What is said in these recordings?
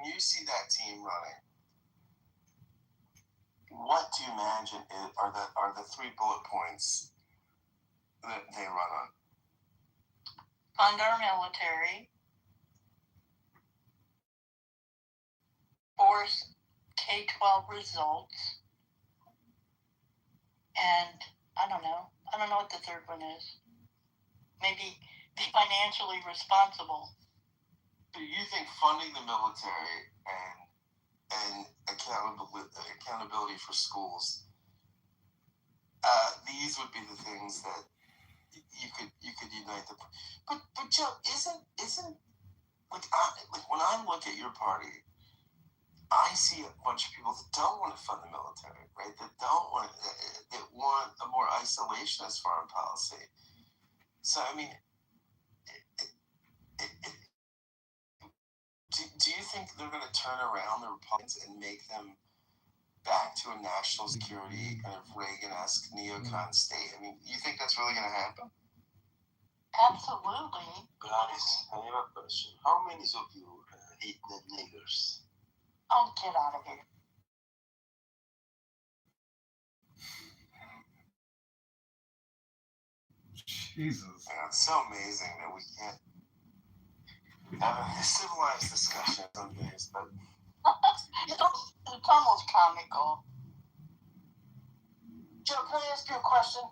you see that team running, what do you imagine are the 3 bullet points that they run on? Fund our military, force K-12 results, and I don't know what the third one is. Maybe be financially responsible. Do you think funding the military and accountability for schools, these would be the things that you could unite the. But Joe, isn't like when I look at your party, I see a bunch of people that don't want to fund the military, right? That want a more isolationist foreign policy. So I mean, do you think they're going to turn around the Republicans and make them back to a national security kind of Reagan-esque neocon state? I mean, you think that's really going to happen? Absolutely. Gladys, I have a question. How many of you hate the niggers? Oh, get out of here. Jesus. Yeah, it's so amazing that we can't have a civilized discussion some days, but it's almost comical. Joe, can I ask you a question?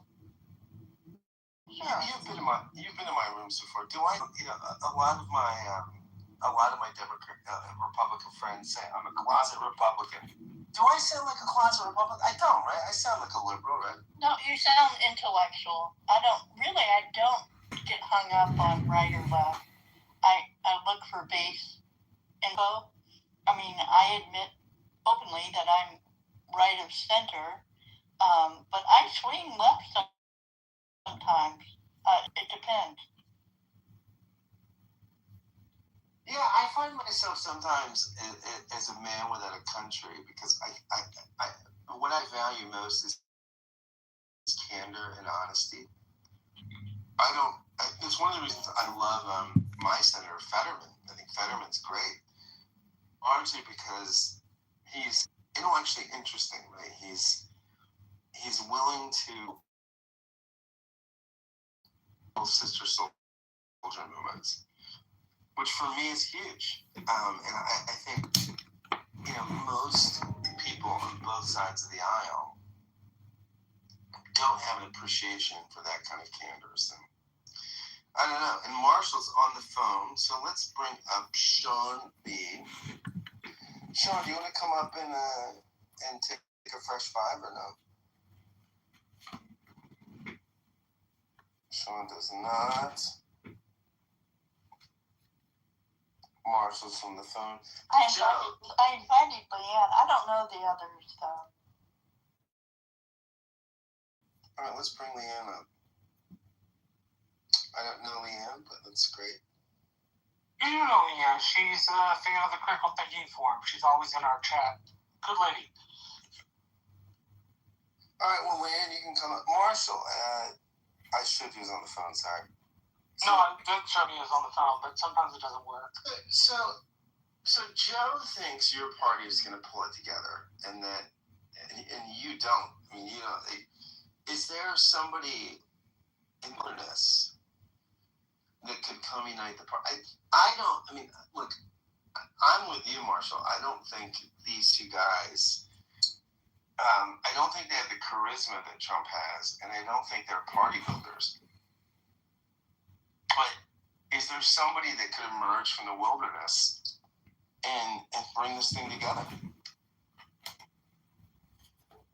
Sure. You've been in my rooms before. Do I? A lot of my Republican friends say I'm a closet Republican. Do I sound like a closet Republican? I don't, right? I sound like a liberal, right? No, you sound intellectual. I don't get hung up on right or left. I look for base info. I mean, I admit openly that I'm right of center, but I swing left sometimes. It depends. Yeah, I find myself sometimes as a man without a country because what I value most is candor and honesty. It's one of the reasons I love my Senator Fetterman. I think Fetterman's great, largely because he's intellectually interesting, right? He's willing to build sister soldier movements, which for me is huge. And I think most people on both sides of the aisle don't have an appreciation for that kind of candor. So I don't know. And Marshall's on the phone, so let's bring up Sean B. Sean, do you want to come up and take a fresh 5 or no? Sean does not. Marshall's on the phone. I invited Leanne. I don't know the others, though. All right, let's bring Leanne up. I don't know Leanne, but that's great. You do know Leanne. She's a fan of the Critical Thinking Forum. She's always in our chat. Good lady. All right, well, Leanne, you can come up. Marshall, I should use on the phone, sorry. No, I did show you is on the phone, but sometimes it doesn't work. So Joe thinks your party is going to pull it together, and you don't. I mean, is there somebody in this that could come unite the party? Look, I'm with you, Marshall. I don't think these two guys. I don't think they have the charisma that Trump has, and I don't think they're party builders. But is there somebody that could emerge from the wilderness and bring this thing together?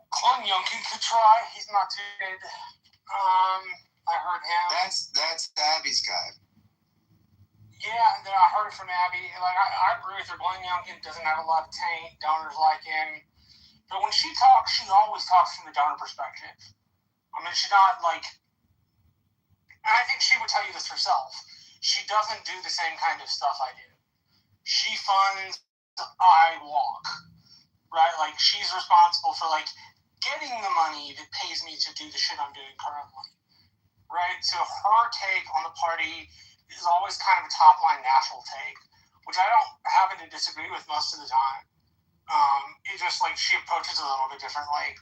Glenn Youngkin could try. He's not too good. I heard him. That's Abby's guy. Yeah, I heard it from Abby. Like I agree with her. Glenn Youngkin doesn't have a lot of taint. Donors like him. But when she talks, she always talks from the donor perspective. I mean, she's not like... And I think she would tell you this herself. She doesn't do the same kind of stuff I do. She funds, I walk. Right? Like, she's responsible for, like, getting the money that pays me to do the shit I'm doing currently. Right? So her take on the party is always kind of a top-line national take. which I don't happen to disagree with most of the time. It's just like she approaches it a little bit differently.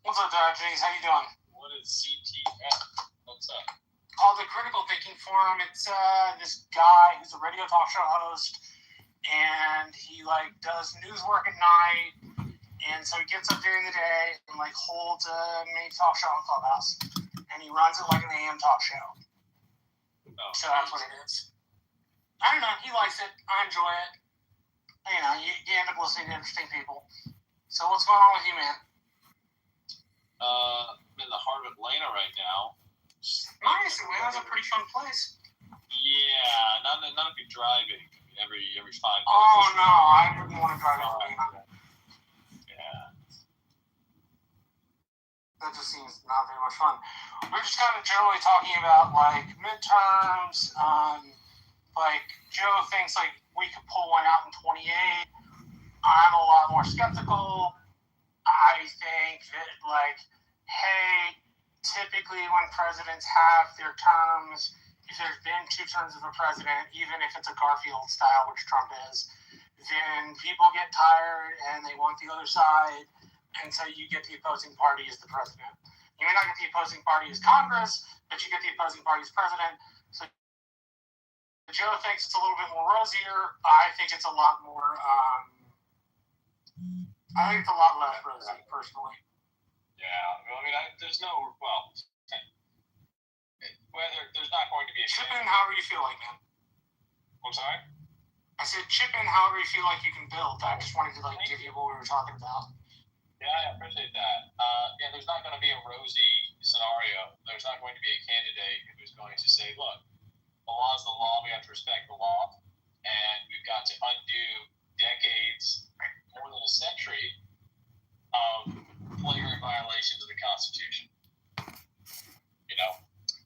What's up, James? How you doing? What is CTF? What's up? The Critical Thinking Forum. It's this guy who's a radio talk show host, and he like does news work at night, and so he gets up during the day and like holds a main talk show on Clubhouse, and he runs it like an AM talk show. Oh, So that's what it is. I don't know. He likes it. I enjoy it. You know, you end up listening to interesting people. So what's going on with you, man? I'm in the heart of Atlanta right now. Nice. Atlanta's a pretty fun place. Yeah, not if you're driving every 5 minutes. Oh no, I wouldn't want to drive to Atlanta. Yeah. That just seems not very much fun. We're just kind of generally talking about like midterms. Like Joe thinks like we could pull one out in 28. I'm a lot more skeptical. I think that like, hey, typically when presidents have their terms, if there's been 2 terms of a president, even if it's a Garfield style, which Trump is, then people get tired and they want the other side, and so you get the opposing party as the president. You may not get the opposing party as Congress, but you get the opposing party as president. So Joe thinks it's a little bit more rosier. I think it's a lot more. I think it's a lot less rosy, personally. Yeah. I mean, there's no whether there's not going to be a Chip in however you feel like, man. I'm sorry. I said chip in however you feel like you can build. I just wanted to like give you what we were talking about. Yeah, I appreciate that. Yeah, there's not going to be a rosy scenario. There's not going to be a candidate who's going to say, look, the law is the law. We have to respect the law. And we've got to undo decades, more than a century, of flagrant violations of the Constitution. You know,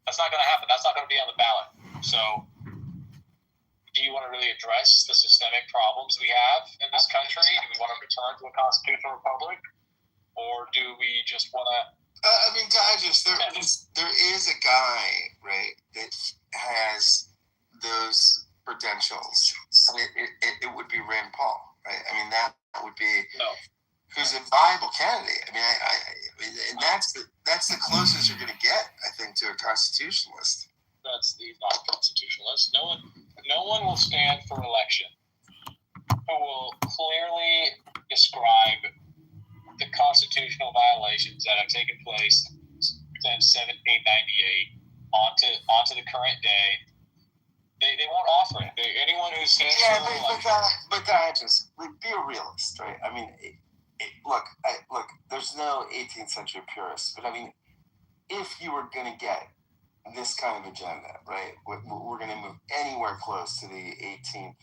that's not going to happen. That's not going to be on the ballot. So, do you want to really address the systemic problems we have in this country? Do we want to return to a constitutional republic? Or do we just want to... I mean, Digest, there is a guy, right, that has those credentials. I mean, it would be Rand Paul, right? I mean, that would be who's a viable candidate. I mean, and that's the closest you're going to get, I think, to a constitutionalist. That's the non-constitutionalist. No one will stand for election who will clearly describe the constitutional violations that have taken place since 1798 onto the current day. They won't offer it. Anyone who stands for election. But Digest, like, be a realist, right? I mean, look. There's no 18th century purists, but I mean, if you were going to get this kind of agenda, right, we're going to move anywhere close to the 18th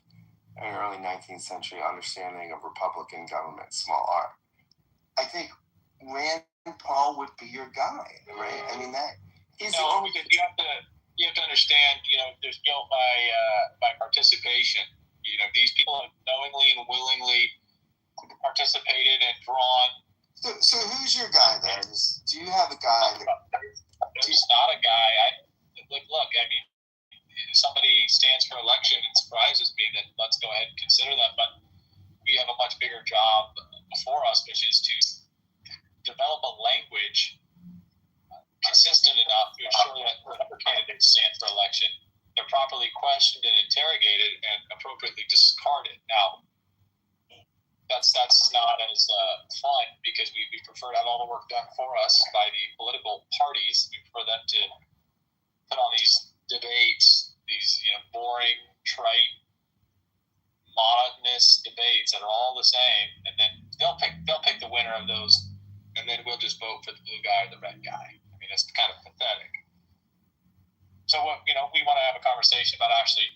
and early 19th century understanding of Republican government, small r. I think Rand Paul would be your guy, right? I mean, that is the only... because you have to understand, you know, there's guilt by participation. You know, these people have knowingly and willingly participated and drawn. So who's your guy there? Do you have a guy that... There's not a guy. Look, I mean, if somebody stands for election and surprises me, then let's go ahead and consider that. But we have a much bigger job before us, which is to develop a language consistent enough to ensure that whatever candidates stand for election, they're properly questioned and interrogated and appropriately discarded. Now, that's not as fun because we prefer to have all the work done for us by the political parties. We prefer them to put on these debates, these boring, trite, monotonous debates that are all the same, and then they'll pick the winner of those, and then we'll just vote for the blue guy or the red guy. I mean, it's kind of pathetic. So what we want to have a conversation about actually,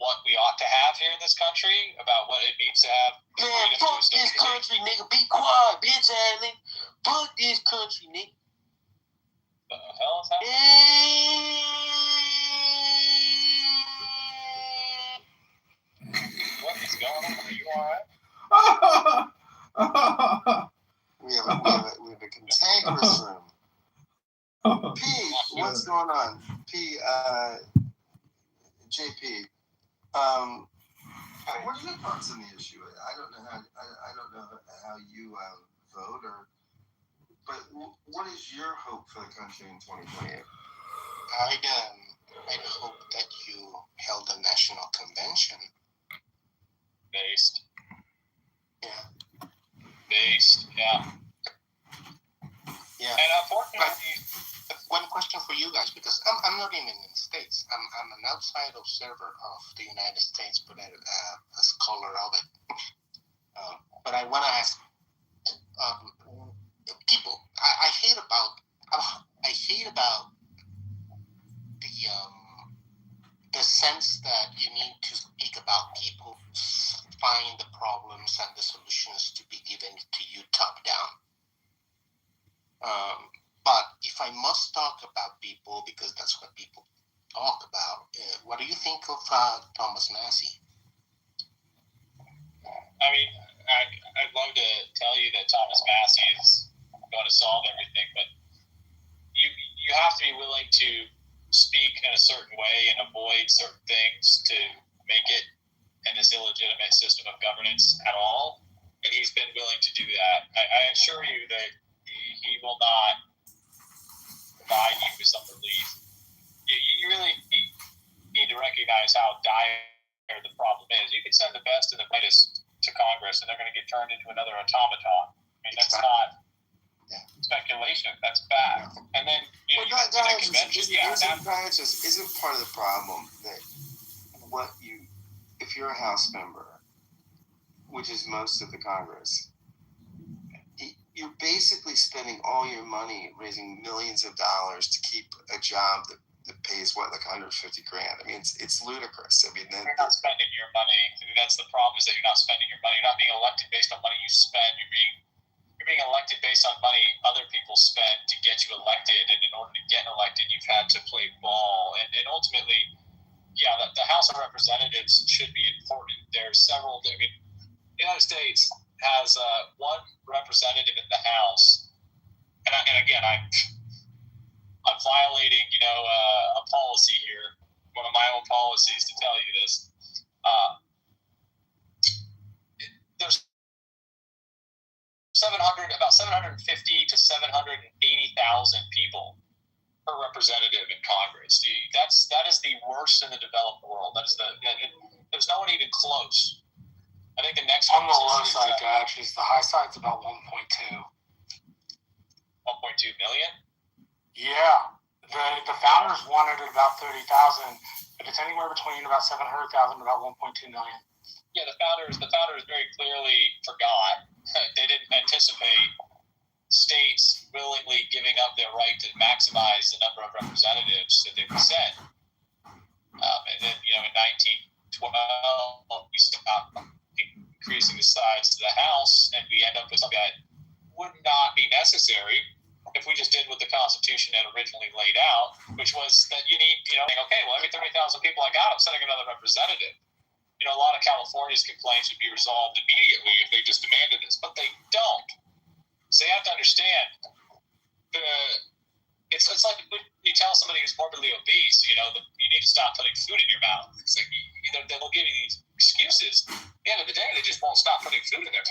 what we ought to have here in this country, about what it needs to have. Man, fuck this country, nigga. Be quiet, bitch ass nigga. Fuck this country, nigga. What the hell is happening? What is going on? Are you alright? We have a cantankerous room. P, what's going on? P, JP, What are your thoughts on the issue? I don't know how you vote, but what is your hope for the country in 2028? I'd hope that you held a national convention. Based. Yeah. Yeah. And unfortunately, one question for you guys, because I'm not even in the States. I'm an outside observer of the United States, but a scholar of it. But I want to ask people. I hate about the sense that you need to speak about people, find the problems and the solutions to be given to you top down. But if I must talk about people, because that's what people talk about, what do you think of Thomas Massey? I mean, I'd love to tell you that Thomas Massey is going to solve everything, but you have to be willing to speak in a certain way and avoid certain things to make it in this illegitimate system of governance at all. And he's been willing to do that. I assure you that he will not provide you with some relief. You really need to recognize how dire the problem is. You can send the best and the brightest to Congress, and they're going to get turned into another automaton. I mean, that's not speculation. That's fact. And then isn't part of the problem that if you're a House member, which is most of the Congress, you're basically spending all your money raising millions of dollars to keep a job that pays like $150,000. I mean, it's ludicrous. I mean, you're not spending your money. I mean, that's the problem, is that you're not spending your money. You're not being elected based on money you spend. You're being elected based on money other people spend to get you elected, and in order to get elected, you've had to play ball. And ultimately, the House of Representatives should be important. There's several. I mean, the United States has one representative in the House, and again, I'm violating, a policy here, one of my own policies, to tell you this. There's about 750 to 780,000 people per representative in Congress. That is the worst in the developed world. There's no one even close. I think the next on the low side, actually, the high side's about 1.2. 1.2 million? Yeah. The founders wanted about 30,000, but it's anywhere between about 700,000 and about 1.2 million. Yeah, the founders very clearly forgot. They didn't anticipate states willingly giving up their right to maximize the number of representatives that they would send. And then, in 1912, we stopped increasing the size of the House, and we end up with something that would not be necessary if we just did what the Constitution had originally laid out, which was that you need, okay, well, every 30,000 people I got, I'm sending another representative. A lot of California's complaints would be resolved immediately if they just demanded this, but they don't. So you have to understand, it's like when you tell somebody who's morbidly obese, you need to stop putting food in your mouth. It's like they'll give you these excuses. At the end of the day, they just won't stop putting food in their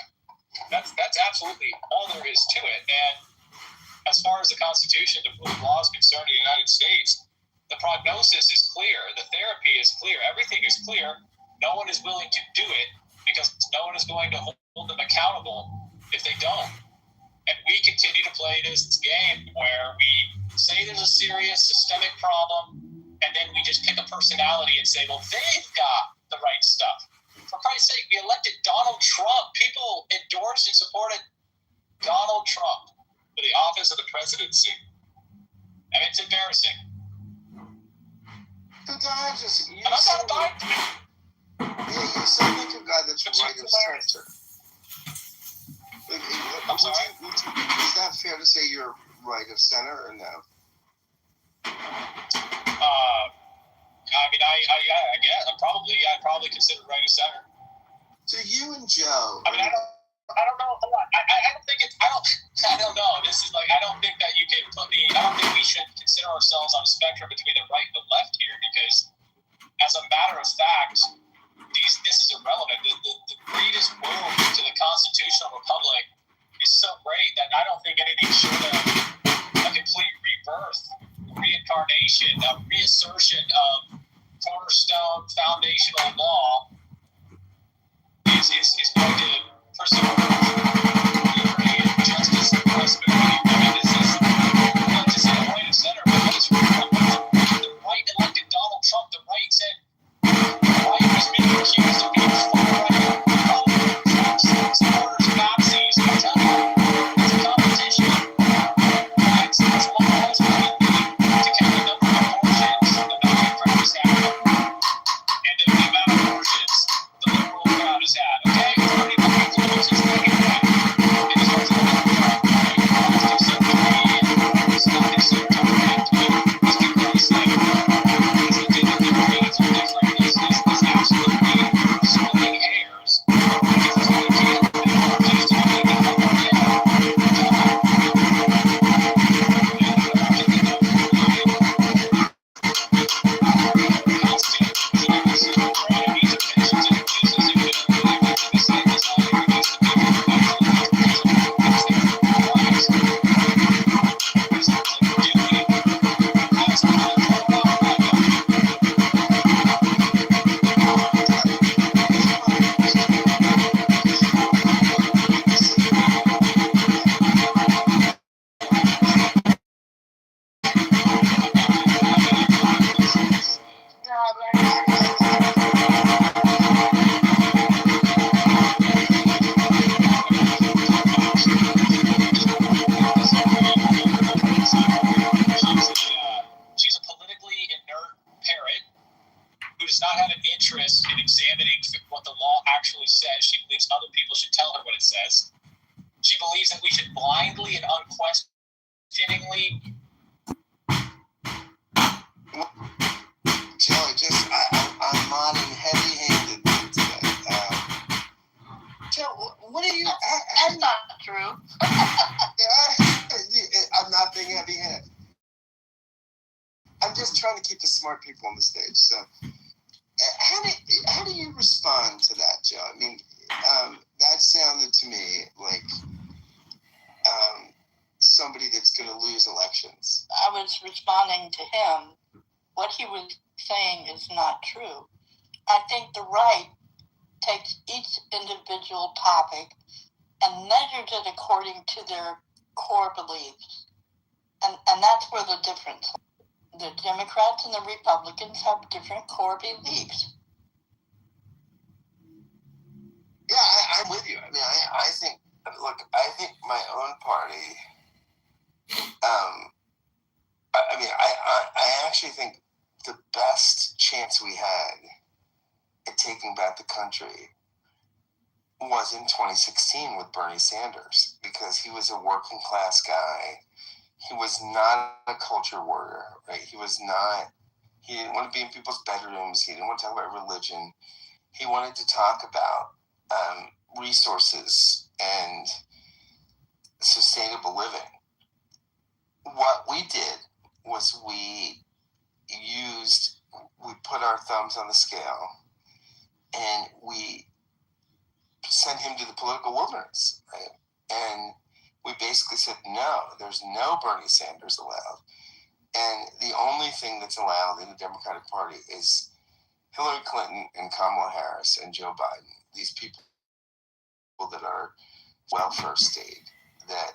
mouth. That's absolutely all there is to it. And as far as the Constitution, the rule of law is concerned in the United States, the prognosis is clear, the therapy is clear, everything is clear. No one is willing to do it because no one is going to hold them accountable if they don't. And we continue to play this game where we say there's a serious systemic problem, and then we just pick a personality and say, well, they've got the right stuff. For Christ's sake, we elected Donald Trump. People endorsed and supported Donald Trump for the office of the presidency. And it's embarrassing. And I'm not buying it. You sound like a guy that's right of center. I'm sorry? Is that fair to say you're right of center or no? I guess I probably consider right of center. So you and Joe. I don't know. I don't know. This is I don't think that you can put me. I don't think we should consider ourselves on a spectrum between the right and the left here, because as a matter of fact, this is irrelevant. The greatest boon to the constitutional republic is so great that I don't think anything short of a complete rebirth, reincarnation, a reassertion of cornerstone foundational law is going to preserve liberty and justice and prosperity. I mean, this is not just in the right and center, but what is the right elected Donald Trump? The right said the right was being accused of being far-right, Trump supporters, Nazis. I tell you, it's a competition. It's what allows to count the number of abortions the Nazi preppers had, and the amount of abortions the liberal crowd has had. Okay, it's pretty much close. It's not even that. It is what's going on. It's so Canadian. It's not considered to be it's the gross thing. It's the thing that the Canadians are different. It's absolutely splitting hairs. Because it's what you can't do. Just to make it up. She's a politically inert parrot who does not have an interest in examining what the law actually says. She believes other people should tell her what it says. She believes that we should blindly and unquestioningly. Joe, I'm nodding heavy-handed today. Joe, what are you? That's not true. I'm not being heavy-handed. I'm just trying to keep the smart people on the stage. So, how do you respond to that, Joe? I mean, that sounded to me like somebody that's going to lose elections. I was responding to him. What he was saying is not true. I think the right takes each individual topic and measures it according to their core beliefs. And that's where the difference. The Democrats and the Republicans have different core beliefs. Yeah, I'm with you. I mean, I think my own party, I actually think the best chance we had at taking back the country was in 2016 with Bernie Sanders, because he was a working class guy. He was not a culture warrior, right? He didn't want to be in people's bedrooms. He didn't want to talk about religion. He wanted to talk about resources and sustainable living. What we did was we put our thumbs on the scale and we sent him to the political wilderness, right? And we basically said, no, there's no Bernie Sanders allowed. And the only thing that's allowed in the Democratic Party is Hillary Clinton and Kamala Harris and Joe Biden. These people that are welfare state that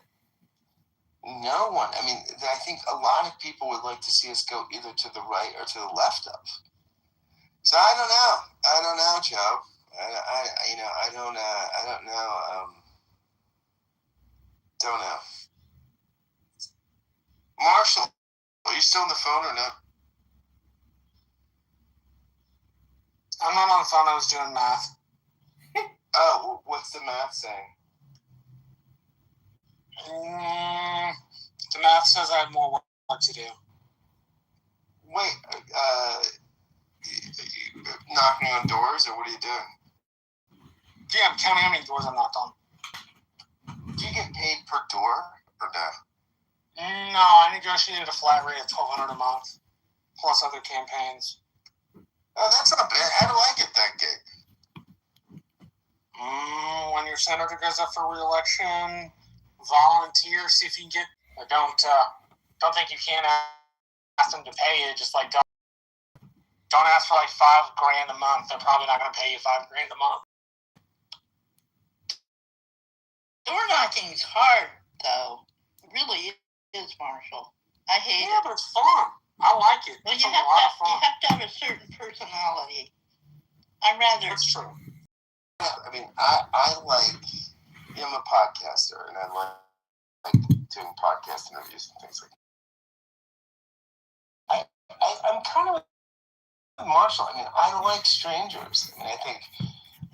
no one, I think a lot of people would like to see us go either to the right or to the left of. So I don't know, Joe. I don't know. Marshall, are you still on the phone or not? I'm not on the phone. I was doing math. Oh, what's the math saying? The math says I have more work to do. Wait, knocking on doors, or what are you doing? Yeah, I'm counting how many doors I'm knocked on. Do you get paid per door or no? No, I negotiated a flat rate of $1,200 a month, plus other campaigns. Oh, that's not bad. How do I get that gig? When your senator goes up for re-election, volunteer, see if you can get. Don't think you can't ask them to pay you. Just like don't ask for like $5,000 a month. They're probably not going to pay you $5,000 a month. Door knocking's hard, though. It really is, Marshall. I hate Yeah, it. but it's fun. I like it. Well, It's you a have lot of to fun. have a certain personality. I'm rather. That's true. I mean, I like, I'm a podcaster, and I like doing podcast interviews and things like that. I'm kind of Marshall. I mean, I like strangers. I mean,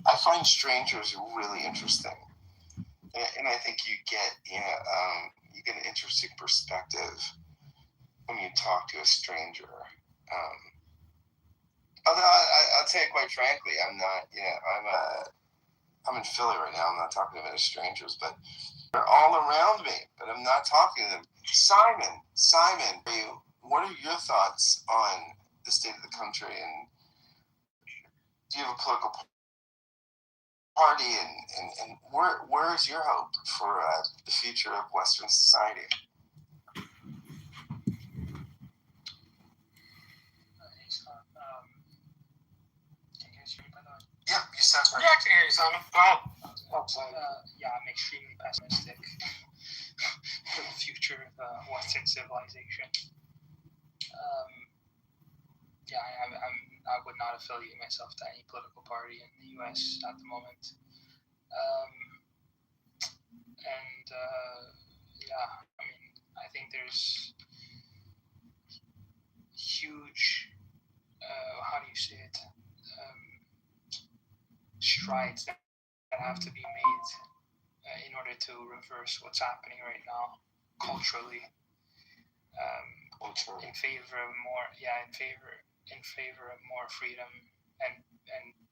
I find strangers really interesting. And I think you get an interesting perspective when you talk to a stranger. Although I'll tell you quite frankly, I'm not. I'm in Philly right now. I'm not talking to many strangers, but they're all around me. But I'm not talking to them. Simon, what are your thoughts on the state of the country? And do you have a political party? And where is your hope for the future of Western society? Yeah, you sound Yeah, I can hear you, Simon. Go ahead. I'm extremely pessimistic for the future of Western civilization. I would not affiliate myself to any political party in the U.S. at the moment. I think there's huge, strides that have to be made in order to reverse what's happening right now culturally. In favor of more freedom, and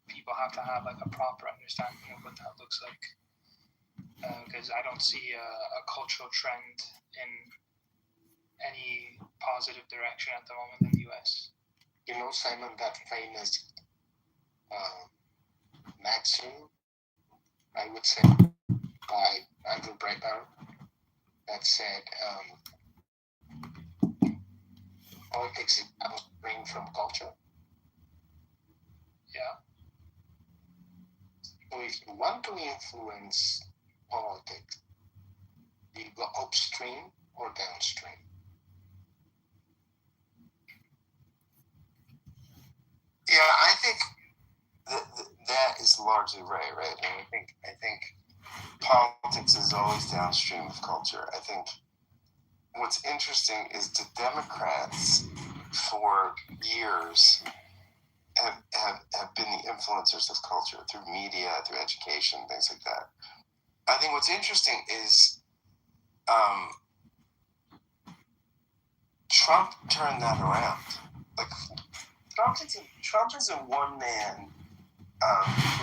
people have to have like a proper understanding of what that looks like. Because I don't see a cultural trend in any positive direction at the moment in the U.S. You know, Simon, that famous maxim, I would say, by Andrew Breitbart, that said, politics is downstream from culture. Yeah. So if you want to influence politics, you go upstream or downstream. Yeah, I think that is largely right? And I think politics is always downstream of culture. I think what's interesting is the Democrats for years have been the influencers of culture through media, through education, things like that. I think what's interesting is Trump turned that around. Like Trump is a one-man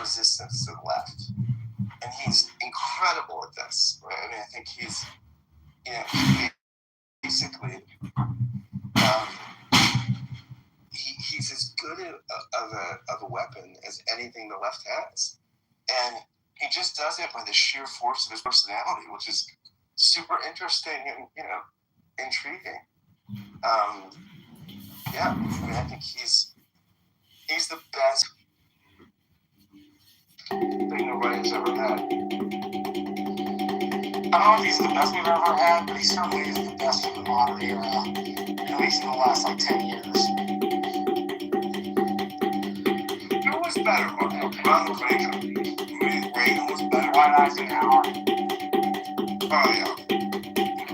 resistance to the left, and he's incredible at this. Right? I mean, I think he's basically he's as good of a weapon as anything the left has, and he just does it by the sheer force of his personality, which is super interesting and intriguing. I mean, I think he's the best thing the right has ever had. I don't know if he's the best we've ever had, but he certainly is the best in the modern era, at least in the last 10 years. Who was better? Ronald Reagan. Reagan was better. Dwight Eisenhower. Oh yeah.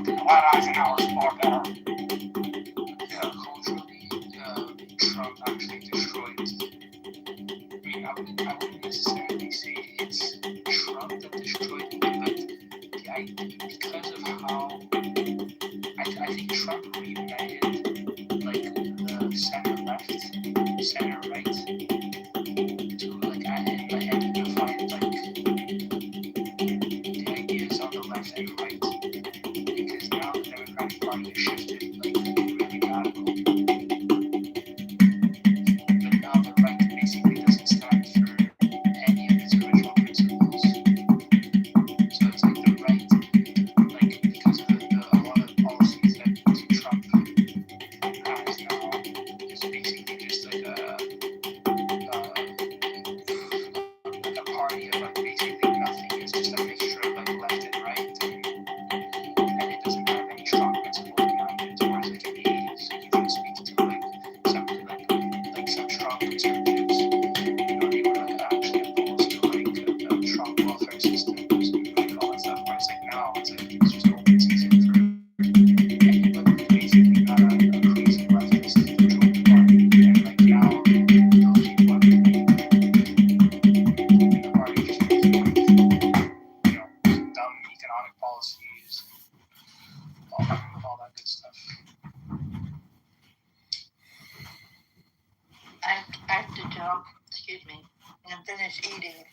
Dwight Eisenhower's far better. Yeah. Culturally, Trump actually destroyed. I mean, I wouldn't necessarily say it's Trump that destroyed it, but the idea, because of how I think Trump reunited the center left, center right, to and unified the ideas on the left and right, because now the Democratic Party has shifted really radical. But now the right basically doesn't stand for any of its original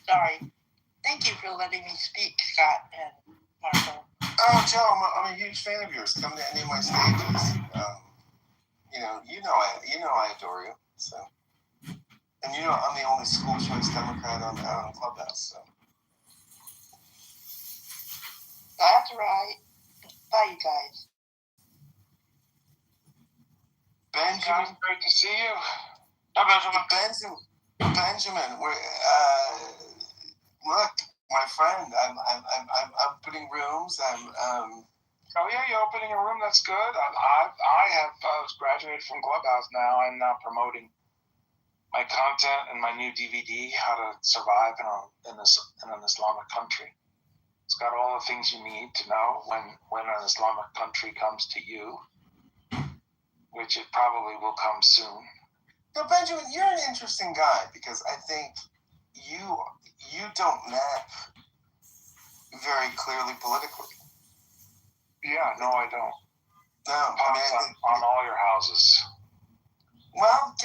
Sorry. Thank you for letting me speak, Scott and Marco. Oh, Joe, I'm a huge fan of yours. Come to any of my stages. I adore you. So, and I'm the only school choice Democrat on Clubhouse. So. That's right. Bye, you guys. Benjamin, Great to see you. Hi, Benjamin. Benjamin, look, my friend, I'm putting rooms. Oh yeah, you're opening a room. That's good. I have graduated from Clubhouse now. I'm now promoting my content and my new DVD, How to Survive in an Islamic Country. It's got all the things you need to know when an Islamic country comes to you, which it probably will come soon. Now, Benjamin, you're an interesting guy because I think you don't map very clearly politically. Yeah, no, I don't. No, on all your houses. Well,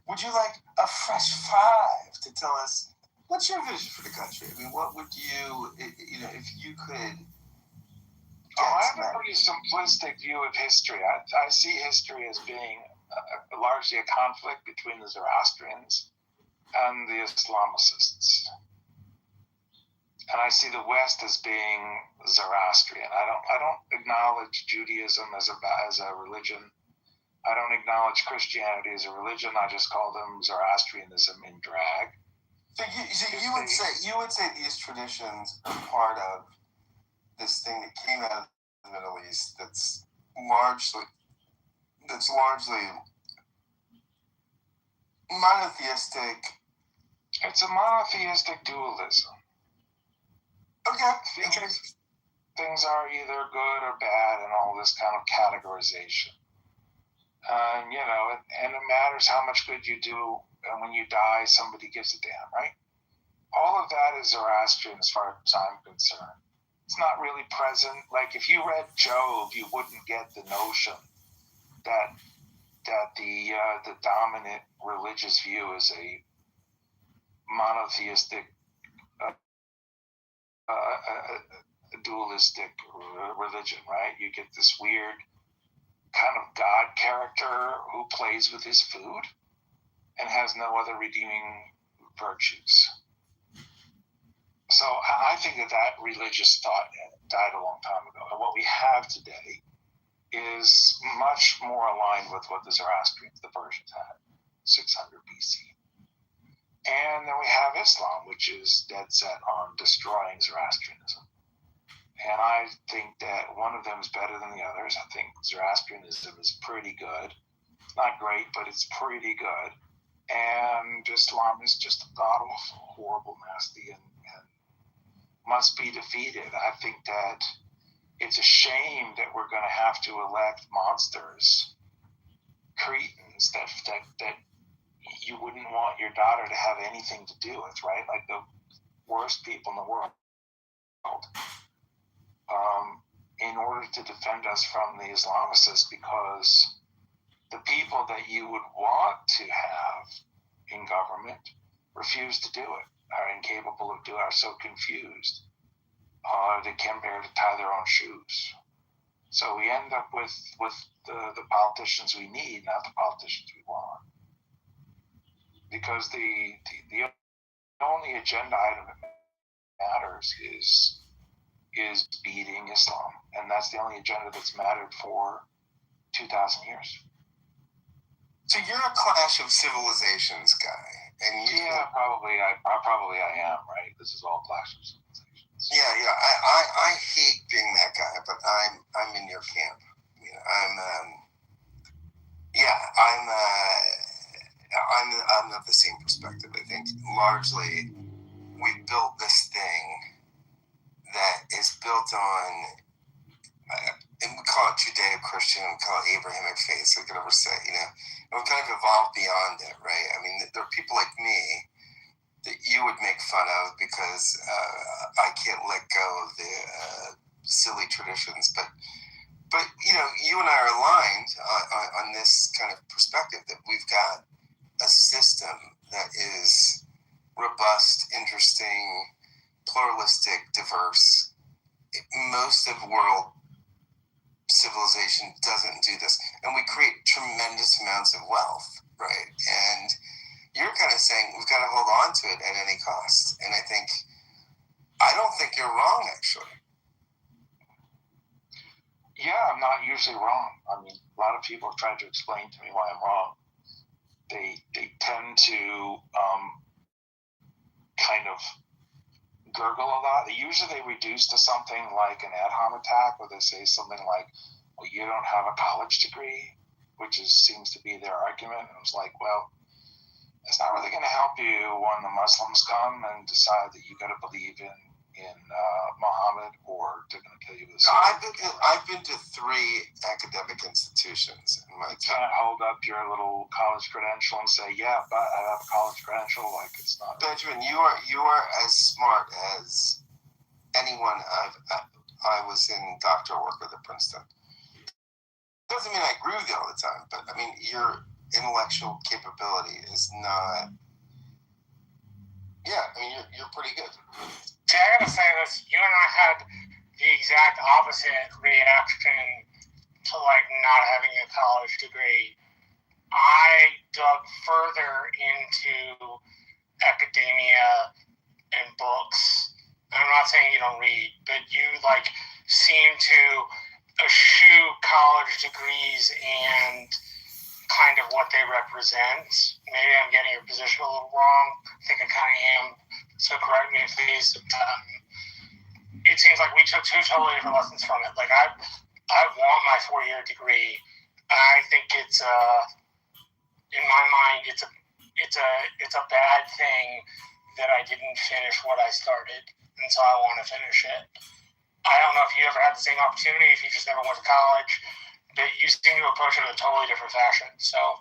would you like a fresh five to tell us what's your vision for the country? I mean, what would you, if you could? I have a pretty simplistic view of history. I see history as being largely a conflict between the Zoroastrians and the Islamicists. And I see the West as being Zoroastrian. I don't acknowledge Judaism as a religion. I don't acknowledge Christianity as a religion. I just call them Zoroastrianism in drag. So you would say these traditions are part of this thing that came out of the Middle East that's largely monotheistic. It's a monotheistic dualism. Okay. Things are either good or bad and all this kind of categorization. And it matters how much good you do, and when you die, somebody gives a damn, right? All of that is Zoroastrian as far as I'm concerned. It's not really present. Like, if you read Job, you wouldn't get the notion that the dominant religious view is a monotheistic, dualistic religion, right? You get this weird kind of God character who plays with his food and has no other redeeming virtues. So I think that religious thought died a long time ago. And what we have today is much more aligned with what the Zoroastrians, the Persians, had 600 BC. And then we have Islam, which is dead set on destroying Zoroastrianism. And I think that one of them is better than the others. I think Zoroastrianism is pretty good. It's not great, but it's pretty good. And Islam is just a god-awful, horrible, nasty, and must be defeated. I think that it's a shame that we're going to have to elect monsters, cretins, that you wouldn't want your daughter to have anything to do with, right? Like the worst people in the world. In order to defend us from the Islamicists, because the people that you would want to have in government refuse to do it, are incapable of doing, are so confused, they can't bear to tie their own shoes. So we end up with the politicians we need, not the politicians we want. Because the only agenda item that matters is beating Islam, and that's the only agenda that's mattered for 2,000 years. So you're a Clash of Civilizations guy, and probably I am, right? This is all Clash of Civilizations. Yeah. I hate being that guy, but I'm in your camp. I'm of the same perspective. I think largely we built this thing that is built on, and we call it Judeo-Christian, we call it Abrahamic faith, so we could ever say, and we kind of evolved beyond it, right? I mean, there are people like me that you would make fun of because I can't let go of the silly traditions, but you and I are aligned on this kind of perspective that we've got a system that is robust, interesting, pluralistic, diverse. Most of world civilization doesn't do this, and we create tremendous amounts of wealth, right? And you're kind of saying we've got to hold on to it at any cost. And I don't think you're wrong, actually. Yeah, I'm not usually wrong. I mean, a lot of people have tried to explain to me why I'm wrong. They tend to kind of gurgle a lot. Usually they reduce to something like an ad hom attack, where they say something like, well, you don't have a college degree, which seems to be their argument. And it's like, well, it's not really going to help you when the Muslims come and decide that you got to believe in Muhammad, or they're going to kill you with a sword. I've been to 3 academic institutions in my You can't time. hold up your little college credential and say, yeah, but I have a college credential. Like, it's not. Benjamin, you are as smart as anyone. I was in doctoral work with at Princeton. Doesn't mean I agree with you all the time, but I mean your intellectual capability is not. Yeah, I mean you're pretty good. See, I gotta say this, you and I had the exact opposite reaction to like not having a college degree. I dug further into academia and books. I'm not saying you don't read, but you like seem to eschew college degrees and kind of what they represent. Maybe I'm getting your position a little wrong. I think I kind of am. So correct me, please. It seems like we took 2 totally different lessons from it. Like I want my 4-year degree. I think it's in my mind it's a bad thing that I didn't finish what I started, and so I want to finish it. I don't know if you ever had the same opportunity, if you just never went to college, but you seem to approach it in a totally different fashion. So.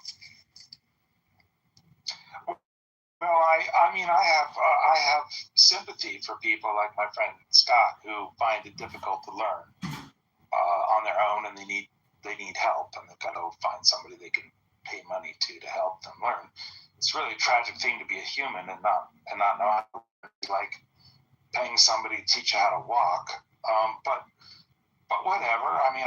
Well, I have sympathy for people like my friend Scott, who find it difficult to learn on their own, and they need help, and they've got to find somebody they can pay money to help them learn. It's really a tragic thing to be a human and not know how to, like paying somebody to teach you how to walk. But whatever. I mean,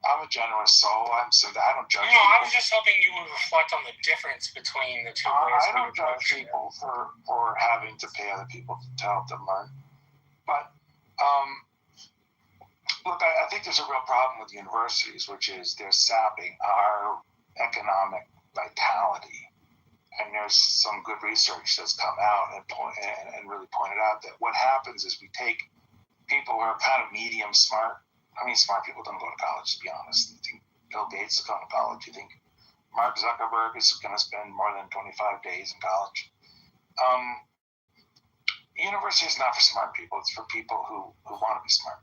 I'm a generous soul. I don't judge people. I was just hoping you would reflect on the difference between the two ways. I don't judge people for having to pay other people to help them learn. But look, I think there's a real problem with universities, which is they're sapping our economic vitality. And there's some good research that's come out and really pointed out that what happens is we take people who are kind of medium smart. I mean, smart people don't go to college, to be honest. You think Bill Gates is going to college? You think Mark Zuckerberg is going to spend more than 25 days in college? University is not for smart people. It's for people who want to be smart.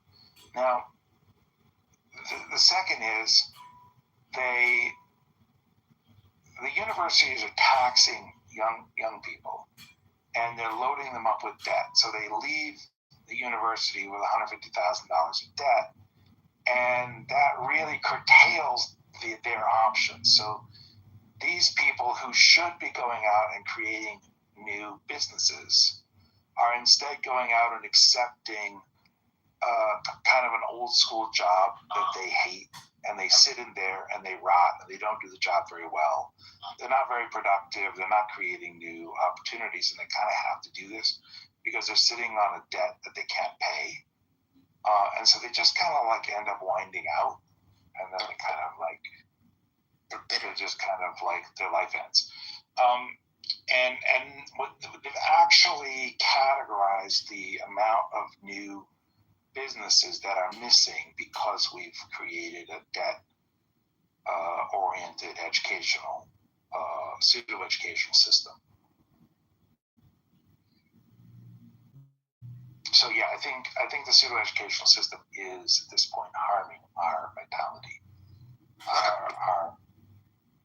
Now, the second is the universities are taxing young people, and they're loading them up with debt. So they leave the university with $150,000 in debt, and that really curtails their options. So these people who should be going out and creating new businesses are instead going out and accepting kind of an old school job that they hate, and they sit in there and they rot and they don't do the job very well. They're not very productive. They're not creating new opportunities, and they kind of have to do this because they're sitting on a debt that they can't pay. And so they just kind of like end up winding out, and then they kind of like, they're just kind of like their life ends. And they've actually categorized the amount of new businesses that are missing because we've created a debt-oriented educational pseudo-education system. So yeah, I think the pseudo-educational system is at this point harming our vitality,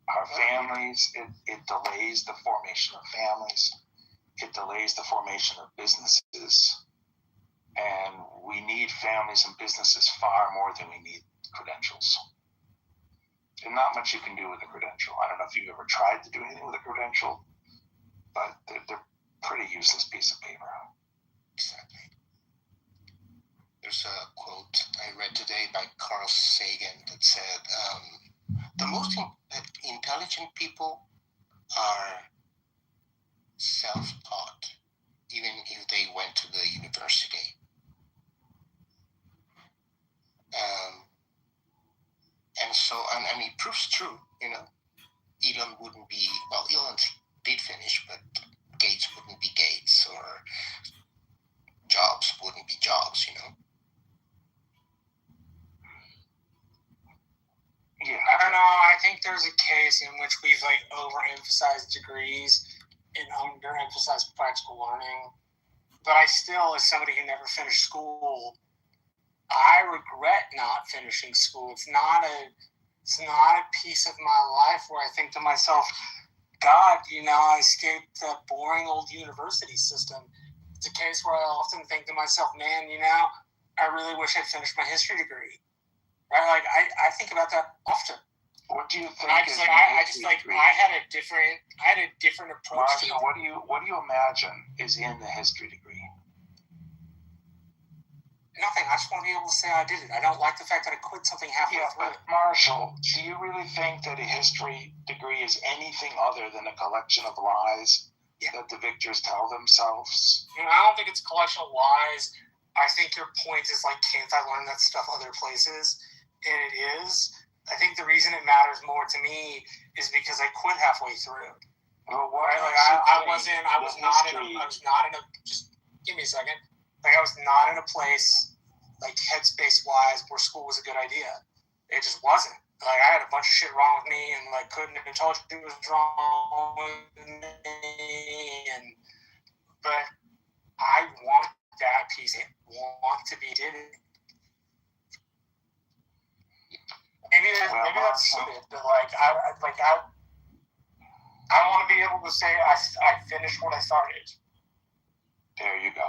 our families. It delays the formation of families. It delays the formation of businesses. And we need families and businesses far more than we need credentials. And not much you can do with a credential. I don't know if you've ever tried to do anything with a credential, but pretty useless piece of paper. Exactly. There's a quote I read today by Carl Sagan that said, the most intelligent people are self-taught, even if they went to the university. And so, and it proves true, you know. Elon wouldn't be, well, Elon did finish, but Gates wouldn't be Gates, or Jobs wouldn't be Jobs, you know. Yeah. I don't know. I think there's a case in which we've like overemphasized degrees and underemphasized practical learning. But I still, as somebody who never finished school, I regret not finishing school. It's not a piece of my life where I think to myself, God, you know, I escaped that boring old university system. It's a case where I often think to myself, man, you know, I really wish I'd finished my history degree. Right? Like I think about that often. What do you think? I had a different approach to Marshall, what do you imagine is in the history degree? nothing. I just want to be able to say I did it. I don't like the fact that I quit something halfway Yeah, through. but Marshall, do you really think that a history degree is anything other than a collection of lies that the victors tell themselves? You know, I don't think it's a collection of lies. I think your point is like, can't I learn that stuff other places? And it is. I think the reason it matters more to me is because I quit halfway through. Well, Right? Like I was not in a. Just give me a second. Like I was not in a place, like headspace wise, where school was a good idea. It just wasn't. Like I had a bunch of shit wrong with me, and like couldn't have told you it was wrong with me. But I want that piece. I want to be did it. Maybe that's stupid, but like I want to be able to say I finished what I started. There you go.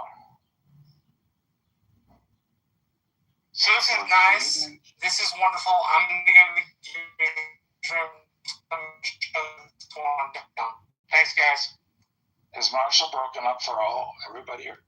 So this is nice. This is wonderful. I'm gonna give some down. Thanks, guys. Is Marshall broken up for everybody here?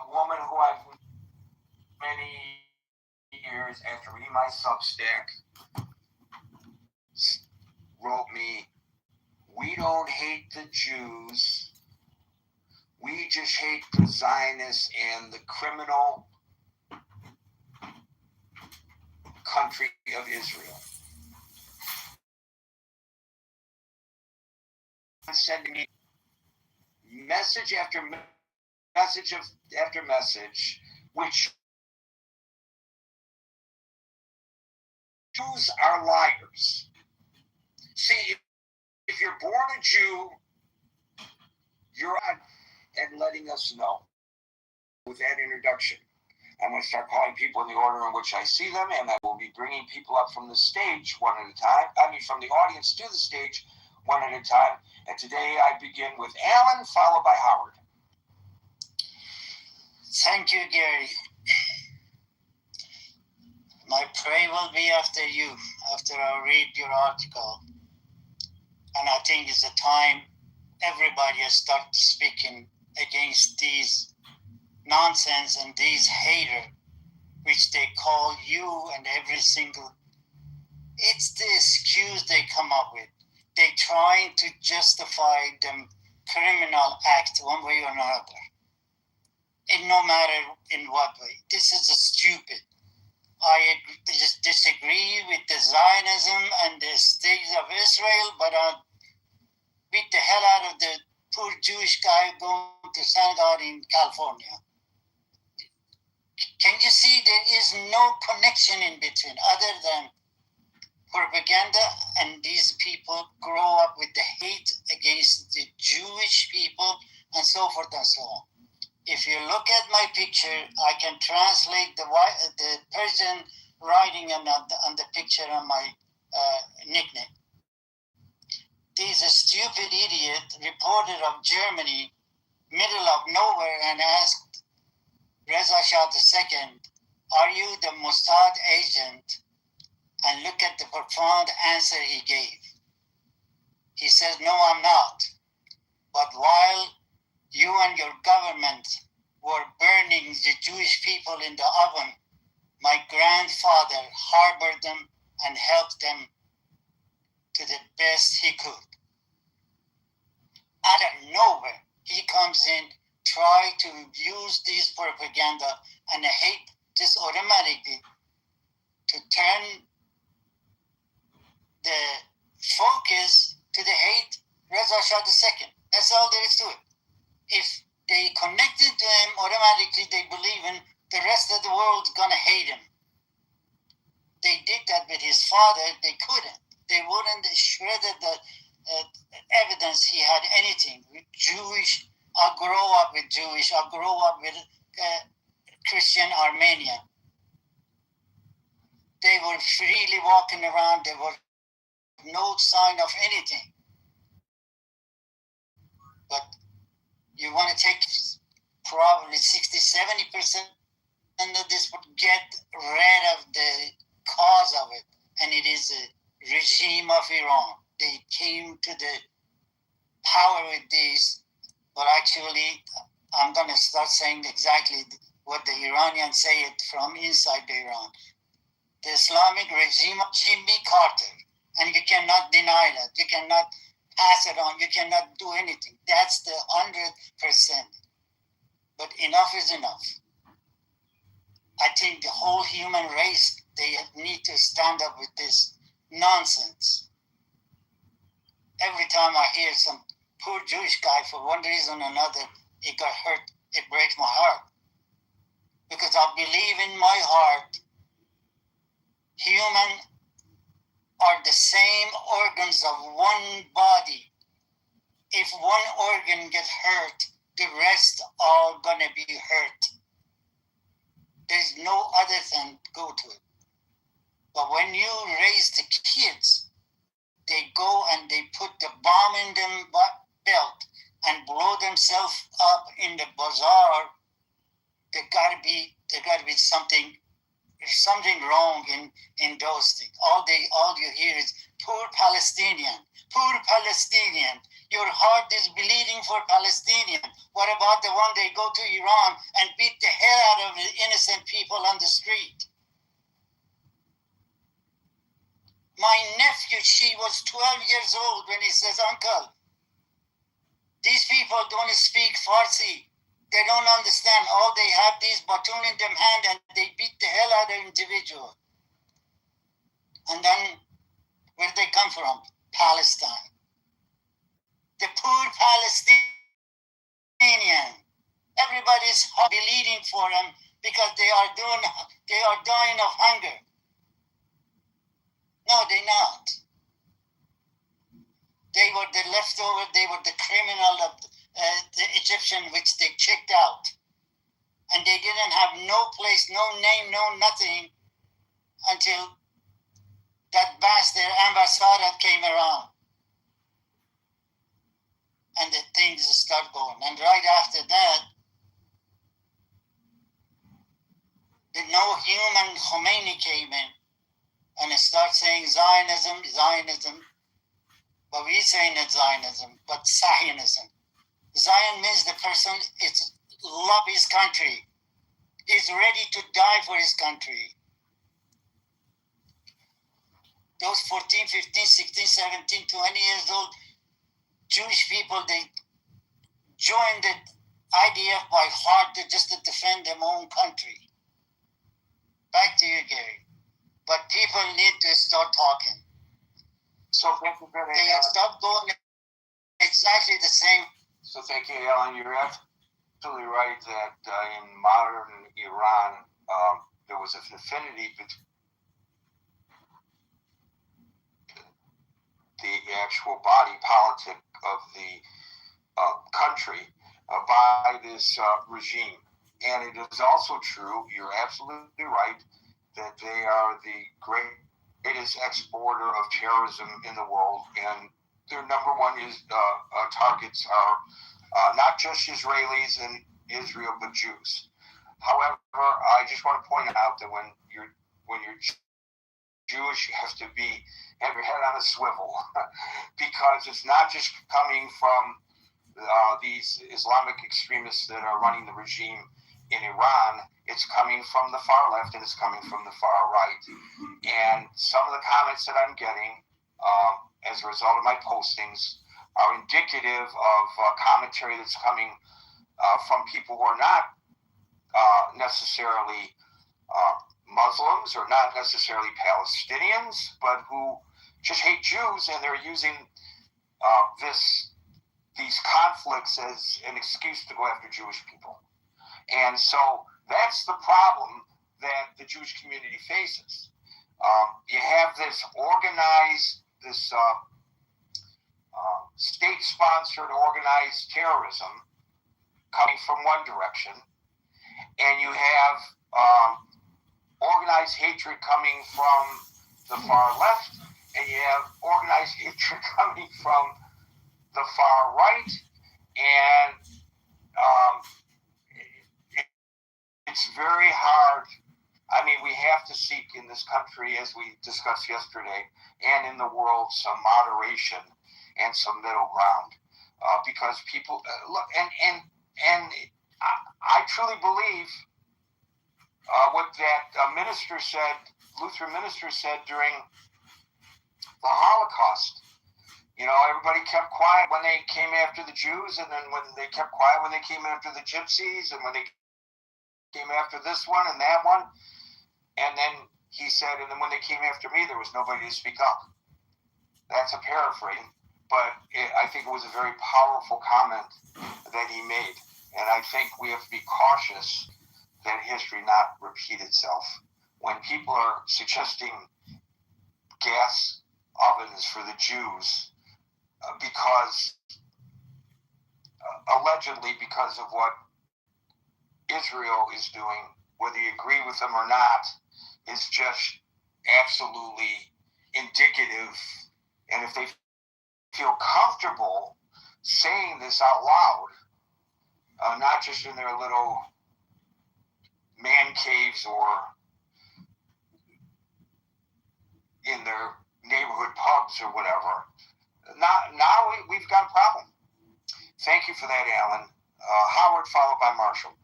A woman who I've many years after reading my Substack wrote me, "We don't hate the Jews. We just hate the Zionists and the criminal country of Israel." Sending me message after message after message, which Jews are liars. See, if you're born a Jew, you're on and letting us know. With that introduction, I'm going to start calling people in the order in which I see them, and I will be bringing people up from the stage one at a time. From the audience to the stage one at a time. And today I begin with Alan, followed by Howard. Thank you, Gary. My prayer will be after you, after I read your article. And I think it's the time everybody started speaking against these nonsense and these haters, which they call you and every single. It's the excuse they come up with. They trying to justify them criminal act one way or another. And no matter in what way. This is stupid. I just disagree with the Zionism and the state of Israel, but I beat the hell out of the poor Jewish guy going to synagogue in California. Can you see there is no connection in between other than propaganda, and these people grow up with the hate against the Jewish people and so forth and so on. If you look at my picture, I can translate the Persian writing on the picture on my nickname. This stupid idiot reporter of Germany, middle of nowhere, and asked Reza Shah II, "Are you the Mossad agent?" And look at the profound answer he gave. He says, "No, I'm not. But while you and your government were burning the Jewish people in the oven, my grandfather harbored them and helped them to the best he could." Out of nowhere, he comes in, try to use this propaganda and hate just automatically to turn the focus to the hate Reza Shah II. That's all there is to it. If they connected to him, automatically they believe in the rest of the world's gonna hate him. They did that with his father. They couldn't. They wouldn't shredded the evidence he had anything with Jewish. I grow up with Jewish. I grow up with Christian Armenian. They were freely walking around. There were no sign of anything. But you want to take probably 60-70% of this would get rid of the cause of it, and it is the regime of Iran. They came to the power with this, but actually I'm going to start saying exactly what the Iranians say it from inside Iran. The Islamic regime of Jimmy Carter, and you cannot deny that. You cannot pass it on. You cannot do anything. That's the 100%. But enough is enough. I think the whole human race, they need to stand up with this nonsense. Every time I hear some poor Jewish guy, for one reason or another, he got hurt, it breaks my heart. Because I believe in my heart, human are the same organs of one body. If one organ gets hurt, the rest are gonna be hurt. There's no other thing go to it. But when you raise the kids, they go and they put the bomb in their belt and blow themselves up in the bazaar. There gotta be something. There's something wrong in those things. All you hear is poor Palestinian. Your heart is bleeding for Palestinian. What about the one they go to Iran and beat the hell out of the innocent people on the street? My nephew, she was 12 years old when he says, "Uncle, these people don't speak Farsi. They don't understand. All they have these baton in their hand and they beat the hell out of individual." And then where they come from? Palestine. The poor Palestinian. Everybody's bleeding for them because they are dying of hunger. No, they're not. They were the leftover, they were the criminal of the Egyptian, which they kicked out. And they didn't have no place, no name, no nothing until that bastard ambassador came around. And the things start going. And right after that, the no human Khomeini came in and started saying Zionism. but we say not Zionism, but Zionism. Zion means the person is love his country, is ready to die for his country. Those 14, 15, 16, 17, 20 years old Jewish people, they joined the IDF by heart just to defend their own country. Back to you, Gary. But people need to start talking. So thank you very They much. stop doing exactly the same. So thank you, Alan. You're absolutely right that in modern Iran, there was an affinity between the actual body politic of the country by this regime. And it is also true, you're absolutely right, that they are the greatest exporter of terrorism in the world. And their number one targets are not just Israelis and Israel, but Jews. However, I just want to point out that when you're Jewish, you have to have your head on a swivel because it's not just coming from these Islamic extremists that are running the regime in Iran. It's coming from the far left and it's coming from the far right. And some of the comments that I'm getting as a result of my postings are indicative of commentary that's coming from people who are not necessarily Muslims or not necessarily Palestinians, but who just hate Jews, and they're using these conflicts as an excuse to go after Jewish people. And so that's the problem that the Jewish community faces. You have this organized, state-sponsored organized terrorism coming from one direction, and you have organized hatred coming from the far left, and you have organized hatred coming from the far right, and it's very hard. I mean, we have to seek in this country, as we discussed yesterday, and in the world, some moderation and some middle ground, because people look, and I truly believe what that minister said, Lutheran minister said during the Holocaust. You know, everybody kept quiet when they came after the Jews, and then when they kept quiet when they came after the Gypsies, and when they came after this one and that one. And then he said, and then when they came after me, there was nobody to speak up. That's a paraphrase, but I think it was a very powerful comment that he made. And I think we have to be cautious that history not repeat itself. When people are suggesting gas ovens for the Jews, because allegedly because of what Israel is doing, whether you agree with them or not, is just absolutely indicative. And if they feel comfortable saying this out loud, not just in their little man caves or in their neighborhood pubs or whatever, now we've got a problem. Thank you for that, Alan. Howard, followed by Marshall.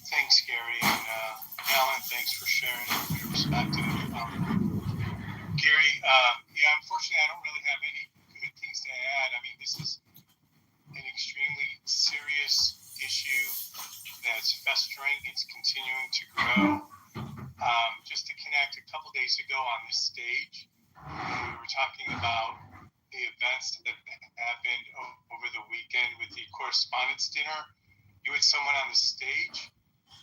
Thanks, Gary, and Alan, thanks for sharing your perspective. Gary, unfortunately, I don't really have any good things to add. I mean, this is an extremely serious issue that's festering. It's continuing to grow. Just to connect, a couple days ago on this stage, we were talking about the events that happened over the weekend with the correspondence dinner. You had someone on the stage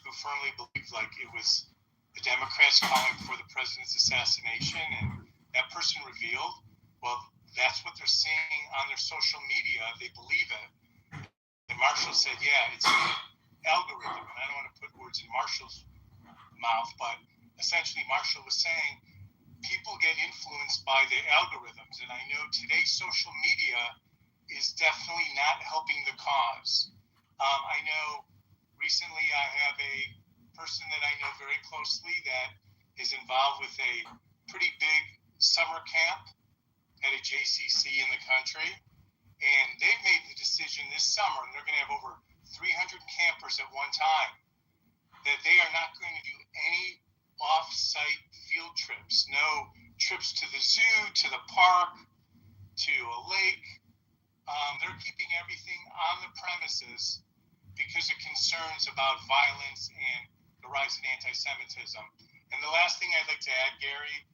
who firmly believed like it was the Democrats calling for the president's assassination, and that person revealed, well, that's what they're seeing on their social media. They believe it. And Marshall said, yeah, it's an algorithm. And I don't want to put words in Marshall's mouth, but essentially Marshall was saying people get influenced by the algorithms. And I know today's social media is definitely not helping the cause. I know recently I have a person that I know very closely that is involved with a pretty big summer camp at a JCC in the country, and they've made the decision this summer, and they're going to have over 300 campers at one time, that they are not going to do any off-site field trips, no trips to the zoo, to the park, to a lake. They're keeping everything on the premises because of concerns about violence and the rise in anti-Semitism. And the last thing I'd like to add, Gary,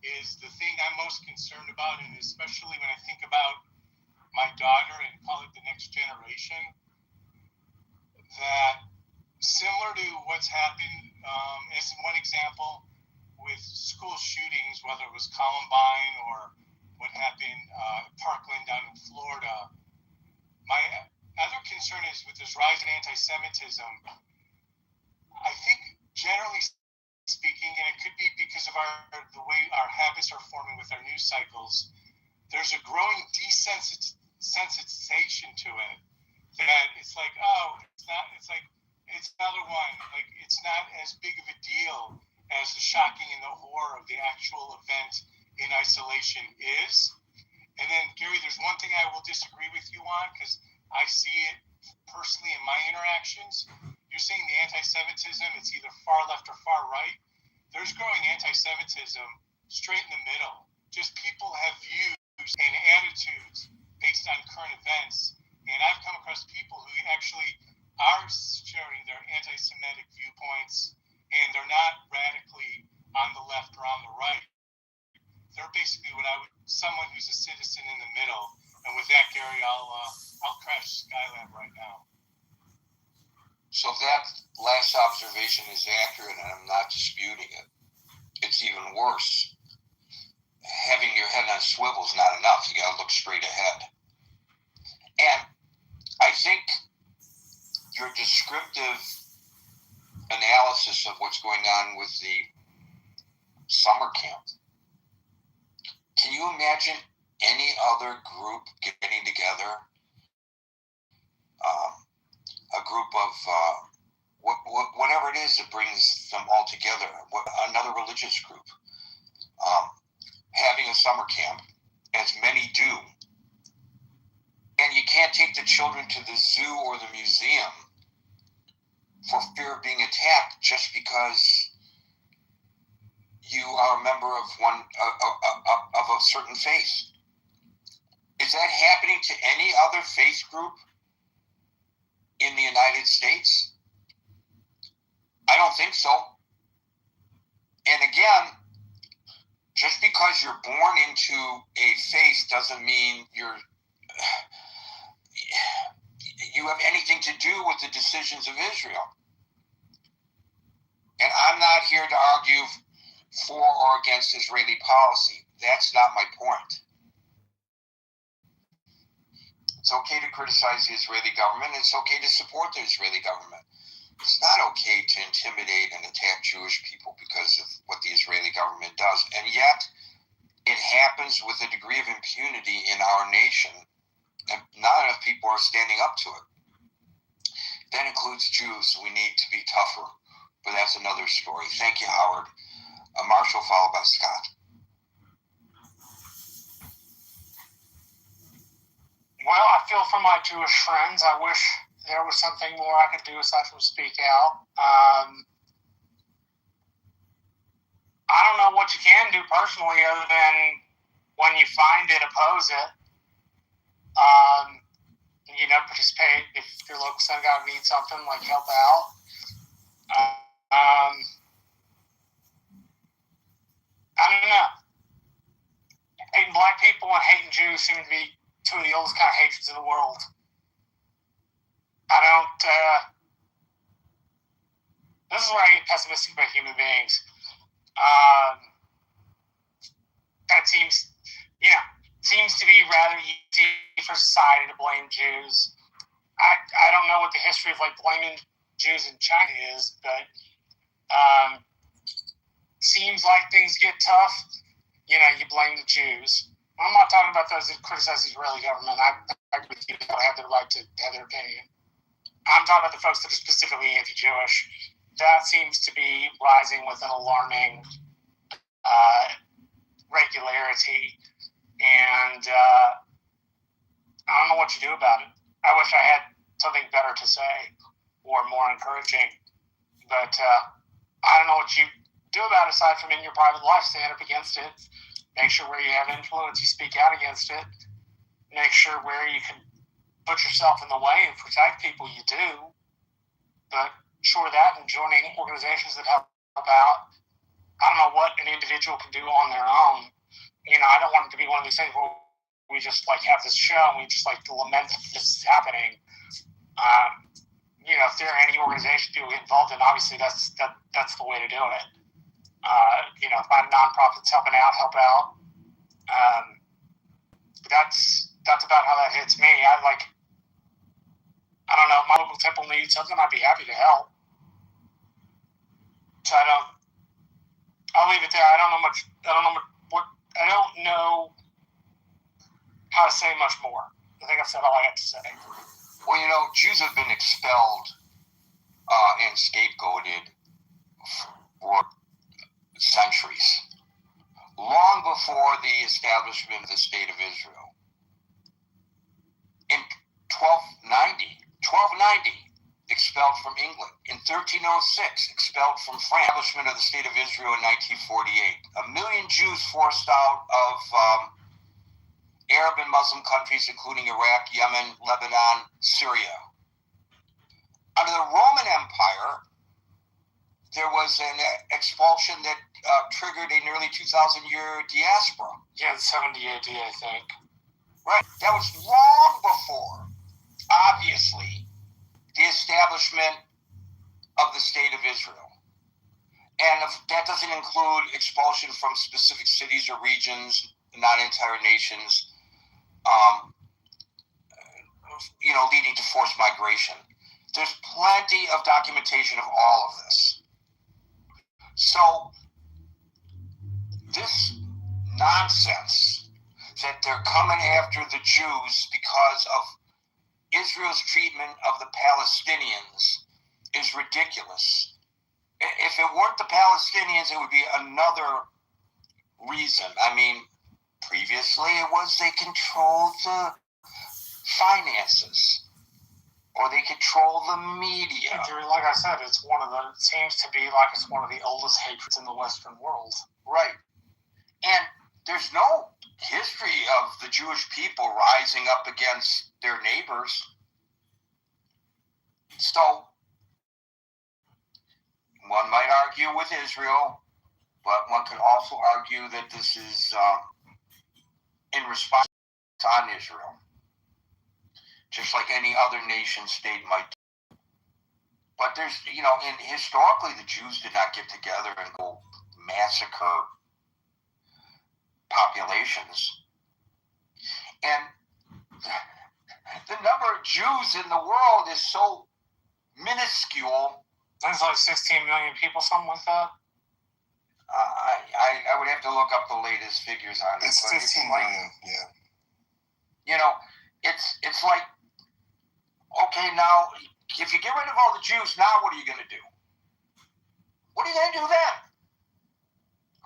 is the thing I'm most concerned about, and especially when I think about my daughter and call it the next generation, that similar to what's happened, as one example, with school shootings, whether it was Columbine or what happened Parkland down in Florida, my other concern is with this rise in anti-Semitism, I think generally speaking, and it could be because of the way our habits are forming with our news cycles, there's a growing desensitization to it. That it's like, oh, it's another one. Like, it's not as big of a deal as the shocking and the horror of the actual event in isolation is. And then, Gary, there's one thing I will disagree with you on, because I see it personally in my interactions. You're saying the anti-Semitism, it's either far left or far right. There's growing anti-Semitism straight in the middle. Just people have views and attitudes based on current events. And I've come across people who actually are sharing their anti-Semitic viewpoints, and they're not radically on the left or on the right. They're basically someone who's a citizen in the middle. And with that, Gary, I'll crash Skylab right now. So that last observation is accurate, and I'm not disputing it. It's even worse. Having your head on swivel is not enough. You got to look straight ahead. And I think your descriptive analysis of what's going on with the summer camp. Can you imagine any other group getting together? A group of whatever it is that brings them all together, another religious group, having a summer camp, as many do, and you can't take the children to the zoo or the museum for fear of being attacked just because you are a member of a certain faith. Is that happening to any other faith group in the United States? I don't think so. And again, just because you're born into a faith doesn't mean you have anything to do with the decisions of Israel. And I'm not here to argue for or against Israeli policy. That's not my point. It's okay to criticize the Israeli government. It's okay to support the Israeli government. It's not okay to intimidate and attack Jewish people because of what the Israeli government does. And yet, it happens with a degree of impunity in our nation, and not enough people are standing up to it. That includes Jews. We need to be tougher, but that's another story. Thank you, Howard. Marshall, followed by Scott. Well, I feel for my Jewish friends. I wish there was something more I could do aside from speak out. I don't know what you can do personally other than when you find it, oppose it. Participate if your local synagogue needs something, like help out. I don't know. Hating black people and hating Jews seem to be two of the oldest kind of hatreds in the world. This is where I get pessimistic about human beings. That seems to be rather easy for society to blame Jews. I don't know what the history of blaming Jews in China is, but seems like things get tough. You blame the Jews. I'm not talking about those that criticize the Israeli government. I agree with you. They have the right to have their opinion. I'm talking about the folks that are specifically anti-Jewish. That seems to be rising with an alarming regularity. And I don't know what to do about it. I wish I had something better to say or more encouraging. But I don't know what you do about it aside from in your private life. Stand up against it. Make sure where you have influence, you speak out against it. Make sure where you can put yourself in the way and protect people, you do. But short of that and joining organizations that help out, I don't know what an individual can do on their own. You know, I don't want it to be one of these things where we just like have this show and we just like to lament that this is happening. You know, if there are any organizations people get involved in, obviously that's the way to do it. You know, if my nonprofit's helping out, help out. That's about how that hits me. I don't know, if my local temple needs something, I'd be happy to help. So I'll leave it there. I don't know how to say much more. I think I've said all I have to say. Well, you know, Jews have been expelled and scapegoated for centuries, long before the establishment of the State of Israel. In 1290, expelled from England. In 1306, expelled from France. Establishment of the State of Israel in 1948. 1 million Jews forced out of Arab and Muslim countries, including Iraq, Yemen, Lebanon, Syria. Under the Roman Empire, there was an expulsion that triggered a nearly 2,000-year diaspora. Yeah, 70 AD, I think. Right. That was long before, obviously, the establishment of the State of Israel. And that doesn't include expulsion from specific cities or regions, not entire nations, you know, leading to forced migration. There's plenty of documentation of all of this. So, this nonsense that they're coming after the Jews because of Israel's treatment of the Palestinians is ridiculous. If it weren't the Palestinians, it would be another reason. I mean, previously it was they controlled the finances, or they control the media. Like I said, it seems to be like it's one of the oldest hatreds in the Western world. Right. And there's no history of the Jewish people rising up against their neighbors. So, one might argue with Israel, but one could also argue that this is in response on Israel, just like any other nation state might do. But there's, you know, historically the Jews did not get together and go massacre populations. And the number of Jews in the world is so minuscule. There's like 16 million people, something like that. I would have to look up the latest figures on it. It's 15 million, yeah. You know, it's like, okay, now, if you get rid of all the Jews, now what are you going to do? What are you going to do then?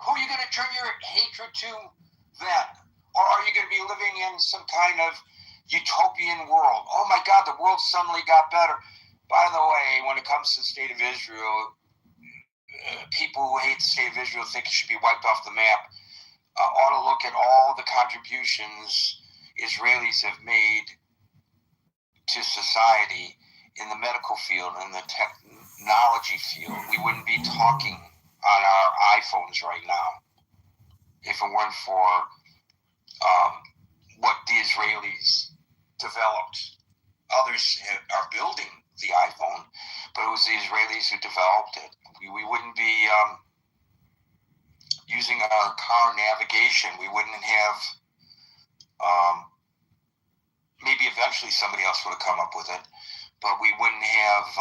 Who are you going to turn your hatred to then? Or are you going to be living in some kind of utopian world? Oh my God, the world suddenly got better. By the way, when it comes to the State of Israel, people who hate the State of Israel think it should be wiped off the map. Ought to look at all the contributions Israelis have made to society in the medical field, in the technology field. We wouldn't be talking on our iPhones right now if it weren't for what the Israelis developed. Others are building the iPhone, but it was the Israelis who developed it. We wouldn't be using our car navigation. We wouldn't have, maybe eventually somebody else would have come up with it, but we wouldn't have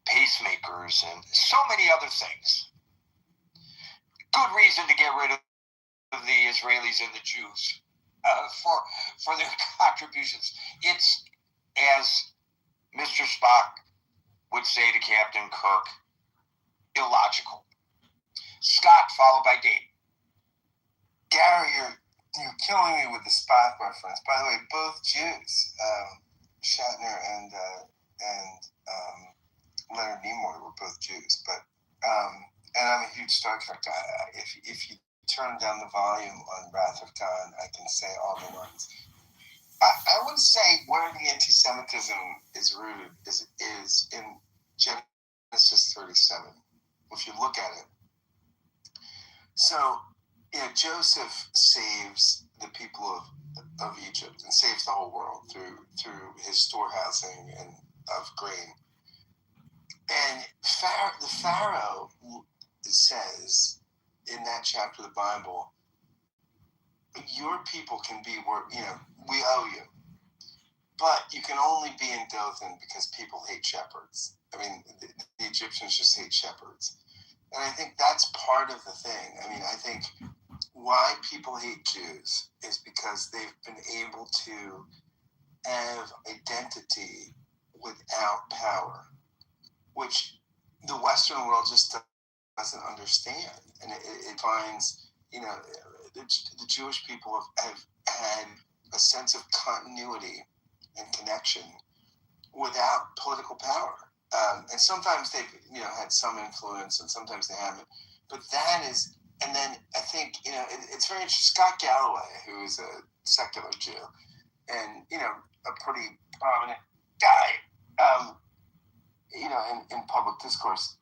pacemakers and so many other things. Good reason to get rid of the Israelis and the Jews for their contributions. It's, as Mr. Spock would say to Captain Kirk, illogical. Scott, followed by Dave. Gary, You're killing me with the Spock reference. By the way, both Jews, Shatner and Leonard Nimoy were both Jews. But and I'm a huge Star Trek guy. If you turn down the volume on Wrath of Khan, I can say all the ones. I would say where the anti-Semitism is rooted is in Genesis 37. If you look at it, so Joseph saves the people of Egypt and saves the whole world through his storehousing and of grain. And the Pharaoh says in that chapter of the Bible, your people can be where we owe you, but you can only be in Dothan because people hate shepherds. I mean, the Egyptians just hate shepherds. And I think that's part of the thing. I mean, I think why people hate Jews is because they've been able to have identity without power, which the Western world just doesn't understand. And it finds, the Jewish people have had a sense of continuity and connection without political power. And sometimes they've had some influence, and sometimes they haven't. But that is, and then I think it's very interesting. Scott Galloway, who is a secular Jew, and a pretty prominent guy, in public discourse,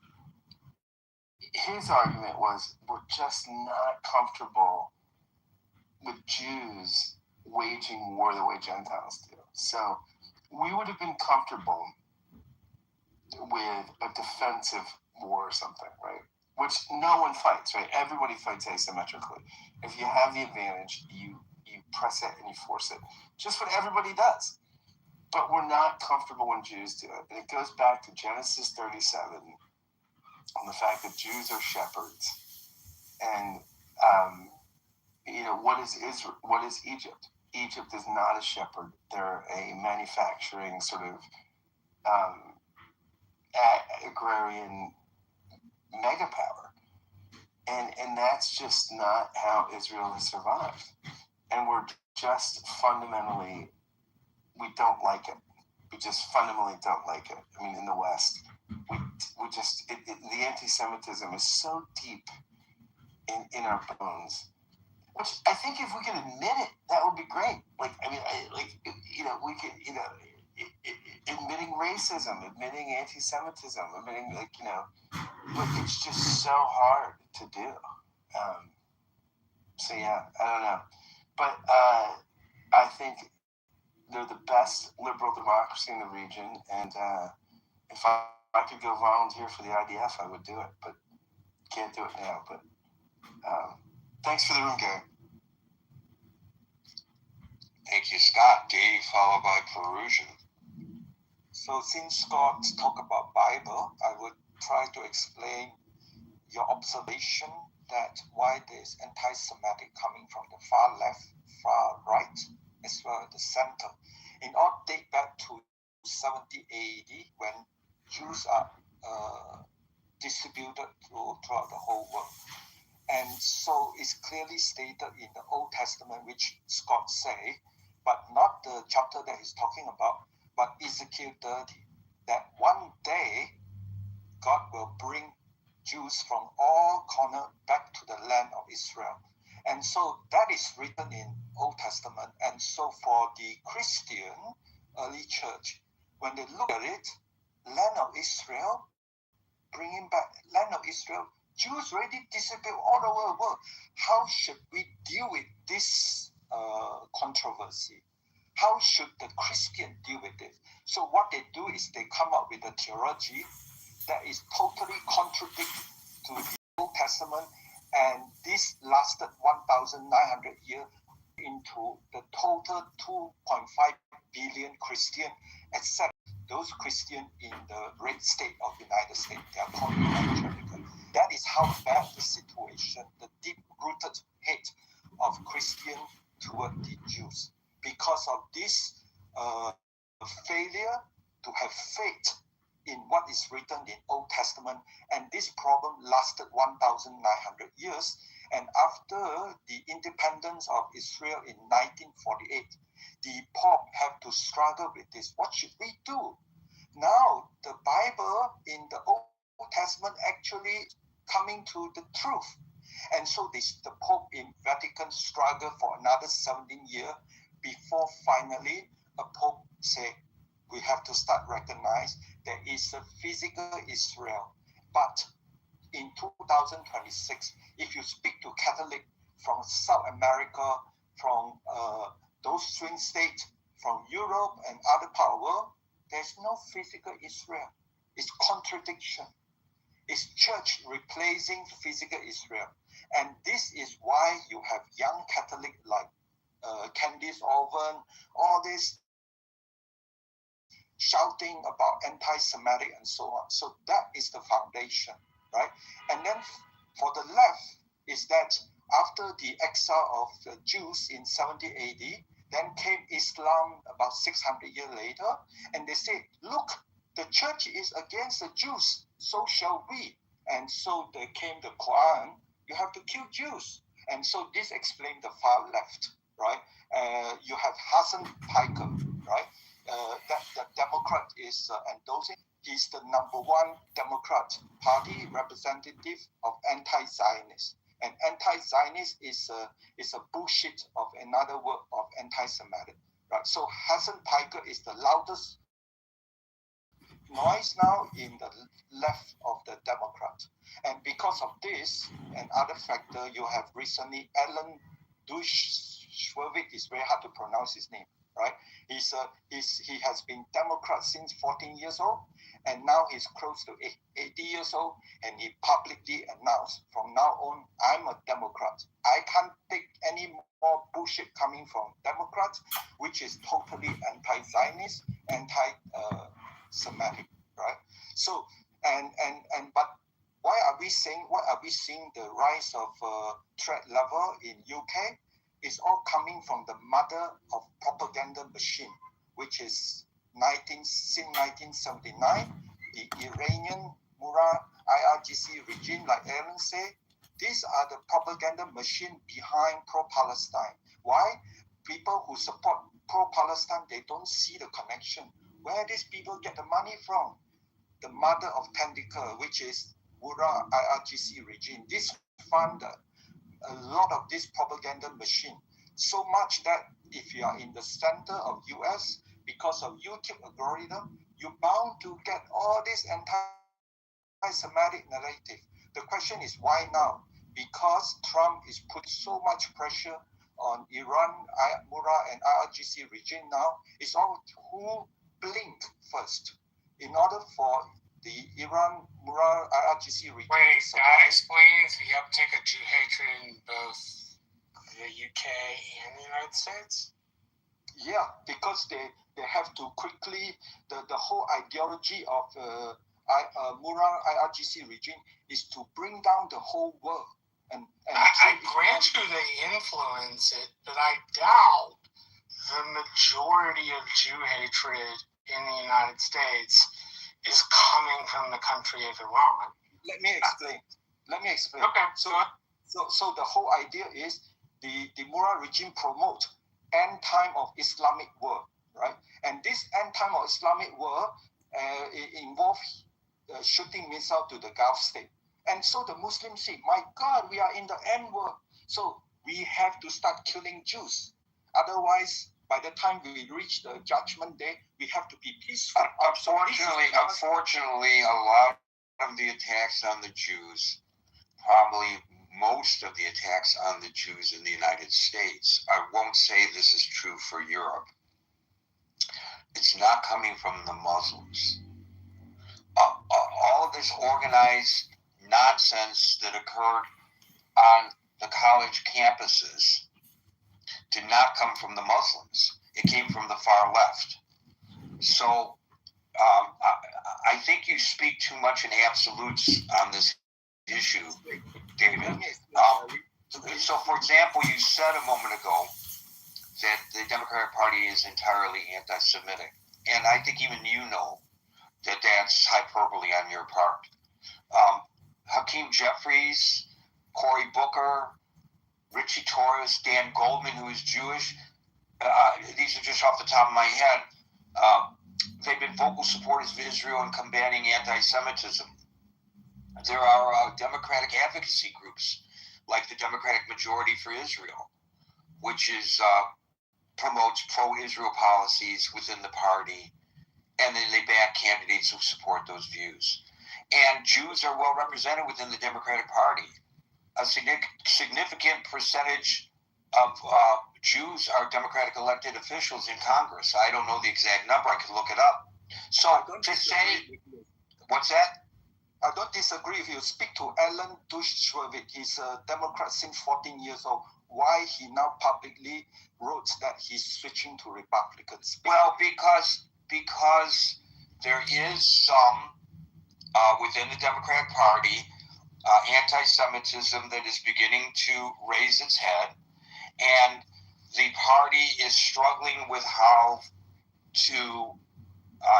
his argument was we're just not comfortable with Jews waging war the way Gentiles do. So we would have been comfortable with a defensive war or something, right? Which no one fights, right? Everybody fights asymmetrically. If you have the advantage, you press it and you force it. Just what everybody does. But we're not comfortable when Jews do it. And it goes back to Genesis 37 on the fact that Jews are shepherds. And, what is Israel? What is Egypt? Egypt is not a shepherd. They're a manufacturing sort of agrarian mega power. And that's just not how Israel has survived. And we're just fundamentally, we don't like it. We just fundamentally don't like it. I mean, in the West, we just, the anti-Semitism is so deep in our bones, which I think if we can admit it, that would be great. We could, admitting racism, admitting anti-Semitism, admitting, but it's just so hard to do. So yeah, I don't know. But I think they're the best liberal democracy in the region, and if I could go volunteer for the IDF, I would do it, but can't do it now. But thanks for the room, Gary. Thank you, Scott. Dave, followed by Perusian. So since Scott talked about Bible, I would try to explain your observation that why there's anti-Semitic coming from the far left, far right, as well as the center. It all date back to 70 AD when Jews are distributed throughout the whole world. And so it's clearly stated in the Old Testament, which Scott say, but not the chapter that he's talking about, but Ezekiel 30, that one day God will bring Jews from all corners back to the land of Israel. And so that is written in Old Testament. And so for the Christian early church, when they look at it, land of Israel, bringing back land of Israel, Jews already disappeared all over the world. How should we deal with this controversy? How should the Christian deal with it? So what they do is they come up with a theology that is totally contradictory to the Old Testament, and this lasted 1,900 years into the total 2.5 billion Christian, except those Christians in the red state of the United States. They are called evangelical. That is how bad the situation, the deep-rooted hate of Christian toward the Jews. Because of this failure to have faith in what is written in Old Testament, and this problem lasted 1,900 years, And after the independence of Israel in 1948, the Pope had to struggle with this. What should we do? Now, the Bible in the Old Testament actually coming to the truth. And so the Pope in Vatican struggled for another 17 years before finally a Pope said, we have to start recognize there is a physical Israel. But in 2026, if you speak to Catholic from South America, from those swing states, from Europe and other part of the world, there's no physical Israel. It's contradiction. It's church replacing physical Israel. And this is why you have young Catholic like Candice Owen, all this shouting about anti-Semitic and so on. So that is the foundation, right? And then for the left is that after the exile of the Jews in 70 AD, then came Islam about 600 years later, and they say, look, the church is against the Jews, so shall we. And so there came the Quran, you have to kill Jews. And so this explains the far left, right? You have Hassan Piker, right? That the Democrat is endorsing. He's the #1 Democrat Party representative of anti-Zionist. And anti-Zionist is a bullshit of another word of anti-Semitic, right? So Hassan Piker is the loudest noise now in the left of the Democrat. And because of this and other factor, you have recently Alan Dershowitz, it's very hard to pronounce his name, right? He has been Democrat since 14 years old, and now he's close to 80 years old, and he publicly announced, from now on, I'm a Democrat. I can't take any more bullshit coming from Democrats, which is totally anti-Zionist, anti-Semitic, right? So, but why are we seeing the rise of threat level in UK? It's all coming from the mother of propaganda machine, which is since 1979, the Iranian Murad IRGC regime, like Aaron said, these are the propaganda machine behind pro-Palestine. Why? People who support pro-Palestine, they don't see the connection. Where these people get the money from? The mother of tentacle, which is Murad IRGC regime. This funded a lot of this propaganda machine, so much that if you are in the center of US, because of YouTube algorithm, you're bound to get all this anti-Semitic narrative. The question is why now? Because Trump is put so much pressure on Iran, Murad and IRGC regime now. It's all who blink first in order for the Iran, Murad, IRGC regime. Wait, that explains the uptick of Jew hatred in both the UK and the United States? Yeah, because they have to quickly, the whole ideology of Murad IRGC regime is to bring down the whole world. And I grant you they influence it, but I doubt the majority of Jew hatred in the United States is coming from the country of Iran. Let me explain. Okay. So the whole idea is the Murad regime promote end time of Islamic war, right? And this end time of Islamic war involve shooting missile to the Gulf state. And so the Muslims say, my God, we are in the end war. So we have to start killing Jews. Otherwise, by the time we reach the judgment day, we have to be peaceful. Unfortunately, a lot of the attacks on the Jews, probably most of the attacks on the Jews in the United States, I won't say this is true for Europe. It's not coming from the Muslims. All of this organized nonsense that occurred on the college campuses did not come from the Muslims. It came from the far left. So I think you speak too much in absolutes on this issue, David. So, for example, you said a moment ago that the Democratic Party is entirely anti-Semitic. And I think even you know that that's hyperbole on your part. Hakeem Jeffries, Cory Booker, Richie Torres, Dan Goldman, who is Jewish. These are just off the top of my head. They've been vocal supporters of Israel in combating anti-Semitism. There are democratic advocacy groups like the Democratic Majority for Israel, which is promotes pro-Israel policies within the party, and then they back candidates who support those views. And Jews are well represented within the Democratic Party. A significant percentage of Jews are Democratic elected officials in Congress. I don't know the exact number. I could look it up. So to say, what's that? I don't disagree if you speak to Alan Dershowitz. He's a Democrat since 14 years old. Why he now publicly wrote that he's switching to Republicans? Well, because there is some within the Democratic Party anti-Semitism that is beginning to raise its head, and the party is struggling with how to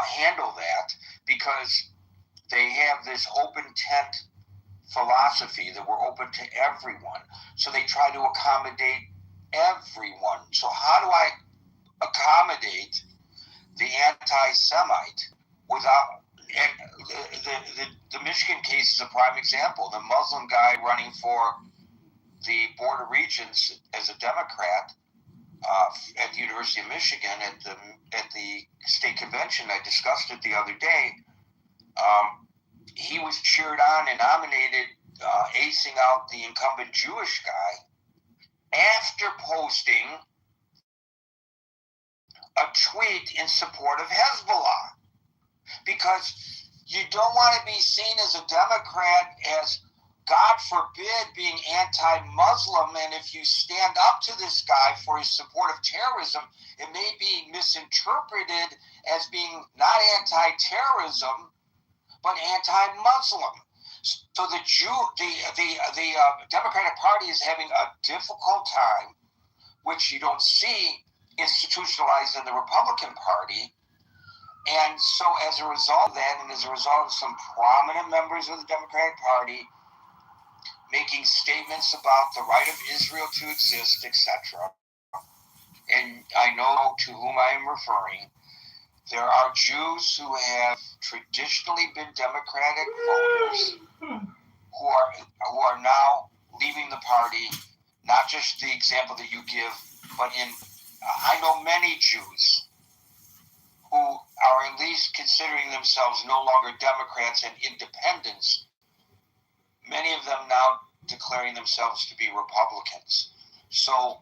handle that, because they have this open tent philosophy that we're open to everyone. So they try to accommodate everyone. So how do I accommodate the anti-Semite without? And the Michigan case is a prime example. The Muslim guy running for the Board of Regents as a Democrat at the University of Michigan at the state convention. I discussed it the other day. He was cheered on and nominated, acing out the incumbent Jewish guy after posting a tweet in support of Hezbollah. Because you don't want to be seen as a Democrat as, God forbid, being anti-Muslim, and if you stand up to this guy for his support of terrorism, it may be misinterpreted as being not anti-terrorism, but anti-Muslim. So the Democratic Party is having a difficult time, which you don't see institutionalized in the Republican Party. And so as a result of that, and as a result of some prominent members of the Democratic Party making statements about the right of Israel to exist, etc., and I know to whom I am referring, there are Jews who have traditionally been Democratic voters who are now leaving the party. Not just the example that you give, but I know many Jews who are at least considering themselves no longer Democrats and independents. Many of them now declaring themselves to be Republicans. So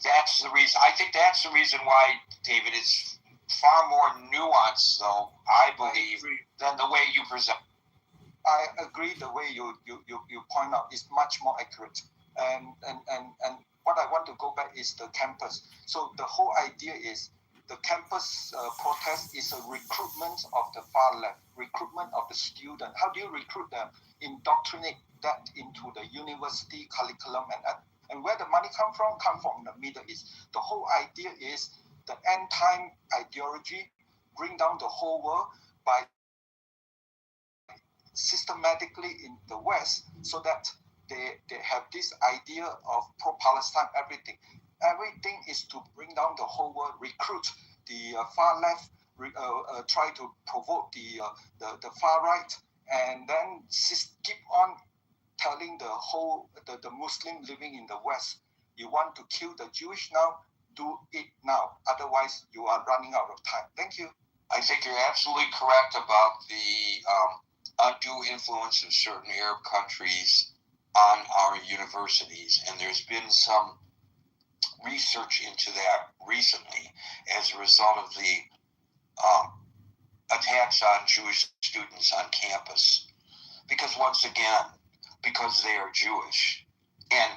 that's the reason. I think that's the reason why, David, it's far more nuanced, though, I believe, than the way you present. I agree. The way you point out is much more accurate. And what I want to go back is the campus. So the whole idea is the campus protest is a recruitment of the far left, recruitment of the student. How do you recruit them? Indoctrinate that into the university curriculum, and where the money come from the Middle East. The whole idea is the end time ideology bring down the whole world by systematically in the West, so that they have this idea of pro-Palestine. Everything is to bring down the whole world, recruit the far left, try to provoke the far right, and then keep on telling the Muslim living in the West, you want to kill the Jewish now, do it now. Otherwise, you are running out of time. Thank you. I think you're absolutely correct about the undue influence of certain Arab countries on our universities, and there's been some research into that recently as a result of the attacks on Jewish students on campus. Because once again, because they are Jewish, and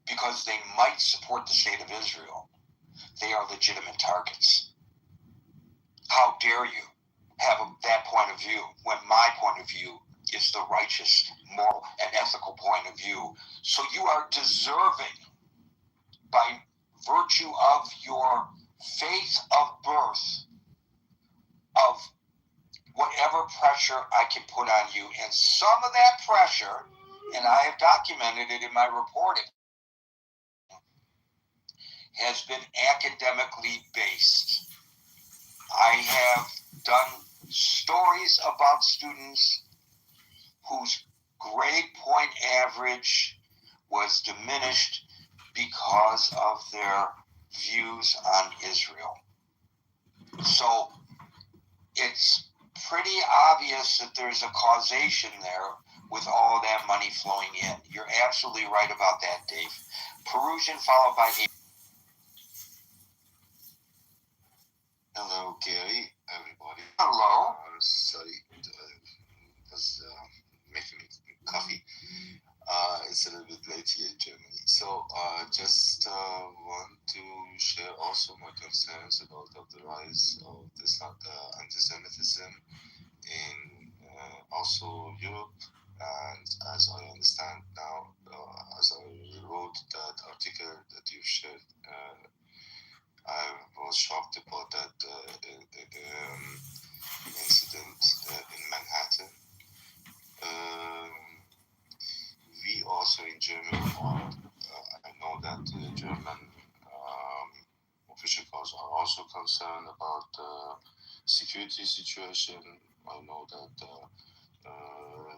because they might support the state of Israel, they are legitimate targets. How dare you have that point of view when my point of view is the righteous, moral, and ethical point of view? So you are deserving, by virtue of your faith of birth, of whatever pressure I can put on you. And some of that pressure, and I have documented it in my reporting, has been academically based. I have done stories about students whose grade point average was diminished because of their views on Israel. So it's pretty obvious that there's a causation there with all that money flowing in. You're absolutely right about that, Dave. Perusian followed by Hello, Gary, everybody. Hello. Sorry, was making coffee. It's a little bit late here in Germany. So just want to share also my concerns about the rise of this anti-Semitism in also Europe. And as I understand now, as I wrote that article that you shared, I was shocked about that incident in Manhattan. We also in Germany, I know that the German officials are also concerned about the security situation. I know that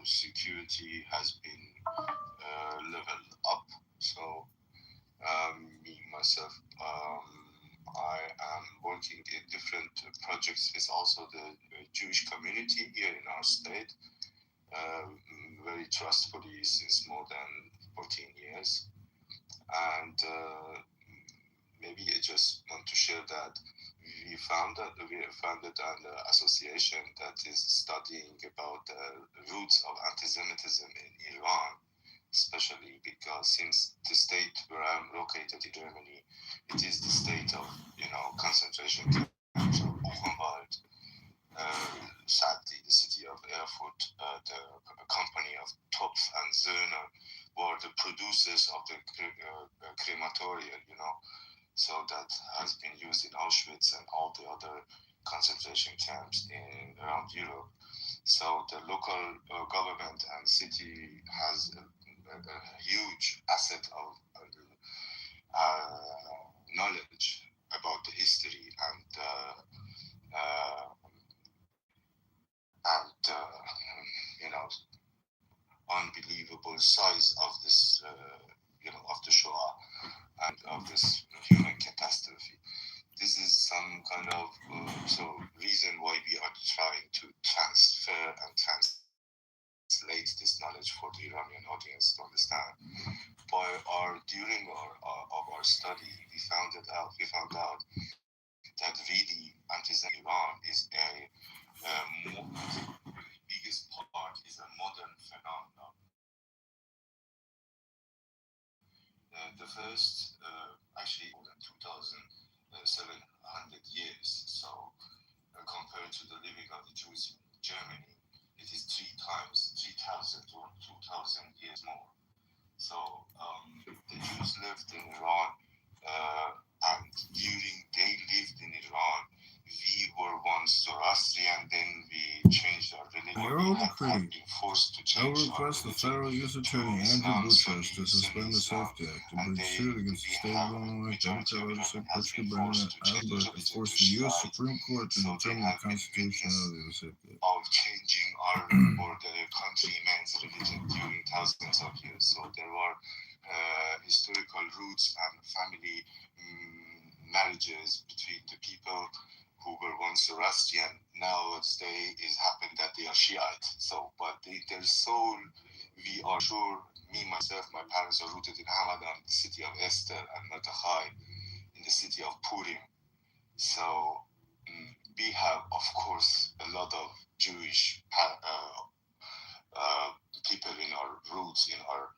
security has been leveled up. So me, myself, I am working in different projects with also the Jewish community here in our state. Very trustfully since more than 14 years. And maybe I just want to share that we founded an association that is studying about the roots of anti-Semitism in Iran, especially because since the state where I'm located in Germany, it is the state of concentration camps of Buchenwald. Sadly, the city of Erfurt, the company of Topf and Söhne were the producers of the crematorium, so that has been used in Auschwitz and all the other concentration camps around Europe. So the local government and city has a huge asset of knowledge about the history and unbelievable size of this, of the Shoah and of this human catastrophe. This is some kind of reason why we are trying to transfer and translate this knowledge for the Iranian audience to understand. During our study, we found out that really anti-Semitism in Iran is the biggest part is a modern phenomenon. The first, actually more than 2,700 years. So compared to the living of the Jews in Germany, it is 3,000 or 2,000 years more. So the Jews lived in Iran, and they lived in Iran. We were once Zoroastrian, then we changed our religion. We have been forced to change our religion. I request the federal U.S. Attorney Andrew Butchers to suspend the Safety Act, to bring suit against the state of Illinois, Democrat legislator Patrick Brennan, Albert, and force the U.S. Supreme Court to determine the constitutionality of the Safety Act. Of changing our or the country man's religion during thousands of years. So there were historical roots and family marriages between the people who were once Zoroastrian. Nowadays it happened that they are Shiite. So, but their soul, we are sure, me, myself, my parents are rooted in Hamadan, the city of Esther, and Mordechai in the city of Purim. So we have, of course, a lot of Jewish people in our roots, in our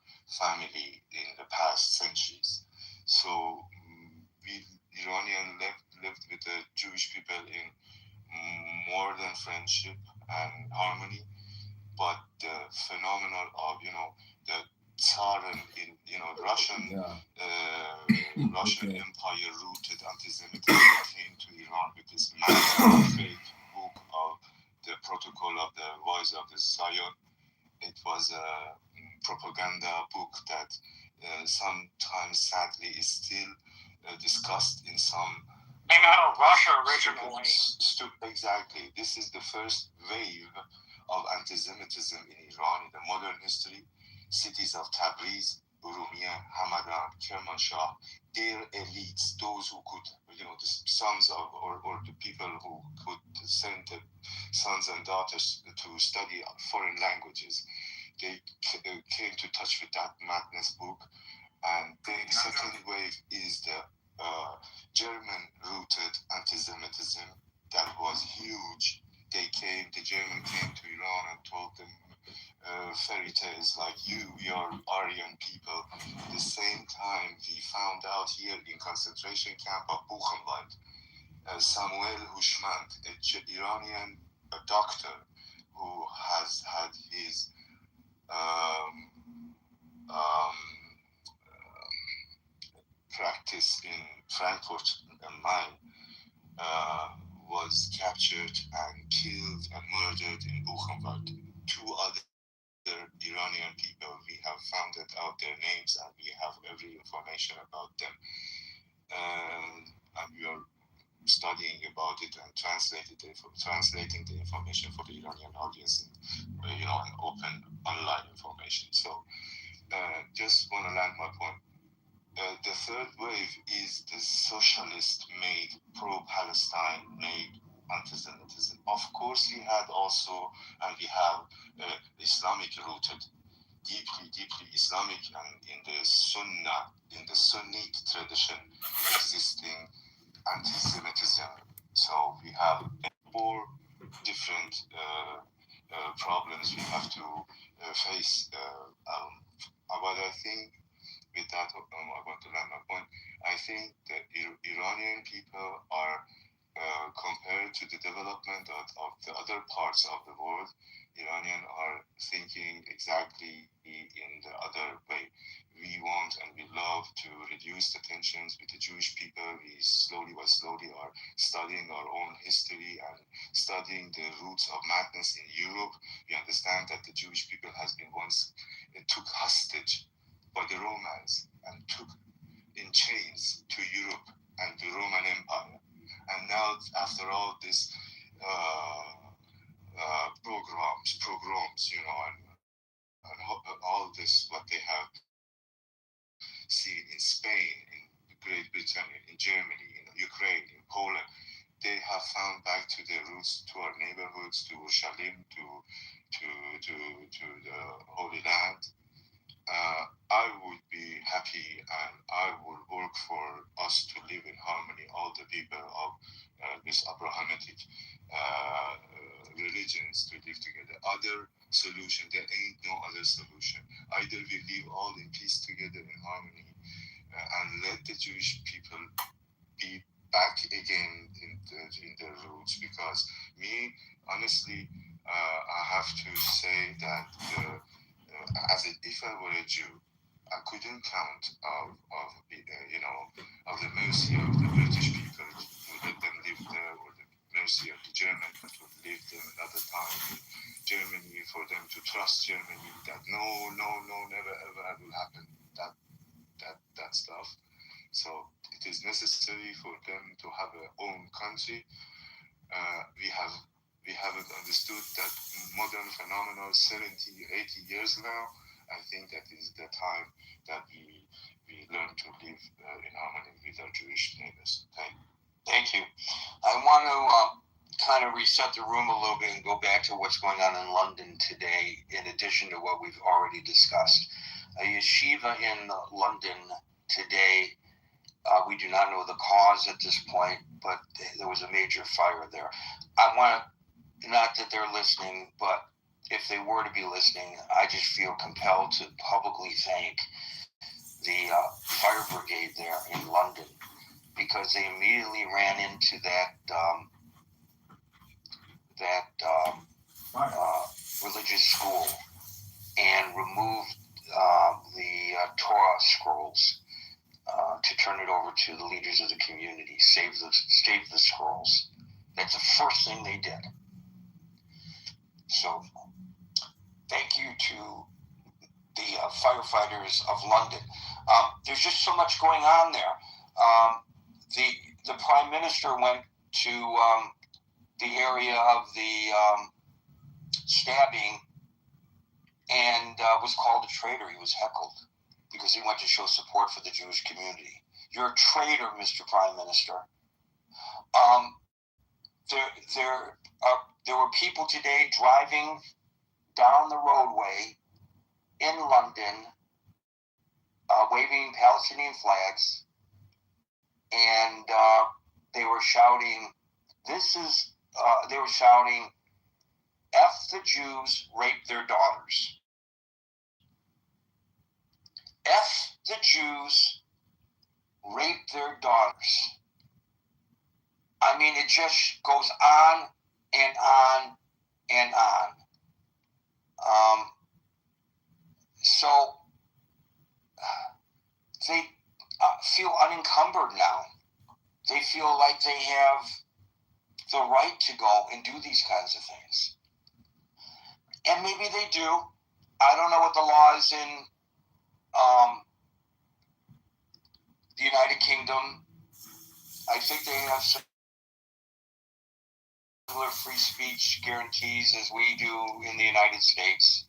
family in the past centuries. So we Iranian lived with the Jewish people in more than friendship and harmony, but the phenomenon of the Tsaren in Russian Empire rooted anti-Semitism came to Iran with this massive fake book of the Protocol of the Voice of the Zion. It was a propaganda book that sometimes sadly is still discussed in some. Came out of Russia originally. Exactly. This is the first wave of anti-Semitism in Iran in the modern history. Cities of Tabriz, Urumiyeh, Hamadan, Kermanshah, their elites, those who could, the sons of, or the people who could send the sons and daughters to study foreign languages, they came to touch with that madness book. And the second wave is the German-rooted anti-Semitism that was huge. The German came to Iran and told them fairy tales like we are Aryan people. At the same time, we found out here in concentration camp of Buchenwald, Samuel Hushmand, an Iranian doctor who has had his practice in Frankfurt am Main, was captured and killed and murdered in Buchenwald. 2 other Iranian people, we have found out their names and we have every information about them. And we are studying about it and translating the information for the Iranian audience, and open online information. So just want to land my point. The third wave is the socialist-made, pro-Palestine-made anti-Semitism. Of course, we had also, and we have Islamic-rooted, deeply Islamic, and in the Sunnah, in the Sunnite tradition, existing anti-Semitism. So we have 4 different problems we have to face. But I think with that, I want to land my point. I think that Iranian people are, compared to the development of the other parts of the world, Iranian are thinking exactly in the other way. We want and we love to reduce the tensions with the Jewish people. We slowly but slowly are studying our own history and studying the roots of madness in Europe. We understand that the Jewish people has been once took hostage by the Romans and took in chains to Europe and the Roman Empire. And now, after all this pogroms, and all this, what they have seen in Spain, in Great Britain, in Germany, in Ukraine, in Poland, they have found back to their roots, to our neighborhoods, to Shalim, to the Holy Land. I would be happy and I would work for us to live in harmony, all the people of this Abrahamic religions to live together. Other solution, there ain't no other solution. Either we live all in peace together in harmony and let the Jewish people be back again in their roots, because me, honestly, I have to say that if I were a Jew, I couldn't count of the mercy of the British people to let them live there, or the mercy of the Germans to live them another time in Germany, for them to trust Germany that no, never ever will happen, that stuff. So it is necessary for them to have their own country. We haven't understood that modern phenomenon 70, 80 years now. I think that is the time that we learn to live in harmony with our Jewish neighbors. Thank you. I want to kind of reset the room a little bit and go back to what's going on in London today, in addition to what we've already discussed. A yeshiva in London today, we do not know the cause at this point, but there was a major fire there. I want to, not that they're listening, but if they were to be listening, I just feel compelled to publicly thank the fire brigade there in London, because they immediately ran into that religious school and removed the Torah scrolls to turn it over to the leaders of the community, save the scrolls. That's the first thing they did. So, thank you to the firefighters of London. There's just so much going on there. The prime minister went to the area of the stabbing and was called a traitor. He was heckled because he went to show support for the Jewish community. You're a traitor, Mr. Prime Minister. There were people today driving down the roadway in London, waving Palestinian flags, and they were shouting, F the Jews, rape their daughters. F the Jews, rape their daughters. I mean, it just goes on and on and on. So they feel unencumbered now. They feel like they have the right to go and do these kinds of things. And maybe they do. I don't know what the law is in the United Kingdom. I think they have similar free speech guarantees as we do in the United States.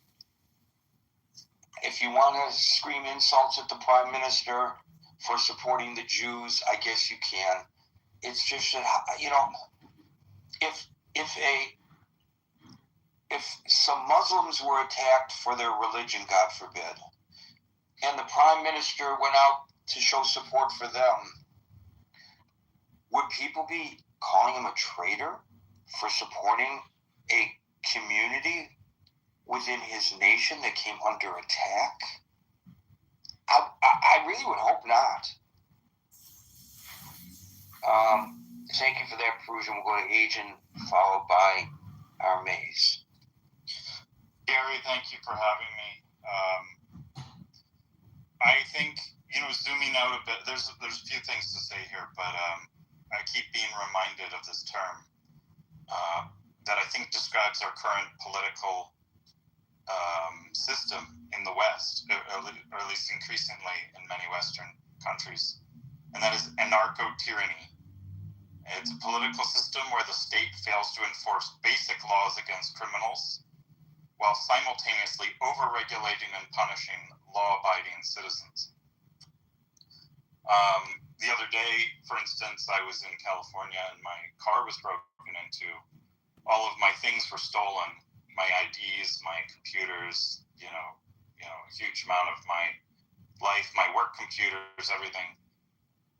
If you want to scream insults at the Prime Minister for supporting the Jews, I guess you can. It's just that, you know, if some Muslims were attacked for their religion, God forbid, and the Prime Minister went out to show support for them, would people be calling him a traitor for supporting a community within his nation that came under attack? I really would hope not. Thank you for that, Perusian. We'll go to Agent, followed by our maze. Gary, thank you for having me. I think, zooming out a bit, there's a few things to say here, but I keep being reminded of this term that I think describes our current political system in the West, or at least increasingly in many Western countries, and that is anarcho-tyranny. It's a political system where the state fails to enforce basic laws against criminals while simultaneously over-regulating and punishing law-abiding citizens. The other day, for instance, I was in California and my car was broken into. All of my things were stolen. My IDs, my computers, a huge amount of my life, my work computers, everything.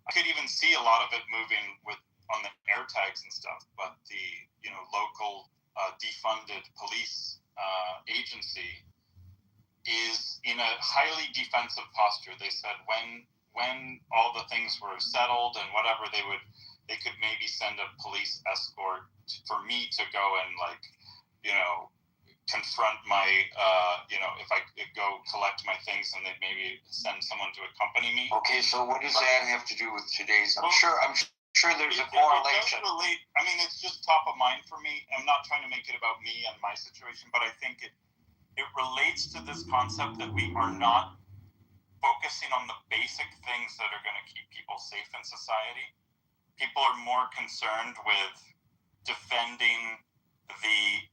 I could even see a lot of it moving on the air tags and stuff, but the local defunded police agency is in a highly defensive posture. They said when all the things were settled and whatever, they could maybe send a police escort for me to go and confront my if I could go collect my things, and they'd maybe send someone to accompany me. Okay, so what does that have to do with today's? I'm sure there's a correlation. It does relate. I mean, it's just top of mind for me. I'm not trying to make it about me and my situation, but I think it relates to this concept that we are not focusing on the basic things that are going to keep people safe in society. People are more concerned with defending the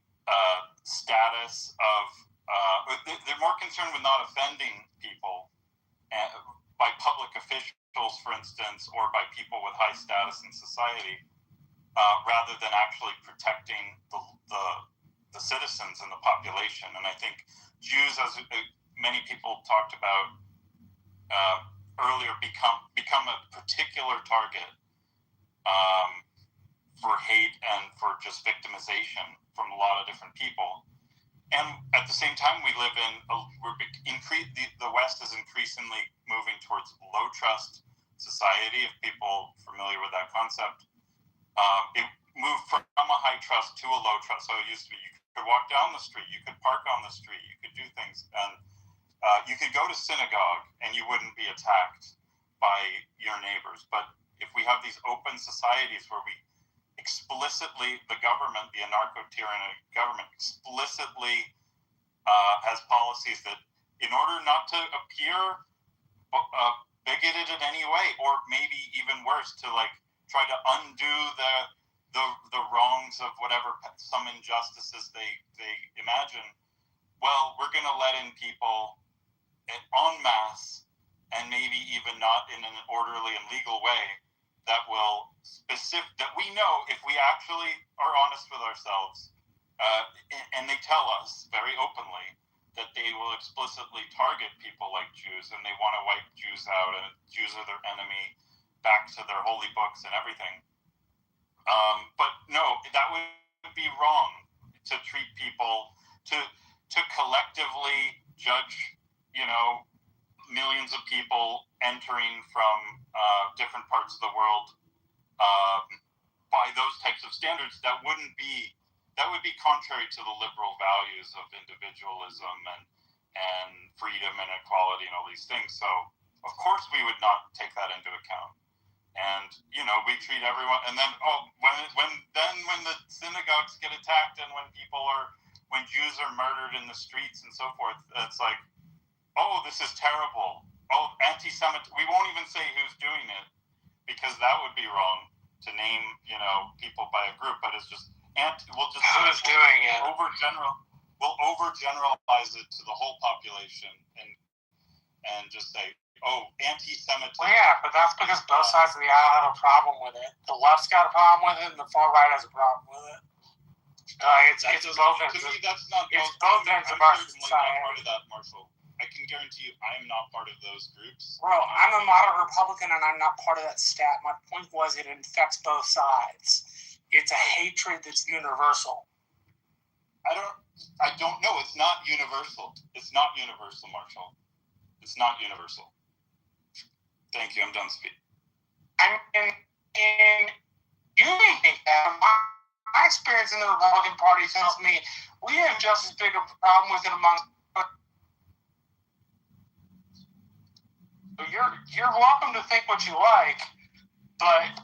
status of, they're more concerned with not offending people by public officials, for instance, or by people with high status in society, rather than actually protecting the citizens and the population. And I think Jews, as many people talked about earlier, become a particular target for hate and for just victimization from a lot of different people. And at the same time, we live in the West is increasingly moving towards low trust society. If people are familiar with that concept, it moved from a high trust to a low trust. So it used to be you could walk down the street, you could park on the street, you could do things, and you could go to synagogue and you wouldn't be attacked by your neighbors. But if we have these open societies where we explicitly, the government, the anarcho-tyrannic government, explicitly has policies that, in order not to appear bigoted in any way, or maybe even worse, to like try to undo the wrongs of whatever some injustices they imagine. Well, we're going to let in people en masse, and maybe even not in an orderly and legal way, that will that we know, if we actually are honest with ourselves, and they tell us very openly that they will explicitly target people like Jews, and they want to wipe Jews out, and Jews are their enemy, back to their holy books and everything. But no, that would be wrong to treat people, to collectively judge, millions of people entering from different parts of the world by those types of standards. That would be contrary to the liberal values of individualism and freedom and equality and all these things. So of course we would not take that into account. And we treat everyone, and then when the synagogues get attacked, and when Jews are murdered in the streets and so forth, it's like, oh, this is terrible. Oh, anti-Semitic. We won't even say who's doing it, because that would be wrong to name, people by a group. But it's just we'll overgeneralize it to the whole population, and just say, oh, anti-Semitism. Well, yeah, but that's because both sides of the aisle have a problem with it. The left's got a problem with it, and the far right has a problem with it. It's both ends. To me, that's not. It's both ends of our society. I'm not part of that, Marshall. I can guarantee you, I am not part of those groups. Well, I'm a moderate Republican, and I'm not part of that stat. My point was, it infects both sides. It's a hatred that's universal. I don't know. It's not universal. It's not universal, Marshall. It's not universal. Thank you. I'm done speaking. I mean, you may think that. My experience in the Republican Party tells me we have just as big a problem with it among. You're welcome to think what you like, but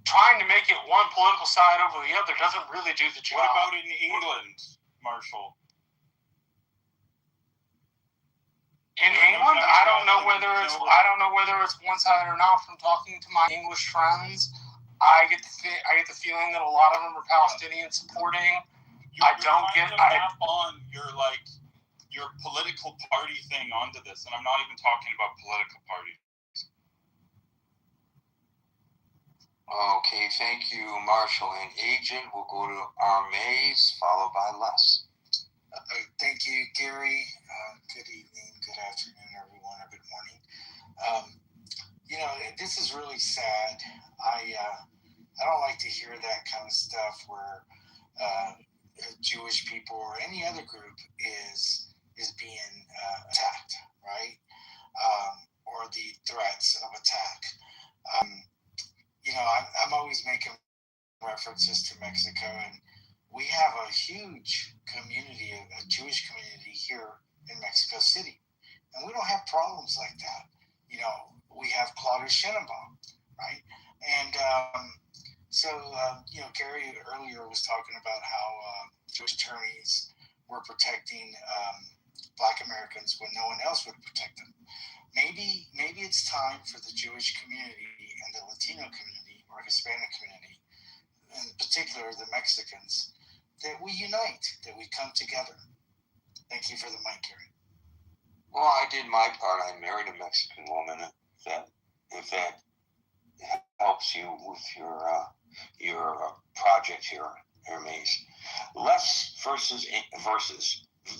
trying to make it one political side over the other doesn't really do the job. What about in England, Marshall? In England, I don't know whether it's one side or not. From talking to my English friends, I get the feeling that a lot of them are Palestinian supporting. Map on your political party thing onto this, and I'm not even talking about political parties. Okay, thank you, Marshall and Agent. We'll go to Armaze, followed by Les. Thank you, Gary. Good evening, good afternoon, everyone, or good morning. This is really sad. I don't like to hear that kind of stuff where Jewish people or any other group is being attacked, right? Or the threats of attack. I'm always making references to Mexico, and we have a huge community, a Jewish community here in Mexico City, and we don't have problems like that. We have Claudia Sheinbaum, right? And Gary earlier was talking about how Jewish attorneys were protecting Black Americans when no one else would protect them. Maybe it's time for the Jewish community and the Latino community or Hispanic community, in particular the Mexicans, that we unite, that we come together. Thank you for the mic, Gary. Well, I did my part. I married a Mexican woman. If that helps you with your project here, Hermes. Les versus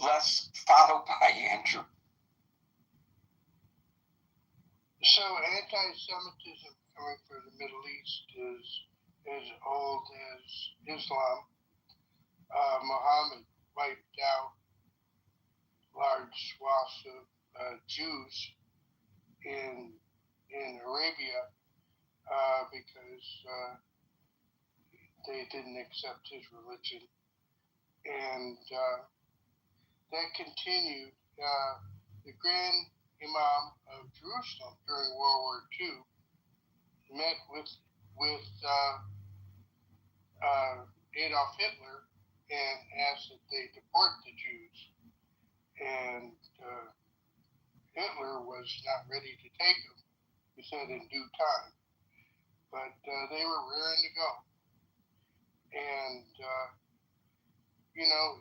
Les, followed by Andrew. So anti-Semitism coming from the Middle East is as old as Islam. Muhammad wiped out large swaths of Jews in Arabia because they didn't accept his religion, and that continued. The Grand Imam of Jerusalem during World War II met with Adolf Hitler and asked that they deport the Jews, and Hitler was not ready to take them. he said, in due time. But they were raring to go. And,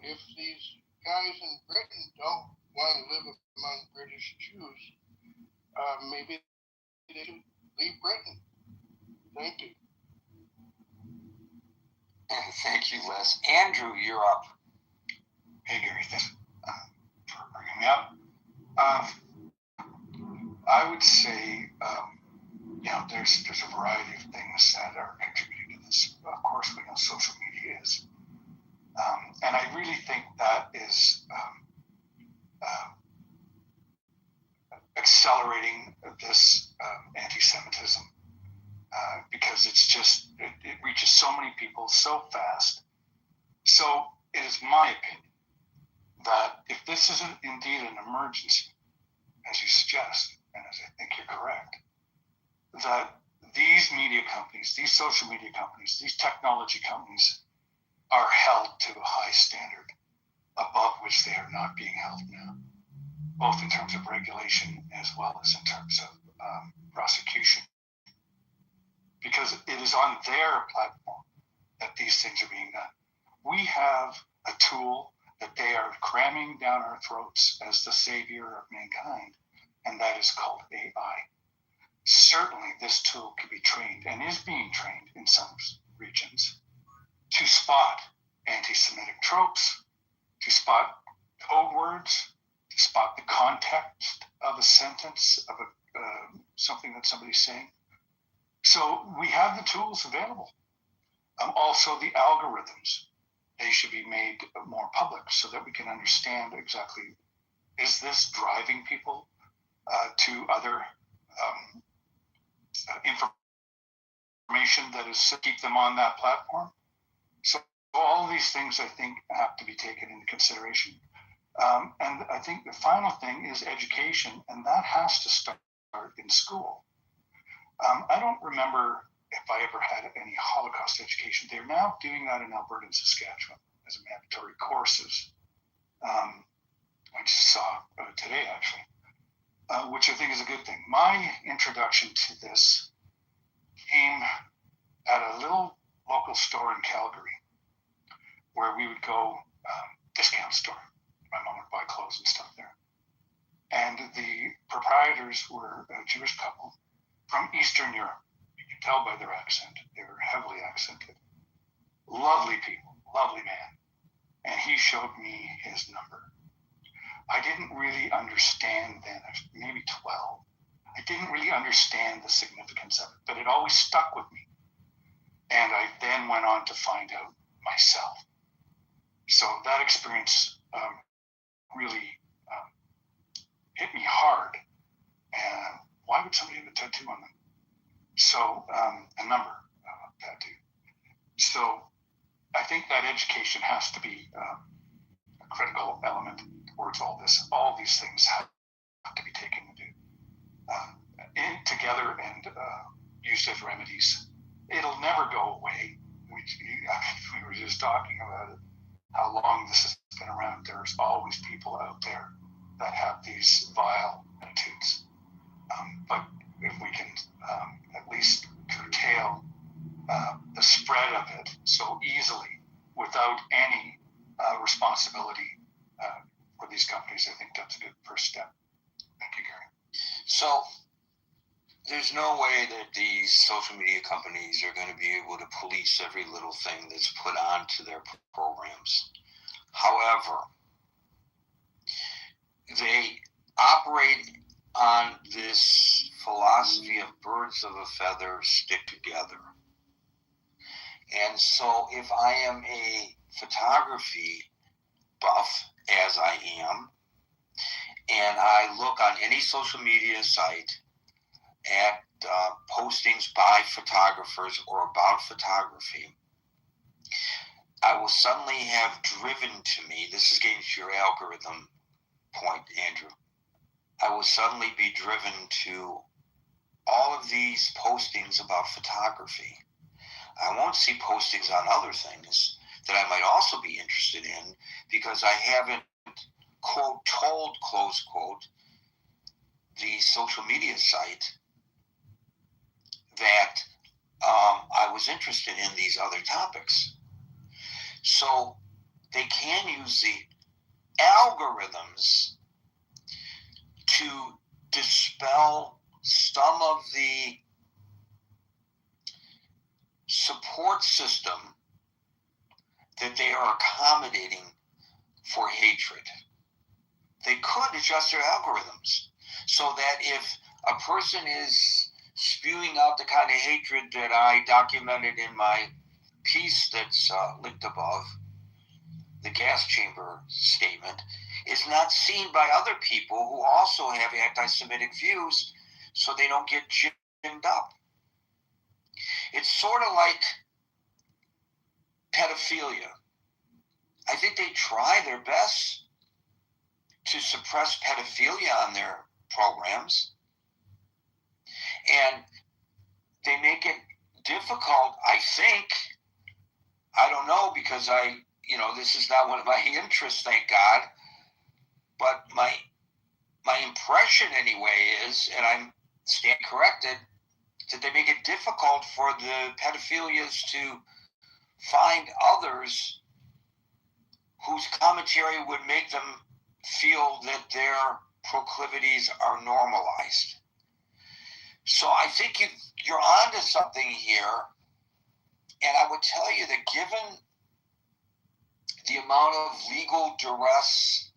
if these guys in Britain don't want to live among British Jews, maybe they should leave Britain. Thank you. And thank you, Les. Andrew, you're up. Hey, Gary, thanks for bringing me up. I would say, there's a variety of things that are contributing to this. Of course, we know social media is. And I really think that is accelerating this anti-Semitism because it reaches so many people so fast. So it is my opinion that if this isn't indeed an emergency, as you suggest, and as I think you're correct, that these media companies, these social media companies, these technology companies are held to a high standard above which they are not being held now, both in terms of regulation as well as in terms of prosecution. Because it is on their platform that these things are being done. We have a tool that they are cramming down our throats as the savior of mankind, and that is called AI. Certainly this tool can be trained and is being trained in some regions to spot anti-Semitic tropes, to spot code words, to spot the context of a sentence, of something that somebody's saying. So we have the tools available. Also the algorithms, they should be made more public so that we can understand exactly, is this driving people to other information that is to keep them on that platform? So all of these things, I think, have to be taken into consideration. And I think the final thing is education, and that has to start in school. I don't remember if I ever had any Holocaust education. They're now doing that in Alberta and Saskatchewan as mandatory courses. I just saw today, actually, which I think is a good thing. My introduction to this came at a little local store in Calgary where we would go, discount store. My mom would buy clothes and stuff there. And the proprietors were a Jewish couple from Eastern Europe. You could tell by their accent. They were heavily accented. Lovely people, lovely man. And he showed me his number. I didn't really understand then, maybe 12. I didn't really understand the significance of it, but it always stuck with me. And I then went on to find out myself. So that experience really hit me hard. And why would somebody have a tattoo on them? So a number tattoo. So I think that education has to be a critical element towards all this. All these things have to be taken together and used as remedies. It'll never go away. We were just talking about it, how long this has been around. There's always people out there that have these vile attitudes. But if we can at least curtail the spread of it so easily without any responsibility for these companies, I think that's a good first step. Thank you, Gary. So there's no way that these social media companies are going to be able to police every little thing that's put onto their programs. However, they operate on this philosophy of birds of a feather stick together. And so if I am a photography buff, as I am, and I look on any social media site at postings by photographers or about photography, I will suddenly have driven to me, this is getting to your algorithm point, Andrew, I will suddenly be driven to all of these postings about photography. I won't see postings on other things that I might also be interested in because I haven't, quote, told, close quote, the social media site that I was interested in these other topics. So they can use the algorithms to dispel some of the support system that they are accommodating for hatred. They could adjust their algorithms so that if a person is spewing out the kind of hatred that I documented in my piece that's linked above, the gas chamber statement, is not seen by other people who also have anti-Semitic views, so they don't get gymmed up. It's sort of like pedophilia. I think they try their best to suppress pedophilia on their programs, and they make it difficult, I think. I don't know, because this is not one of my interests, thank God, but my impression anyway is, and I'm stand corrected, that they make it difficult for the pedophilias to find others whose commentary would make them feel that their proclivities are normalized. So I think you're onto something here, and I would tell you that given the amount of legal duress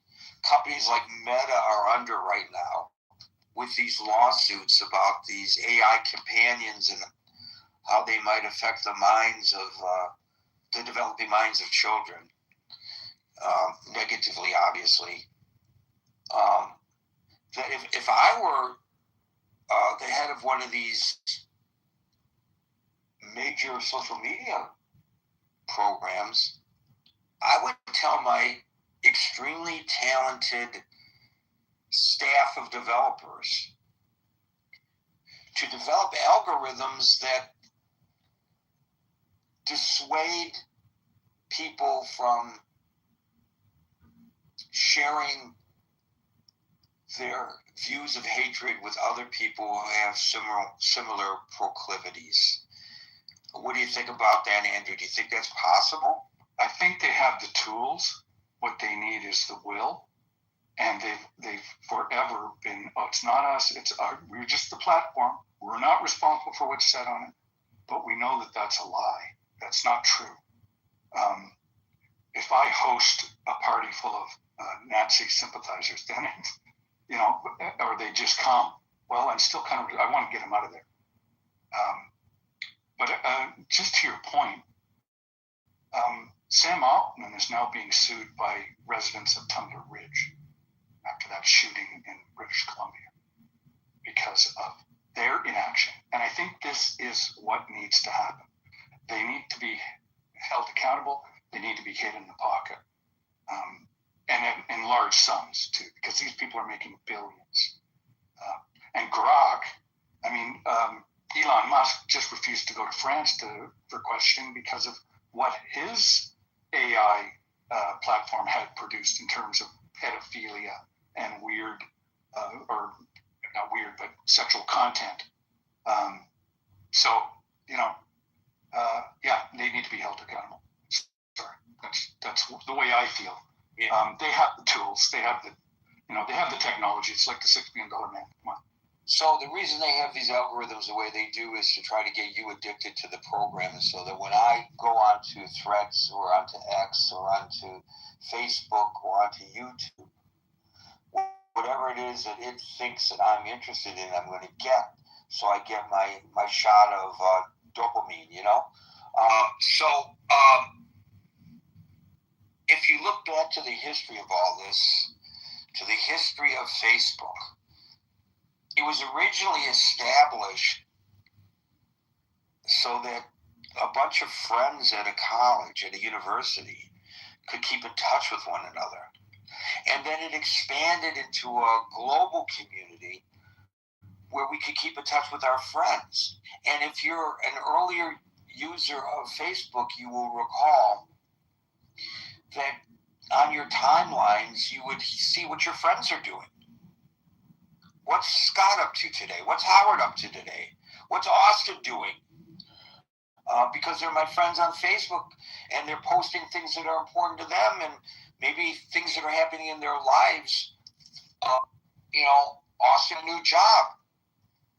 companies like Meta are under right now, with these lawsuits about these AI companions and how they might affect the minds of the developing minds of children, negatively, obviously. That if I were the head of one of these major social media programs, I would tell my extremely talented staff of developers to develop algorithms that dissuade people from sharing their views of hatred with other people who have similar proclivities. What do you think about that, Andrew? Do you think that's possible? I think they have the tools. What they need is the will. And they've forever been, it's not us, we're just the platform. We're not responsible for what's said on it. But we know that that's a lie. That's not true. If I host a party full of Nazi sympathizers, then, or they just come, well, I'm still I want to get them out of there. But just to your point, Sam Altman is now being sued by residents of Tumbler Ridge after that shooting in British Columbia because of their inaction. And I think this is what needs to happen. They need to be held accountable. They need to be hit in the pocket. And in large sums, too, because these people are making billions. And Grok, Elon Musk just refused to go to France for questioning because of what his AI platform had produced in terms of pedophilia and weird, or not weird, but sexual content. They need to be held accountable. Sorry, that's the way I feel. Yeah. They have the tools. They have the technology. It's like the $6 billion man. Come on. So the reason they have these algorithms the way they do is to try to get you addicted to the program, so that when I go onto Threads or onto X or onto Facebook or onto YouTube, whatever it is that it thinks that I'm interested in, I'm going to get. So I get my shot of dopamine, if you look back to the history of all this, to the history of Facebook, it was originally established so that a bunch of friends at a college, at a university, could keep in touch with one another. And then it expanded into a global community where we could keep in touch with our friends. And if you're an earlier user of Facebook, you will recall that on your timelines, you would see what your friends are doing. What's Scott up to today? What's Howard up to today? What's Austin doing? Because they're my friends on Facebook and they're posting things that are important to them and maybe things that are happening in their lives. Austin, a new job.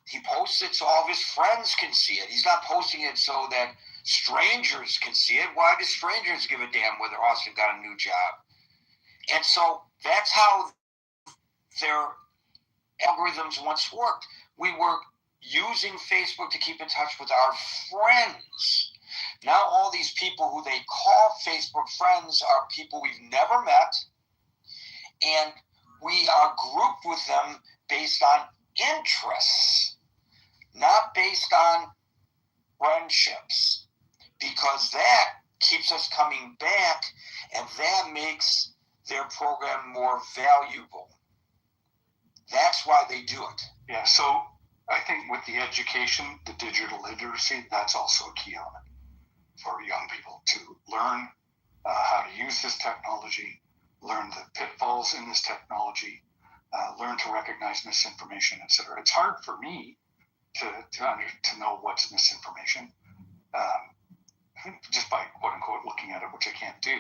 He posts it so all of his friends can see it. He's not posting it so that strangers can see it. Why do strangers give a damn whether Austin got a new job? And so that's how their algorithms once worked. We were using Facebook to keep in touch with our friends. Now all these people who they call Facebook friends are people we've never met, and we are grouped with them based on interests, not based on friendships, because that keeps us coming back, and that makes their program more valuable. That's why they do it. Yeah, so I think with the education, the digital literacy, that's also a key element for young people to learn how to use this technology, learn the pitfalls in this technology, learn to recognize misinformation, etc. It's hard for me to know what's misinformation, just by quote unquote looking at it, which I can't do.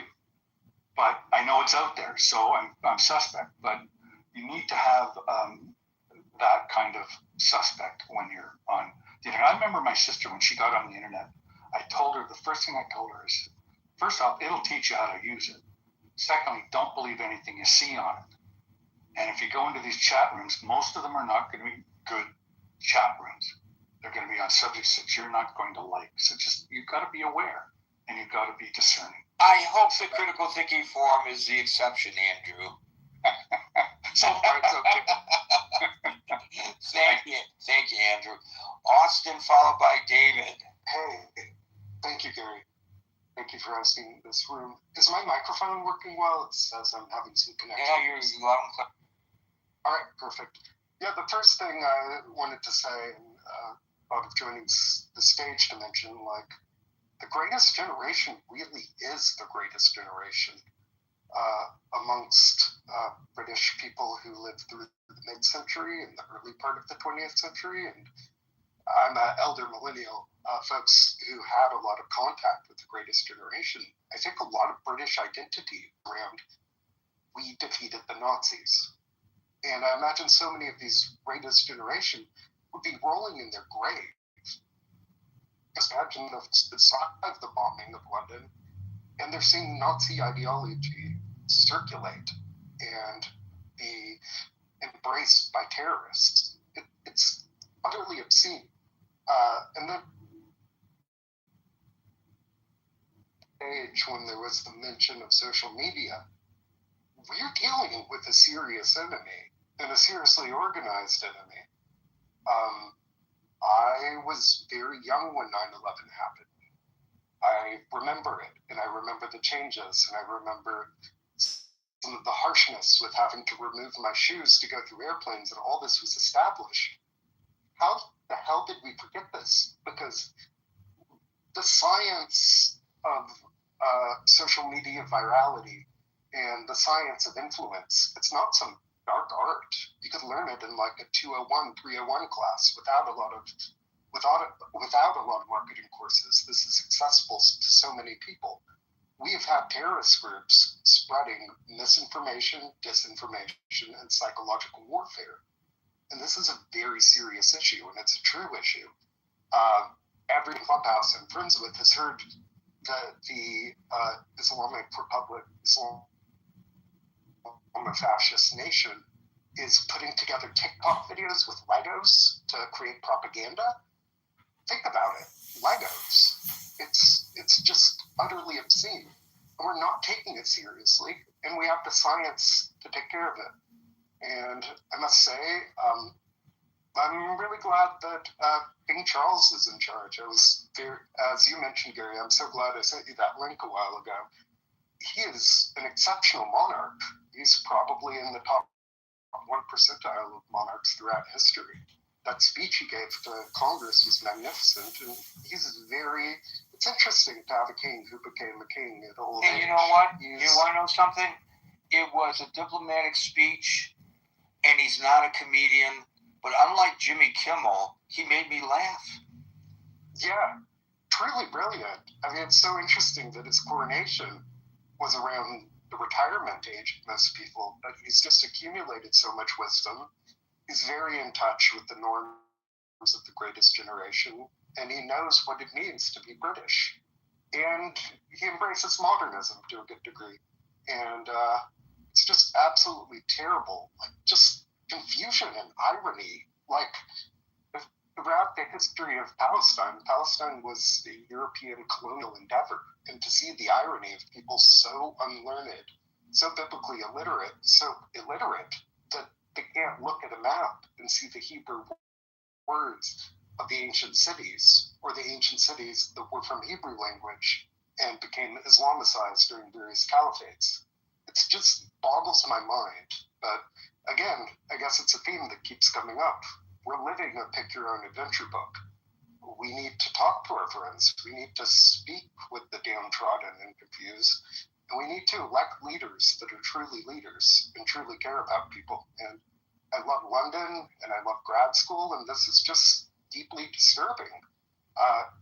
But I know it's out there, so I'm suspect. But you need to have that kind of suspect when you're on the internet. I remember my sister, when she got on the internet, the first thing I told her is, first off, it'll teach you how to use it. Secondly, don't believe anything you see on it. And if you go into these chat rooms, most of them are not going to be good chat rooms. They're going to be on subjects that you're not going to like. So just, you've got to be aware and you've got to be discerning. I hope the Critical Thinking Forum is the exception, Andrew. So far, it's okay. Thank you, Andrew. Austin, followed by David. Hey, thank you, Gary. Thank you for hosting this room. Is my microphone working well? It says I'm having some connection. Yeah, you're loud and clear. All right, perfect. Yeah, the first thing I wanted to say, out of joining the stage to mention, like, the greatest generation really is the greatest generation amongst British people who lived through the mid-century and the early part of the 20th century. And I'm an elder millennial, folks who had a lot of contact with the greatest generation. I think a lot of British identity around, we defeated the Nazis. And I imagine so many of these greatest generation would be rolling in their grave. Just imagine the side of the bombing of London, and they're seeing Nazi ideology circulate and be embraced by terrorists. It's utterly obscene. And then age when there was the mention of social media, we're dealing with a serious enemy and a seriously organized enemy. I was very young when 9/11 happened. I remember it, and I remember the changes, and I remember some of the harshness with having to remove my shoes to go through airplanes, and all this was established. How the hell did we forget this? Because the science of social media virality and the science of influence, it's not some dark art. You could learn it in like a 201, 301 class without a lot of marketing courses. This is accessible to so many people. We have had terrorist groups spreading misinformation, disinformation, and psychological warfare. And this is a very serious issue, and it's a true issue. Every clubhouse I'm friends with has heard that the Islamic Republic, Islam fascist nation, is putting together TikTok videos with Legos to create propaganda. Think about it. Legos. It's just utterly obscene. And we're not taking it seriously, and we have the science to take care of it. And I must say, I'm really glad that King Charles is in charge. I was very, as you mentioned, Gary, I'm so glad I sent you that link a while ago. He is an exceptional monarch. He's probably in the top 1 percentile of monarchs throughout history. That speech he gave to Congress was magnificent, and it's interesting to have a king who became a king at old age. And you know what? You want to know something? It was a diplomatic speech, and he's not a comedian, but unlike Jimmy Kimmel, he made me laugh. Yeah, truly brilliant. I mean, it's so interesting that his coronation was around the retirement age of most people, but he's just accumulated so much wisdom. He's very in touch with the norms of the greatest generation, and he knows what it means to be British. And he embraces modernism to a good degree. And it's just absolutely terrible. Like, just confusion and irony. Like, throughout the history of Palestine, Palestine was a European colonial endeavor. And to see the irony of people so unlearned, so biblically illiterate, that they can't look at a map and see the Hebrew words of the ancient cities, or the ancient cities that were from Hebrew language and became Islamicized during various caliphates. It just boggles my mind. But again, I guess it's a theme that keeps coming up. We're living a pick-your-own adventure book. We need to talk to our friends. We need to speak with the downtrodden and confused. And we need to elect leaders that are truly leaders and truly care about people. And I love London and I love grad school, and this is just deeply disturbing.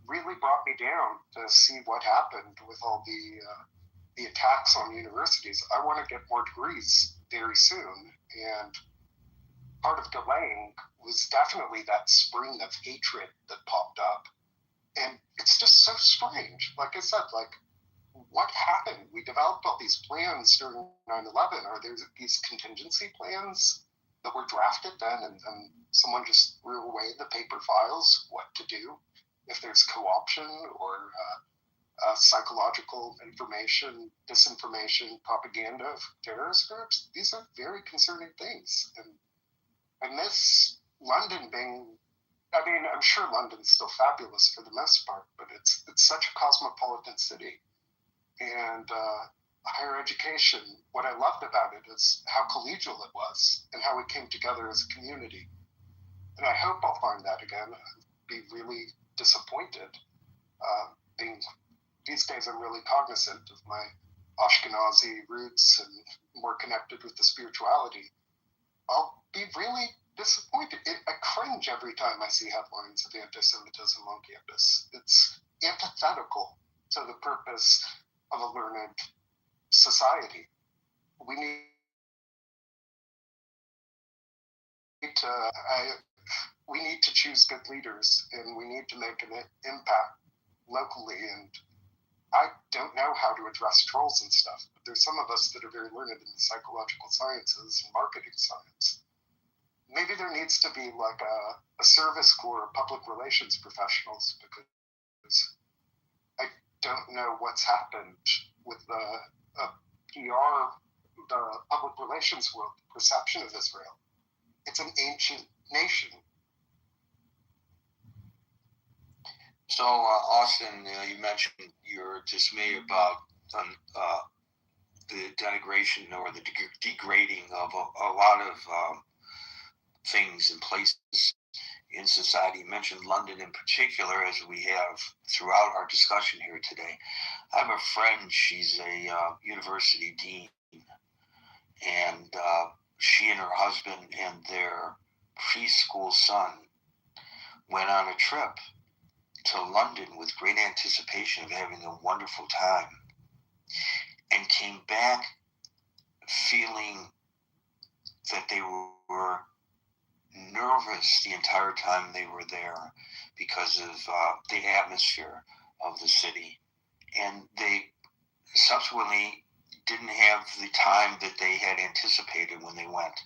Really brought me down to see what happened with all the attacks on universities. I want to get more degrees very soon, and part of delaying was definitely that spring of hatred that popped up. And it's just so strange. Like I said, like, what happened? We developed all these plans during 9/11. Are there these contingency plans that were drafted then, and someone just threw away the paper files, what to do if there's co-option or psychological information, disinformation, propaganda of terrorist groups? These are very concerning things. And this London being, I mean, I'm sure London's still fabulous for the most part, but it's such a cosmopolitan city. And higher education, what I loved about it is how collegial it was and how we came together as a community. And I hope I'll find that again. I'd be really disappointed. These days I'm really cognizant of my Ashkenazi roots and more connected with the spirituality. I'll be really disappointed. I cringe every time I see headlines of anti-Semitism on campus. It's antithetical to the purpose of a learned society. We need to choose good leaders, and we need to make an impact locally. And I don't know how to address trolls and stuff, but there's some of us that are very learned in the psychological sciences and marketing science. Maybe there needs to be like a service corps of public relations professionals, because I don't know what's happened with the PR, the public relations world, the perception of Israel. It's an ancient nation. So, Austin, you mentioned your dismay about the denigration or the degrading of a lot of things and places in society. You mentioned London in particular, as we have throughout our discussion here today. I have a friend, she's a university dean, and she and her husband and their preschool son went on a trip to London with great anticipation of having a wonderful time, and came back feeling that they were nervous the entire time they were there because of the atmosphere of the city. And they subsequently didn't have the time that they had anticipated when they went.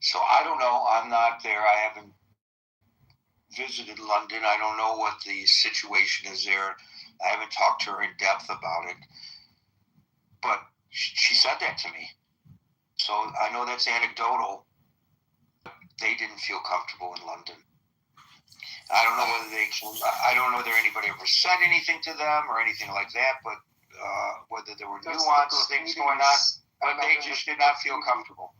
So I don't know. I'm not there. I haven't visited London. I don't know what the situation is there. I haven't talked to her in depth about it. But she said that to me. So I know that's anecdotal. They didn't feel comfortable in London. I don't know whether anybody ever said anything to them or anything like that, but whether there were nuanced things going on, but they just did not feel comfortable.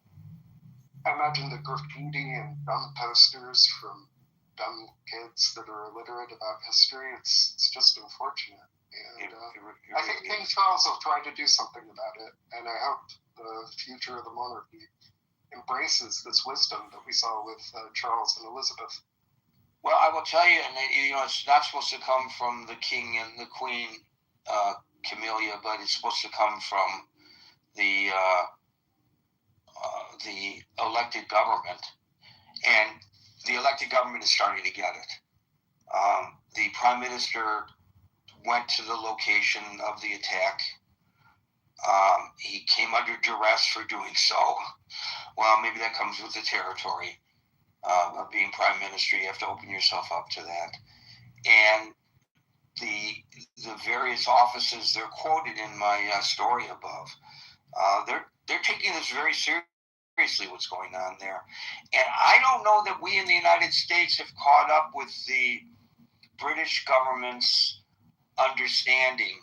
I imagine the graffiti and dumb posters from dumb kids that are illiterate about history. It's just unfortunate. And I think King Charles will try to do something about it, and I hope the future of the monarchy embraces this wisdom that we saw with Charles and Elizabeth. Well, I will tell you, and it's not supposed to come from the king and the queen, Camellia, but it's supposed to come from the elected government, and the elected government is starting to get it. The prime minister went to the location of the attack. He came under duress for doing so. Well, maybe that comes with the territory of being prime minister. You have to open yourself up to that. And the various offices, they're quoted in my story above. They're taking this very seriously, what's going on there. And I don't know that we in the United States have caught up with the British government's understanding,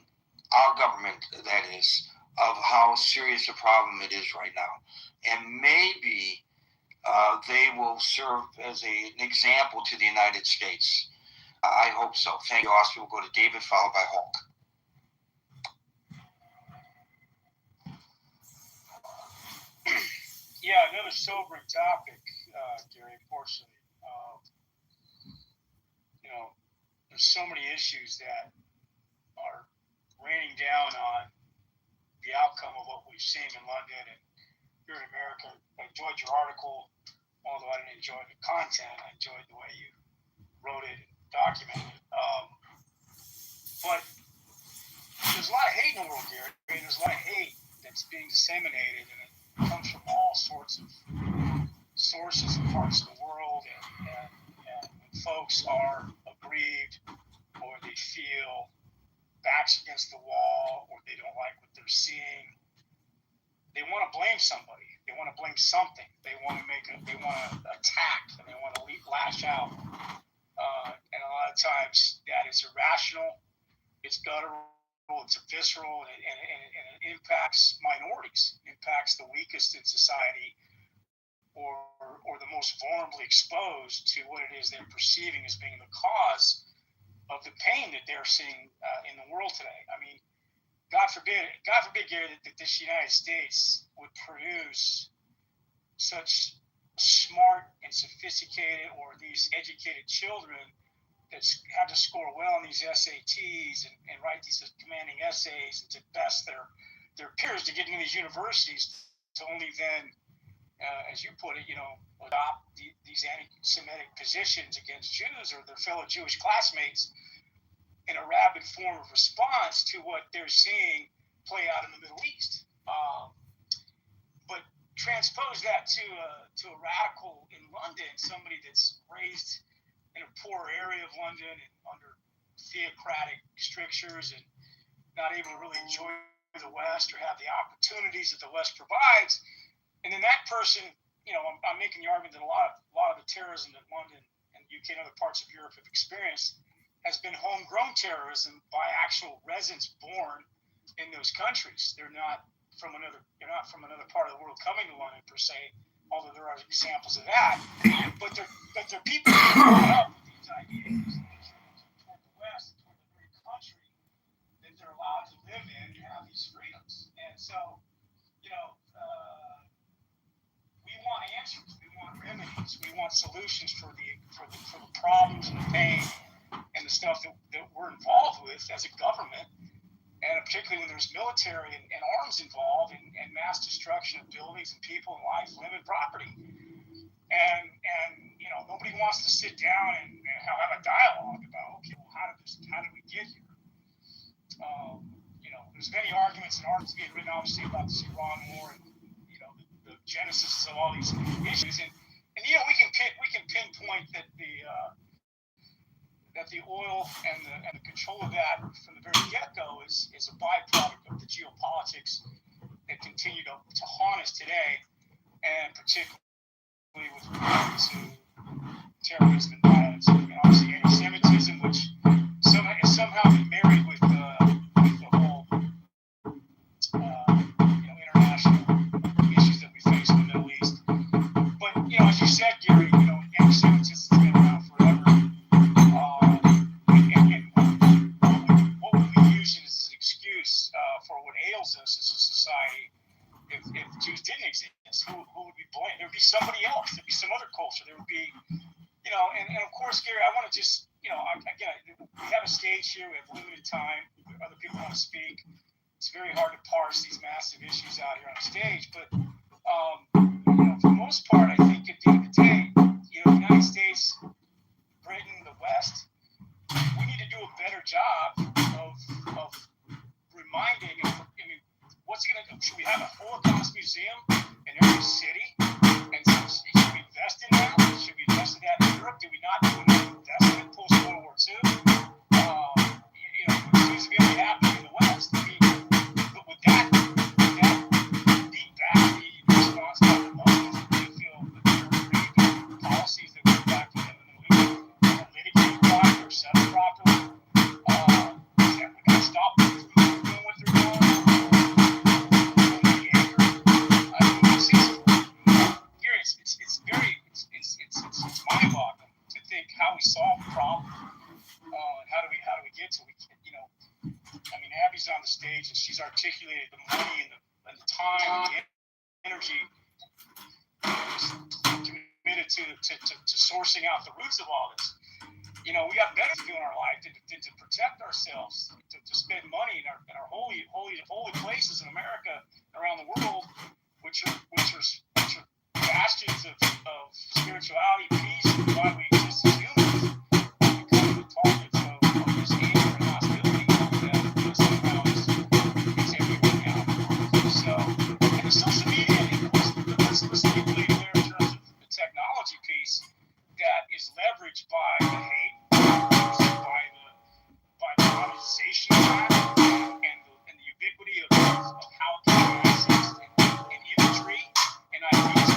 our government, that is, of how serious a problem it is right now. And maybe they will serve as an example to the United States. I hope so. Thank you, Oscar. We'll go to David, followed by Hulk. Yeah, another sobering topic, Gary, unfortunately. There's so many issues that are raining down on the outcome of what we've seen in London and here in America. I enjoyed your article, although I didn't enjoy the content. I enjoyed the way you wrote it and documented it. But there's a lot of hate in the world, Gary. I mean, there's a lot of hate that's being disseminated, and it comes from all sorts of sources and parts of the world. And when folks are aggrieved, or they feel backs against the wall, or they don't like what they're seeing, they want to blame somebody. They want to blame something. They want to attack, and they want to lash out. And a lot of times that is irrational. It's guttural. It's visceral, and it impacts minorities. It impacts the weakest in society, or the most vulnerably exposed to what it is they're perceiving as being the cause of the pain that they're seeing in the world today. I mean, God forbid, Gary, that this United States would produce such smart and sophisticated, or these educated children that have to score well on these SATs and write these commanding essays and to best their peers to get into these universities, to only then, as you put it, adopt these anti-Semitic positions against Jews or their fellow Jewish classmates in a rabid form of response to what they're seeing play out in the Middle East. But transpose that to a radical in London, somebody that's raised in a poor area of London and under theocratic strictures and not able to really enjoy the West or have the opportunities that the West provides. And then that person, I'm making the argument that a lot of the terrorism that London and the UK and other parts of Europe have experienced has been homegrown terrorism by actual residents born in those countries. They're not from another part of the world coming to London per se, although there are examples of that. But they're people who are brought up with these ideas toward the West, toward the very country that they're allowed to live in and have these freedoms. And so, we want answers, we want remedies, we want solutions for the problems and the pain and the stuff that we're involved with as a government, and particularly when there's military and arms involved and mass destruction of buildings and people and life, limb, and property. And nobody wants to sit down and have a dialogue about, okay, well, how did we get here? There's many arguments and articles being written, obviously, about this Iran war and the genesis of all these issues, and we can pinpoint that the oil and the control of that from the very get-go is a byproduct of the geopolitics that continue to haunt us today, and particularly with regard to terrorism and violence. I mean, obviously, anti-Semitism, which is somehow been married with the whole international issues that we face in the Middle East. But as you said, Gary, anti-Semitism has been around forever. What would we use as an excuse for what ails us as a society if Jews didn't exist? Who would we blame? There would be somebody else. There would be some other culture. There would be And of course, Gary, I want to just, again, we have a stage here. We have limited time. Other people want to speak. It's very hard to parse these massive issues out here on stage. But, for the most part, I think at the end of the day, the United States, Britain, the West, we need to do a better job of reminding. What's it going to do? Should we have a Holocaust museum in every city? And should we invest in that? Should we invest in that in Europe? Did we not do enough investment post World War II? It seems to be only happening in the West. But would that beat back the response by the Muslims if they feel that they're agreeing to policies that went back to them in the Middle East? Litigate properly or settle properly? Would that stop them from doing what they're doing? It's mind-boggling to think how we solve the problem, and how do we get to Abby's on the stage and she's articulated the money and the time and the energy committed to sourcing out the roots of all this. We got better to do in our life to protect ourselves, to spend money in our holy places in America, around the world, which are bastions of spirituality, peace, and why we exist as humans, become the targets of this anger and hostility that somehow is everywhere now. So, and the social media, let's leave there in terms of the technology piece that is leveraged by the hate, by the monetization of that, and the ubiquity of how it can be accessed and imagery and ideas.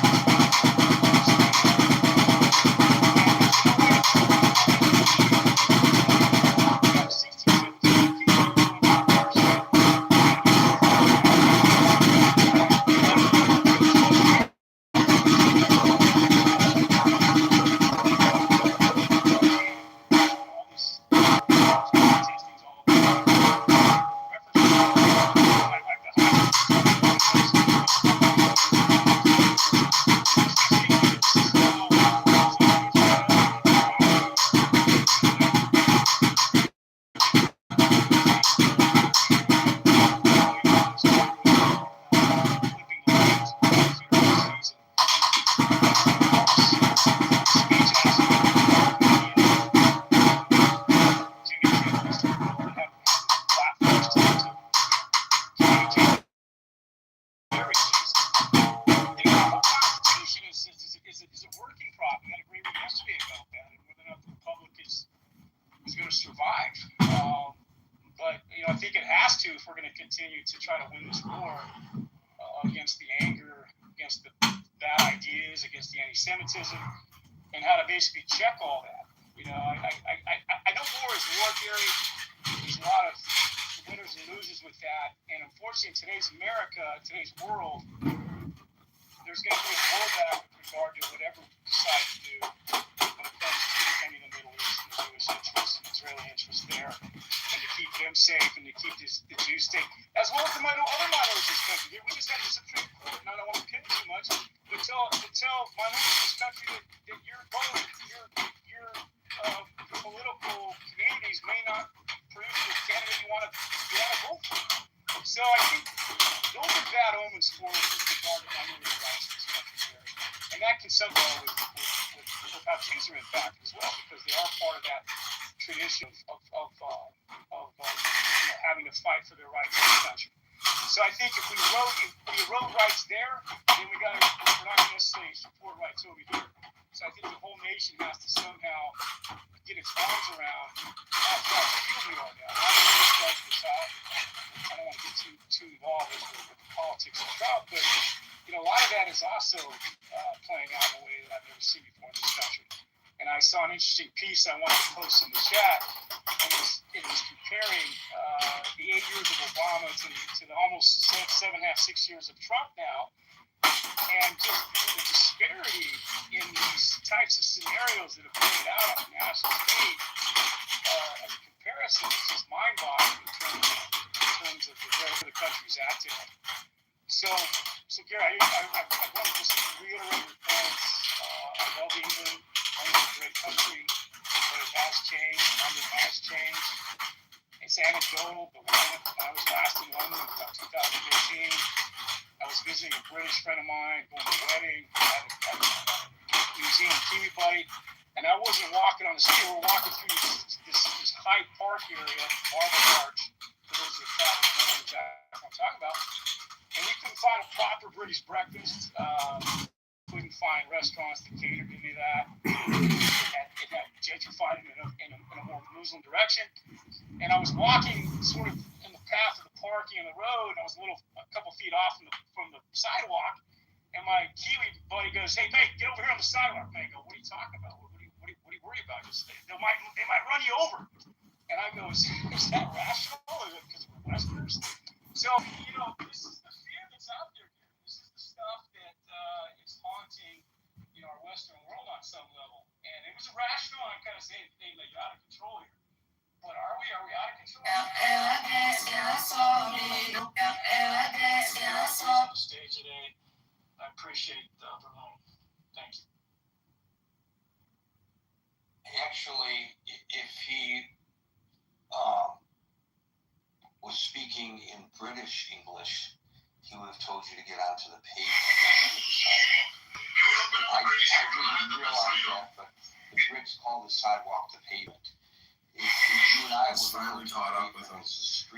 Is a working problem. We had a great one yesterday about that, and whether or not the Republic is going to survive. But I think it has to if we're going to continue to try to win this war against the anger, against the bad ideas, against the anti-Semitism, and how to basically check all that. I know war is war, Gary. There's a lot of winners and losers with that, and unfortunately, in today's America, today's world, there's going to be a blowback with regard to whatever we decide to do when it comes to defending the Middle East and the Jewish interests and Israeli interests there, and to keep them safe and to keep the Jews safe, as well as the other minorities in this country. We just had the Supreme Court, and I don't want to pin it too much, but tell minorities in this country that your political communities may not produce the candidate you want to vote for. So I think those are bad omens for us with regard to minority rights in this country, and that can somehow with how Jews are impacted as well, because they are part of that tradition of having to fight for their rights in this country. So I think if we erode rights there, then we're not going to necessarily support rights over here. So I think the whole nation has to somehow get its arms around how feel we are now. I don't want to get too involved with the politics of Trump, but a lot of that is also playing out in a way that I've never seen before in this country. And I saw an interesting piece I wanted to post in the chat, and it was comparing the 8 years of Obama to the almost 7.5, 6 years of Trump now, and just the disparity in these types of scenarios that have played out on the national stage as a comparison is just mind-boggling in terms of where the country's at today. So Gary, I want to just reiterate your points. I love England. London's a great country, but it has changed. London has changed. It's anecdotal, but when I was last in London, about 2015, I was visiting a British friend of mine, going to a wedding, at a museum Kiwi buddy, and I wasn't walking on the street. We were walking through this Hyde Park area, Marble Arch, for those of you that know exactly what I'm talking about. And we couldn't find a proper British breakfast. Couldn't find restaurants that catered to me that. It had gentrified in a more Muslim direction. And I was walking sort of in the path of the parking and the road, and I was a couple feet off from the sidewalk. And my Kiwi buddy goes, "Hey, mate, get over here on the sidewalk." And I go, "What are you talking about? What are you worried about? They might run you over." And I go, "Is that rational? Is it because we're Westerners?" So, this is the fear that's out there. This is the stuff that is haunting, our Western world on some level. And it was irrational. I'm kind of saying, "Hey, you're out of control here." But are we? Are we out of control? On the stage today. I appreciate the room. Thank you. Actually, if he was speaking in British English, he would have told you to get onto the pavement. I didn't realize that, but the Brits call the sidewalk the pavement. If you and I was finally caught up with him.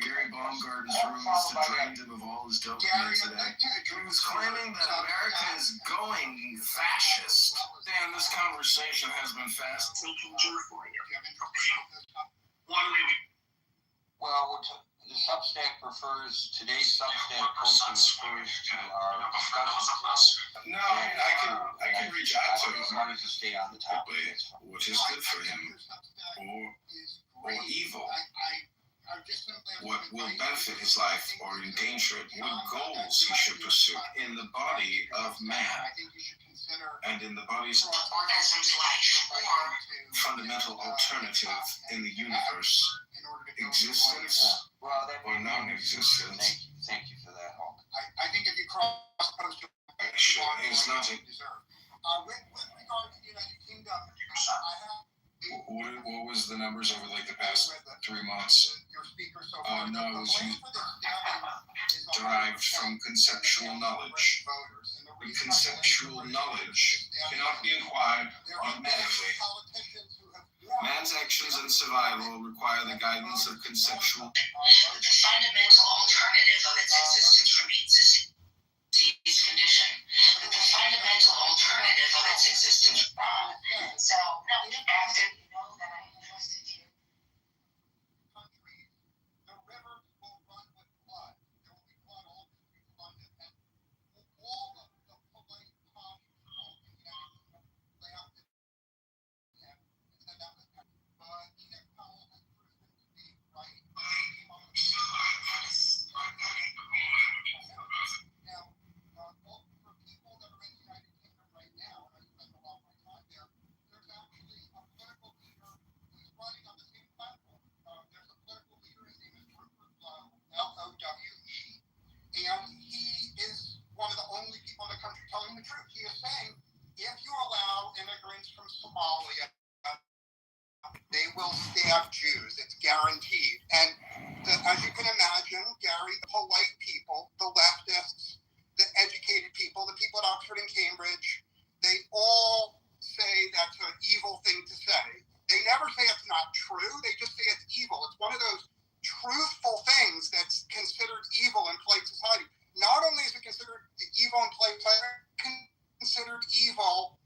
Gary Baumgarten's rumors that drained him of all his dope today. He was claiming that America is going fascist. Dan, this conversation has been fascinating for you. Well, the Substack today's Substack posting refers to our discussion. No, I can reach out to him. As long as you stay on the topic. Which is good for him. Or evil. What will benefit his life or endanger it? What goals he should pursue in the body of man and in the body's fundamental alternative in the universe, existence or non-existence. Thank you for that, Hulk. I think if you cross-post it's nothing. With regard to the United Kingdom, What was the numbers over the past 3 months? No, it was derived from conceptual knowledge. But conceptual knowledge cannot be acquired automatically. Man's actions and survival require the guidance of conceptual. The fundamental alternative of its existence remains a disease condition. But the fundamental alternative of its existence. So, after you know that I entrusted you. The rivers will run with blood. There will be blood all through London. And all of the polite posh people in the United Kingdom lay out the and said that was Enoch Powell has proven to be right. Now, for people that are in the United Kingdom right now, and I spend a lot of my time there, there's actually a political leader who's running on the same platform. There's a political leader, his name is Rupert Lowe, Lowe, and he is one of the only people in the country telling the truth. He is saying, if you allow immigrants from Somalia, they will stab Jews. It's guaranteed. And as you can imagine, Gary, the polite people, the leftists, the educated people, the people at Oxford and Cambridge, they all say that's an evil thing to say. They never say it's not true. They just say it's evil. It's one of those truthful things that's considered evil in polite society. Not only is it considered evil in polite society, it's considered evil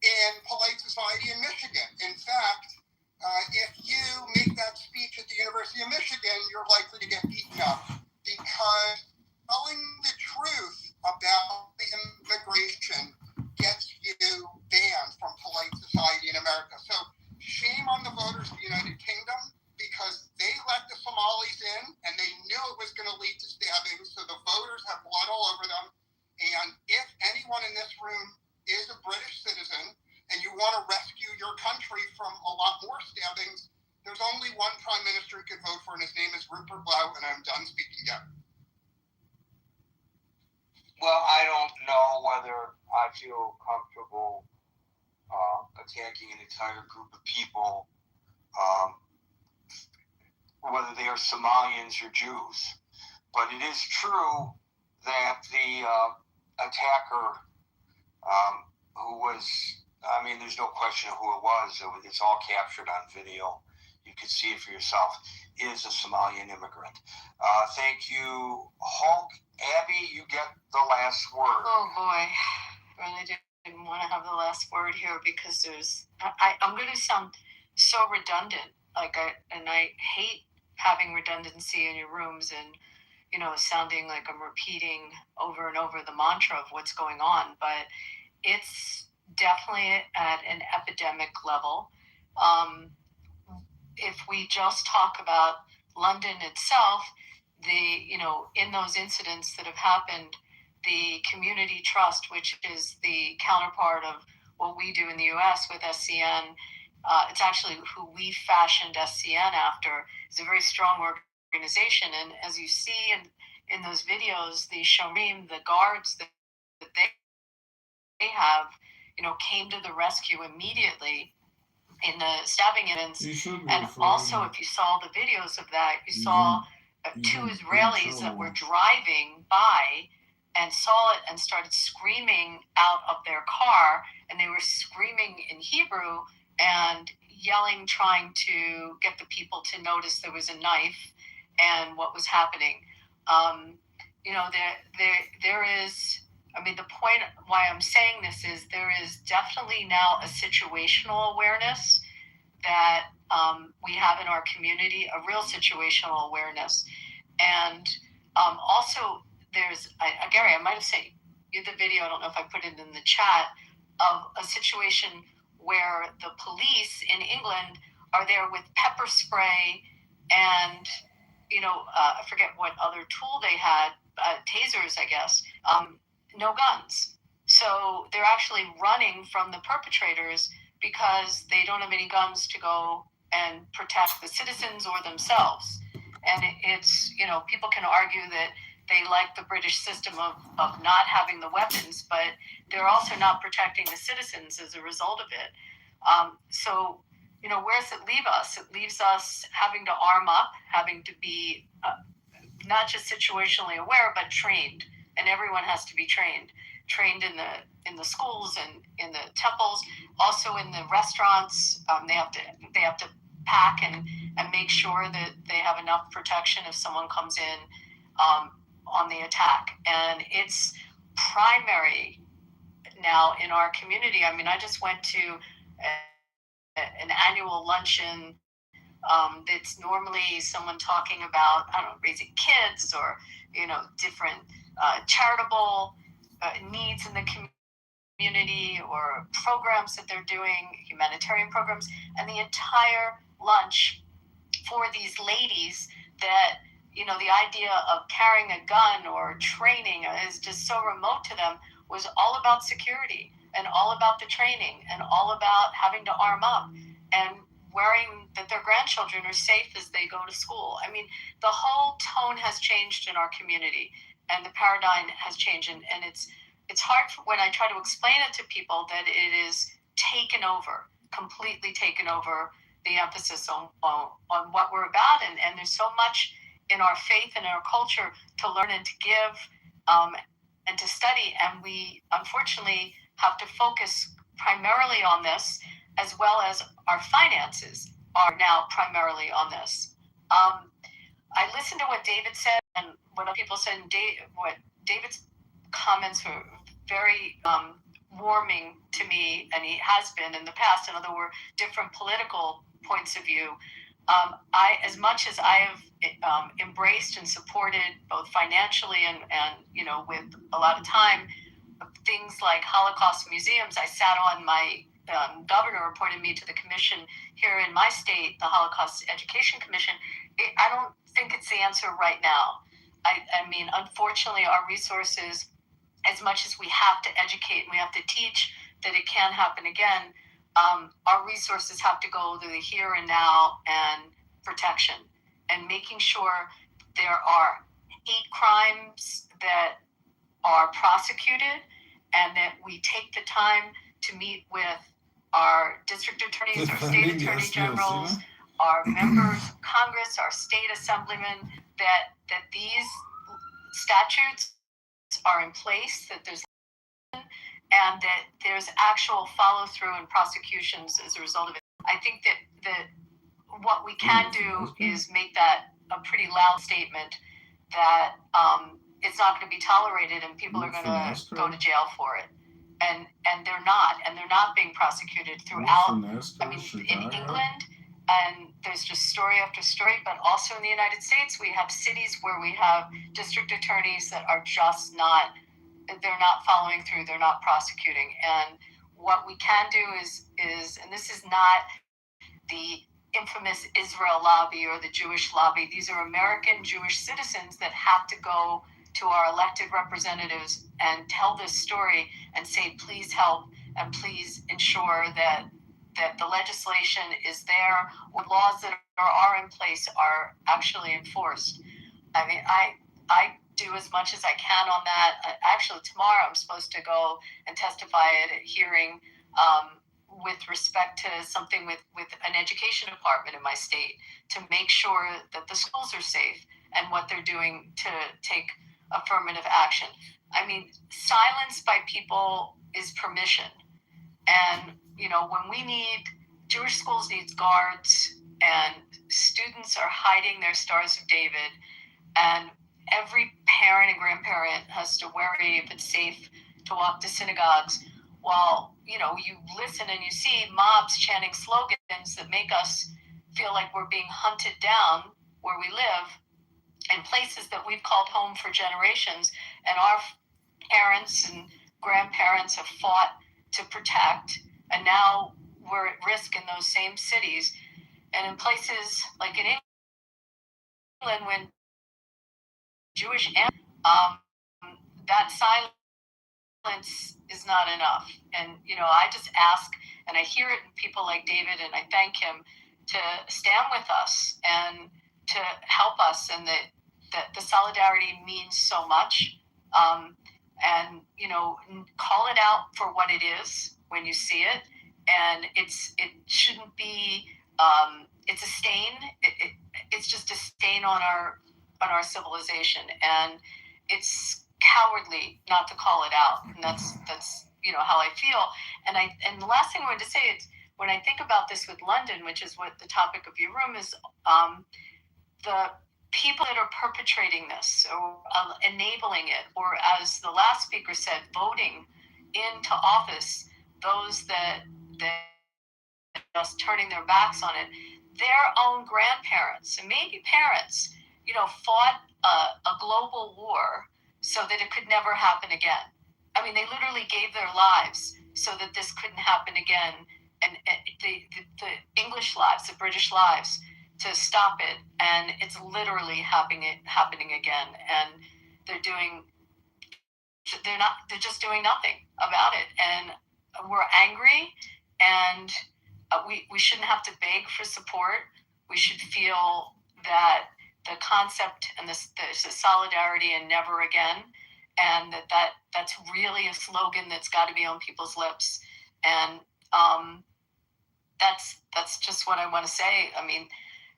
in polite society in Michigan. In fact, if you make that speech at the University of Michigan, you're likely to get beaten up because telling the truth about the immigration gets you banned from polite society in America. So shame on the voters of the United Kingdom because they let the Somalis in and they knew it was going to lead to stabbings. So the voters have blood all over them. And if anyone in this room is a British citizen and you want to rescue your country from a lot more stabbings, there's only one prime minister you could vote for, and his name is Rupert Lowe, and I'm done speaking yet. Well, I don't know whether I feel comfortable attacking an entire group of people, whether they are Somalians or Jews. But it is true that the attacker, who was, I mean, there's no question of who it was. It's all captured on video. You can see it for yourself, is a Somalian immigrant. Thank you, Hulk. Abby, you get the last word. Oh boy, really didn't want to have the last word here because I'm going to sound so redundant. And I hate having redundancy in your rooms and, sounding like I'm repeating over and over the mantra of what's going on, but it's definitely at an epidemic level. If we just talk about London itself, in those incidents that have happened, the community trust, which is the counterpart of what we do in the US with SCN, it's actually who we fashioned SCN after, is a very strong organization. And as you see in those videos, the Shomrim, the guards that they have, came to the rescue immediately in the stabbing incidents. And also, if you saw the videos of that, you saw two Israelis that were driving by and saw it and started screaming out of their car, and they were screaming in Hebrew and yelling, trying to get the people to notice there was a knife and what was happening. There is, the point why I'm saying this is there is definitely now a situational awareness that we have in our community, a real situational awareness. And also there's, Gary, I might have sent you the video, I don't know if I put it in the chat, of a situation where the police in England are there with pepper spray and, I forget what other tool they had, tasers, I guess, no guns. So they're actually running from the perpetrators because they don't have any guns to go and protect the citizens or themselves. And it's, people can argue that they like the British system of not having the weapons, but they're also not protecting the citizens as a result of it. So, where does it leave us? It leaves us having to arm up, having to be not just situationally aware, but trained. And everyone has to be trained in the schools and in the temples, also in the restaurants. They have to pack and make sure that they have enough protection if someone comes in on the attack. And it's primary now in our community. I just went to an annual luncheon that's normally someone talking about, raising kids or, different charitable needs in the community or programs that they're doing, humanitarian programs, and the entire lunch for these ladies that, the idea of carrying a gun or training is just so remote to them, was all about security and all about the training and all about having to arm up and worrying that their grandchildren are safe as they go to school. The whole tone has changed in our community and the paradigm has changed. And it's hard when I try to explain it to people that it is completely taken over the emphasis on what we're about. And there's so much in our faith and our culture to learn and to give and to study. And we unfortunately have to focus primarily on this, as well as our finances are now primarily on this. I listened to what David said and what other people said. What David's comments were very warming to me, and he has been in the past. And there were different political points of view. As much as I have embraced and supported both financially and with a lot of time, things like Holocaust museums, I sat on my governor appointed me to the commission here in my state, the Holocaust Education Commission. I don't think it's the answer right now. Unfortunately, our resources, as much as we have to educate and we have to teach that it can happen again, our resources have to go to the here and now and protection and making sure there are hate crimes that are prosecuted and that we take the time to meet with our district attorneys, our state attorney generals, our members of Congress, our state assemblymen, that these statutes are in place, that there's and that there's actual follow through and prosecutions as a result of it. I think that what we can do is make that a pretty loud statement that it's not going to be tolerated and people are going to go to jail for it. And they're not being prosecuted throughout. I mean, in England, and there's just story after story, but also in the United States, we have cities where we have district attorneys that are just not, they're not following through, they're not prosecuting. And what we can do is, and this is not the infamous Israel lobby or the Jewish lobby. These are American Jewish citizens that have to go to our elected representatives and tell this story and say, please help and please ensure that the legislation is there, or laws that are in place are actually enforced. I mean, I do as much as I can on that. Actually, tomorrow I'm supposed to go and testify at a hearing with respect to something with an education department in my state to make sure that the schools are safe and what they're doing to take affirmative action. I mean, silence by people is permission. And, you know, when we need, Jewish schools needs guards and students are hiding their Stars of David, and every parent and grandparent has to worry if it's safe to walk to synagogues, while, you know, you listen and you see mobs chanting slogans that make us feel like we're being hunted down where we live in places that we've called home for generations, and our parents and grandparents have fought to protect, and now we're at risk in those same cities. And in places like in England, when Jewish, that silence is not enough. And, you know, I just ask, and I hear it in people like David, and I thank him to stand with us and to help us, and that the solidarity means so much. And, you know, call it out for what it is when you see it. And it shouldn't be, it's a stain. It's just a stain on our civilization. And it's cowardly not to call it out. And that's you know, how I feel. And the last thing I wanted to say is, when I think about this with London, which is what the topic of your room is, the people that are perpetrating this or enabling it, or as the last speaker said, voting into office, those that just turning their backs on it, their own grandparents and maybe parents, you know, fought a global war so that it could never happen again. I mean, they literally gave their lives so that this couldn't happen again. And the English lives, the British lives, to stop it, and it's literally happening again. And they're just doing nothing about it. And we're angry, and we shouldn't have to beg for support. We should feel that the concept and the solidarity and never again, and that's really a slogan that's got to be on people's lips. And that's just what I want to say. I mean,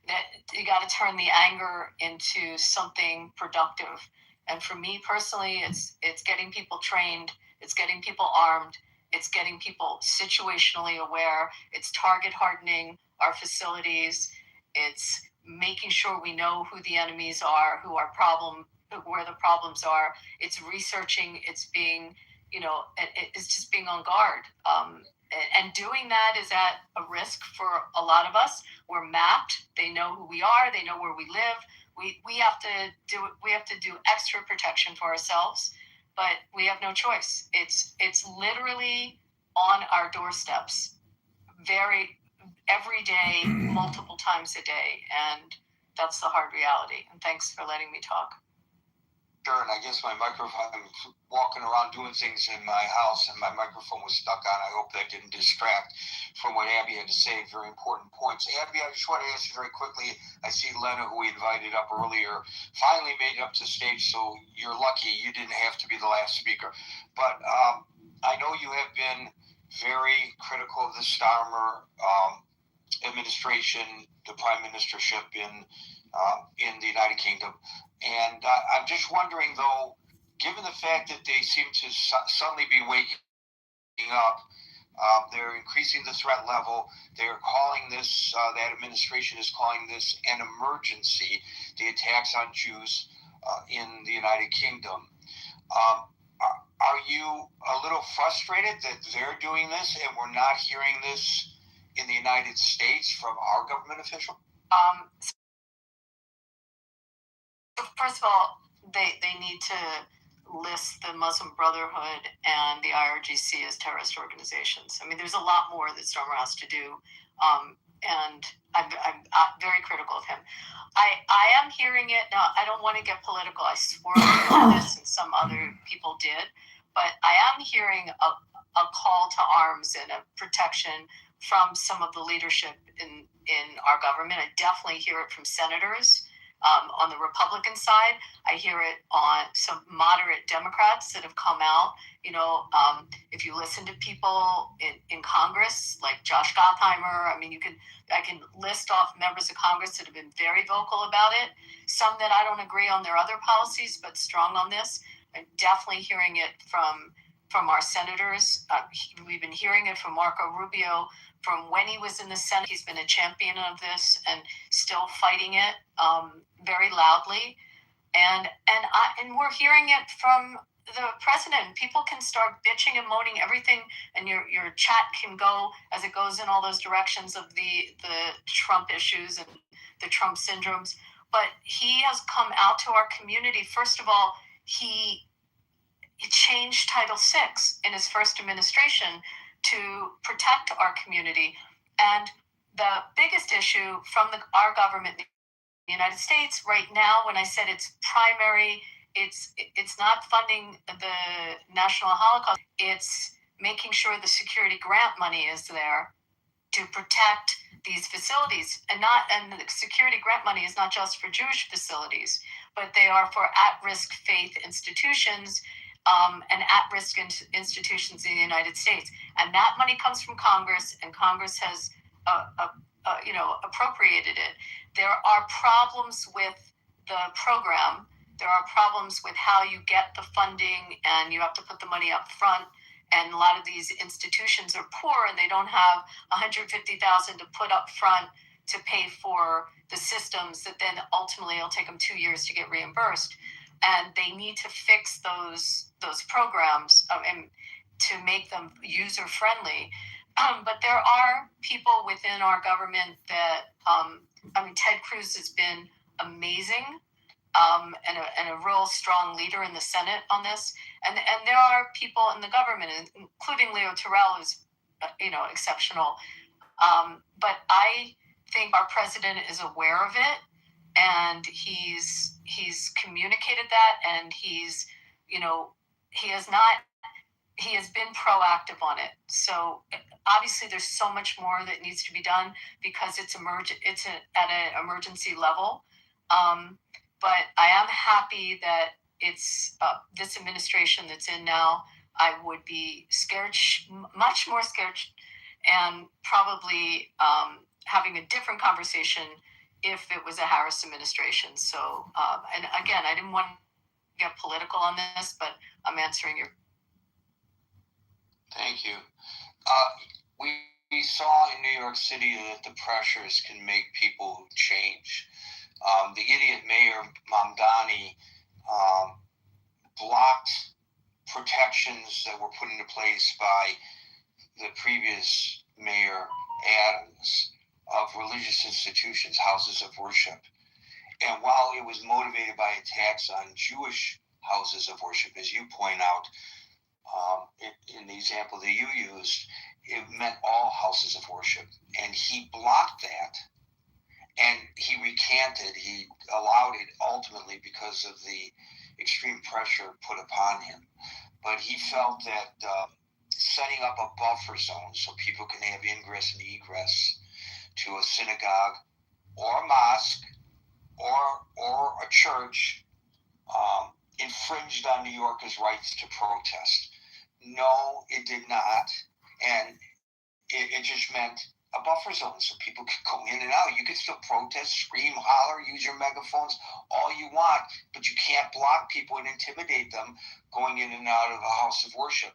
that you got to turn the anger into something productive. And for me personally, it's getting people trained, it's getting people armed, it's getting people situationally aware, it's target hardening our facilities, it's making sure we know who the enemies are, where the problems are, it's researching, it's being, you know, it's just being on guard. And doing that is at a risk for a lot of us. We're mapped. They know who we are. They know where we live. We have to do extra protection for ourselves, but we have no choice. It's literally on our doorsteps, every day, multiple times a day, and that's the hard reality. And thanks for letting me talk. Sure, and I guess my microphone, I'm walking around doing things in my house and my microphone was stuck on. I hope that didn't distract from what Abby had to say. Very important points. Abby, I just want to ask you very quickly. I see Lena, who we invited up earlier, finally made it up to stage, so you're lucky you didn't have to be the last speaker. But I know you have been very critical of the Starmer administration, the prime ministership in the United Kingdom. And I'm just wondering, though, given the fact that they seem to suddenly be waking up, they're increasing the threat level. They're calling this, that administration is calling this an emergency, the attacks on Jews in the United Kingdom. Are you a little frustrated that they're doing this and we're not hearing this in the United States from our government official? First of all, they need to list the Muslim Brotherhood and the IRGC as terrorist organizations. I mean, there's a lot more that Stormer has to do, and I'm very critical of him. I am hearing it now. I don't want to get political. I swore on this, and some other people did, but I am hearing a call to arms and a protection from some of the leadership in our government. I definitely hear it from senators. On the Republican side, I hear it on some moderate Democrats that have come out. You know, if you listen to people in Congress, like Josh Gottheimer, I mean, I can list off members of Congress that have been very vocal about it. Some that I don't agree on their other policies, but strong on this. I'm definitely hearing it from our senators. We've been hearing it from Marco Rubio. From when he was in the Senate, he's been a champion of this and still fighting it very loudly. And we're hearing it from the president. People can start bitching and moaning everything, and your chat can go as it goes in all those directions of the Trump issues and the Trump syndromes. But he has come out to our community. First of all, he changed Title VI in his first administration to protect our community. And the biggest issue from our government in the United States right now, when I said it's primary, it's not funding the National Holocaust, it's making sure the security grant money is there to protect these facilities. And the security grant money is not just for Jewish facilities, but they are for at-risk faith institutions and at-risk institutions in the United States. And that money comes from Congress, and Congress has appropriated it. There are problems with the program. There are problems with how you get the funding, and you have to put the money up front. And a lot of these institutions are poor, and they don't have $150,000 to put up front to pay for the systems that then ultimately it'll take them 2 years to get reimbursed. And they need to fix those programs and to make them user friendly. But there are people within our government that, Ted Cruz has been amazing and a real strong leader in the Senate on this. And there are people in the government, including Leo Terrell, who's exceptional. But I think our president is aware of it, and he's communicated that, and he has been proactive on it. So obviously there's so much more that needs to be done because it's at an emergency level. But I am happy that it's this administration that's in now. I would be scared, much more scared, and probably having a different conversation if it was a Harris administration. So, and again, I didn't want to get political on this, but I'm answering your. Thank you. We saw in New York City that the pressures can make people change. The idiot mayor, Mamdani, blocked protections that were put into place by the previous mayor, Adams, of religious institutions, houses of worship. And while it was motivated by attacks on Jewish houses of worship, as you point out, in the example that you used, it meant all houses of worship. And he blocked that, and he recanted. He allowed it ultimately because of the extreme pressure put upon him. But he felt that setting up a buffer zone so people can have ingress and egress to a synagogue or a mosque or a church infringed on New Yorkers' rights to protest. No, it did not. And it just meant a buffer zone so people could go in and out. You could still protest, scream, holler, use your megaphones all you want, but you can't block people and intimidate them going in and out of a house of worship.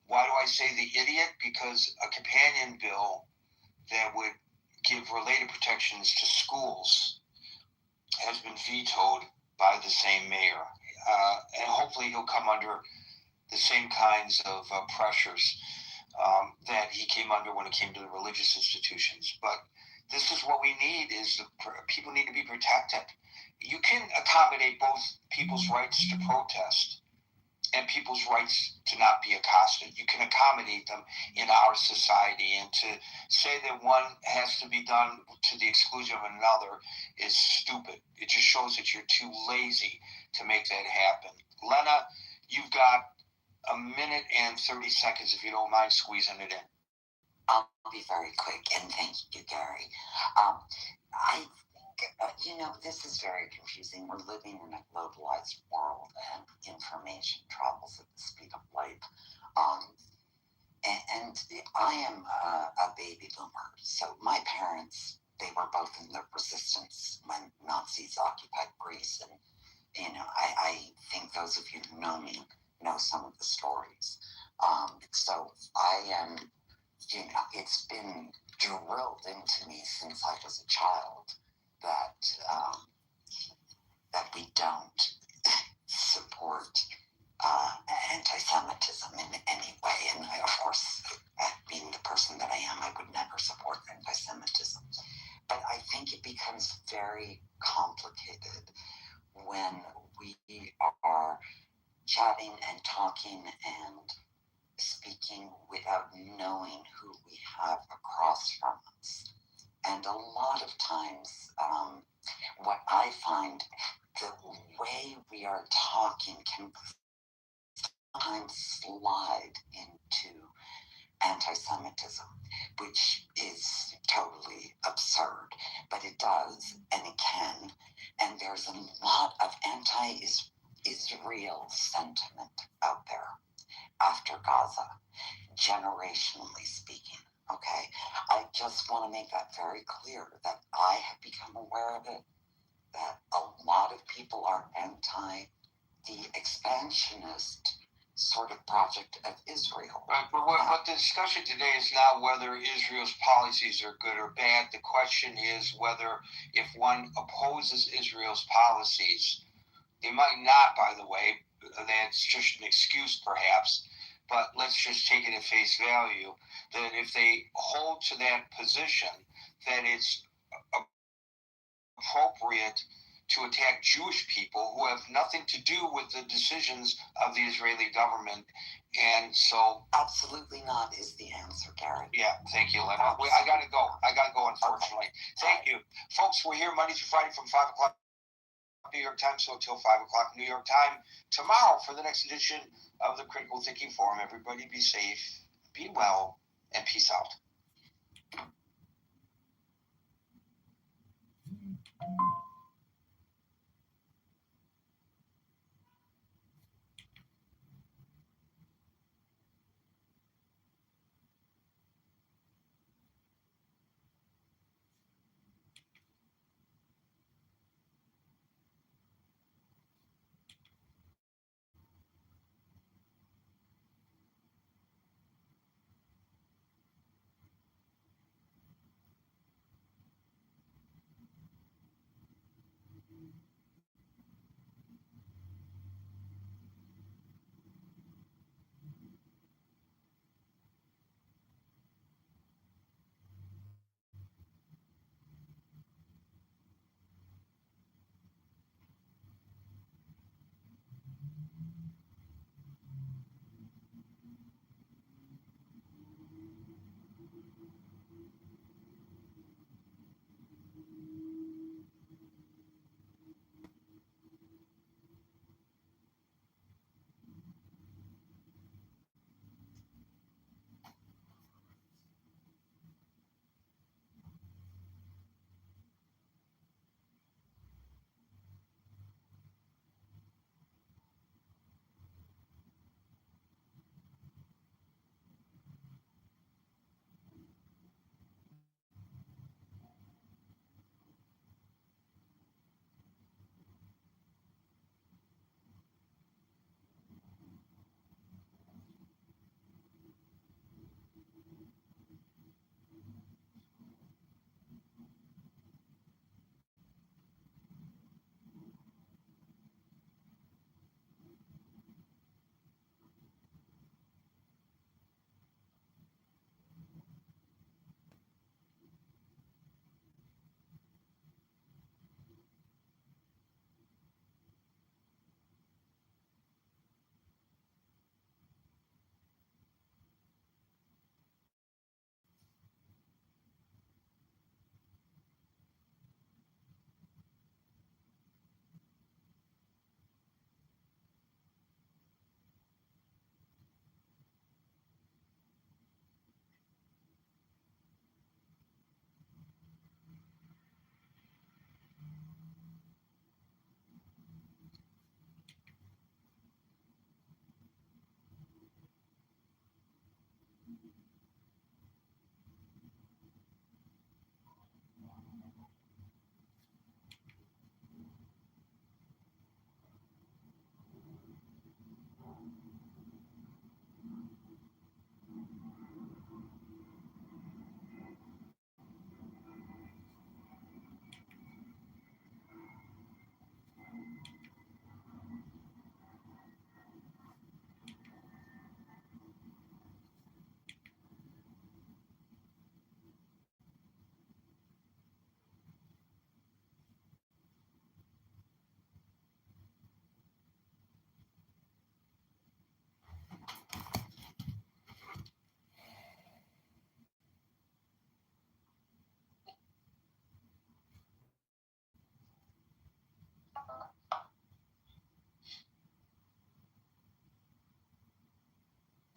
Why do I say the idiot? Because a companion bill that would give related protections to schools has been vetoed by the same mayor. And hopefully he'll come under the same kinds of pressures that he came under when it came to the religious institutions. But this is what we need, is people need to be protected. You can accommodate both people's rights to protest and people's rights to not be accosted. You can accommodate them in our society, and to say that one has to be done to the exclusion of another is stupid. It just shows that you're too lazy to make that happen. Lena, you've got a minute and 30 seconds, if you don't mind squeezing it in. I'll be very quick, and thank you, Gary. I think, this is very confusing. We're living in a globalized world, and information travels at the speed of light. And I am a baby boomer, so my parents, they were both in the resistance when Nazis occupied Greece, and I think those of you who know me know some of the stories. So I am, it's been drilled into me since I was a child that that we don't support anti-Semitism in any way. And I, of course, being the person that I am, I would never support anti-Semitism. But I think it becomes very complicated when we are chatting and talking and speaking without knowing who we have across from us. And a lot of times, what I find, the way we are talking can sometimes slide into anti-Semitism, which is totally absurd, but it does, and it can, and there's a lot of anti-Israel sentiment out there after Gaza, generationally speaking, okay? I just want to make that very clear, that I have become aware of it, that a lot of people are anti the expansionist sort of project of Israel. Right, but what the discussion today is not whether Israel's policies are good or bad. The question is whether, if one opposes Israel's policies, they might not, by the way, that's just an excuse perhaps, but let's just take it at face value, that if they hold to that position, that it's appropriate to attack Jewish people who have nothing to do with the decisions of the Israeli government. And so... Absolutely not is the answer, Gary. Yeah, thank you, Lena. I gotta go, unfortunately. Okay. Thank you. Folks, we're here Monday through Friday from 5 o'clock New York time, so until 5 o'clock New York time tomorrow for the next edition of the Critical Thinking Forum. Everybody be safe, be well, and peace out.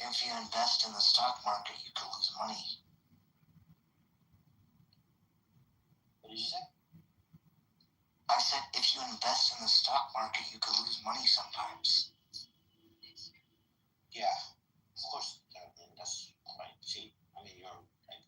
If you invest in the stock market, you could lose money. What did you say? I said, if you invest in the stock market, you could lose money sometimes. Yeah, of course. That's right. See, I mean, you're right.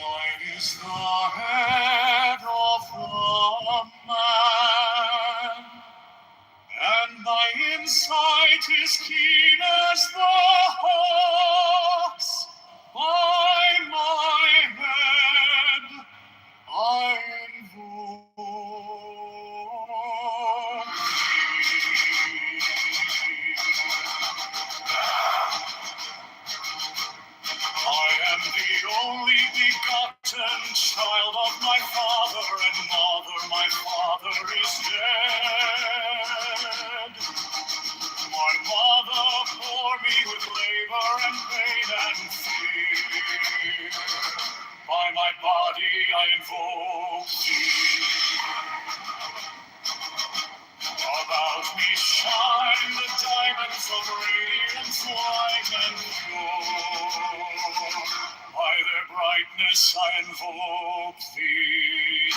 Mine is the head of the man, and my insight is keen as the hawk's. By my head I invoke I am the only begotten child of my father and mother. My father is dead. My mother bore me with labor and pain and fear. By my body I invoke thee. About me shine the diamonds of radiance white and pure. By their brightness I invoke thee.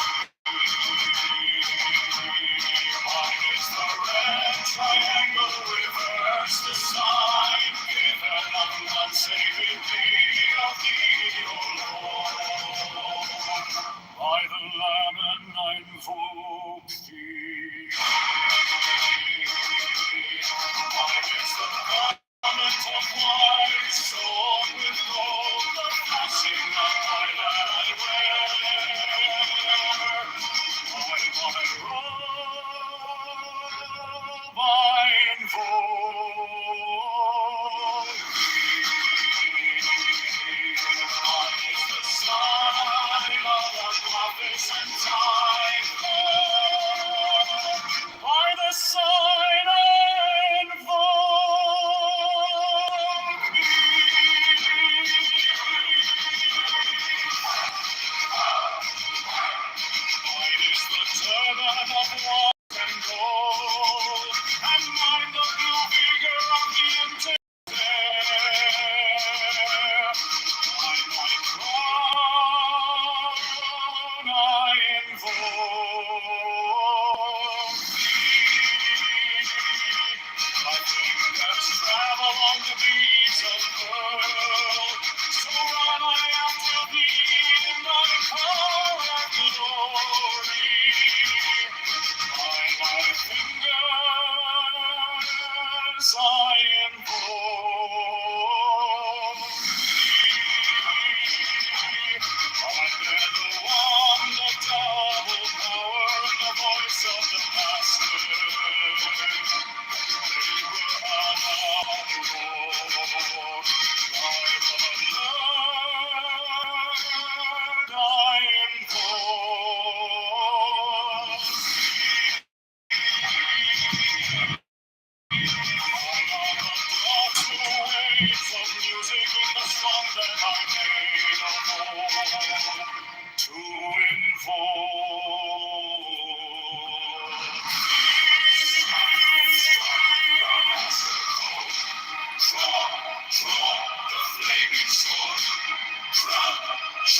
Mine is the red triangle, reverse the sign, given none save in thee, of thee, O Lord. By the Lamb and I invoke thee. Mine is the garment of white, sewn with gold, the passing of my land wear.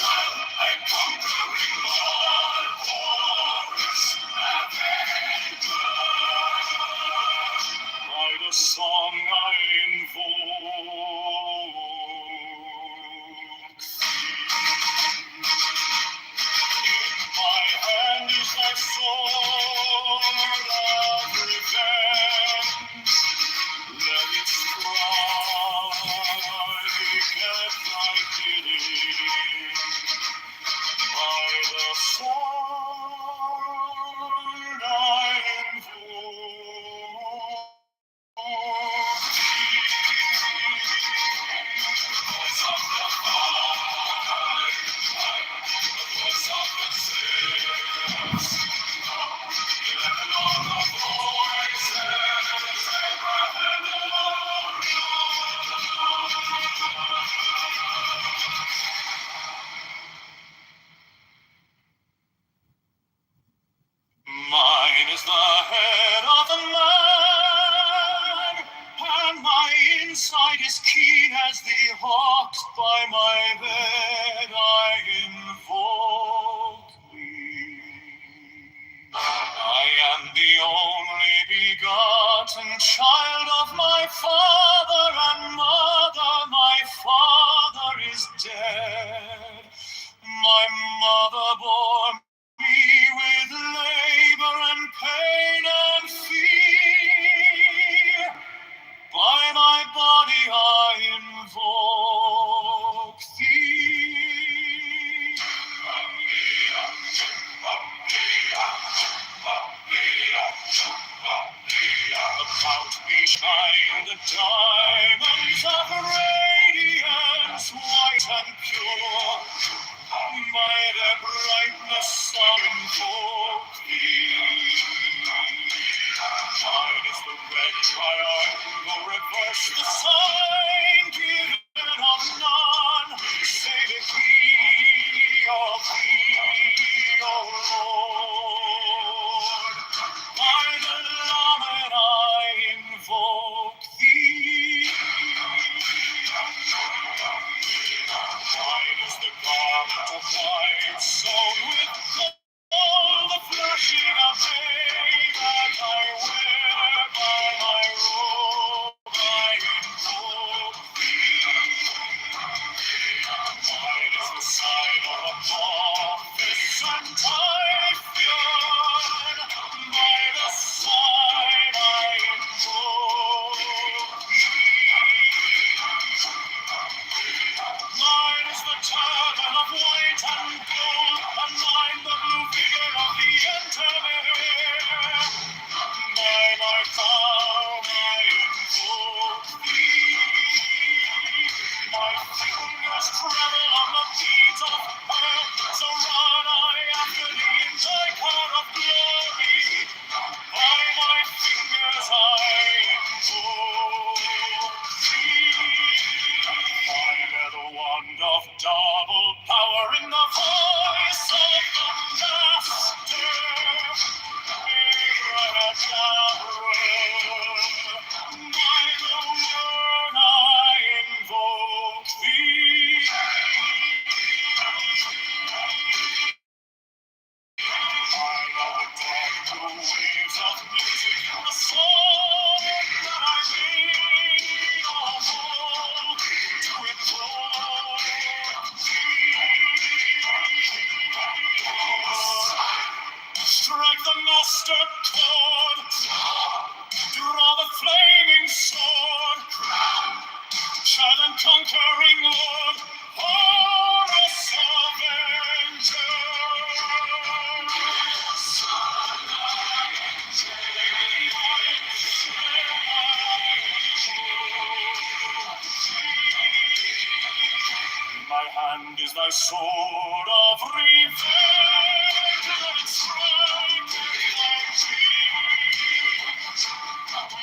and conquering all horrors and anger. By the song I invoke in my hand is thy sword of revenge. Let it strike at thy bidding. By the sword I invoke. Voice of the Father, the voice of the saints, 11 of the voices, Abraham the Lord. Mine is the head of a man, and my insight is keen as the hawk. By my bed I invoke thee. I am the only begotten child of my father and mother. My father is dead. My mother bore me with labor and pain and fear. By my body I invoke thee. About me shine the diamonds of radiance, white and pure. By their brightness I invoke thee. Mine is the red triangle, reverse the sign, given of none, save it he of thee, O Lord. By the Lamed I invoke thee. Mine is the garment of white, sewn with gold, the flashing of day that I wear. By my robe I invoke thee. Mine is the sign of a prophet and Typhoon. By the sign I invoke Mine is the turban of white and gold, and mine the blue vigor of the intermediate. By my vow I invoke thee. My fingers tremble on the beads of pearl, so run I after thee in thy car of glory. By my fingers I invoke thee. I bear the wand of double power in the voice of the Master. By the word I invoke thee. I know the dead blue waves of music, the song that I made of old to implore thee. Strike the master chord, draw the flaming sword, child and conquering Lord, Horus Avenger. In my hand is thy sword of revenge, and strike thy cheek.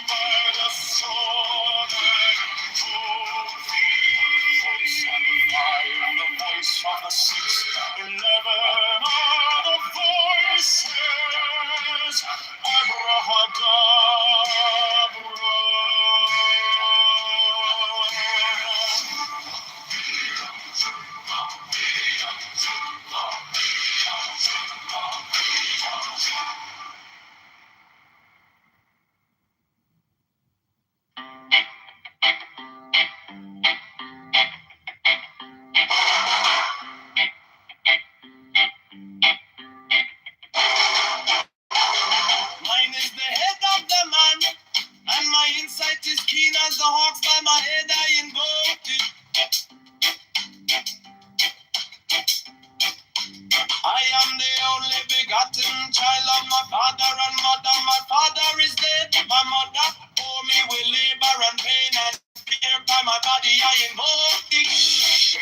By the sword I invoke thee. Voice of the five, the voice of the six, 11 are the voices. Abrahadabra. invoke thee.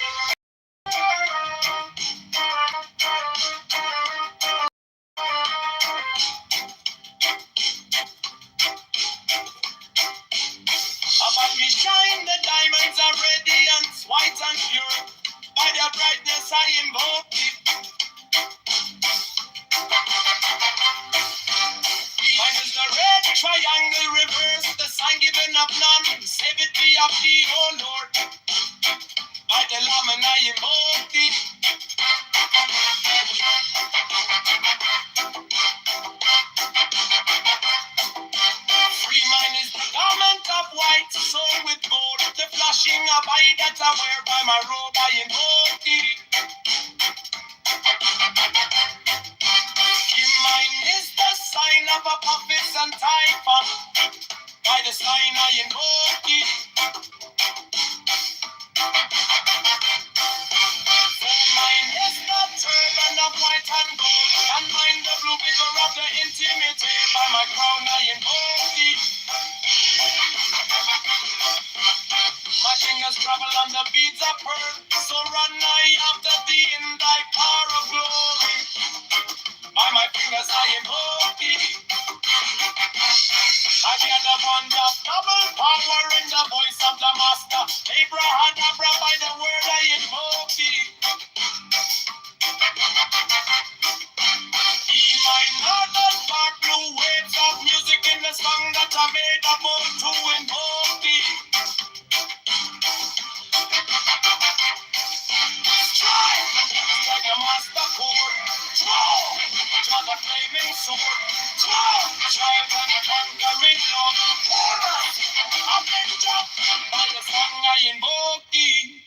Above me shine the diamonds of radiance, white and pure. By their brightness I invoke thee. Mine is the red triangle reverse, the sign given of none. Save it be of thee, O Lord. By the Lamb and I invoke thee. Free mine is the garment of white, sewn with gold. The flashing of eye that I wear by my robe, I invoke thee. Mine is the sign of a prophet and typhon. By the sign I invoke thee. Mine is the turban of white and gold, and mine the blue vigor of the intimate. By my crown I invoke thee. My fingers travel on the beads of pearl, so run I after thee in thy power of glory. By my fingers I invoke thee. I hear the bond of double power in the voice of the master. Abrahadabra, by the word I invoke thee. Mine are the dark blue waves of music in the song that I made up all to invoke thee. Strike the master chord. Draw the flaming sword. Triumph and conquering Lord. Horus, avenger, by the song I invoke thee.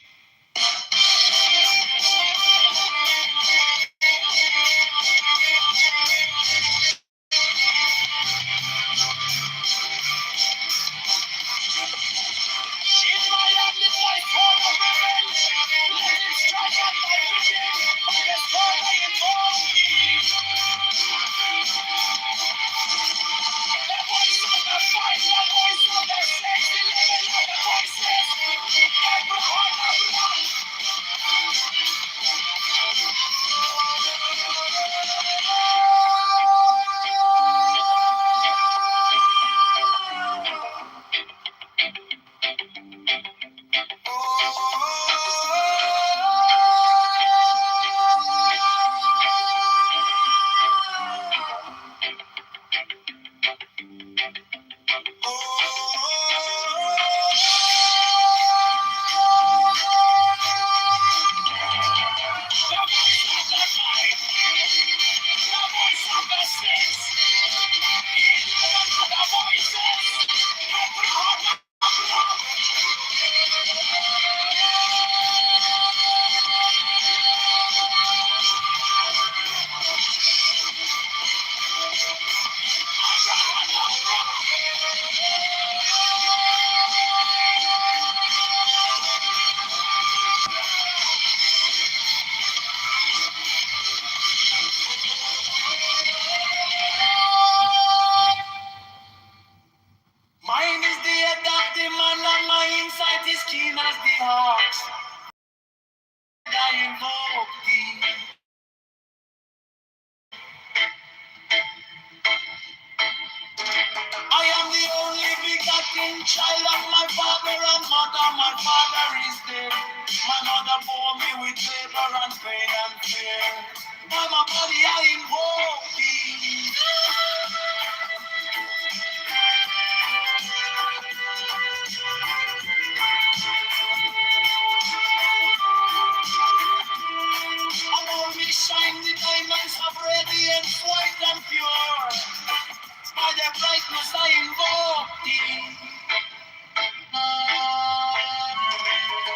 In my hand is my sword of revenge. Let it strike at my vision. By the sword I invoke thee. The voice of the fight, the voice of the sex, the voices. Abraham. Mine is the adaptive man and my insight is keen as the heart. I invoke thee. I am the only begotten child of my father and mother. My father is dead. My mother bore me with labor and pain and fear. By my body I invoke thee. Above me shine the diamonds of radiance, white and pure. By their brightness I invoke thee.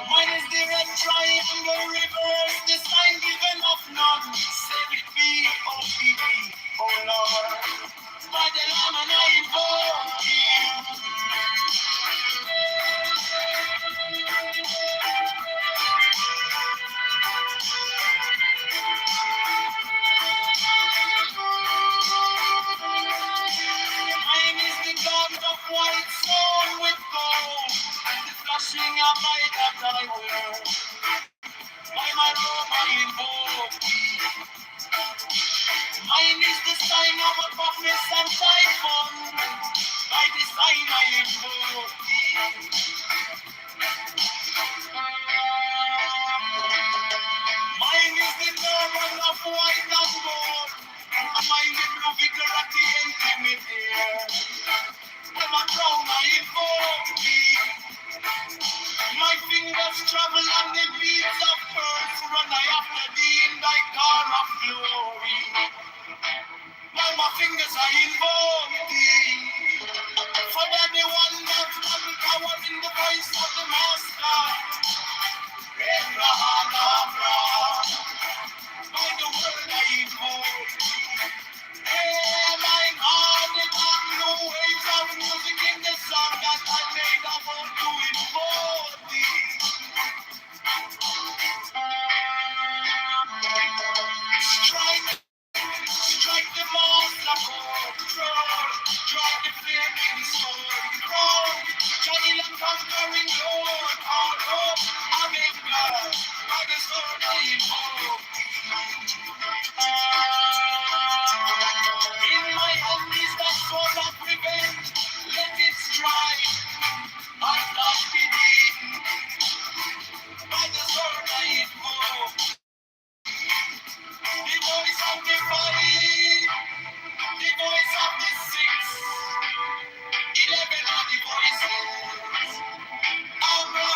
Mine is the red triangle reverse, the sign given of none. Save it be, O thee, O Lord. By the Lamb and I invoke thee. Mine is the garment of white sewn with gold, the flashing of my that I I wear. By my robe I invoke thee. Mine is the sign of a toughness and typhoon. By the sign I invoke thee. Mine is the turban of white and gold. Mine the blue vigor at the intimidate. By my crown I invoke thee. My fingers travel on the beats of pearls. Run I after thee in thy car of glory. By my fingers I invoke thee. For that the one that's got the power in the voice of the master. Abraham, by the word I invoke thee. Hey, mine heart, the dark blue waves of music in the song that I made about to invoke thee. Strike the master chord, strike the flaming sword, Johnny the conquering Lord, all hope, amen, God, by the sword I invoke. In my hand is the sword of revenge, let it strike, and not be beaten, by the sword I invoke. The voice of the fight, the voice of the six, 11 of the voices. Abra.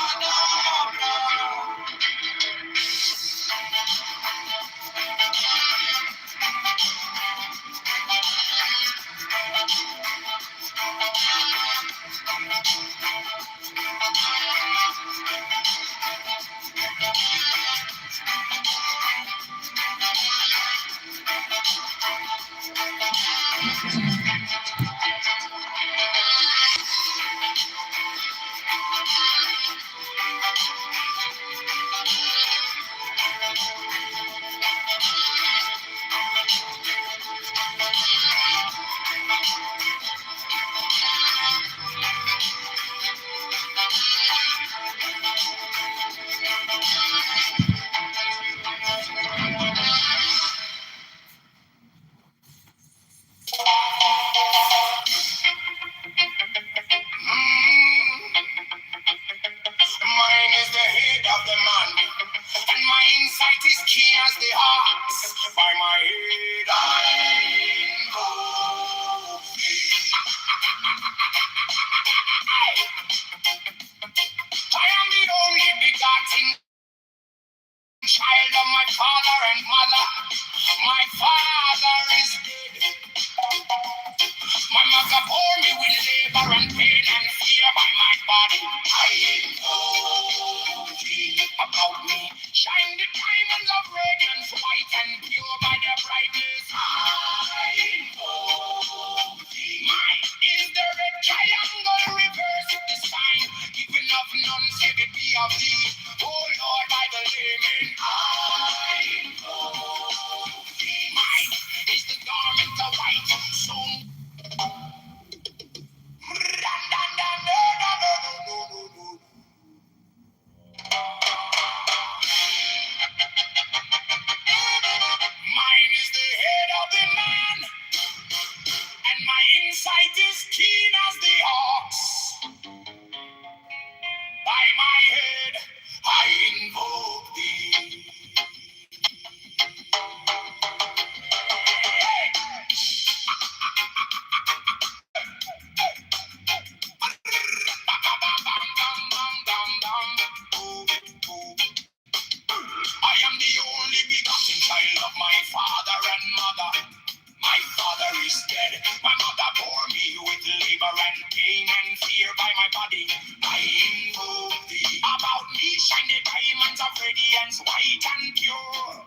Mine is the head of the man, and my insight is keen as the ox. By my head I invoke thee. I am the only begotten child of my father and mother. My father is dead. My mother bore me with labor and pain and fear by my body. I invoke thee. About me shine the diamonds of radiance, white and pure by their brightness. I invoke thee. Mine is the red triangle, reverse the sign, giving of none, save it be of thee. Oh Lord, by the layman, I invoke thee. Mine is the garment of white, sown. Mine is the head of the man, and my insight is keen as the ox. By my head, I invoke thee. I am the only begotten child of my father and mother. My father is dead. My mother bore me with labor and pain and fear by my body. I invoke thee. About me shine the diamonds of radiance, white and pure.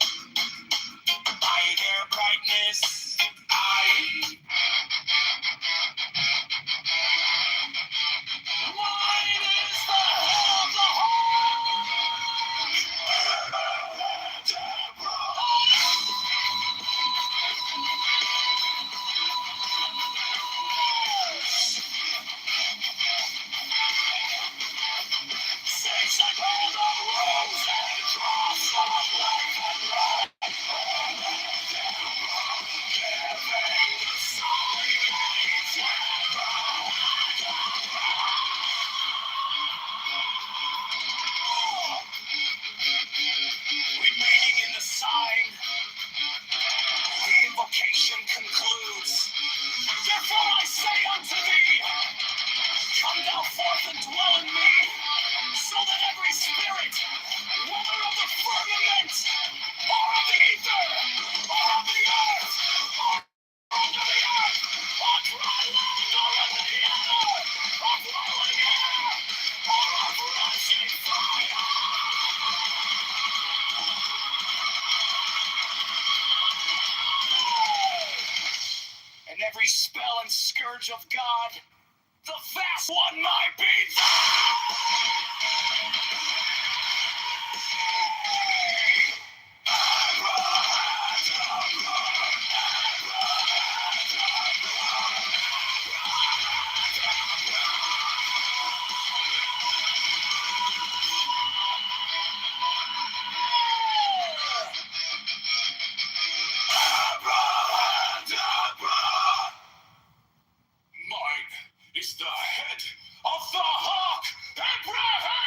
By their brightness, mine is the head of the whole. fallen scourge of God. The fast one might be Mine is the head of the hawk, Abraham!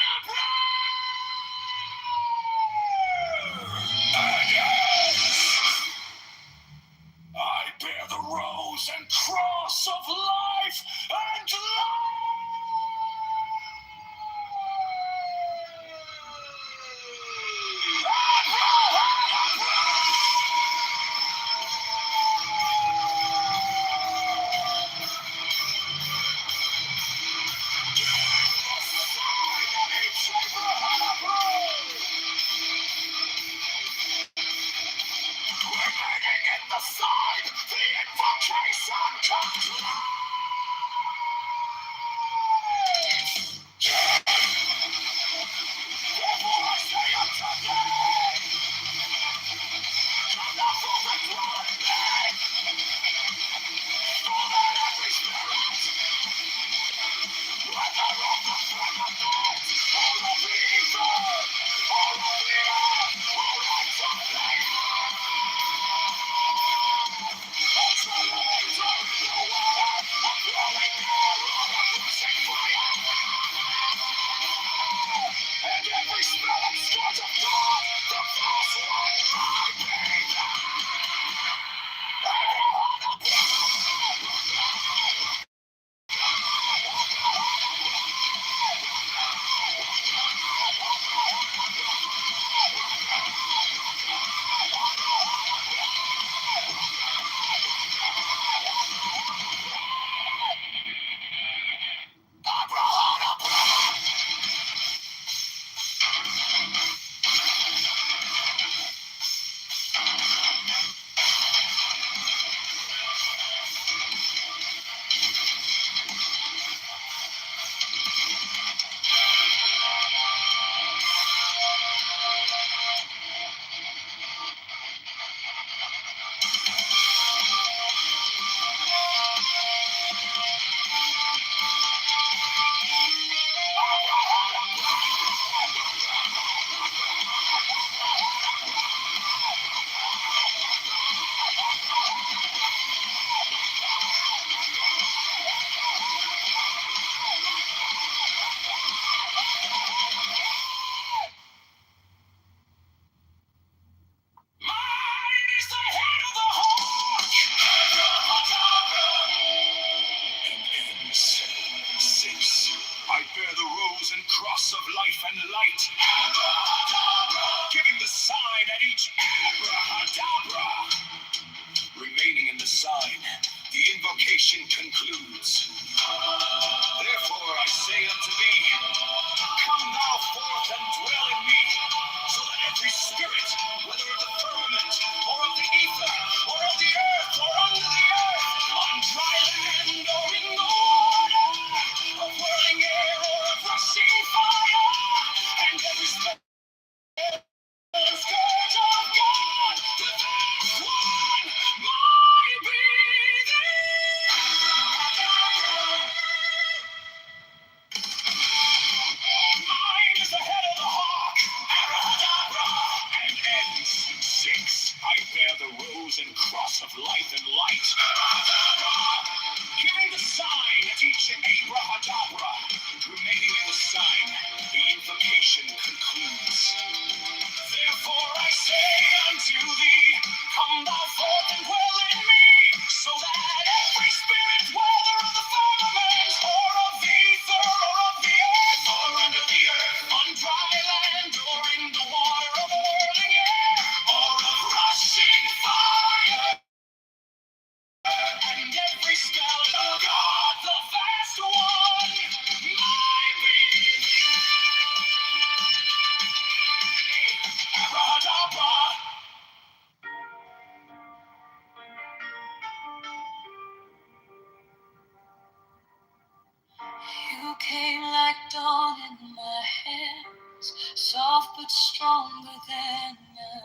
soft but stronger than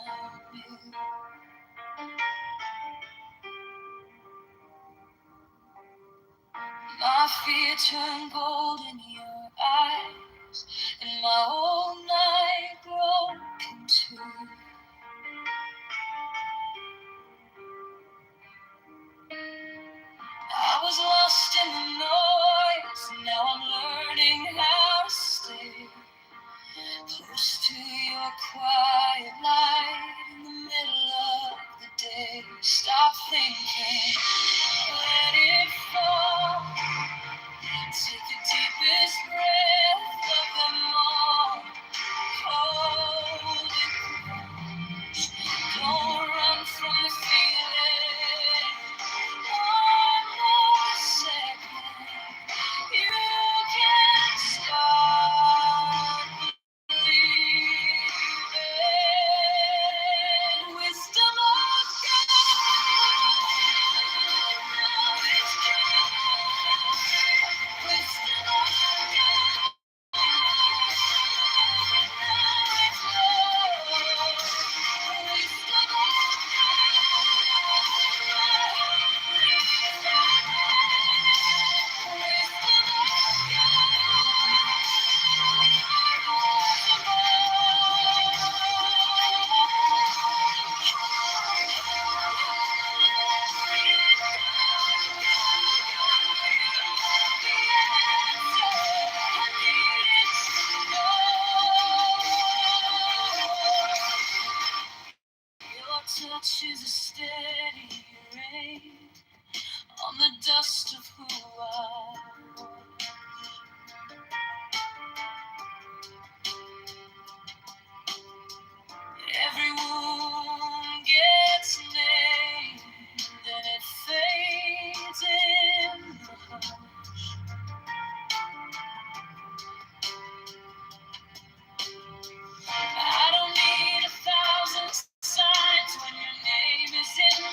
I've been. My fear turned gold in your eyes, and my whole night broke in two. I was lost in the noise, now I'm learning how to stay close to your quiet light in the middle of the day. Stop thinking, let it fall. Take the deepest breath of them all. Hold it. Don't run from the feeling. One more second. You can start believing. Wisdom of God. Now it's true. Wisdom of God. Your touch is a steady rain on the dust of who I was. Every wound gets named and it fades in the hush. I don't need 1,000 signs when your name is in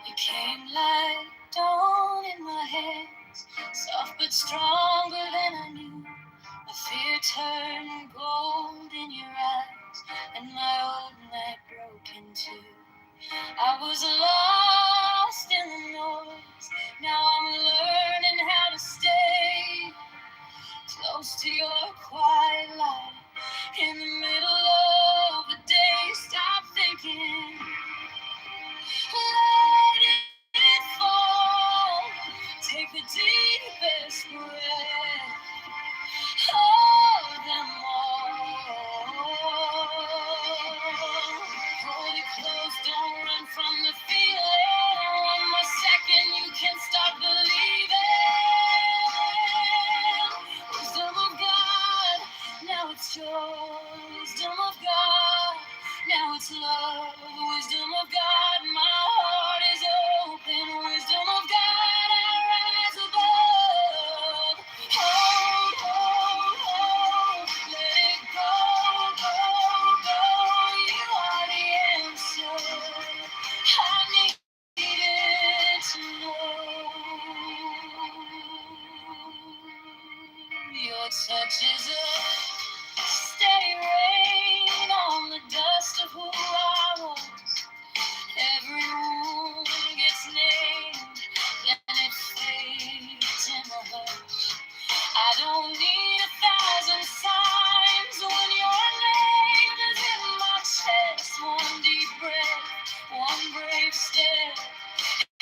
You came like dawn in my hands, soft but stronger than I knew. The fear turned gold in your eyes, and my old night broke in two. I was lost in the noise, now I'm learning how to stay close to your quiet light. In the middle of the day, stop thinking, let it fall. Take the deepest breath, hold them all. Hold it close, don't run from the feeling. One more second, you can start believing. Wisdom of God, now it's joy. Wisdom of God, now it's love. Wisdom of God, my heart is open. Wisdom of God, I rise above. Hold, hold, hold, let it go, go, go. You are the answer I needed to know. Your touch is a steady rain on the dust of who I was. Every wound gets named, then it fades in the hush. I don't need 1,000 signs when your name is in my chest. One deep breath, one brave step,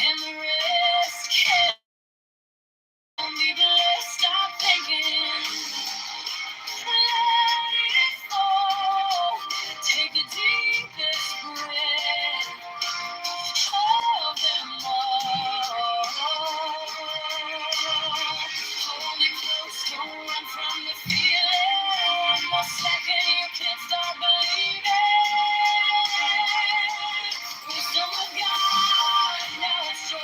and the rest can be blessed. Stop thinking, let it fall. Take the deepest breath of them all. Hold it close, don't run from the feeling. One more second, you can't stop believing. Wisdom of God, now it's joy.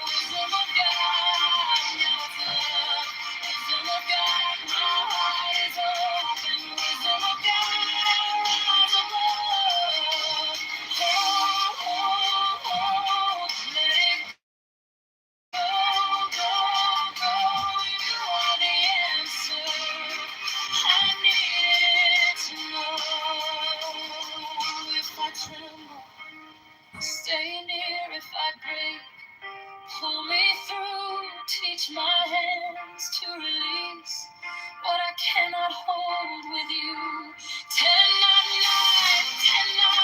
Wisdom of God, now it's love. Wisdom of God, my heart is open. Wisdom of God, I rise above. Hold, hold, hold, let it go, go, go. You are the answer I needed to know. If I tremble, stay near. If I break, pull me through. Teach my hands to release what I cannot hold with you. 10 not 9, 10 not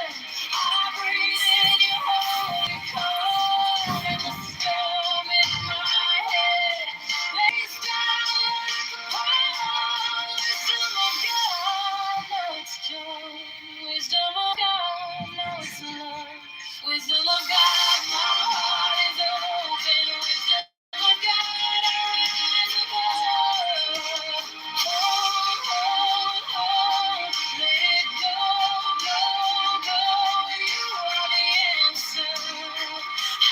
11. I breathe in your holy code, and the storm in my head lays down like a pall. Wisdom of God, now it's joy. Wisdom of God, now it's love. Wisdom of God, my heart is open. Wisdom of God, I rise above. Hold, hold, hold, let it go, go, go. You are the answer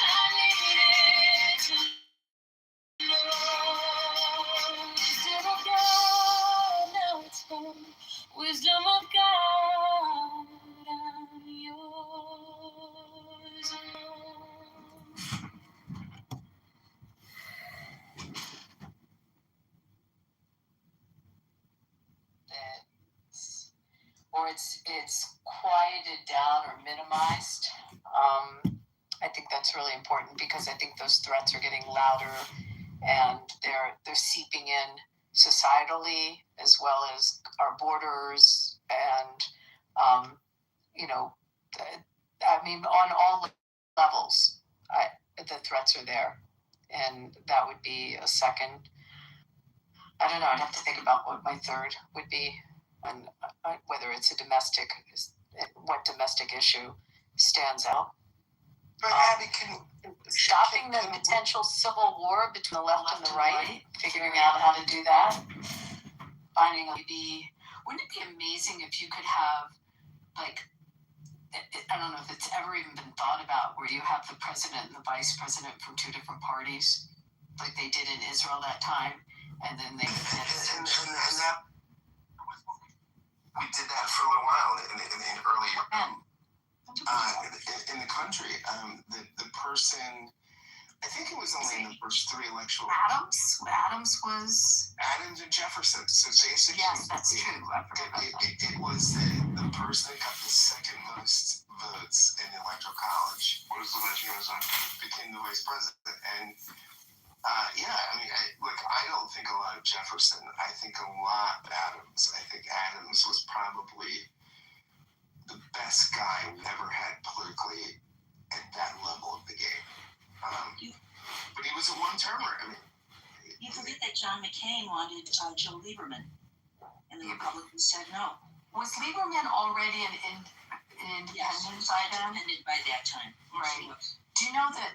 I needed to know. Wisdom of God, now it's home. Wisdom of God, I'm yours alone. It's quieted down or minimized. I think that's really important because I think those threats are getting louder and they're seeping in societally as well as our borders and I mean on all levels. The threats are there, and that would be a second. I don't know. I'd have to think about what my third would be, and whether it's what domestic issue stands out. But Abby, stopping the potential civil war between the left and the right, figuring out how to do that, wouldn't it be amazing if you could have, like, I don't know if it's ever even been thought about, where you have the president and the vice president from two different parties, like they did in Israel that time, and then they and that we did that for a little while in early in the country. The person. I think it was only in the first 3 electoral. Adams was. Adams and Jefferson. So basically, Yes, that's true. I forgot about that. It was the person that got the second most votes in the electoral college. What was the vice president? Became the vice president. And I don't think a lot of Jefferson. I think a lot of Adams. I think Adams was probably the best guy we've ever had politically at that level of the game. But he was a one-termer. I mean, you forget that John McCain wanted Joe Lieberman, and the Republicans said no. Was Lieberman already an independent by then? Independent by that time. Right. Do you know that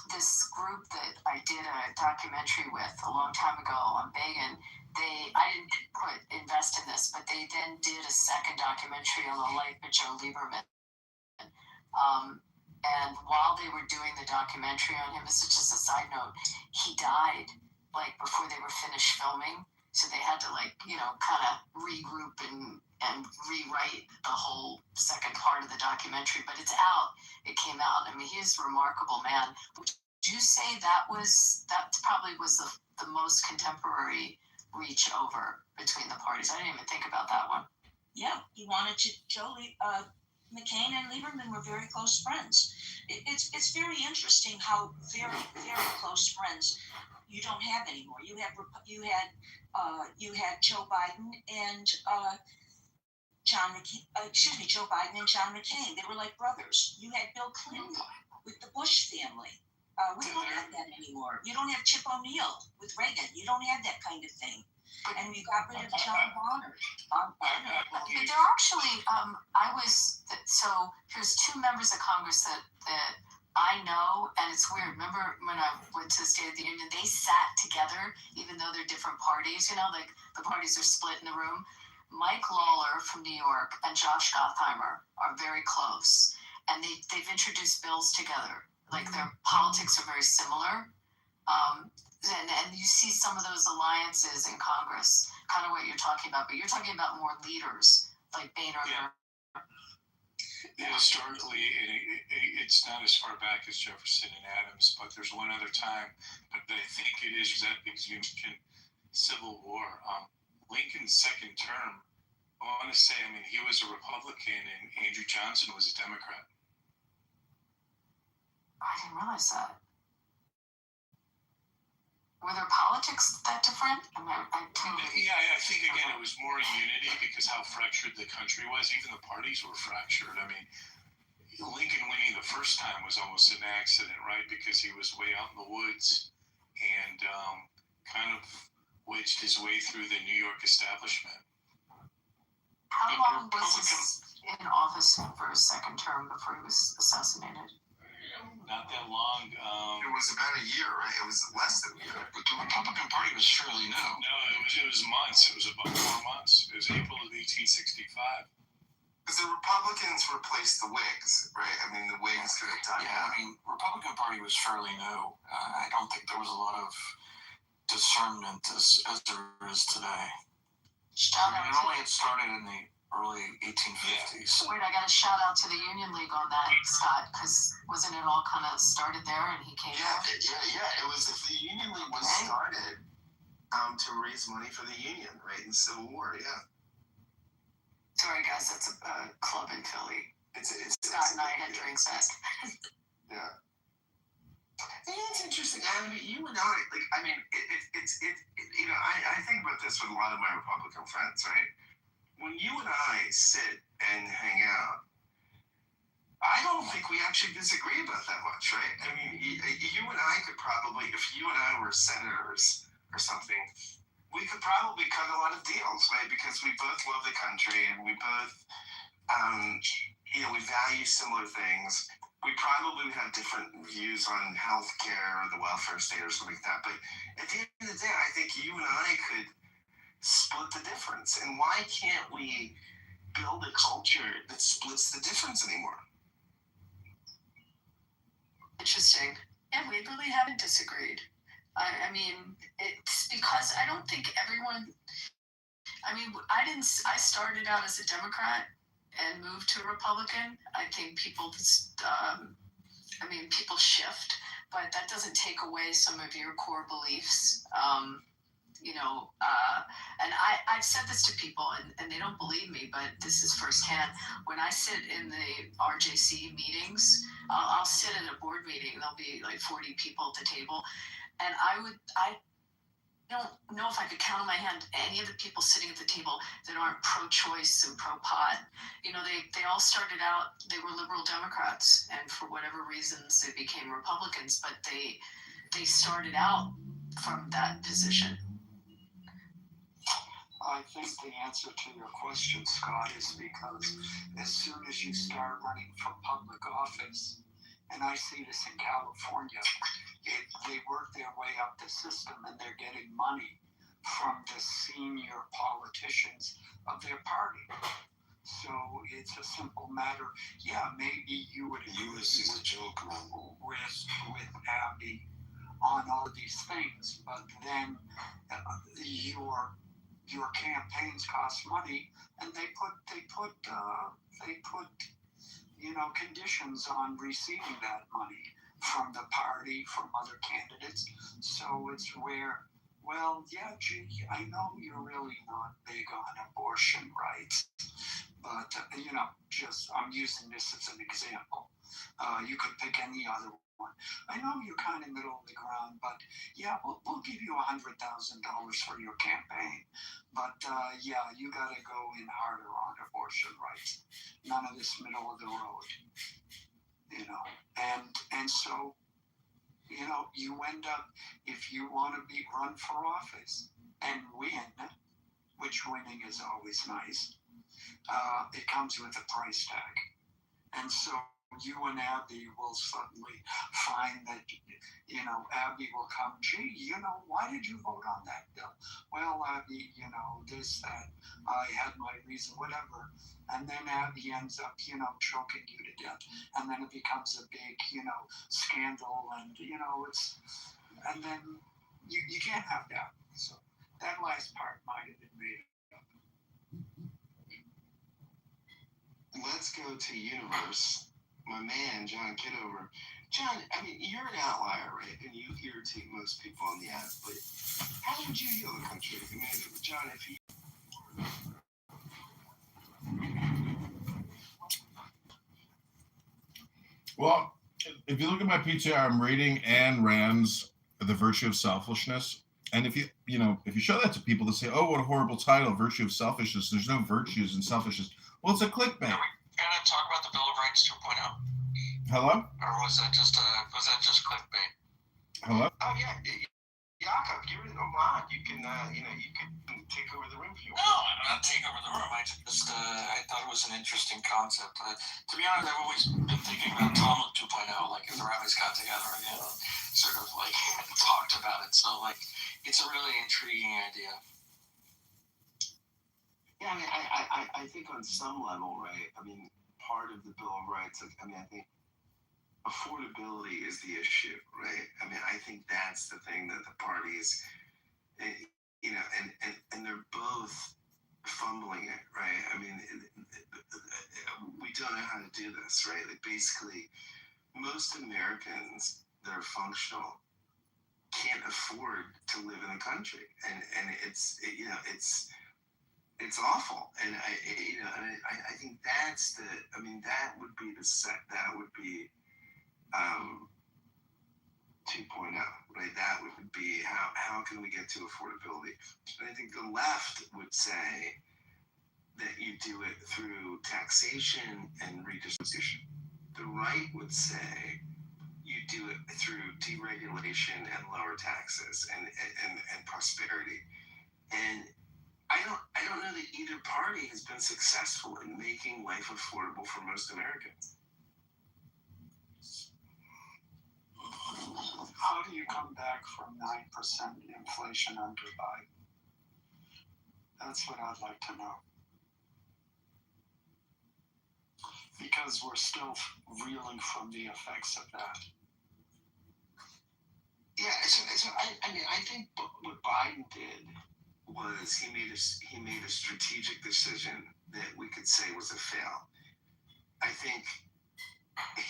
this group that I did a documentary with a long time ago on Begin, I didn't invest in this, but they then did a second documentary on the life of Joe Lieberman. And while they were doing the documentary on him, this is just a side note, he died before they were finished filming. So they had to kind of regroup and rewrite the whole second part of the documentary. But it's out. It came out. I mean, he's a remarkable man. Would you say that probably was the most contemporary reach over between the parties? I didn't even think about that one. Yeah, he wanted to. McCain and Lieberman were very close friends. It's very interesting how very, very close friends you don't have anymore. You had Joe Biden and Joe Biden and John McCain. They were like brothers. You had Bill Clinton with the Bush family. We don't have that anymore. You don't have Chip O'Neill with Reagan. You don't have that kind of thing. And you got rid of John Bonner. But there actually, there's 2 members of Congress that I know, and it's weird. Remember when I went to the State of the Union, they sat together, even though they're different parties, the parties are split in the room. Mike Lawler from New York and Josh Gottheimer are very close, and they've introduced bills together. Their politics are very similar. And you see some of those alliances in Congress, kind of what you're talking about, but you're talking about more leaders like Boehner. Yeah. Historically, it's not as far back as Jefferson and Adams, but there's one other time. But I think it is that because you mentioned Civil War. Lincoln's second term, I want to say, he was a Republican and Andrew Johnson was a Democrat. I didn't realize that. Were their politics that different? Yeah, I think, again, it was more unity because how fractured the country was. Even the parties were fractured. Lincoln winning the first time was almost an accident, right? Because he was way out in the woods and kind of wedged his way through the New York establishment. How long was he in office for his second term before he was assassinated? Not that long. It was about a year, right? It was less than a year. But the Republican Party was fairly new. No, it was months. It was about 4 months. It was April of 1865. Because the Republicans replaced the Whigs, right? The Whigs could have died out. Republican Party was fairly new. I don't think there was a lot of discernment as there is today. It only had started in the early 1850s. Wait, I got a shout out to the Union League on that, Scott, because wasn't it all kind of started there and he came out? Yeah. It was the Union League was started to raise money for the Union, right, in the Civil War, yeah. Sorry, guys, that's a club in Philly. Scott and I had drinks at. Yeah. It's interesting. You and I, I think about this with a lot of my Republican friends, right? When you and I sit and hang out, I don't think we actually disagree about that much, right? You and I could probably, if you and I were senators or something, we could probably cut a lot of deals, right? Because we both love the country and we both, we value similar things. We probably have different views on healthcare or the welfare state or something like that. But at the end of the day, I think you and I could split the difference. And why can't we build a culture that splits the difference anymore? Interesting. Yeah, we really haven't disagreed. It's because I don't think everyone. I started out as a Democrat and moved to Republican. I think people I mean, people shift, but that doesn't take away some of your core beliefs. And I've said this to people and they don't believe me, but this is firsthand. When I sit in the RJC meetings, I'll sit at a board meeting, there'll be like 40 people at the table. And I don't know if I could count on my hand any of the people sitting at the table that aren't pro-choice and pro-pot. They all started out, they were liberal Democrats, and for whatever reasons they became Republicans, but they started out from that position. I think the answer to your question, Scott, is because as soon as you start running for public office, and I see this in California, they work their way up the system and they're getting money from the senior politicians of their party. So it's a simple matter. Yeah, maybe you would agree with Abby on all these things, but then your campaigns cost money, and they put conditions on receiving that money from the party, from other candidates. So it's where, well, yeah, gee, I know you're really not big on abortion rights, but I'm using this as an example. You could pick any other one. I know you're kind of middle of the ground, but yeah, we'll give you $100,000 for your campaign. But yeah, you got to go in harder on abortion rights. None of this middle of the road, And so, you end up, if you want to run for office and win, which winning is always nice, it comes with a price tag. And so you and Abby will suddenly find that, Abby will come, gee, why did you vote on that bill? Well, Abby, this, that, I had my reason, whatever. And then Abby ends up, choking you to death. And then it becomes a big, scandal. And, and then you can't have that. So that last part might have been made up. Let's go to Universe. My man, John Kitover. John, I mean, you're an outlier, right? And you irritate most people on the app, but how would you heal the country? I mean, John, if you... Well, if you look at my PTR, I'm rating Ayn Rand's The Virtue of Selfishness. And if you show that to people, they say, oh, what a horrible title, Virtue of Selfishness. There's no virtues in selfishness. Well, it's a clickbait. Are we going to talk about the Bill of Rights 2.0? Hello? Or was that just clickbait? Hello? Oh, yeah. Jakob, you're in Oman. You can take over the room if you want. No, I'm not taking over the room. I thought it was an interesting concept. To be honest, I've always been thinking about Talmud 2.0, like if the rabbis got together again and sort of like talked about it. So like, it's a really intriguing idea. Yeah, I mean, I think on some level, right? I mean, part of the Bill of Rights, I think affordability is the issue, right? I mean, I think that's the thing that the parties, and they're both fumbling it, right? I mean, we don't know how to do this, right? Like basically, most Americans that are functional can't afford to live in the country, and it's awful, and I think that's that would be that would be 2.0, right? That would be how can we get to affordability? And I think the left would say that you do it through taxation and redistribution. The right would say you do it through deregulation and lower taxes and prosperity. And I don't know that either party has been successful in making life affordable for most Americans. How do you come back from 9% inflation under Biden? That's what I'd like to know. Because we're still reeling from the effects of that. Yeah, so I think what Biden did was he made a strategic decision that we could say was a fail. I think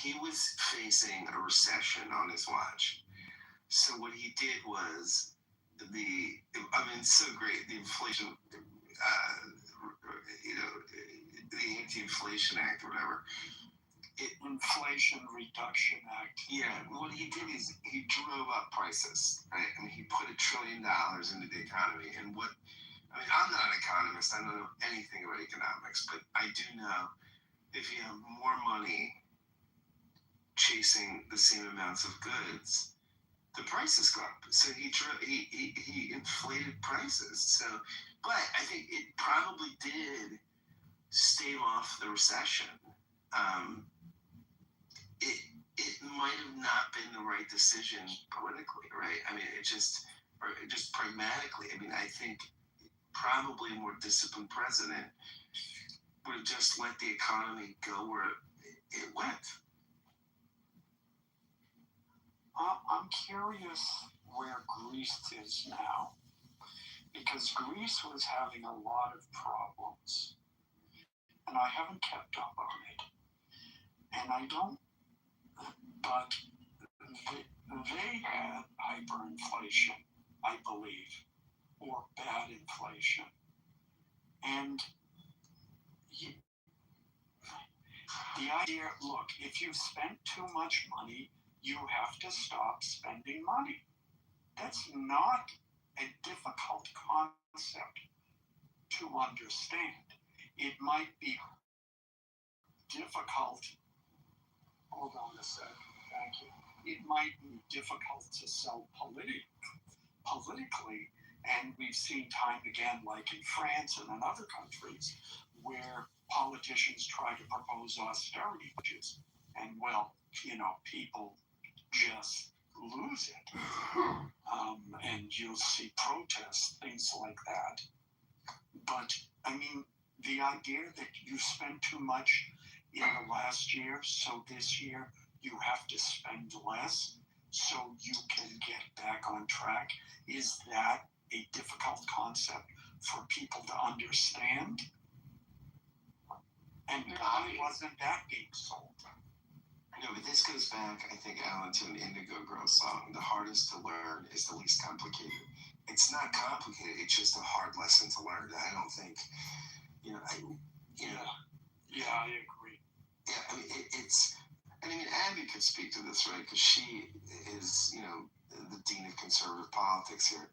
he was facing a recession on his watch. So what he did was it's so great. The inflation, the Anti-Inflation Act or whatever. Inflation Reduction Act. Yeah, what he did is he drove up prices, right? I mean, he put $1 trillion into the economy. And I'm not an economist. I don't know anything about economics, but I do know if you have more money chasing the same amounts of goods, the prices go up. So he inflated prices. So, but I think it probably did stave off the recession. It might have not been the right decision politically, right? I mean, it just pragmatically. I mean, I think probably a more disciplined president would have just let the economy go where it went. I'm curious where Greece is now, because Greece was having a lot of problems, and I haven't kept up on it. And I don't, but they had hyperinflation, I believe, or bad inflation. And the idea, look, if you spent too much money, you have to stop spending money. That's not a difficult concept to understand. It might be difficult, hold on a sec, thank you. It might be difficult to sell politically, and we've seen time again, like in France and in other countries, where politicians try to propose austerity budgets, and people just lose it. And you'll see protests, things like that. But, the idea that you spent too much in the last year, so this year you have to spend less so you can get back on track, is that a difficult concept for people to understand? And why wasn't that being sold? No, but this goes back, I think, Alan, to an Indigo Girl song. The hardest to learn is the least complicated. It's not complicated. It's just a hard lesson to learn. I don't think, Yeah, I agree. Yeah, Abby could speak to this, right? Because she is, the dean of conservative politics here.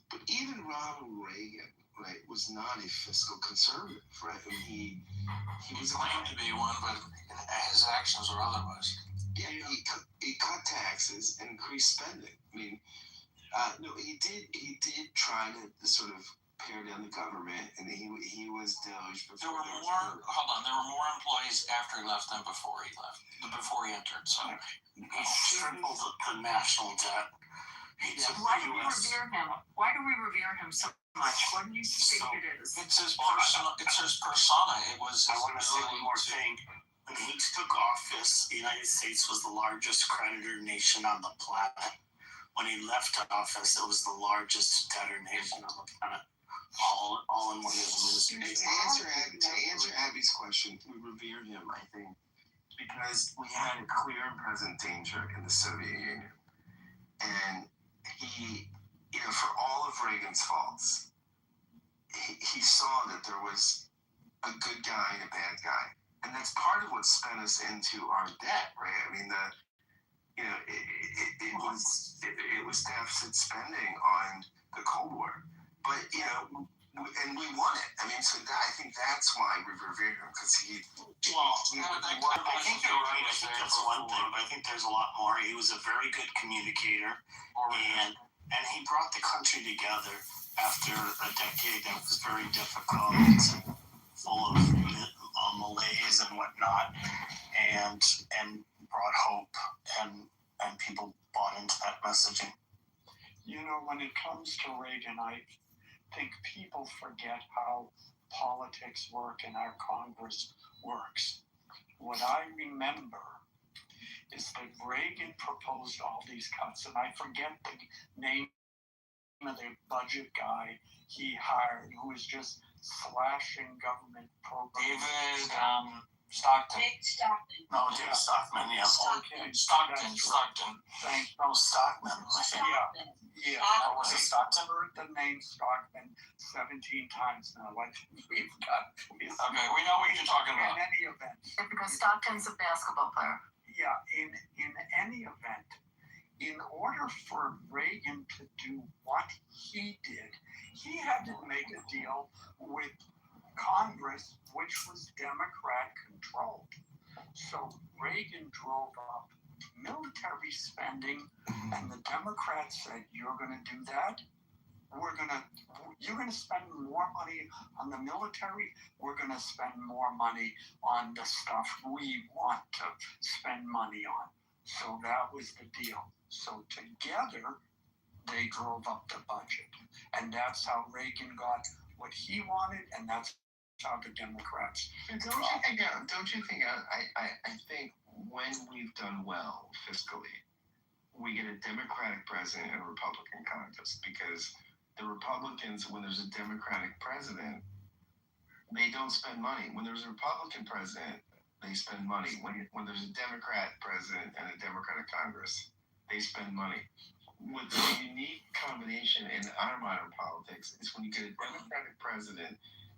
But even Ronald Reagan, right, was not a fiscal conservative, right? I mean, he was claimed to be one, but his actions were otherwise. Yeah, he cut taxes and increased spending. I mean, no, he did try to sort of pare down the government, and he was Doge before. There were more employees after he left than before he left. Before he entered, so he tripled the national debt. Why do we revere him? Why do we revere him so much? What do you think it is? It's his persona. It was. I want to say one more thing. When he took office, the United States was the largest creditor nation on the planet. When he left office, it was the largest debtor nation on the planet. All in one of his ministries. To answer Abby's question, we revere him, I think, because we had a clear and present danger in the Soviet Union. And he, for all of Reagan's faults, he saw that there was a good guy and a bad guy. And that's part of what spent us into our debt, right? I mean, it was deficit spending on the Cold War. But, and we won it. I mean, so I think that's why we revere him, because I think you're right. I think that's one thing, but I think there's a lot more. He was a very good communicator, and he brought the country together after a decade that was very difficult, full of malaise and whatnot, and brought hope, and people bought into that messaging. When it comes to Reagan, I think people forget how politics work and our Congress works. What I remember is that Reagan proposed all these cuts, and I forget the name of the budget guy he hired, who was just slashing government programs. Stockton. Dick Stockton. No, Dick Stockman, yeah. Stockton. Stockton. No, Stockman. Stockton. Yeah. That was a Stockton. I've heard the name Stockman 17 times now. Like we've got. Okay, we know what you're talking about. In any event. Because Stockton's a basketball player. Yeah, in any event, in order for Reagan to do what he did, he had to make a deal with Congress, which was Democrat controlled. So Reagan drove up military spending, and the Democrats said, "You're going to do that? You're going to spend more money on the military. We're going to spend more money on the stuff we want to spend money on." So that was the deal. So together, they drove up the budget. And that's how Reagan got what he wanted, and that's how the Democrats. Don't you think, I think when we've done well fiscally, we get a Democratic president and a Republican Congress, because the Republicans, when there's a Democratic president, they don't spend money. When there's a Republican president, they spend money. When there's a Democrat president and a Democratic Congress, they spend money. What's a unique combination in our modern politics is when you get a Democratic president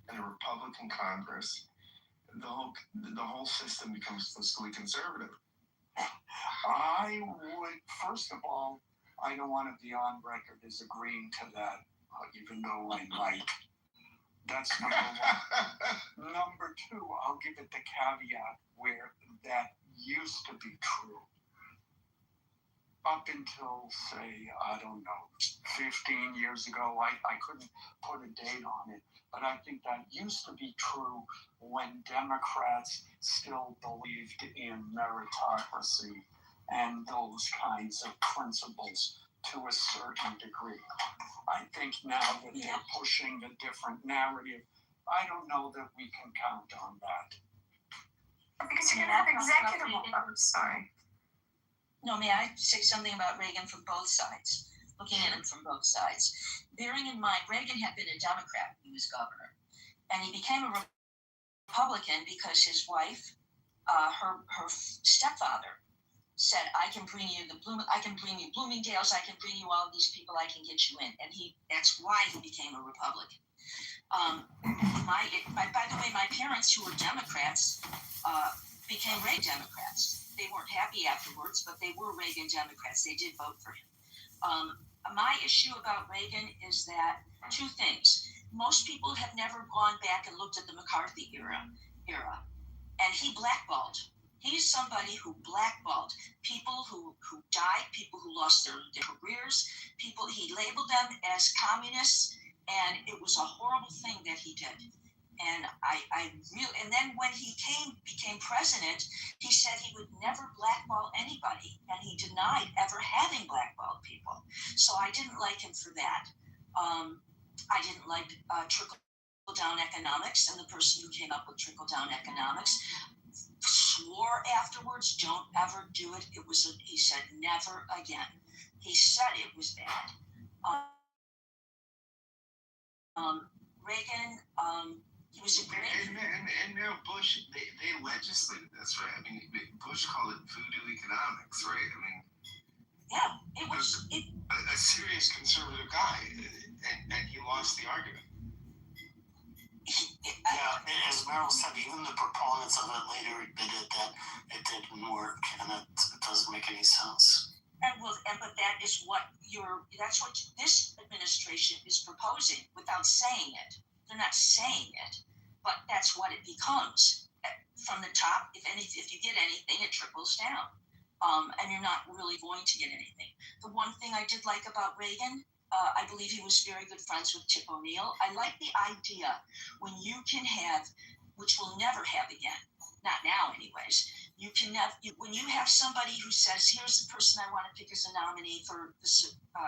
and a Republican Congress, the whole system becomes fiscally conservative. I would, first of all, I don't want to be on record as agreeing to that, even though I might. That's number one. Number two, I'll give it the caveat where that used to be true. Up until, say, I don't know, 15 years ago, I couldn't put a date on it, but I think that used to be true when Democrats still believed in meritocracy and those kinds of principles to a certain degree. I think now that they're pushing a different narrative, I don't know that we can count on that. Because you can have executive orders. Sorry. No, may I say something about Reagan from both sides? Looking at him from both sides. Bearing in mind, Reagan had been a Democrat when he was governor. And he became a Republican because his wife, her stepfather, said, I can bring you Bloomingdale's, I can bring you all these people, I can get you in. And that's why he became a Republican. By the way, my parents, who were Democrats, became Reagan Democrats. They weren't happy afterwards, but they were Reagan Democrats. They did vote for him. My issue about Reagan is that two things. Most people have never gone back and looked at the McCarthy era, and he blackballed. He's somebody who blackballed people who died, people who lost their careers, people, he labeled them as communists, and it was a horrible thing that he did. And and then when he became president, he said he would never blackball anybody, and he denied ever having blackballed people. So I didn't like him for that. I didn't like trickle-down economics, and the person who came up with trickle-down economics swore afterwards, don't ever do it. He said never again. He said it was bad. Reagan, he was a great... And now Bush, they legislated this, right? I mean, Bush called it voodoo economics, right? I mean... Yeah, it was... A serious conservative guy, and he lost the argument. Yeah, as Meryl said, even the proponents of it later admitted that it didn't work, and it doesn't make any sense. But that's what this administration is proposing without saying it. They're not saying it, but that's what it becomes. From the top, if you get anything, it trickles down. And you're not really going to get anything. The one thing I did like about Reagan, I believe he was very good friends with Tip O'Neill. I like the idea when you can have, which we'll never have again, not now anyways, when you have somebody who says, here's the person I want to pick as a nominee for the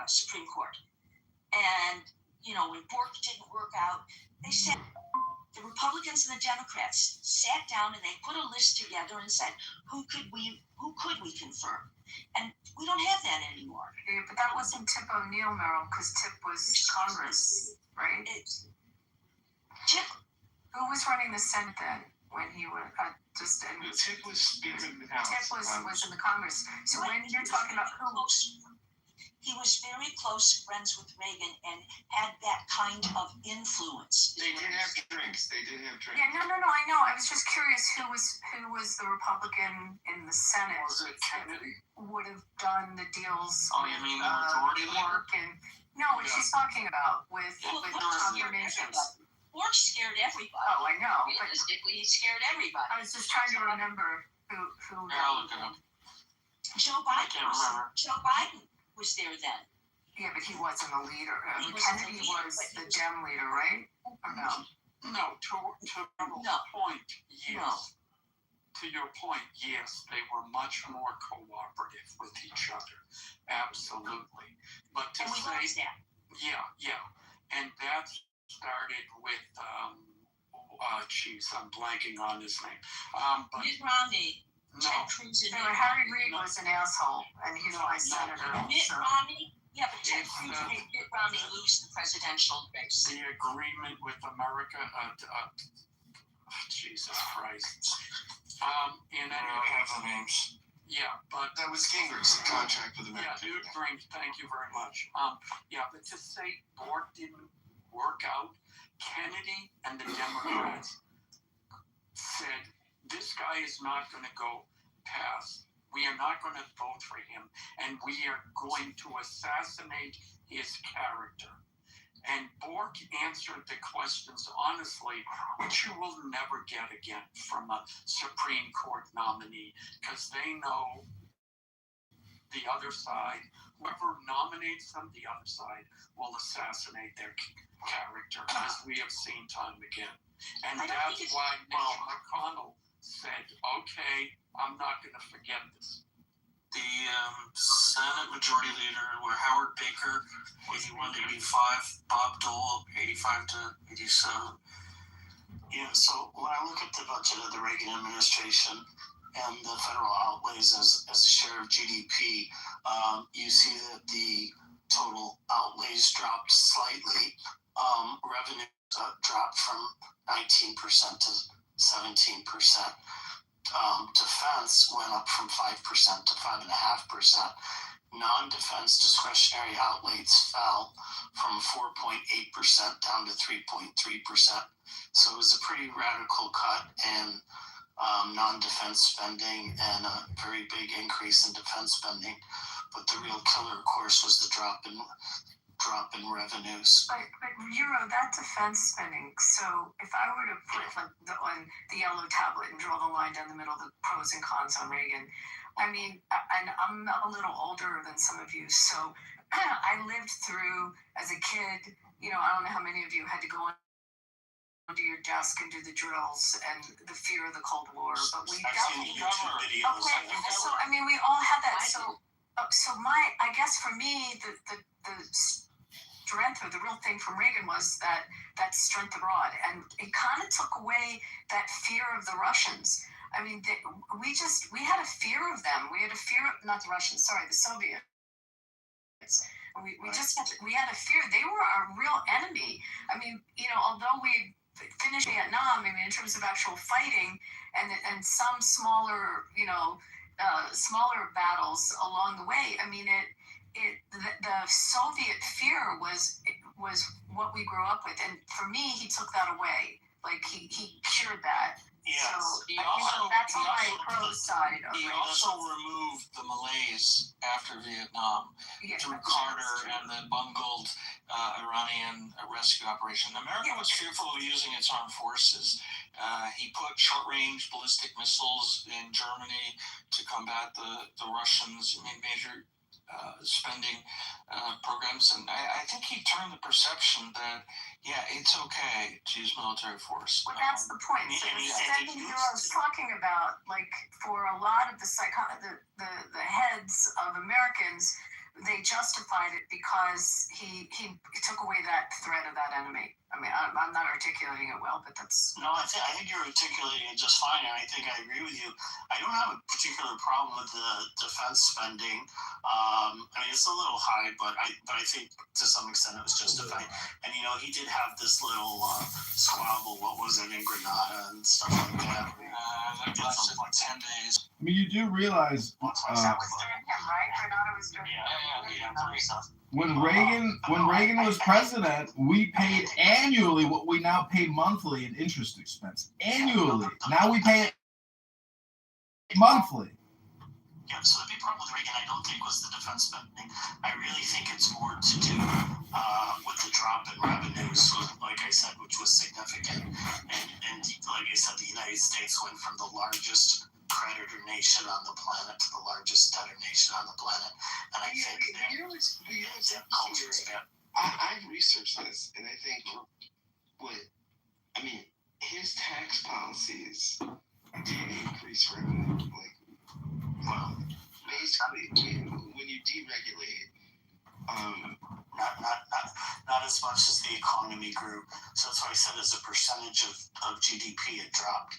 Supreme Court. And, when Bork didn't work out, they said, the Republicans and the Democrats sat down and they put a list together and said, who could we confirm? And we don't have that anymore. Yeah, but that wasn't Tip O'Neill, Meryl, because Tip was Congress, right? Tip. Who was running the Senate then? when he was just in Tip was Speaker of the House. Tip was in the Congress. So when you're talking about who, he was very close friends with Reagan and had that kind of influence. They did have drinks. yeah, no, I know. I was just curious who was the Republican in the Senate Was it Kennedy? would have done the deals. Oh, you mean the majority leader? Work and no, what she's talking about with confirmations. Bork scared everybody. Oh, I know. But Realistically, he scared everybody. I was just trying to remember who. I'll look it up. Joe Biden was there then. Yeah, but he wasn't a leader. He wasn't a Kennedy leader, was but he the was- Dem leader, right? Or no? No, to No. point, yes. No. To your point, yes, they were much more cooperative with each other. Absolutely. But to And we say, noticed that. yeah. And that started with, I'm blanking on his name. But Mitt Romney, no, Ted Cruz, and Anyway, Harry Reid was an asshole, and he's my senator. Mitt So. Romney. Yeah, but Ted It's, Cruz made Mitt Romney lose the presidential race. the agreement with America, Jesus Christ. And I anyway, have the names. yeah, but That was Gingras, the contract with yeah, America. dude, Brings, thank you very much. Yeah, but to say Bork didn't work out, Kennedy and the Democrats said, this guy is not going to go past. We are not going to vote for him, and we are going to assassinate his character. And Bork answered the questions honestly, which you will never get again from a Supreme Court nominee, because they know the other side, whoever nominates them, the other side will assassinate their character, as we have seen time again. And I don't that's think it's- why Mitch McConnell said, okay, I'm not going to forget this. The Senate Majority Leader were Howard Baker, 81 to 85, Bob Dole, 85 to 87. Yeah, so when I look at the budget of the Reagan administration and the federal outlays as a share of GDP, you see that the total outlays dropped slightly. Revenue dropped from 19% to 17%. Defense went up from 5% to 5.5%. Non-defense discretionary outlays fell from 4.8% down to 3.3%. So it was a pretty radical cut in non-defense spending and a very big increase in defense spending. But the real killer, of course, was the drop in revenues. But Euro, that defense spending. So if I were to put on the yellow tablet and draw the line down the middle, the pros and cons on Reagan. I mean, and I'm a little older than some of you, so I lived through as a kid. You know, I don't know how many of you had to go onto your desk and do the drills and the fear of the Cold War, but we definitely. Okay, so I mean, we all had that. So I guess for me, the strength or the real thing from Reagan was that strength abroad, and it kind of took away that fear of the Russians. I mean, we had a fear of them. We had a fear of, not the Russians, sorry, the Soviets. We had a fear. They were our real enemy. I mean, you know, although we finished Vietnam, I mean, in terms of actual fighting and some smaller, you know, smaller battles along the way. I mean, the Soviet fear was what we grew up with, and for me, he took that away. Like he cured that. Yes. So that's on my pro side of He it. also removed the Malays after Vietnam through Carter and the bungled Iranian rescue operation. America was fearful of using its armed forces. He put short-range ballistic missiles in Germany to combat the Russians. He made major spending programs, and I think he turned the perception that it's okay to use military force. Well, that's the point. So the spending I was talking about, like for a lot of the heads of Americans, they justified it because he took away that threat of that enemy. I mean, I'm not articulating it well, but that's... No, I think you're articulating it just fine, and I think I agree with you. I don't have a particular problem with the defense spending. I mean, it's a little high, but I think to some extent it was justified. And, you know, he did have this little squabble, what was it, in Grenada and stuff like that. That lasted like 10 days. I mean, you do realize that was during him, right? Grenada was during him. when Reagan was president, we paid annually what we now pay monthly in interest expense. Annually. Now we pay it monthly. Yeah, so the big problem with Reagan, I don't think, was the defense spending. I really think it's more to do with the drop in revenues, like I said, which was significant. And like I said, the United States went from the largest creditor nation on the planet to the largest debtor nation on the planet. And I think that culture's bad. I've researched this, and I think his tax policies did increase revenue. Basically, when you deregulate, not as much as the economy grew. So that's why I said as a percentage of GDP it dropped.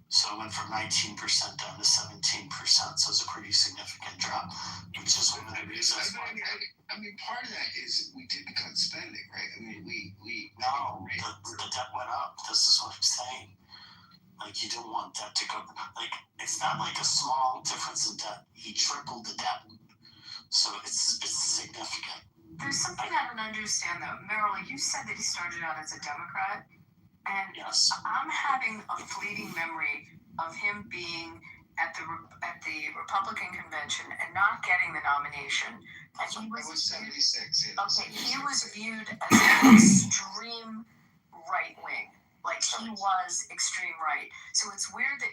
So it went from 19% down to 17%. So it's a pretty significant drop, which is one of the reasons. I mean, part of that is we did cut spending, right? I mean, the debt went up. This is what I'm saying. Like, you don't want debt to go. Like, it's not like a small difference in debt. He tripled the debt. So it's significant. There's something I don't understand, though. Merrill, you said that he started out as a Democrat. And yes. I'm having a fleeting memory of him being at the Republican convention and not getting the nomination. And he was 76. Yeah, okay, he was viewed as an extreme right wing. Like, he was extreme right. So it's weird that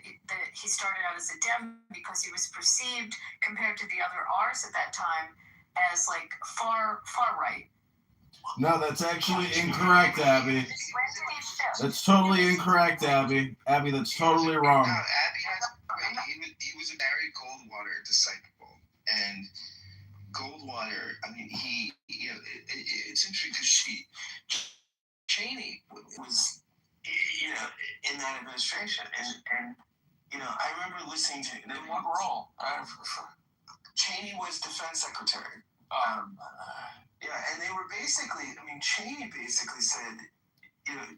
he started out as a Dem because he was perceived, compared to the other R's at that time, as like far right. No, that's actually incorrect, Abby. That's totally incorrect, Abby. Abby, that's totally wrong. No, Abby, he was a Barry Goldwater disciple, and Goldwater, I mean, it's interesting because Cheney was, in that administration, and I remember listening to in what role? Cheney was defense secretary. And they were basically, Cheney basically said,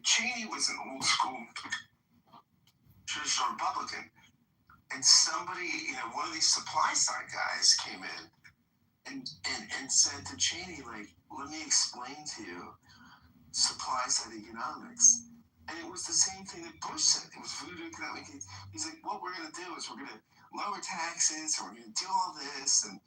Cheney was an old school traditional Republican, and somebody, one of these supply side guys came in and said to Cheney, like, let me explain to you supply side economics. And it was the same thing that Bush said. It was voodoo economic. He's like, what we're going to do is we're going to lower taxes, and we're going to do all this, and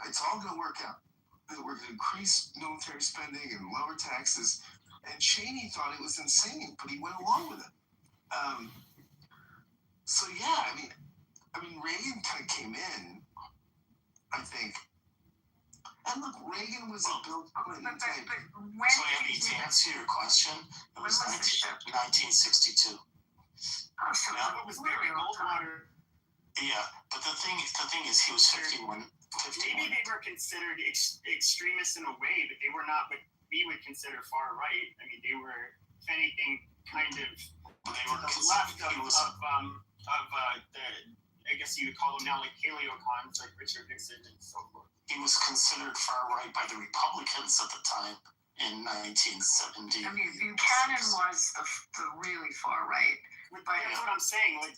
it's all going to work out. We're going to increase military spending and lower taxes. And Cheney thought it was insane, but he went along with it. Reagan kind of came in, I think. And look, Reagan was a Bill Clinton type. So, Andy, to answer your question, it was 1962. So it was very Goldwater. Yeah, but the thing is, he was 51. Maybe they were considered extremists in a way, but they were not what we would consider far right. I mean, they were, if anything, kind of the left of I guess you would call them now like paleocons, like Richard Nixon and so forth. He was considered far right by the Republicans at the time in 1970. I mean, Buchanan was the really far right. That's what I'm saying. Like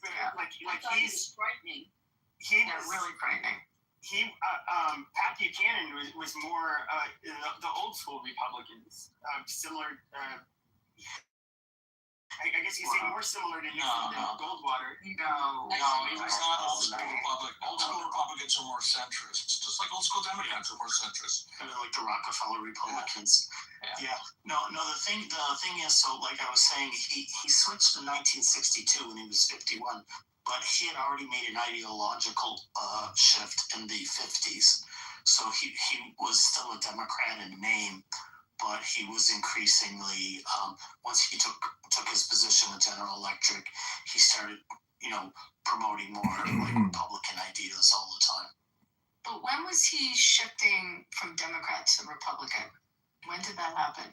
he's frightening. He was really frightening. Pat Buchanan was more the old school Republicans, similar. I guess you say more similar to Nixon than Goldwater. No, he was not old school Republican. Old school Republicans are more centrist, just like old school Democrats are more centrist. Kind of like the Rockefeller Republicans. Yeah. No. The thing is, so like I was saying, he switched in 1962 when he was 51, but he had already made an ideological shift in the 50s. So he was still a Democrat in name, but he was increasingly, once he took his position with General Electric, he started, promoting more like Republican ideas all the time. But when was from Democrat to Republican? When did that happen?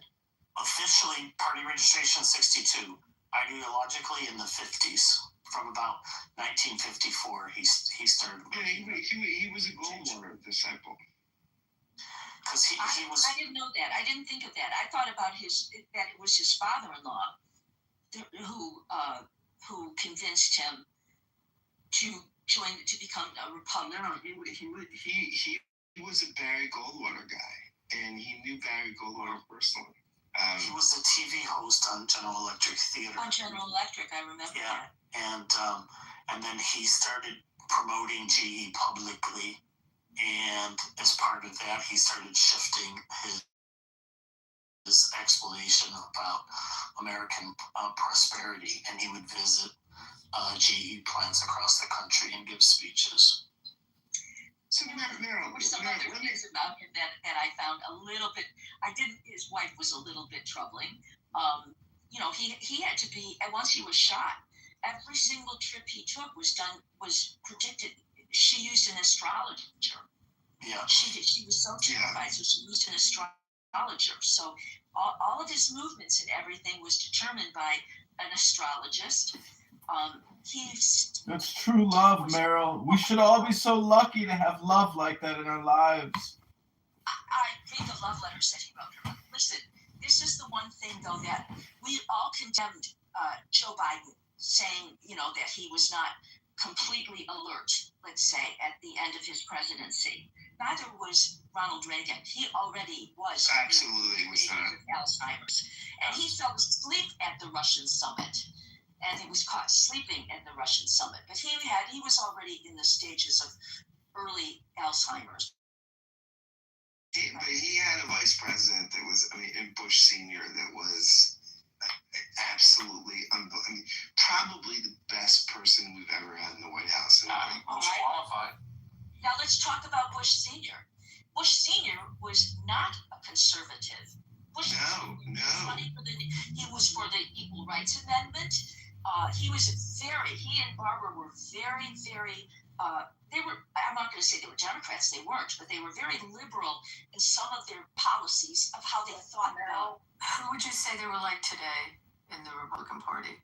Officially, party registration 62. Ideologically, in the 50s. From about 1954, he started. He was a Goldwater disciple. Because he was. I didn't know that. I didn't think of that. I thought about that it was his father-in-law who convinced him to become a Republican. No, he was a Barry Goldwater guy, and he knew Barry Goldwater personally. He was a TV host on General Electric Theater. On General Electric, I remember that. And then he started promoting GE publicly, and as part of that, he started shifting his explanation about American prosperity, and he would visit GE plants across the country and give speeches. So there were some other things about him that I found a little bit. His wife was a little bit troubling. He had to be. And once he was shot, every single trip he took was predicted. She used an astrologer. Yeah. She was so terrified, so she used an astrologer. So all of his movements and everything was determined by an astrologist. That's true love, Meryl. We should all be so lucky to have love like that in our lives. I read the love letters that he wrote her. Listen, this is the one thing, though, that we all condemned Joe Biden, saying, that he was not completely alert, let's say, at the end of his presidency. Neither was Ronald Reagan. He already was absolutely was not. With Alzheimer's. And he fell asleep at the Russian summit. And he was caught sleeping at the Russian summit. But he was already in the stages of early Alzheimer's. But he had a vice president that was, and Bush Sr. that was absolutely unbelievable. Probably the best person we've ever had in the White House. Most qualified. Now let's talk about Bush Sr. Bush Sr. was not a conservative. Bush he was for the Equal Rights Amendment. He and Barbara were very, very, I'm not going to say they were Democrats, they weren't, but they were very liberal in some of their policies of how they thought about. Who would you say they were like today in the Republican Party?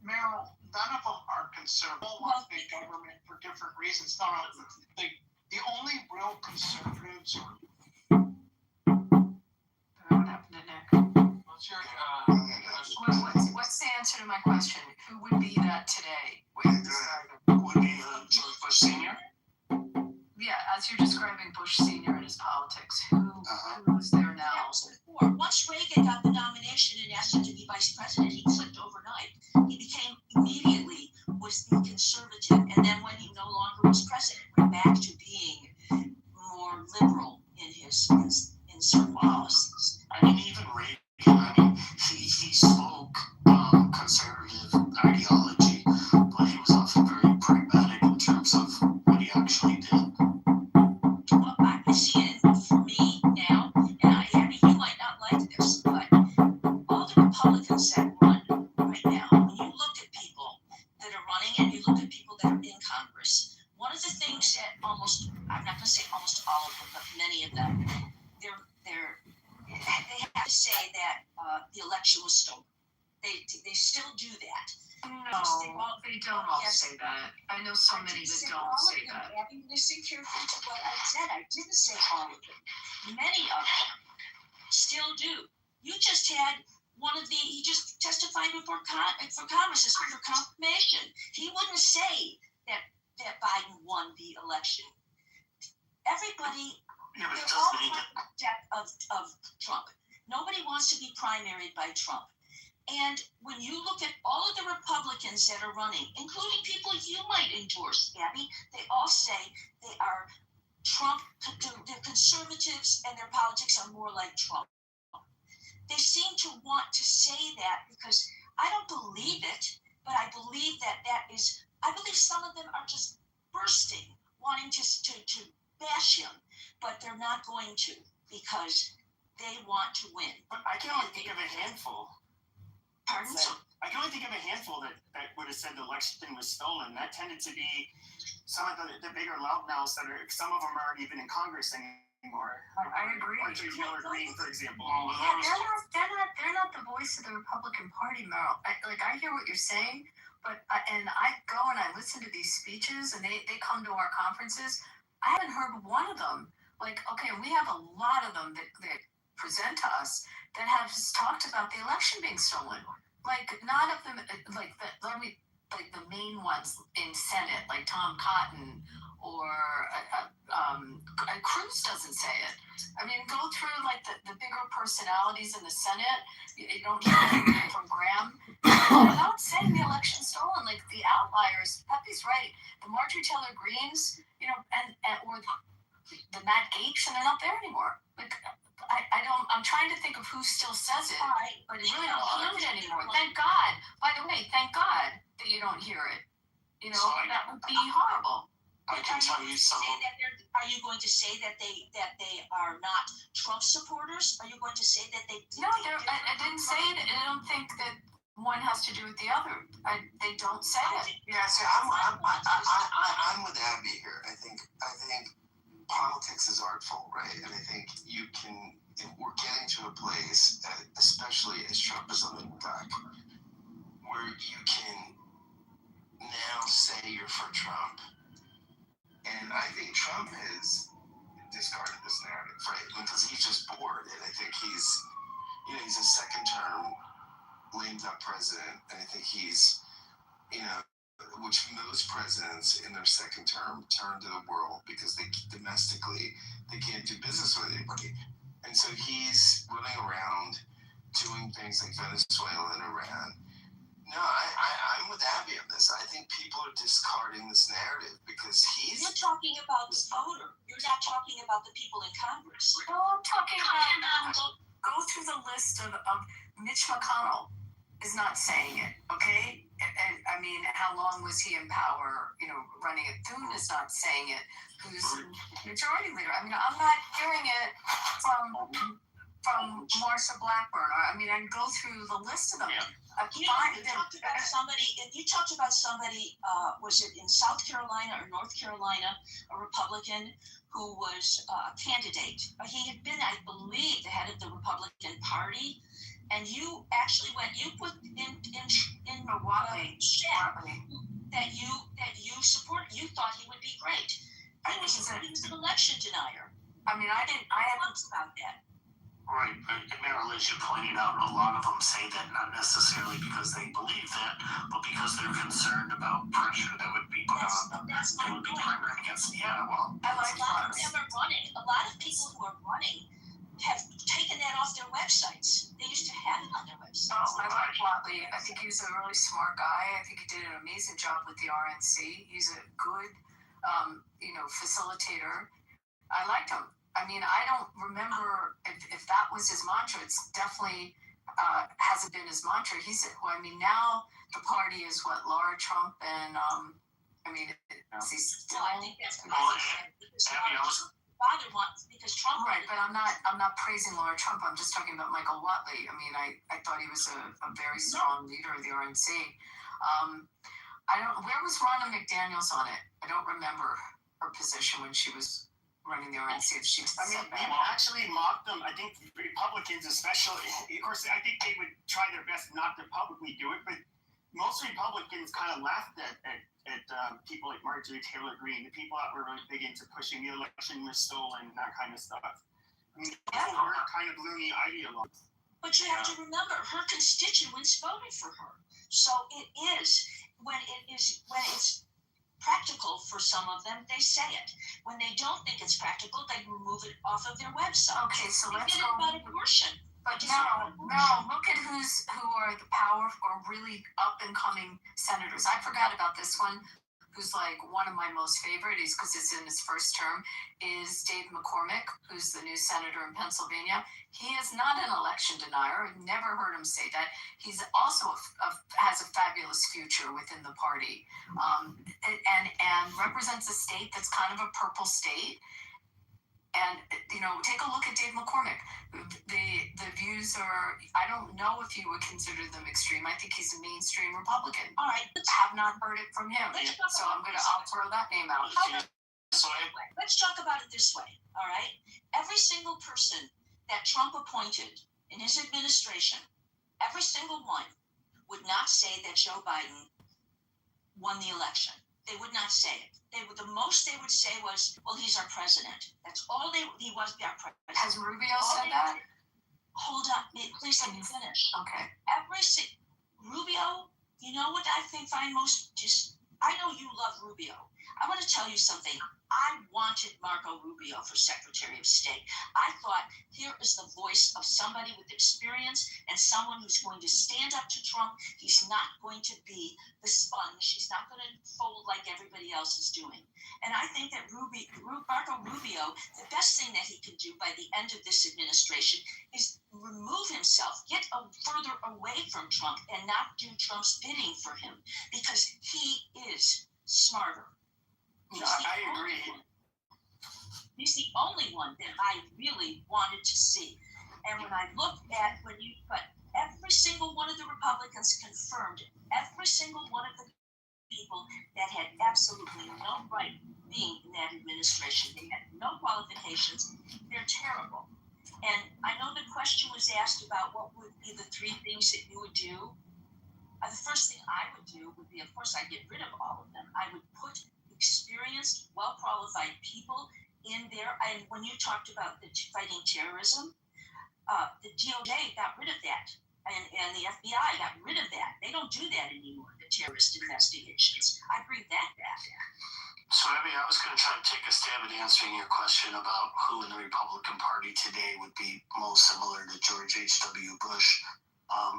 Meryl, none of them are conservative. All want big government for different reasons. The only real conservatives are. What happened to Nick? What's the answer to my question? Who would be that today? Would be George Bush Sr.? Yeah, as you're describing Bush Sr. and his politics, who's there now? Once Reagan got the nomination and asked him to be vice president, he clicked overnight. He became immediately was the conservative, and then when he no longer was president, went back to being more liberal in certain policies. Even Reagan, he spoke conservative ideology, but he was often very pragmatic in terms of what he actually did. Well, I see it for me now, and Abby, you might not like this, but all the Republicans that run right now, when you look at people that are running and you look at people that are in Congress, one of the things that I'm not going to say almost all of them, but many of them, they have to say that the election was stolen. They still do that. No, they don't all say that. I know so many that don't say that. Abby, listen carefully to what I said. I didn't say all of them. Many of them still do. You just had he just testified before Congress for confirmation. He wouldn't say that Biden won the election. Everybody, they're all of Trump. Nobody wants to be primaried by Trump. And when you look at all of the Republicans that are running, including people you might endorse, Abby, they all say they are Trump, they're conservatives and their politics are more like Trump. They seem to want to say that because I don't believe it, but I believe I believe some of them are just bursting, wanting to bash him, but they're not going to because they want to win. But I can only think of a handful. Pardon? I can only think of a handful that would have said the election was stolen. That tended to be some of the bigger loudmouths some of them aren't even in Congress anymore. I agree. Marjorie Taylor Greene, for example. Yeah, they're not the voice of the Republican Party, Meryl. I hear what you're saying, but I go and I listen to these speeches, and they come to our conferences. I haven't heard one of them. Like, okay, we have a lot of them that present to us that have just talked about the election being stolen. Like, none of them, like the main ones in Senate, like Tom Cotton or Cruz doesn't say it. I mean, go through like the bigger personalities in the Senate. You don't hear anything from Graham. They're not saying the election's stolen. Like the outliers, Pepe's right. The Marjorie Taylor Greenes, and or the Matt Gaetz, and they're not there anymore. Like I'm trying to think of who still says it, but you really don't hear it anymore. Thank God. By the way, thank God that you don't hear it. That would be horrible. I can tell you some. Are you going to say that they are not Trump supporters? Are you going to say that they? No, I didn't say it. I don't think that one has to do with the other. They don't say it. Yeah, see, I'm with Abby here. I think politics is artful, right? And I think we're getting to a place, especially as Trump is on the back, where you can now say you're for Trump. And I think Trump has discarded this narrative, right? Because he's just bored. And I think he's a second term lame duck president. And I think he's, which most presidents in their second term turn to the world because domestically they can't do business with anybody. And so he's running around doing things like Venezuela and Iran. No, I'm with Abby on this. I think people are discarding this narrative because You're talking about the voter. You're not talking about the people in Congress. No, I'm talking about go through the list of Mitch McConnell is not saying it, okay? And I mean, how long was he in power? Running it. Thune is not saying it. Who's majority leader? I mean, I'm not hearing it from Marsha Blackburn. I mean, I go through the list of them. You talked about somebody, was it in South Carolina or North Carolina, a Republican who was a candidate. He had been, I believe, the head of the Republican Party, and you actually put in Milwaukee that you support. You thought he would be great. He was an election denier. I mean, I haven't about that. Right, but Meryl, as you pointed out, a lot of them say that not necessarily because they believe that, but because they're concerned about pressure that would be put on them. They would be primary against. Yeah, well, a lot of them are running. A lot of people who are running have taken that off their websites. They used to have it on their websites. I like Watley. I think he's a really smart guy. I think he did an amazing job with the RNC. He's a good, facilitator. I liked him. I mean, I don't remember if that was his mantra. It's definitely hasn't been his mantra. Now the party is what, Laura Trump and I think that's father wants because Trump. Right, but I'm not praising Laura Trump. I'm just talking about Michael Watley. I mean, I thought he was a very strong leader of the RNC. Where was Ronna McDaniels on it? I don't remember her position when she was running the RNC. They actually mocked them. I think Republicans, especially, of course, I think they would try their best not to publicly do it, but most Republicans kind of laughed at people like Marjorie Taylor Greene, the people that were really big into pushing the election was stolen, that kind of stuff. I mean, people were kind of loony ideologues. But you have to remember, her constituents voted for her. So it is when it's practical for some of them, they say it. When they don't think it's practical, they remove it off of their website. Okay, so let's go about abortion. But no, look at who are the power or really up and coming senators. I forgot about this one, who's like one of my most favorite, because it's in his first term, is Dave McCormick, who's the new senator in Pennsylvania. He is not an election denier. I've never heard him say that. He's also has a fabulous future within the party, and represents a state that's kind of a purple state. And, take a look at Dave McCormick. The views are, I don't know if you would consider them extreme. I think he's a mainstream Republican. All right. Have not heard it from him. So I'll throw that name out. Let's talk about it this way, all right? Every single person that Trump appointed in his administration, every single one would not say that Joe Biden won the election. They would not say it. The most they would say was, well, he's our president. That's all he was, our president. Has Rubio said that? Hold on, please let me finish. Okay. Rubio, you know what I find most I know you love Rubio. I want to tell you something. I wanted Marco Rubio for Secretary of State. I thought, here is the voice of somebody with experience and someone who's going to stand up to Trump. He's not going to be the sponge. He's not going to fold like everybody else is doing. And I think that Marco Rubio, the best thing that he can do by the end of this administration is remove himself, get further away from Trump and not do Trump's bidding for him, because he is smarter. I agree. He's the only one that I really wanted to see. And when I look at but every single one of the Republicans confirmed every single one of the people that had absolutely no right being in that administration. They had no qualifications. They're terrible. And I know the question was asked about what would be the 3 things that you would do. The first thing I would do would be, of course, I'd get rid of all of them. I would put experienced, well-qualified people in there. And when you talked about the fighting terrorism, the DOJ got rid of that. And the FBI got rid of that. They don't do that anymore, the terrorist investigations. I bring that back. So, I was going to try to take a stab at answering your question about who in the Republican Party today would be most similar to George H.W. Bush.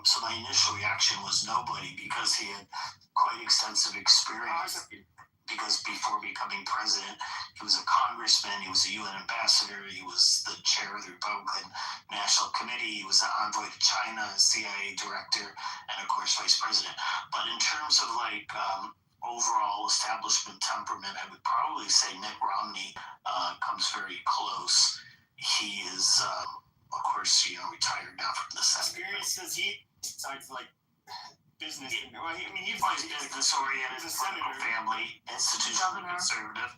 So my initial reaction was nobody, because he had quite extensive experience. Because before becoming president, he was a congressman, he was a UN ambassador, he was the chair of the Republican National Committee, he was an envoy to China, CIA director, and of course vice president. But in terms of overall establishment temperament, I would probably say Mitt Romney comes very close. He is, of course, retired now from the Senate. Experience says besides business. He's business-oriented, political family, institutionally conservative.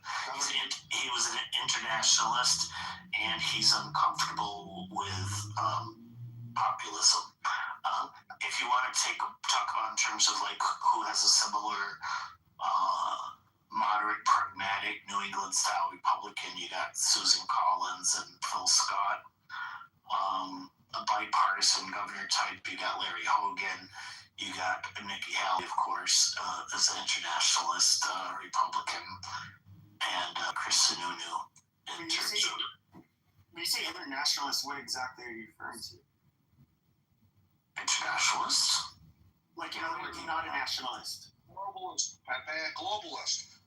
He was an internationalist, and he's uncomfortable with populism. If you want to talk about in terms of who has a similar moderate, pragmatic New England style Republican, you got Susan Collins and Phil Scott. A bipartisan governor type, you got Larry Hogan. You got Nikki Haley, of course, as an internationalist Republican, and Chris Sununu. When you say internationalist, what exactly are you referring to? Internationalist? In other words, not a nationalist. Globalist. A globalist.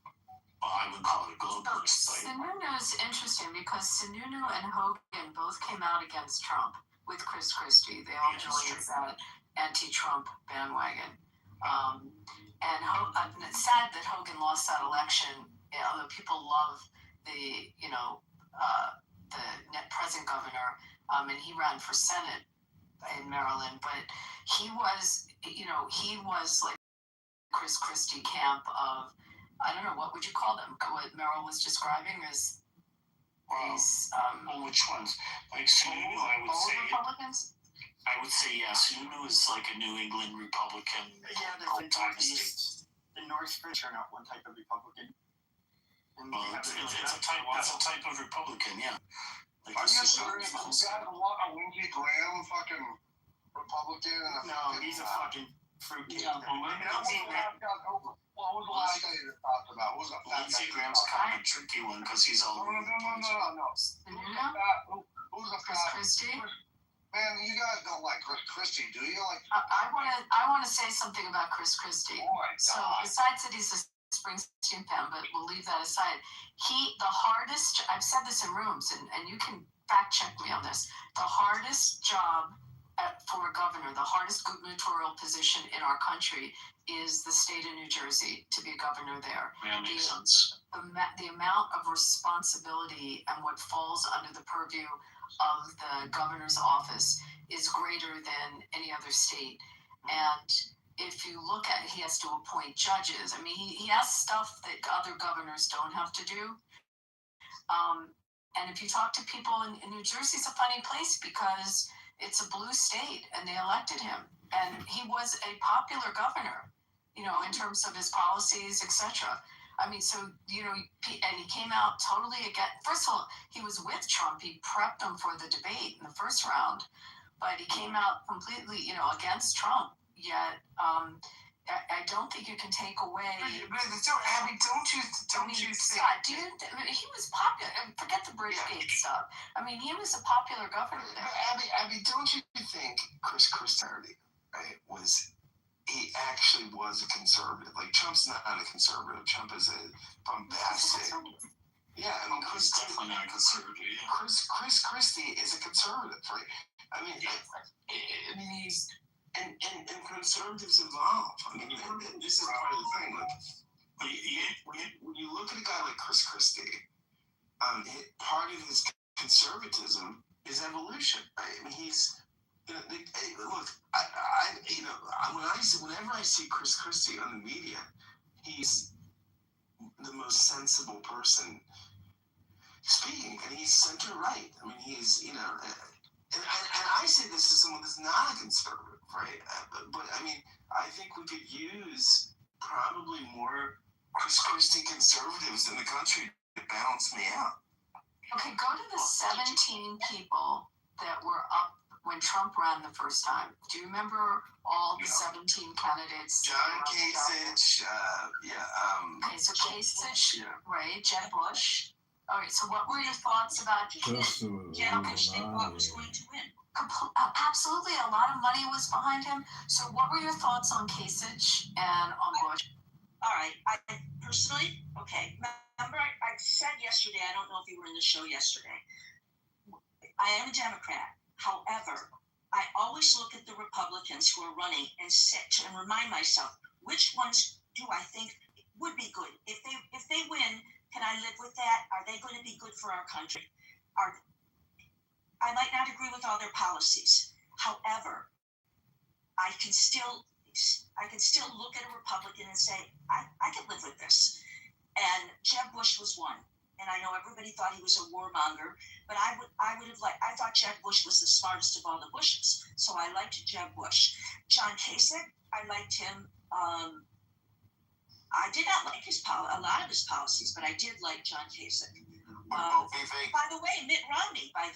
I would call it a globalist. Sununu is interesting because Sununu and Hogan both came out against Trump with Chris Christie. They all joined that anti-Trump bandwagon. And it's sad that Hogan lost that election. Although people love the present governor, and he ran for Senate in Maryland, but he was like Chris Christie camp of, I don't know, what would you call them? What Merrill was describing as these. Which ones? Sununu, I would say. Republicans? I would say, Sununu is like a New England Republican. Yeah, the Northeast. The North French are not one type of Republican. That's a type of Republican, yeah. Are you serious? You got a Lindsey Graham fucking Republican? No, he's a fucking fruitcake. What was the last guy you talked about? What was that? Lindsey Graham's kind of a tricky one because he's all over the place. Who's the Chris Christie? Man, you guys don't like Chris Christie, do you? I want to say something about Chris Christie. Oh my God. So besides that he's a Springsteen fan, but we'll leave that aside. The hardest, I've said this in rooms, and you can fact check me on this, the hardest job for a governor, the hardest gubernatorial position in our country is the state of New Jersey, to be a governor there. Yeah, makes sense. The amount of responsibility and what falls under the purview of the governor's office is greater than any other state. And if you look at it, he has to appoint judges. I mean, he has stuff that other governors don't have to do. And if you talk to people in New Jersey, it's a funny place because it's a blue state and they elected him. And he was a popular governor, in terms of his policies, etc. I mean, so, and he came out totally against, first of all, he was with Trump. He prepped him for the debate in the first round, but he came out completely, against Trump. Yet, I don't think you can take away. So, Abby, don't you think? Scott, he was popular. Forget the Bridgegate stuff. I mean, he was a popular governor there. But Abby, don't you think Chris Christie, right, he actually was a conservative? Like, Trump's not a conservative. Trump is a bombastic. Yeah, I mean, He's definitely not a conservative. Yeah. Chris Christie is a conservative, right? I mean, he's. And conservatives evolve. I mean, and this is part of the thing. Like, when you look at a guy like Chris Christie, part of his conservatism is evolution. Right? I mean, he's look. Whenever I see Chris Christie on the media, he's the most sensible person speaking, and he's center right. I mean, he's And I say this as someone that's not a conservative, right? But I mean, I think we could use probably more Chris Christie conservatives in the country to balance me out. Okay, go to the 17 people that were up when Trump ran the first time. Do you remember all the 17 candidates? John Kasich, Okay, so Kasich, right? Jeb Bush. All right, so what were your thoughts about Jeb Bush? They thought was going to win. Absolutely, a lot of money was behind him. So what were your thoughts on Kasich and on Bush? All right, I personally, okay, remember I said yesterday, I don't know if you were in the show yesterday, I am a Democrat. However, I always look at the Republicans who are running and remind myself, which ones do I think would be good? If they win, can I live with that? Are they going to be good for our country? I might not agree with all their policies. However, I can still look at a Republican and say, I can live with this. And Jeb Bush was one. And I know everybody thought he was a warmonger, but I thought Jeb Bush was the smartest of all the Bushes. So I liked Jeb Bush. John Kasich, I liked him. I did not like a lot of his policies, but I did like John Kasich. By the way, Mitt Romney, I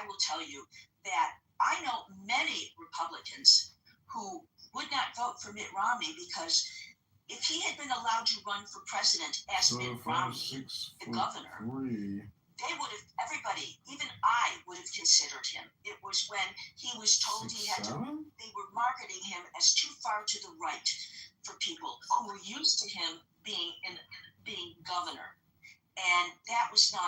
will tell you that I know many Republicans who would not vote for Mitt Romney because if he had been allowed to run for president as Mitt Romney, the governor, they would have, everybody, even I would have considered him. It was when he was told he had to, they were marketing him as too far to the right for people who were used to him being governor. And that was the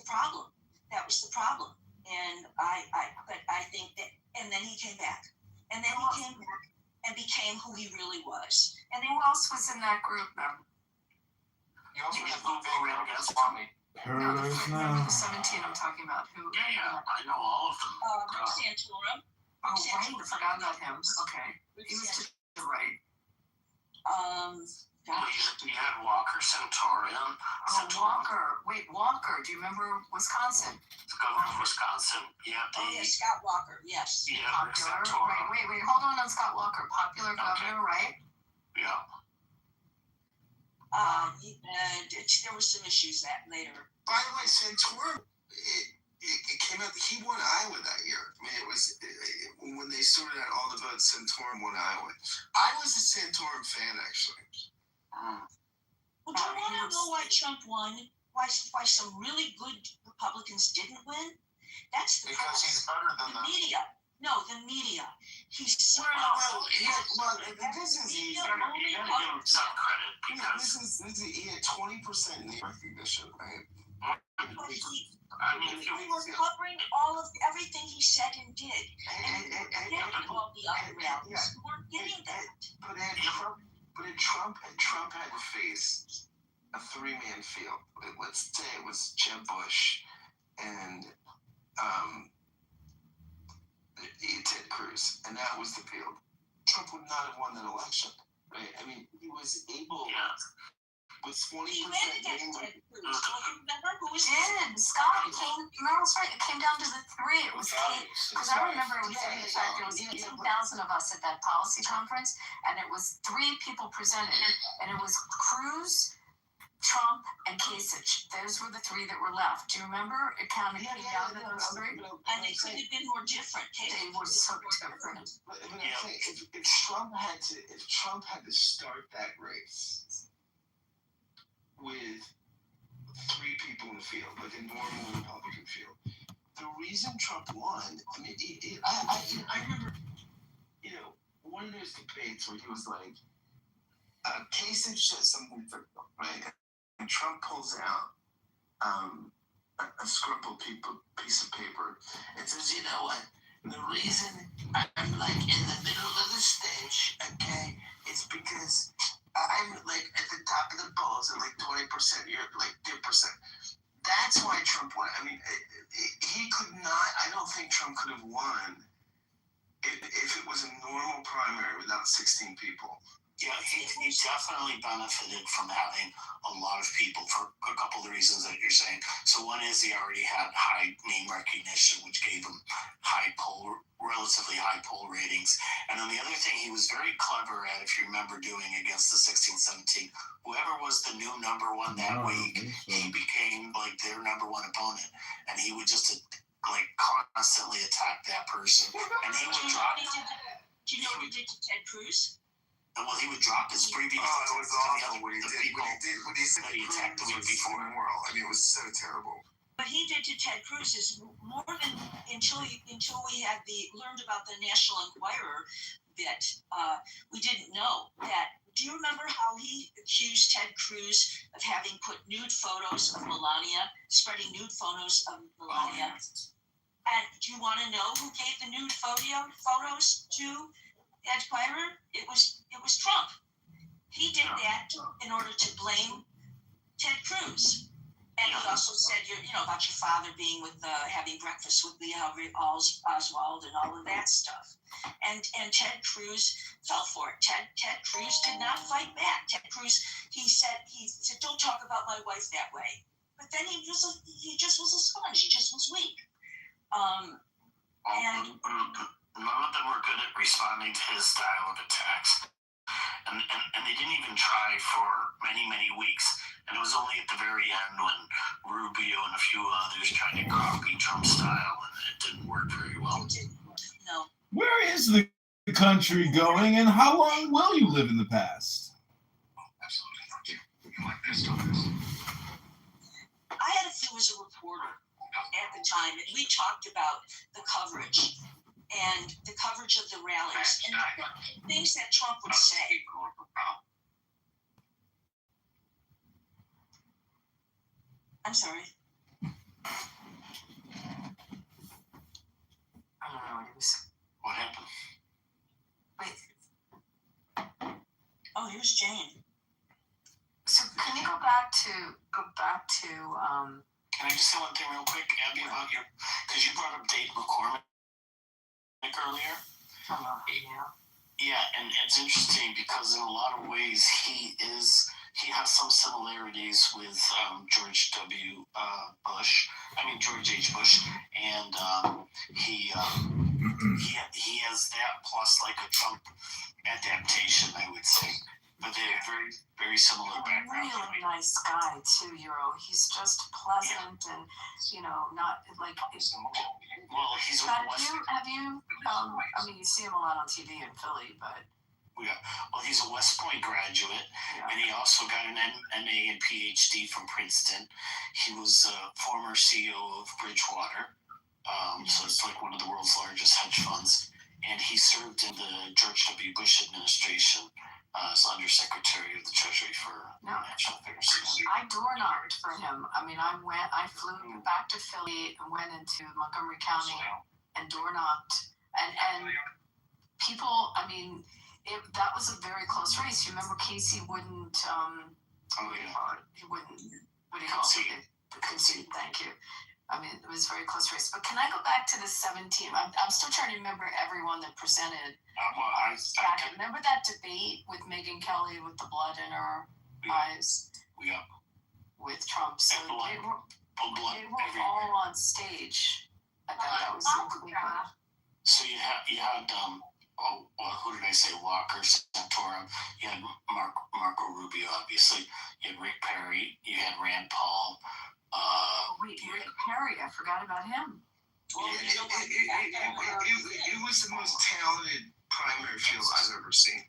problem. That was the problem. And but I think that, and then he came back. And then he came back and became who he really was. And who else was in that group now? You also have to vote against Romney. Paradise Now. 17 I'm talking about. Who? Yeah, I know all of them. Santorum. Oh, right, I forgot about him. Okay. He was to the right. You had Walker, Centurion. Walker. Wait, Walker. Do you remember Wisconsin? The governor of Wisconsin. Yeah, Scott Walker. Yes. Yeah, popular. Wait. Hold on Scott Walker. Popular governor, right? Yeah. There were some issues that later. By the way, Santorum, it came out that he won Iowa that year. I mean, it was when they sorted out all the votes, Santorum won Iowa. I was a Santorum fan, actually. Well, do you want to know why Trump won? Why some really good Republicans didn't win? That's the because he's better than the media. No, the media. He's so this is easy. You gotta give him some credit because he had 20% name recognition, right? They were covering all of everything he said and did, and all the other rallies weren't getting that. But Trump had to face a three-man field. Let's say it was Jeb Bush and Ted Cruz, and that was the field. Trump would not have won that election, right? I mean, he was able with 20% He ran against Ted Cruz. Don't you remember who was Scott came. Meryl's right. It came down to the three. It was because I remember it was in fact there was 18,000 of us at that policy conference, and it was three people presented, and it was Cruz, Trump, and Kasich. Those were the three that were left. Do you remember? It kind of came down to those three. And they could have been more different. They were so different. But I'm saying, if Trump had to start that race with three people in the field, like a normal Republican field, the reason Trump won, I mean, I remember, one of those debates where he was like, Kasich said something fictional, right? And Trump pulls out a scribbled piece of paper and says, you know what? The reason I'm like in the middle of the stage, okay, it's because I'm like at the top of the polls at like 20%, you're like 2%. That's why Trump won. I mean, he could not, I don't think Trump could have won if it was a normal primary without 16 people. Yeah, he definitely benefited from having a lot of people for a couple of the reasons that you're saying. So one is he already had high name recognition, which gave him relatively high poll ratings. And then the other thing he was very clever at, if you remember doing against the 16-17, whoever was the new number one that week, he became like their number one opponent. And he would just like constantly attack that person. And he would drop. Do you know what he did to Ted Cruz? Well, he would drop his previous. Oh, it was awful when he said he attacked the week before. Immoral. I mean, it was so terrible. What he did to Ted Cruz is more than until we had learned about the National Enquirer bit, we didn't know that. Do you remember how he accused Ted Cruz of having put nude photos of Melania, spreading nude photos of Melania? And do you want to know who gave the nude photos to Enquirer? It was Trump. He did that in order to blame Ted Cruz. And he also said, about your father being having breakfast with Lee Harvey Oswald and all of that stuff. And Ted Cruz fell for it. Ted Cruz did not fight back. Ted Cruz, he said, don't talk about my wife that way. But then he just was a sponge. He just was weak. None of them were good at responding to his style of attacks. And they didn't even try for many, many weeks. And it was only at the very end when Rubio and a few others tried to copy Trump's style, and it didn't work very well. No. Where is the country going, and how long will you live in the past? Absolutely. Thank you. You might pissed on this. I had a few as a reporter at the time, and we talked about the coverage. And the coverage of the rallies and things that Trump would say. I'm sorry. I don't know what he was. What happened? Wait. Oh, here's Jane. So can you go back to? Can I just say one thing real quick, Abby, about because you brought up Dave McCormick earlier. Yeah, and it's interesting because in a lot of ways he has some similarities with George H. Bush, and he has that plus like a Trump adaptation, I would say. But they have very, very similar backgrounds. Really nice guy too, Euro. He's just pleasant and not like. Well, he's have you? I mean, you see him a lot on TV in Philly, but. Yeah, well, he's a West Point graduate, and he also got an MA and PhD from Princeton. He was a former CEO of Bridgewater, so it's like one of the world's largest hedge funds. And he served in the George W. Bush administration as Undersecretary of the Treasury for National Affairs. I door knocked for him. I mean, I flew back to Philly and went into Montgomery County and door knocked. And people, I mean, that was a very close race. You remember Casey wouldn't, he wouldn't, what do you call it? Concede, thank you. I mean, it was a very close race. But can I go back to the 17? I'm still trying to remember everyone that presented. I remember that debate with Megyn Kelly with the blood in her eyes? Yeah. with Trump. So And blood, they were blood everywhere. all on stage. I thought that was so cool. So you had who did I say? Walker, Santorum. You had Marco Rubio, obviously. You had Rick Perry. You had Rand Paul. Rick Perry, I forgot about him. It was the most talented primary field I've ever seen.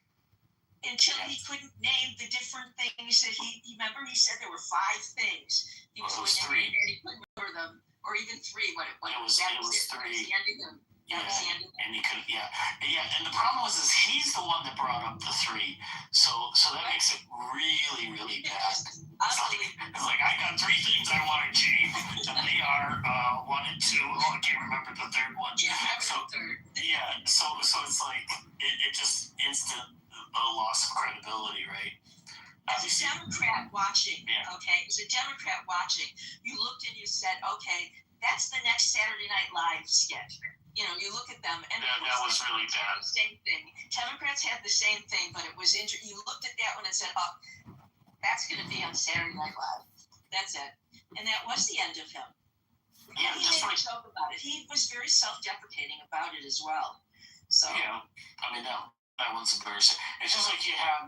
Until he couldn't name the different things that he remember he said there were 5 things he was going to name, and he couldn't remember them, or even 3. What it was. It was 3. Yeah, and he could, and the problem was he's the one that brought up the 3, so that makes it really, really bad. It's like I got 3 things I want to change, and they are 1 and 2. Oh, I can't remember the 3rd one. So it's like it just instant loss of credibility, right? As a Democrat watching, as a Democrat watching, you looked and you said, okay, that's the next Saturday Night Live sketch. You know, you look at them, and that was really bad. Same thing. Democrats had the same thing, but it was you looked at that one and said, "Oh, that's going to be on Saturday Night Live." That's it, and that was the end of him. Yeah, and he made a joke about it. He was very self-deprecating about it as well. So yeah, I mean that one's embarrassing. It's just like you had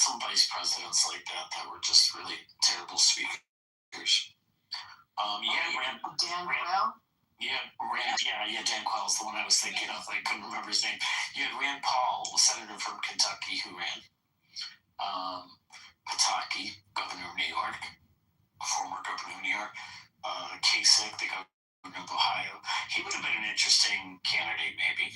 some vice presidents like that were just really terrible speakers. Dan Quayle. Dan Quayle's the one I was thinking of. I couldn't remember his name. You had Rand Paul, the senator from Kentucky, who ran. Pataki, governor of New York, former governor of New York. Kasich, the governor of Ohio. He would have been an interesting candidate, maybe.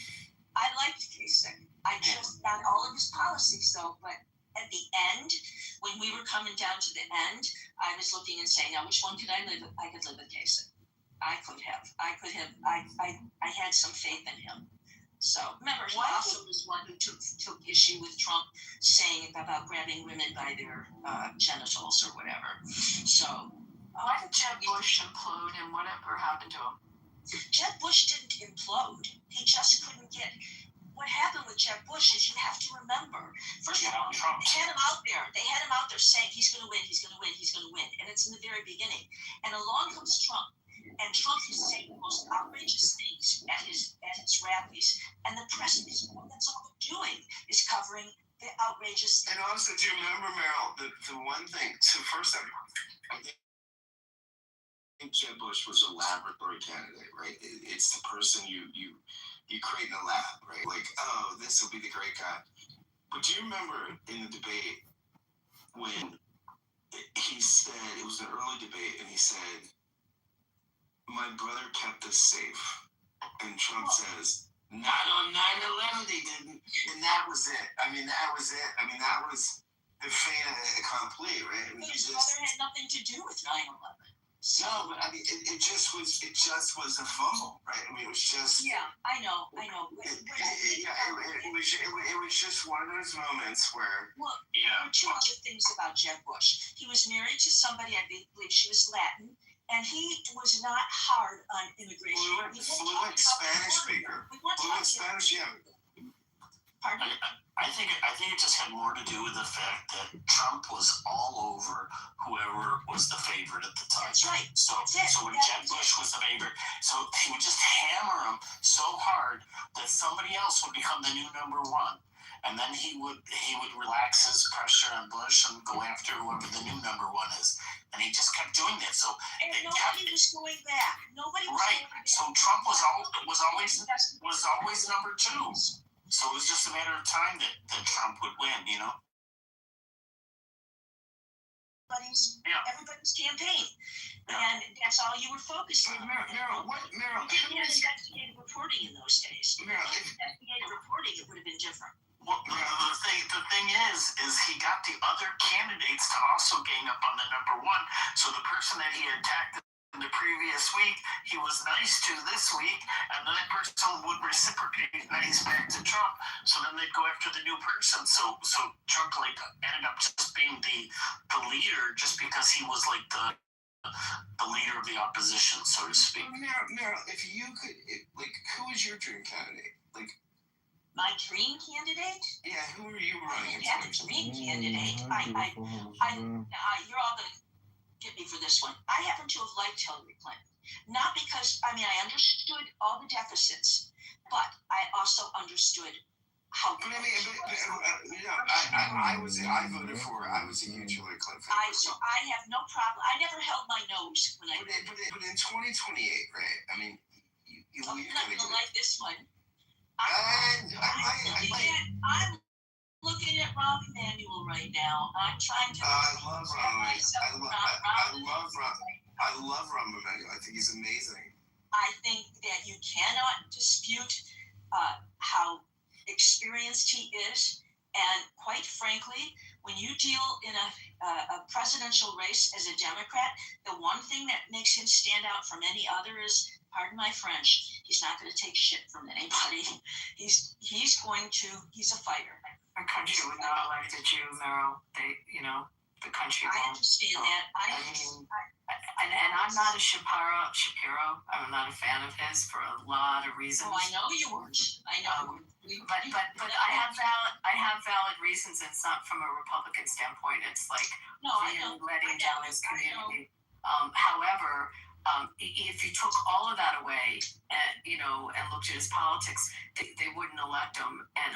I liked Kasich. I just not all of his policies, though, but at the end, when we were coming down to the end, I was looking and saying, now which one could I live with? I could live with Kasich. I had some faith in him. So remember, he also was one who took issue with Trump saying about grabbing women by their genitals or whatever. So why did Jeb Bush implode, and whatever happened to him? Jeb Bush didn't implode. He just couldn't get. What happened with Jeb Bush is you have to remember. First of all, they had him out there. They had him out there saying he's going to win, he's going to win, he's going to win, and it's in the very beginning. And along comes Trump. And Trump is saying the most outrageous things at his rallies, and the press is that's all they're doing is covering the outrageous things. And also, do you remember, Meryl, the one thing? So first, I think Jeb Bush was a laboratory candidate, right? It's the person you create in a lab, right? Like, oh, this will be the great guy. But do you remember in the debate when he said it was an early debate, and he said, "My brother kept us safe," and Trump says, "Not on 9/11, they didn't," and that was it. I mean, that was the fait accompli, right? I mean, his brother had nothing to do with 9/11. No, but I mean, it just was a fumble, right? I mean, it was just. Yeah, I know. It was just one of those moments where. Well, there were 2 other things about Jeb Bush. He was married to somebody, I believe she was Latin. And he was not hard on immigration. Fluent Spanish speaker. Fluent Spanish, yeah. Pardon? I think it just had more to do with the fact that Trump was all over whoever was the favorite at the time. That's right. So when Jeb Bush was the favorite, so he would just hammer him so hard that somebody else would become the new number 1. And then he would relax his pressure on Bush and go after whoever the new number 1 is. And he just kept doing that. So nobody was going back. Nobody was right. Going back. So Trump was always number 2. So it was just a matter of time that Trump would win, you know? Everybody's campaign. And that's all you were focused on. Meryl, He had investigative reporting in those days. Investigative reporting, it would have been different. Well, the thing is he got the other candidates to also gang up on the number 1. So the person that he attacked in the previous week, he was nice to this week, and then that person would reciprocate nice back to Trump. So then they'd go after the new person. So Trump ended up just being the leader just because he was like the leader of the opposition, so to speak. Meryl, if you could, who is your dream candidate? Like, My dream candidate? Yeah, who are you running I have a dream candidate. You're all going to get me for this one. I happen to have liked Hillary Clinton. Not because, I understood all the deficits, but I also understood how good I voted for her. I was a huge Hillary Clinton fan. So I have no problem. I never held my nose when I voted. But in 2028, right? I mean, you're not going to like this one. I'm looking at Rahm Emanuel right now. I'm trying to. I love Rahm Emanuel. I think he's amazing. I think that you cannot dispute how experienced he is, and quite frankly, when you deal in a presidential race as a Democrat, the one thing that makes him stand out from any other is, pardon my French, he's not going to take shit from anybody. He's a fighter. Our country would not elect a Jew, Meryl. The country won't. I understand that. And I'm not a Shapiro. I'm not a fan of his for a lot of reasons. Oh, I know you weren't. I know. But I have valid reasons. And it's not from a Republican standpoint. It's like letting down his community. However, if you took all of that away, and looked at his politics, they wouldn't elect him. And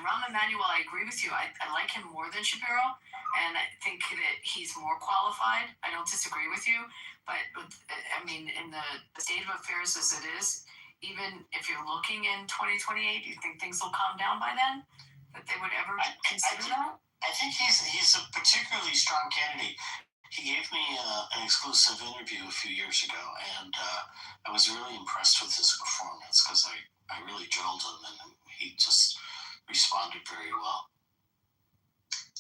Rahm Emanuel, I agree with you. I like him more than Shapiro, and I think that he's more qualified. I don't disagree with you, but in the state of affairs as it is, even if you're looking in 2028, do you think things will calm down by then? That they would ever consider that? I think he's a particularly strong candidate. He gave me an exclusive interview a few years ago, and I was really impressed with his performance because I really drilled him, and he just responded very well.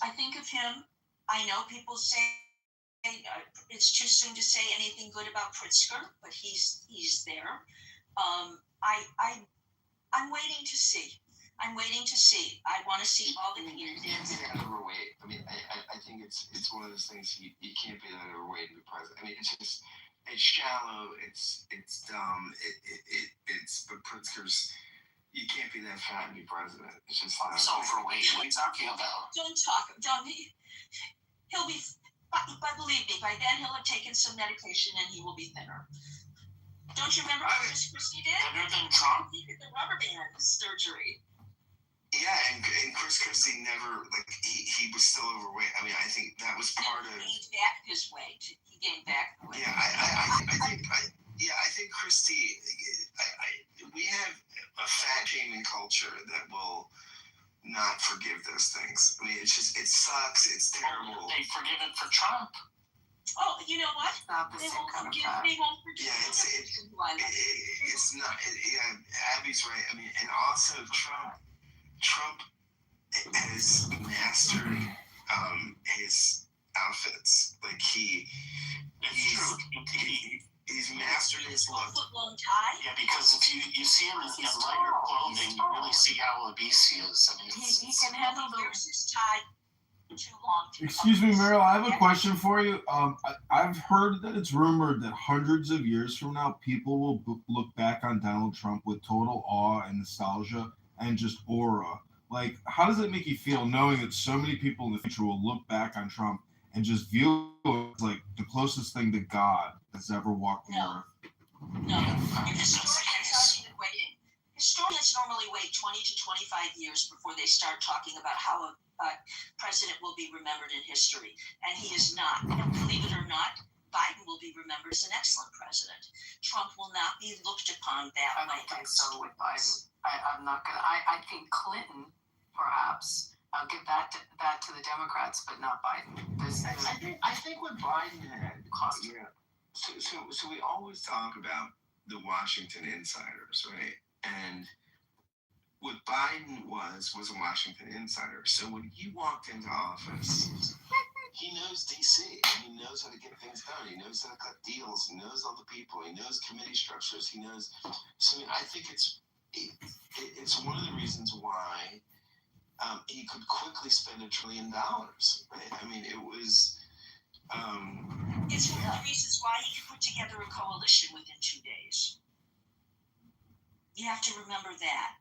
I think of him. I know people say it's too soon to say anything good about Pritzker, but he's there. I'm waiting to see. I want to see all the candidates. Overweight. I think it's one of those things you can't be that overweight to be president. It's shallow. It's dumb. But Pritzker's. You can't be that fat and be president. It's just he's overweight. What are you talking about? Don't. He'll be. But believe me, by then he'll have taken some medication and he will be thinner. Don't you remember what Chris Christie did? Thinner than Trump? He did the rubber band surgery. Yeah, and Chris Christie never he was still overweight. I think that was part of. He gained back his weight. He gained back the weight. Yeah, I think Christie. We have a fat shaming culture that will not forgive those things. It sucks. It's terrible. They forgive it for Trump. Oh, you know what? They won't forgive. Yeah, it's not. Abby's right. And also Trump has mastered his outfits. He's mastered his look. Foot-long tie. Yeah, because if you see him in lighter clothing, you really see how obese he is. He can handle his tie. Too long. Excuse me, Meryl, I have a question for you. I've heard that it's rumored that hundreds of years from now, people will look back on Donald Trump with total awe and nostalgia and just aura. How does it make you feel knowing that so many people in the future will look back on Trump and just view it as the closest thing to God that's ever walked the earth? No. Historians normally wait 20 to 25 years before they start talking about how a president will be remembered in history, and he is not. And believe it or not, Biden will be remembered as an excellent president. Trump will not be looked upon that way. I don't think so with Biden. I'm not gonna. I think Clinton, perhaps. I'll give that to the Democrats, but not Biden. I think what Biden had. Yeah. So we always talk about the Washington insiders, right? And what Biden was a Washington insider. So when he walked into office, he knows D.C. He knows how to get things done. He knows how to cut deals. He knows all the people. He knows committee structures. He knows. So I think it's one of the reasons why he could quickly spend $1 trillion. Right? It was. It's one of the reasons why he could put together a coalition within 2 days. You have to remember that.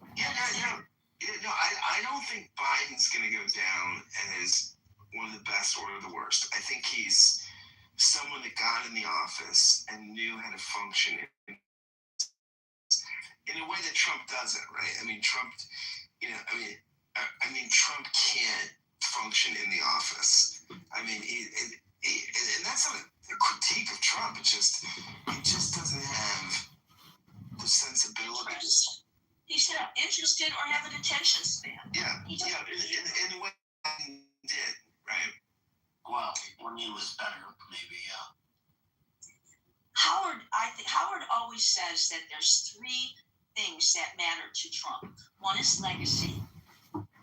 I don't think Biden's going to go down as one of the best or the worst. I think he's someone that got in the office and knew how to function in a way that Trump doesn't, right? I mean, Trump, Trump can't function in the office. I mean, and that's not a critique of Trump. He just doesn't have the sensibility. He's not interested or have an attention span. Yeah, in the way he did, right? Well, when he was better, maybe, yeah. Howard always says that there's three things that matter to Trump. One is legacy,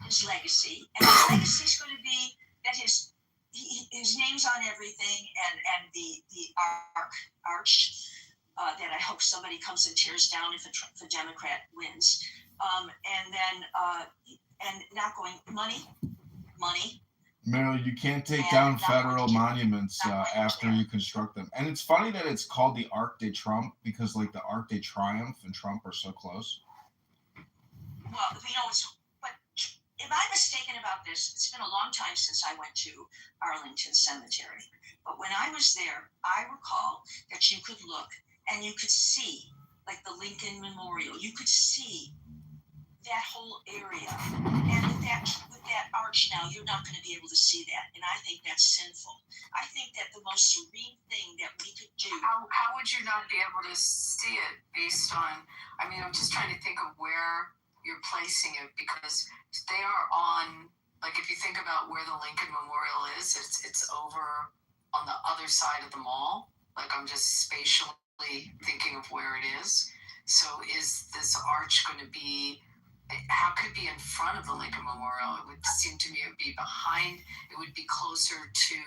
his legacy, and his legacy is going to be that his name's on everything, and the arch. That I hope somebody comes and tears down if a Democrat wins, and not going money. Meryl, you can't take down federal monuments after you construct them. And it's funny that it's called the Arc de Trump because, like, the Arc de Triomphe and Trump are so close. Well, but am I mistaken about this? It's been a long time since I went to Arlington Cemetery, but when I was there, I recall that you could look and you could see, like the Lincoln Memorial, you could see that whole area. And with that arch now, you're not going to be able to see that. And I think that's sinful. I think that the most serene thing that we could do. How would you not be able to see it based on, I'm just trying to think of where you're placing it, because they are on, like, if you think about where the Lincoln Memorial is, it's over on the other side of the mall. Like, I'm just spatially thinking of where it is. So is this arch going to be, how could it be in front of the Lincoln Memorial? It would seem to me it would be behind, it would be closer to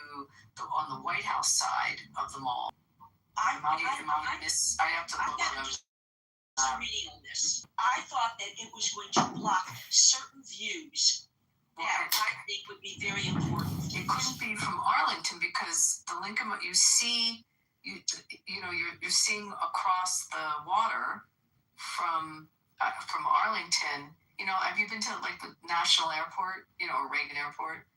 on the White House side of the mall. I have to look at it. Reading on this, I thought that it was going to block certain views that I think would be very important. It couldn't be from Arlington because the Lincoln, you see, you're seeing across the water from Arlington. Have you been to like the National Airport, or Reagan Airport?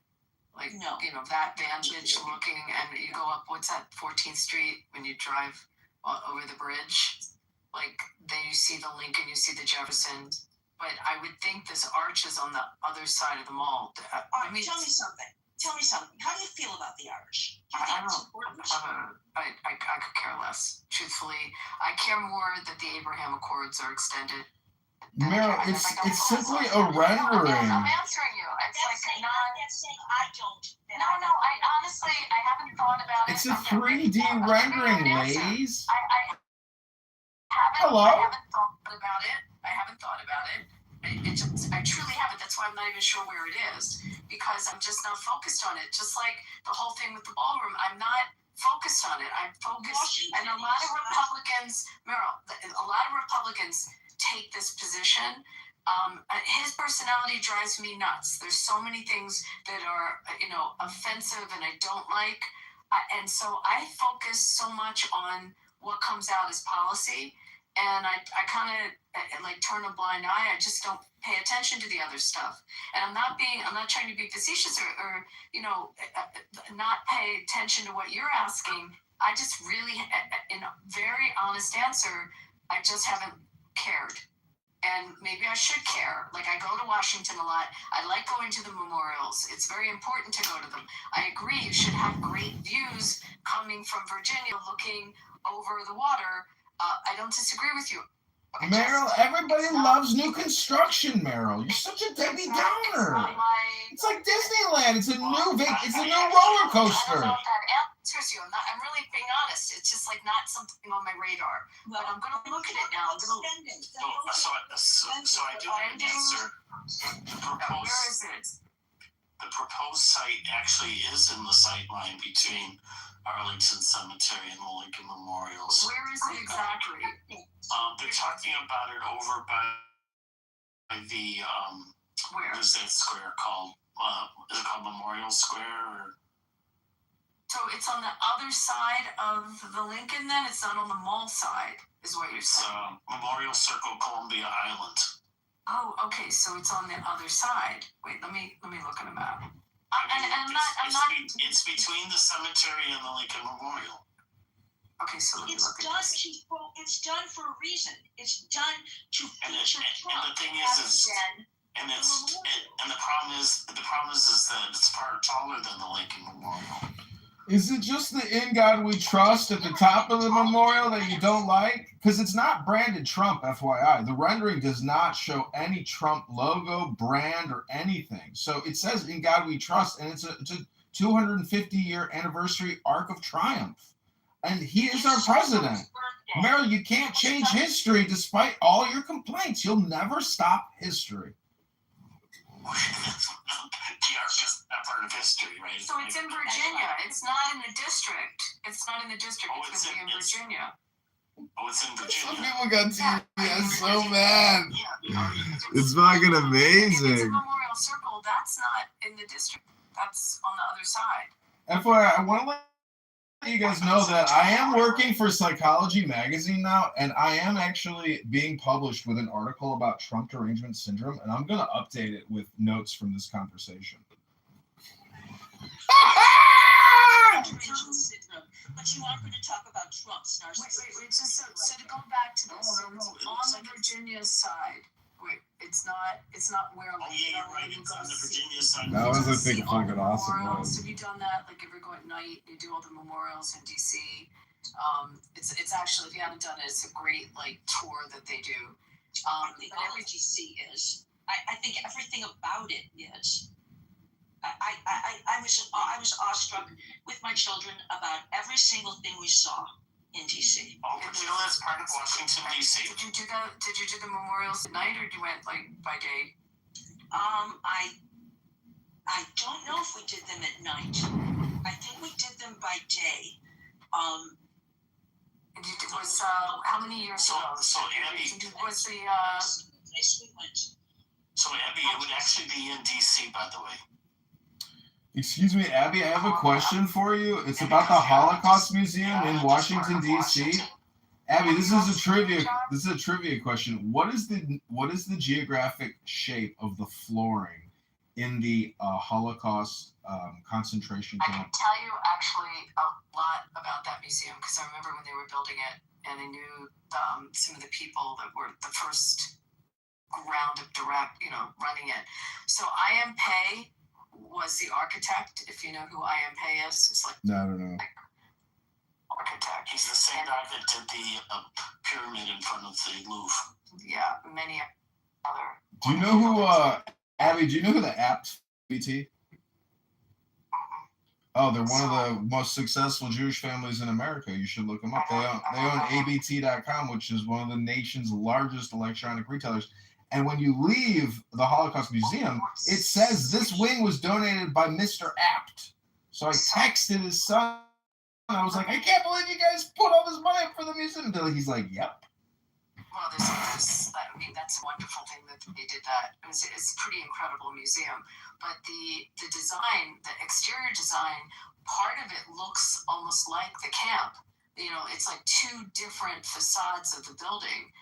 Like, no. That vantage looking, and you go up, what's that, 14th Street, when you drive over the bridge? Like, then you see the Lincoln, you see the Jefferson. But I would think this arch is on the other side of the mall. Tell me something. How do you feel about the arch? I could care less. Truthfully, I care more that the Abraham Accords are extended. Meryl, it's simply a rendering. I'm answering you. It's that's saying I don't. No. I honestly, I haven't thought about it. It's a 3D rendering, ladies. Hello. I haven't thought about it. I truly haven't. That's why I'm not even sure where it is, because I'm just not focused on it. Just like the whole thing with the ballroom, I'm not focused on it. I'm focused, and a lot of Republicans, Meryl, take this position. His personality drives me nuts. There's so many things that are, offensive and I don't like. And so I focus so much on what comes out as policy. And I kind of like turn a blind eye. I just don't pay attention to the other stuff. And I'm not trying to be facetious or not pay attention to what you're asking. I just really, in a very honest answer, I just haven't cared. And maybe I should care. Like, I go to Washington a lot. I like going to the memorials. It's very important to go to them. I agree, you should have great views coming from Virginia looking over the water. I don't disagree with you. Meryl, everybody loves new construction, Meryl. You're such a Debbie Downer. It's like Disneyland. It's a new roller coaster. Seriously, I'm really being honest. It's just like not something on my radar. But I'm going to look at it now. So I do have an answer. Where is it? The proposed site actually is in the sight line between Arlington Cemetery and the Lincoln Memorials. Where is it exactly? They're talking about it over by the where? What is that square called? Is it called Memorial Square? Or? So it's on the other side of the Lincoln then? It's not on the mall side, is what you're saying? Memorial Circle, Columbia Island. Oh, okay, so it's on the other side. Wait, let me look at a map. It's between the cemetery and the Lincoln Memorial. Okay, so let me It's look at done this. it's done for a reason. It's done to feature Trump. And the thing is, and the problem is that it's far taller than the Lincoln Memorial. Is it just the "In God We Trust" at the top of the memorial that you don't like? Because it's not branded Trump, FYI. The rendering does not show any Trump logo, brand, or anything. So it says "In God We Trust," and it's a 250-year anniversary Arc of Triumph. And he is our president. Meryl, you can't change history despite all your complaints. You'll never stop history. The arc is not part of history, right? So it's in Virginia. It's not in the district. It's not in the district. It's going to be in Virginia. Oh, it's in Virginia. Some people got TBS so bad. It's fucking amazing. It's a memorial circle. That's not in the district. That's on the other side. FYI, I want to let you guys know that I am working for Psychology Magazine now, and I am actually being published with an article about Trump derangement syndrome, and I'm going to update it with notes from this conversation. But you aren't going to talk about Trump's narcissism. Wait. So to go back to this, on the Virginia side. Wait, it's not where. Oh yeah, you're right. It's on the Virginia side. That was, I think, fucking awesome. Have you done that? Like, if you're going at night, you do all the memorials in DC. It's actually, if you haven't done it, it's a great tour that they do. I think all of DC is. I think everything about it is. I was awestruck with my children about every single thing we saw in DC. Oh, Virginia is part of Washington, D.C. Did you do that? Did you do the memorials at night, or you went by day? I don't know if we did them at night. I think we did them by day. And it was how many years ago? So Abby, was the place we went. So Abby, it would actually be in D.C. by the way. Excuse me, Abby, I have a question for you. It's about the Holocaust Museum in Washington, D.C. Abby, this is a trivia question. What is the geographic shape of the flooring in the Holocaust concentration camp? I can tell you actually a lot about that museum because I remember when they were building it, and I knew some of the people that were the first round of running it. So I.M. Pei was the architect. If you know who I.M. Pei is, it's No, I don't know. Architect. He's the same guy that did the pyramid in front of the Louvre. Yeah, many other. Do you know who, Abby? Do you know who the Apt BT? Oh, they're one of the most successful Jewish families in America. You should look them up. They own ABT.com, which is one of the nation's largest electronic retailers. And when you leave the Holocaust Museum, it says this wing was donated by Mr. Apt. So I texted his son. I was like, I can't believe you guys put all this money up for the museum. He's like, yep. Well, that's a wonderful thing that they did that. It's a pretty incredible museum. But the design, the exterior design, part of it looks almost like the camp. It's like two different facades of the building.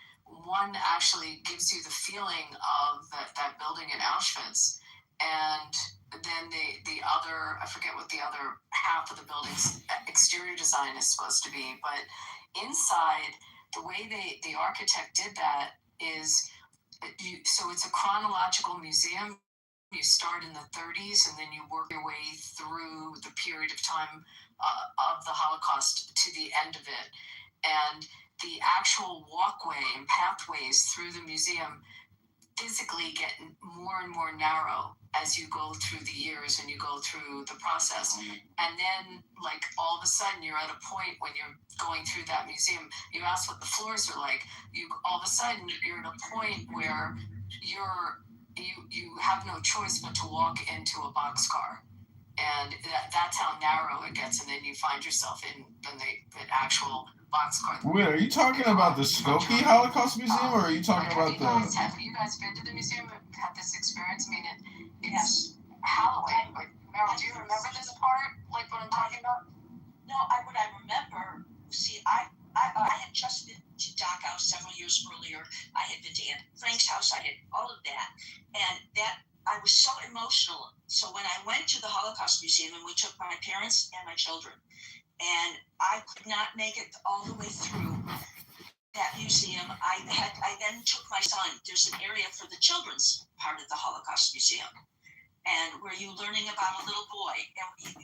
One actually gives you the feeling of that building in Auschwitz. And then the other, I forget what the other half of the building's exterior design is supposed to be. But inside, the way the architect did that is, so it's a chronological museum. You start in the 30s and then you work your way through the period of time of the Holocaust to the end of it. And the actual walkway and pathways through the museum physically get more and more narrow as you go through the years and you go through the process. And then, all of a sudden, you're at a point when you're going through that museum. You ask what the floors are like. All of a sudden, you're at a point where you have no choice but to walk into a boxcar. And that's how narrow it gets. And then you find yourself in the actual boxcar. Wait, are you talking about the Skokie Holocaust Museum, or are you talking about Have you guys been to the museum and had this experience? I mean, it's Halloween. Meryl, do you remember this part? What I'm talking about? No, what I remember. See, I had just been to Dachau several years earlier. I had been to Aunt Frank's house. I had all of that. And that I was so emotional. So when I went to the Holocaust Museum, and we took my parents and my children, and I could not make it all the way through that museum, I then took my son. There's an area for the children's part of the Holocaust Museum, and where you're learning about a little boy, and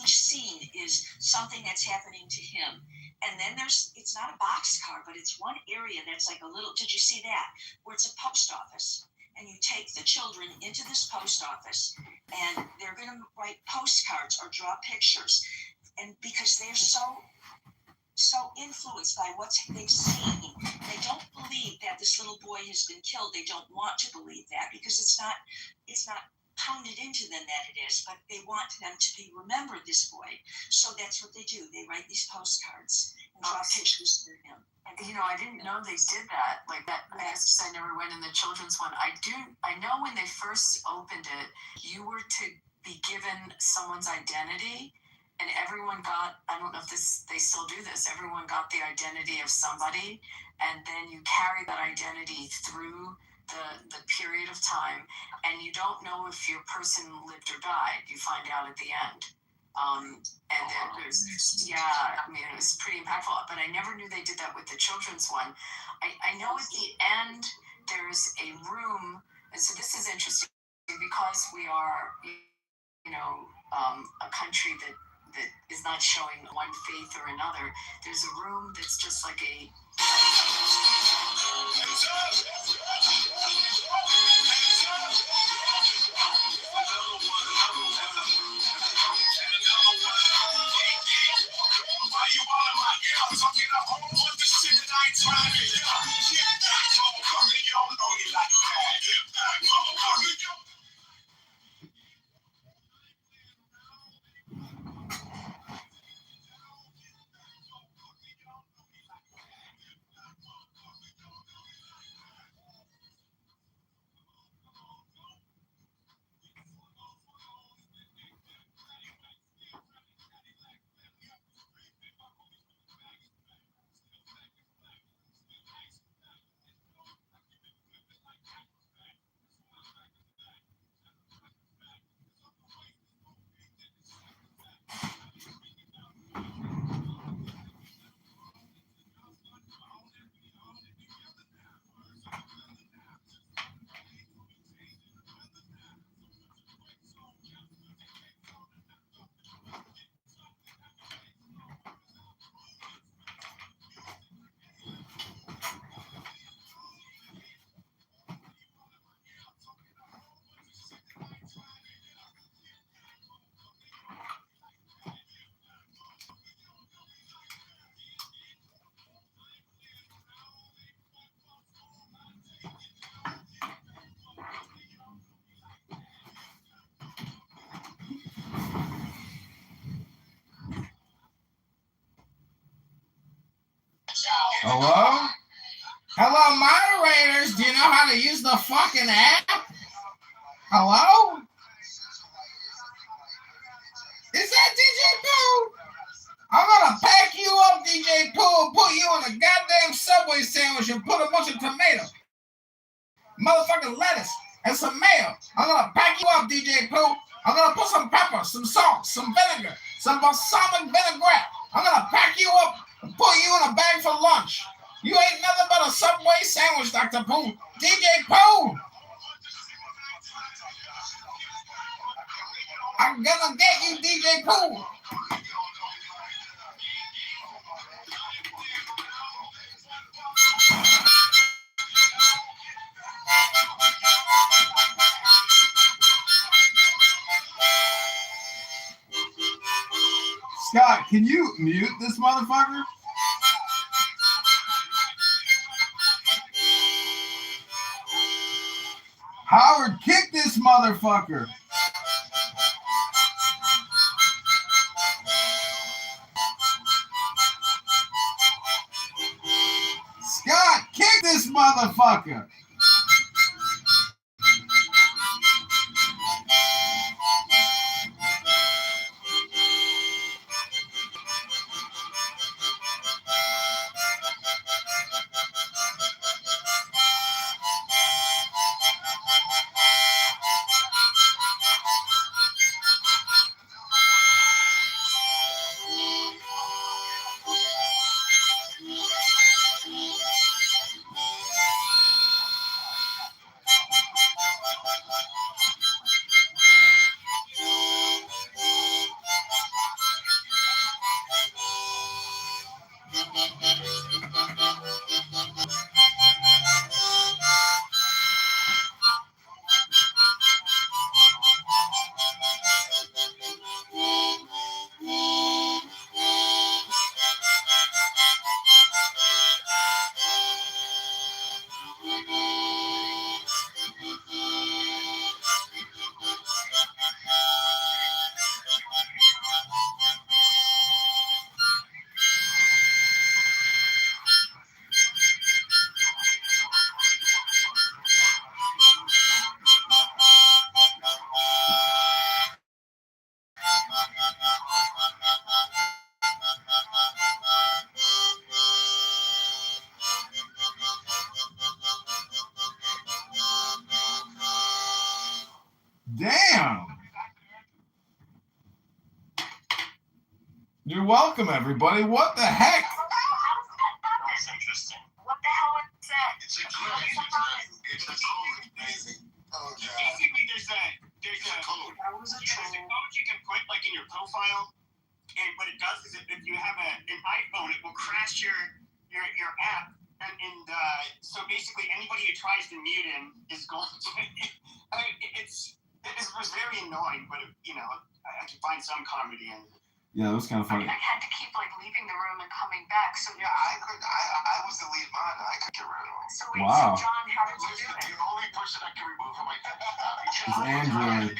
each scene is something that's happening to him. And then it's not a boxcar, but it's one area that's like a little, did you see that? Where it's a post office. And you take the children into this post office, and they're going to write postcards or draw pictures. And because they're so influenced by what they've seen, they don't believe that this little boy has been killed. They don't want to believe that because it's not pounded into them that it is, but they want them to remember this boy. So that's what they do. They write these postcards and draw pictures for him. You know, I didn't know they did that. Like that, I guess I never went in the children's one. I know when they first opened it, you were to be given someone's identity, and everyone got, I don't know if they still do this, everyone got the identity of somebody, and then you carry that identity through the period of time, and you don't know if your person lived or died. You find out at the end. And then there's, I mean, it was pretty impactful, but I never knew they did that with the children's one. I know at the end, there's a room, and so this is interesting because we are, a country that is not showing one faith or another. There's a room that's just like a, Hello? Hello, moderators. Do you know how to use the fucking app? Hello? Is that DJ Pooh? I'm gonna pack you up, DJ Pooh, and put you in a goddamn Subway sandwich and put a bunch of tomato, motherfucking lettuce, and some mayo. I'm gonna pack you up, DJ Pooh. I'm gonna put some pepper, some salt, some vinegar, some balsamic vinaigrette. I'm gonna pack you up and put you in a bag for lunch. You ain't nothing but a Subway sandwich, Dr. Pooh. DJ Pooh! I'm gonna get you, DJ Pooh! Scott, can you mute this motherfucker? Howard, kick this motherfucker! Scott, kick this motherfucker! You're welcome, everybody. What the heck? That's interesting. What the hell is that? It's a code. It's a code. Amazing. Oh god. Basically, there's a code. There's a code you can put like in your profile, and what it does is if you have an iPhone, it will crash your app, and so basically anybody who tries to mute him is going to. I mean, it was very annoying, but I can find some comedy in it. Yeah, it was kind of funny. I had to keep like leaving the room and coming back. So Yeah, I was the lead mod. I could get rid of him. So wait, Wow. so John, how did you do it? The only person I can remove him It's Android.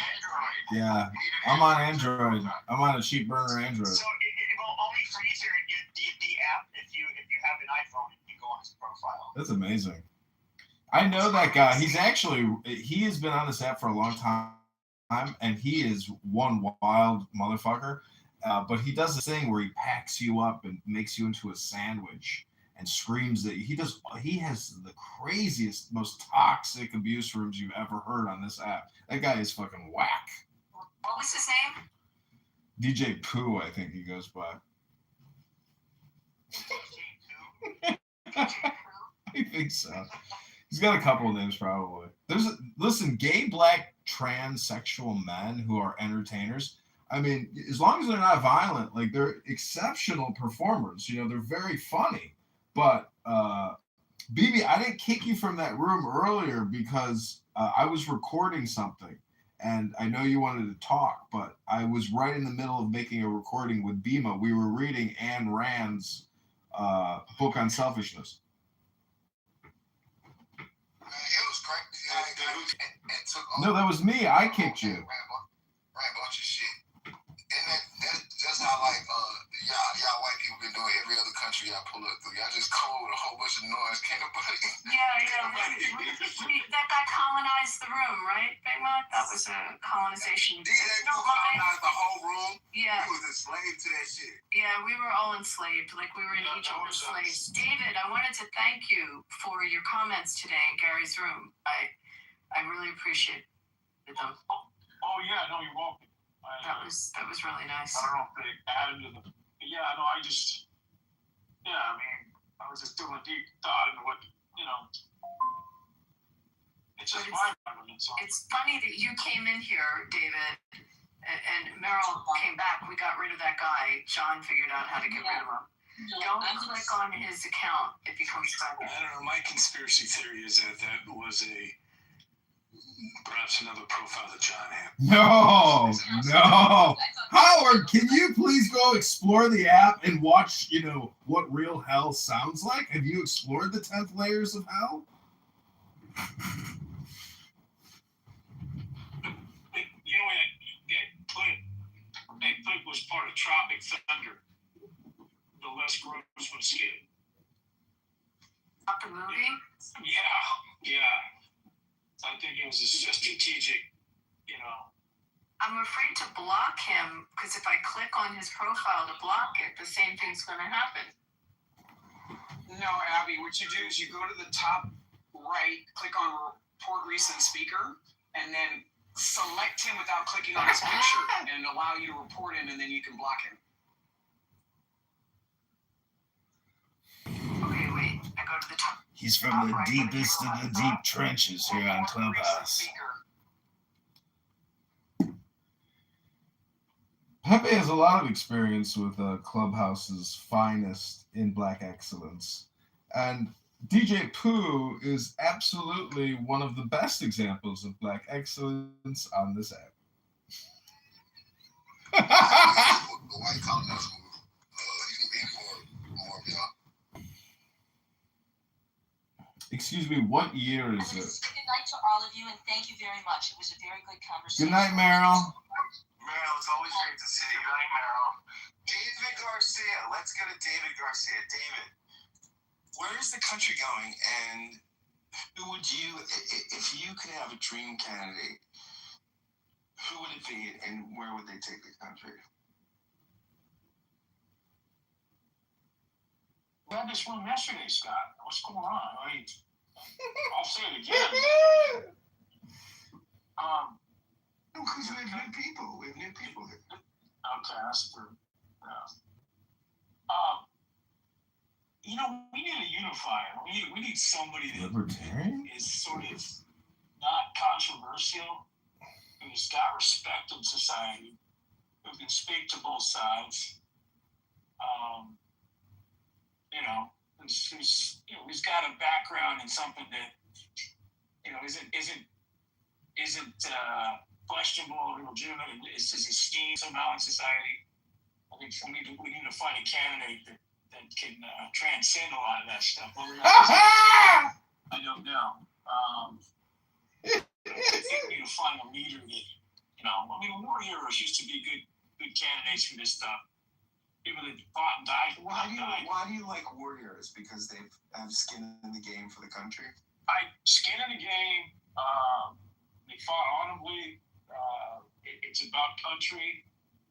Yeah, I'm on Android. I'm on a cheap burner Android. So it will only freeze the app if you have an iPhone and you go on his profile. That's amazing. I know that guy. He has been on this app for a long time, and he is one wild motherfucker. But he does this thing where he packs you up and makes you into a sandwich and screams that he has the craziest, most toxic abuse rooms you've ever heard on this app. That guy is fucking whack. What was his name? DJ Pooh, I think he goes by. I think so. He's got a couple of names probably. Listen, gay, black, transsexual men who are entertainers. I mean, as long as they're not violent, like they're exceptional performers. They're very funny. But BB, I didn't kick you from that room earlier because I was recording something, and I know you wanted to talk, but I was right in the middle of making a recording with Bima. We were reading Ayn Rand's book on selfishness. It was great. It took No, that was me. I kicked you. Ran a bunch of shit. And that's how y'all white people been doing every other country y'all pull up through. Y'all just code a whole bunch of noise. Can't nobody. Yeah. That guy colonized the room, right, Big Mac? That was a colonization. Did that colonize the whole room? Yeah. We was enslaved to that shit. Yeah, we were all enslaved. Like we were in each other's slaves. David, I wanted to thank you for your comments today in Gary's room. I really appreciate them. Oh yeah, no, you're welcome. That was really nice. I don't know if they added to the. Yeah, no, I was just doing a deep thought into what, it's just mind-boggling. It's funny that you came in here, David, and Meryl came back. We got rid of that guy. John figured out how to get rid of him. Don't click on his account if he comes back. I don't know. My conspiracy theory is that was perhaps another profile that John had. No. Howard, can you please go explore the app and watch, what real hell sounds like? Have you explored the 10th layers of hell? That was part of Tropic Thunder. The Les Gross was scared. Not the movie? Yeah. I think it was a strategic, I'm afraid to block him because if I click on his profile to block it, the same thing's going to happen. No, Abby, what you do is you go to the top right, click on Report Recent Speaker, and then select him without clicking on his picture and allow you to report him, and then you can block him. Okay, wait. I go to the top. He's from the deepest of the deep trenches here on Clubhouse. Pepe has a lot of experience with Clubhouse's finest in Black excellence. And DJ Pooh is absolutely one of the best examples of Black excellence on this app. The white colonizer more of y'all. Excuse me, what year is it? Good night to all of you, and thank you very much. It was a very good conversation. Good night, Meryl. Meryl, it's always great to see you. Good night, Meryl. David Garcia. Let's go to David Garcia. David, where is the country going? And who would you, if you could have a dream candidate, who would it be and where would they take the country? We had this room yesterday, Scott. What's going on? I'll say it again. Because we have new people. We have new people here. Okay, that's true. Yeah. You know, we need a unifier. We need somebody that Libertarian? is sort of not controversial, who's got respect in society, who can speak to both sides. You know, who's got a background in something that isn't questionable or legitimate. It's his esteem somehow in society. I think we need to find a candidate that can transcend a lot of that stuff. I don't know. I think we need to find a leader that, war heroes used to be good candidates for this stuff. People that fought and died. Why do you like warriors? Because they have skin in the game for the country? Skin in the game. They fought honorably. It's about country.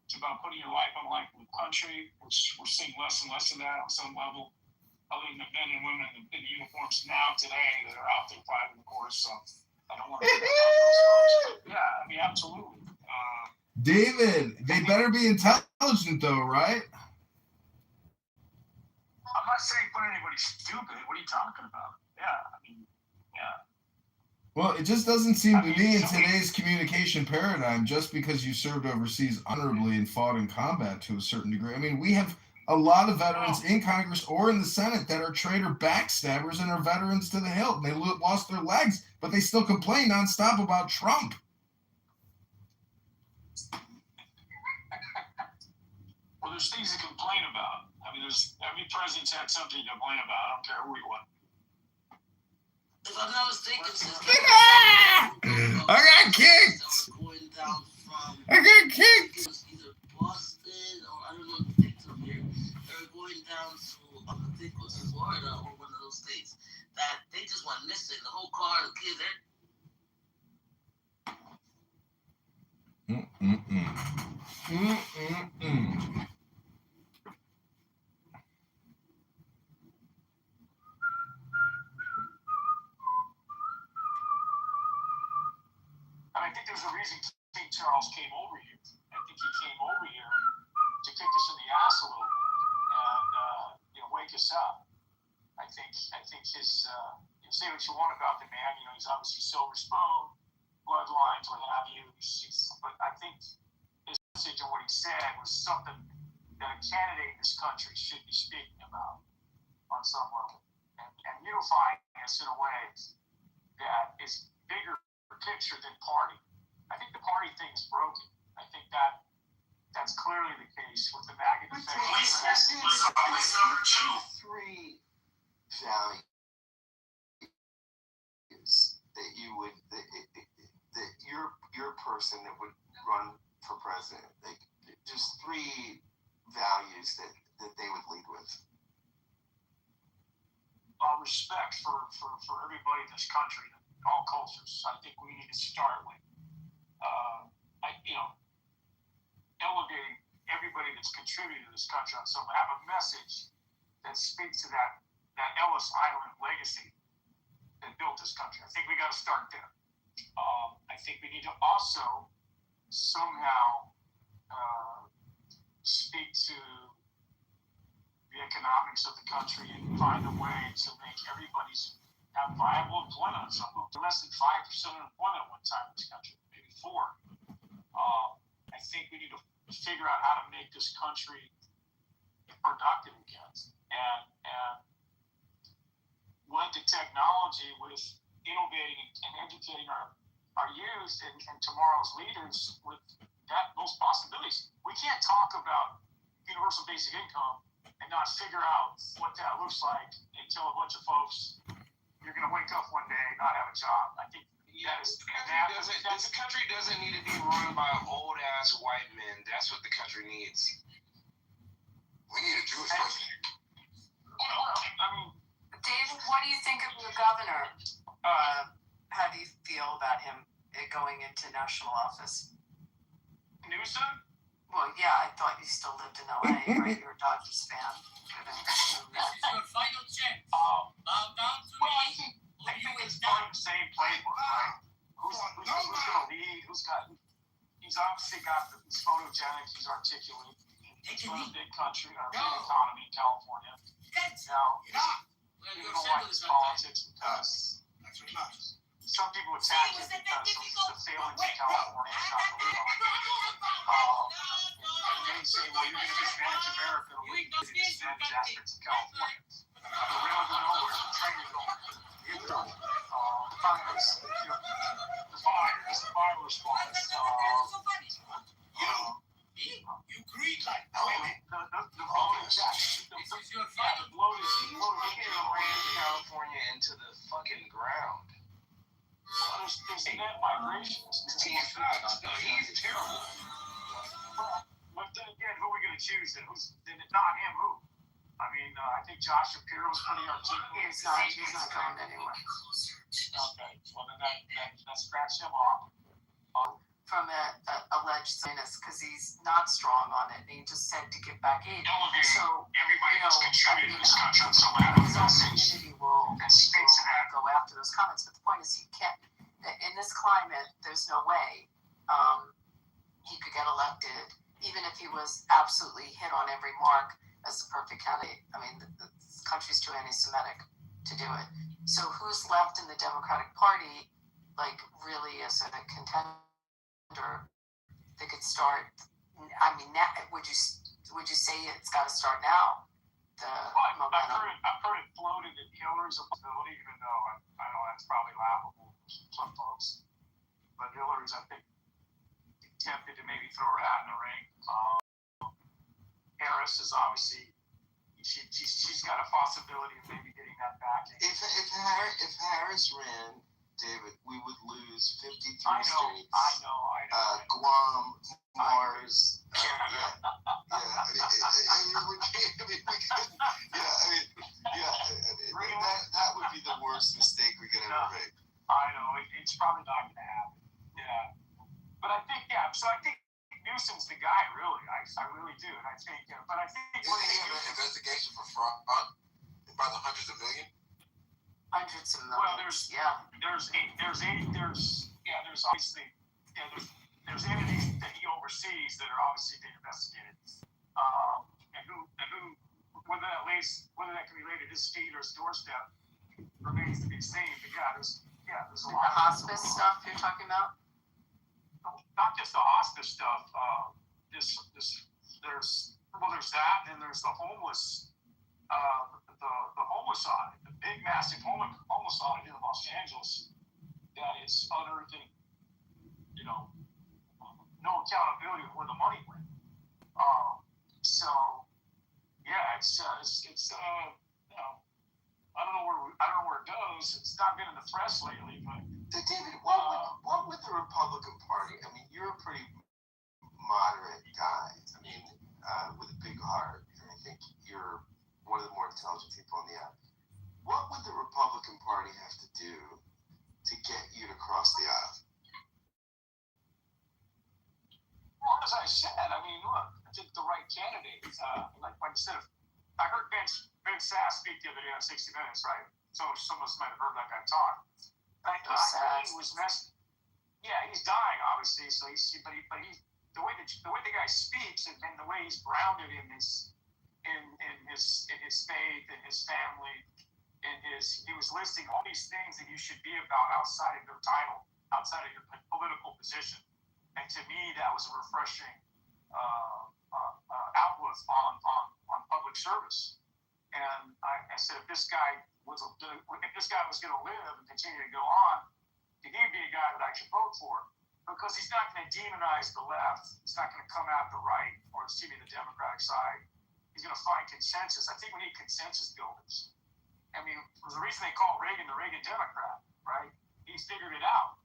It's about putting your life on the line for the country, which we're seeing less and less of that on some level, other than the men and women in uniforms now today that are out there fighting, of course. So I don't want to forget those folks. Yeah, absolutely. David, they better be intelligent though, right? I'm not saying put anybody stupid. What are you talking about? Yeah. Well, it just doesn't seem to me in today's communication paradigm, just because you served overseas honorably and fought in combat to a certain degree. I mean, we have a lot of veterans in Congress or in the Senate that are traitor backstabbers and are veterans to the hilt. And they lost their legs, but they still complain nonstop about Trump. Well, there's things to complain about. Every president's had something to complain about. I don't care who he was. If I'm not mistaken, I got kicked. I got kicked. Either Boston or I don't know the states up here. They're going down to I think it was Florida or one of those states that they just went missing. The whole car, the kids, And I think there's a reason King Charles came over here. I think he came over here to kick us in the ass a little bit and wake us up. I think his say what you want about the man. He's obviously silver spoon, bloodlines, what have you. But I think his message and what he said was something that a candidate in this country should be speaking about on some level and unifying us in a way that is bigger picture than party. I think the party thing is broken. I think that's clearly the case with the MAGA defense. Three values that you would that your person that would run for president, just three values that they would lead with. Respect for everybody in this country, all cultures. I think we need to start with elevating everybody that's contributed to this country on some, have a message that speaks to that Ellis Island legacy that built this country. I think we got to start there. I think we need to also somehow speak to the economics of the country and find a way to make everybody's have viable employment on some level. Less than 5% unemployment at one time in this country, maybe 4%. I think we need to figure out how to make this country productive again, and link the technology with innovating and educating our youth and tomorrow's leaders with those possibilities. We can't talk about universal basic income and not figure out what that looks like until a bunch of folks, you're going to wake up one day and not have a job. I think the country doesn't need to be run by old ass white men. That's what the country needs. We need a Jewish president. David, what do you think of your governor? How do you feel about him going into national office? Newsom? Well, yeah, I thought you still lived in LA, right? You're a Dodgers fan. Final check. I think it's part of the same playbook, right? Who's going to lead? He's obviously got he's photogenic, he's articulate. They It's a big country, or big economy in California. Now, you don't like this politics because some people attack it because of the failings of California is not to live on. And they say, well, you're going to mismanage America, or you're going to mismanage aspects of California. The rail to nowhere, the train to nowhere, fires, the fire response. You agreed like the voting tax. The bloat is ran California into the fucking ground. There's net migration. He's terrible. But then again, who are we going to choose? Not him, who? I mean, I think Josh Shapiro's pretty articulate. He's not going anywhere. Okay, well then that scratch him off. From an alleged Zionist, because he's not strong on it, and he just said to give back aid. So everybody that's contributed to this country on some level, his own community will go after those comments. But the point is, he can't. In this climate, there's no way he could get elected, even if he was absolutely hit on every mark as the perfect candidate. I mean, the country's too anti-Semitic to do it. So who's left in the Democratic Party, like really as a contender? They could start. I mean, would you say it's got to start now? I've heard it floated that Hillary's a possibility, even though I know that's probably laughable for some folks. But Hillary's, I think, tempted to maybe throw her hat in the ring. Harris is obviously she's got a possibility of maybe getting that back. If Harris ran, David, we would lose 53 states. I know. Guam, Mars, Canada. That would be the worst mistake we could ever make. I know, it's probably not going to happen. Yeah. But I think Newsom's the guy, really. I really do. And I think, but I think. Isn't he under investigation for fraud by the hundreds of millions? Hundreds of millions. Well, there's entities that he oversees that are obviously being investigated, and who whether that can be laid at his feet or his doorstep remains to be seen. But there's a lot. The hospice stuff you're talking about? Not just the hospice stuff. There's that, and there's the homeless. The homeless audit, the big, massive homeless audit in Los Angeles that is unearthing, no accountability of where the money went. I don't know where it goes. It's not been in the press lately, but. David, what would the Republican Party? I mean, you're a pretty moderate guy. I mean, with a big heart, and I think you're one of the more intelligent people on the app. What would the Republican Party have to do to get you to cross the aisle? Well, as I said, I mean, look, I think the right candidate. Like I said, I heard Ben Sass speak the other day on 60 Minutes, right? So some of us might have heard that guy talk. I thought he was messed. Yeah, he's dying, obviously. So the way the guy speaks and the way he's grounded in his faith and his family and he was listing all these things that you should be about outside of your title, outside of your political position. And to me, that was a refreshing outlook on public service. And I said, if this guy was going to live and continue to go on, he'd be a guy that I should vote for, because he's not going to demonize the left. He's not going to come out the right or the Democratic side. He's going to find consensus. I think we need consensus builders. I mean, there's a reason they call Reagan the Reagan Democrat, right? He's figured it out.